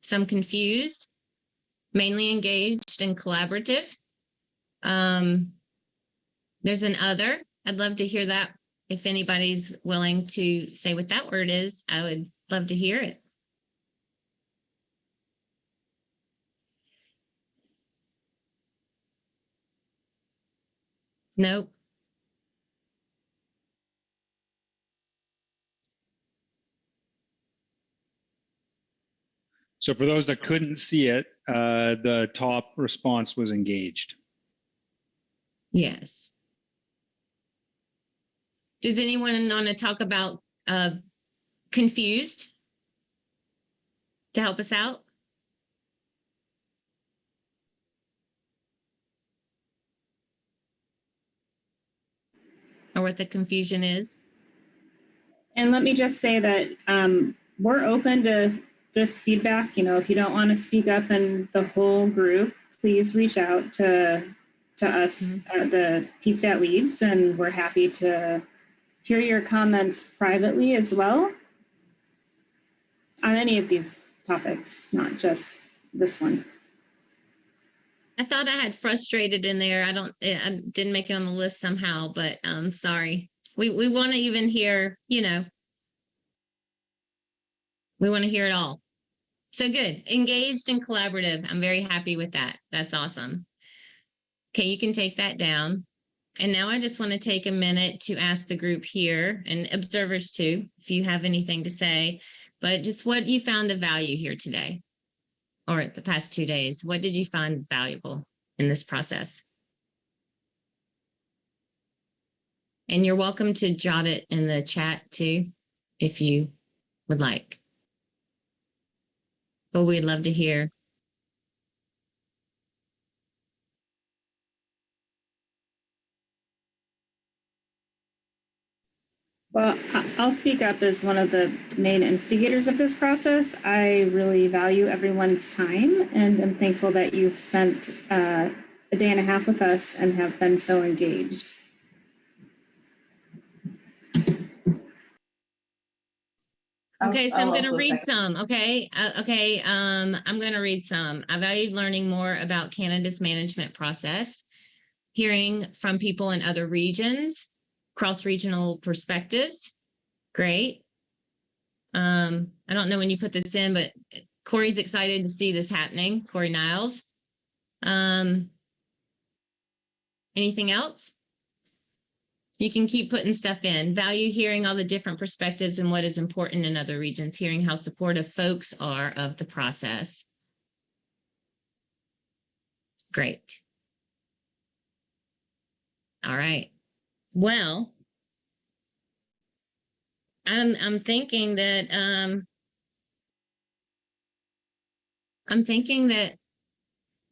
some confused, mainly engaged and collaborative. There's an other. I'd love to hear that. If anybody's willing to say what that word is, I would love to hear it. Nope. So for those that couldn't see it, the top response was engaged. Yes. Does anyone want to talk about confused to help us out? Or what the confusion is? And let me just say that we're open to this feedback. You know, if you don't want to speak up in the whole group, please reach out to us, the PSTAT leads, and we're happy to hear your comments privately as well on any of these topics, not just this one. I thought I had frustrated in there. I didn't make it on the list somehow, but sorry. We want to even hear, you know, we want to hear it all. So good. Engaged and collaborative. I'm very happy with that. That's awesome. Okay, you can take that down. And now I just want to take a minute to ask the group here and observers too, if you have anything to say, but just what you found of value here today or the past 2 days. What did you find valuable in this process? And you're welcome to jot it in the chat too, if you would like. But we'd love to hear. Well, I'll speak up as one of the main instigators of this process. I really value everyone's time, and I'm thankful that you've spent a day and a half with us and have been so engaged. Okay, so I'm going to also read second. some. Okay. I'm going to read some. I valued learning more about Canada's management process, hearing from people in other regions, cross-regional perspectives. Great. I don't know when you put this in, but Corey's excited to see this happening. Corey Niles. Anything else? You can keep putting stuff in. Value hearing all the different perspectives and what is important in other regions, hearing how supportive folks are of the process. Great. All right. Well, I'm thinking that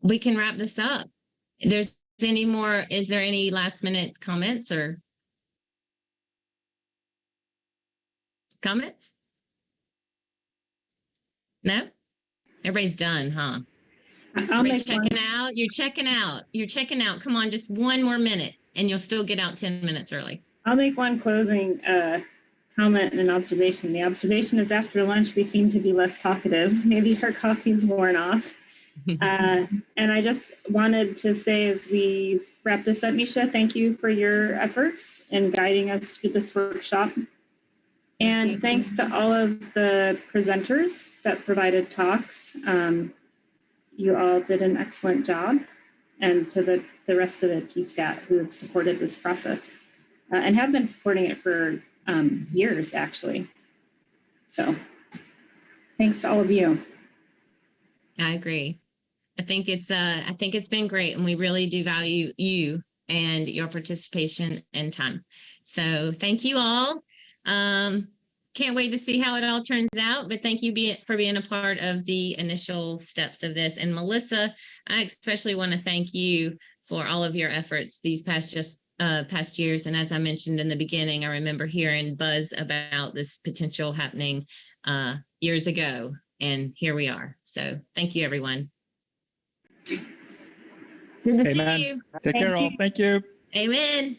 we can wrap this up. Is there any last minute comments or comments? No? Everybody's done, huh? You're checking out. You're checking out. You're checking out. Come on, just one more minute and you'll still get out 10 minutes early. I'll make one closing comment and an observation. The observation is after lunch, we seem to be less talkative. Maybe our coffee's worn off. And I just wanted to say as we wrap this up, Misha, thank you for your efforts in guiding us through this workshop. And thanks to all of the presenters that provided talks. You all did an excellent job, and to the rest of the PSTAT who have supported this process and have been supporting it for years, actually. So thanks to all of you. I agree. I think it's been great, and we really do value you and your participation and time. So thank you all. Can't wait to see how it all turns out, but thank you for being a part of the initial steps of this. And Melissa, I especially want to thank you for all of your efforts these past years. And as I mentioned in the beginning, I remember hearing buzz about this potential happening years ago, and here we are. So thank you, everyone. Good to see you. Take care all. Thank you. Amen.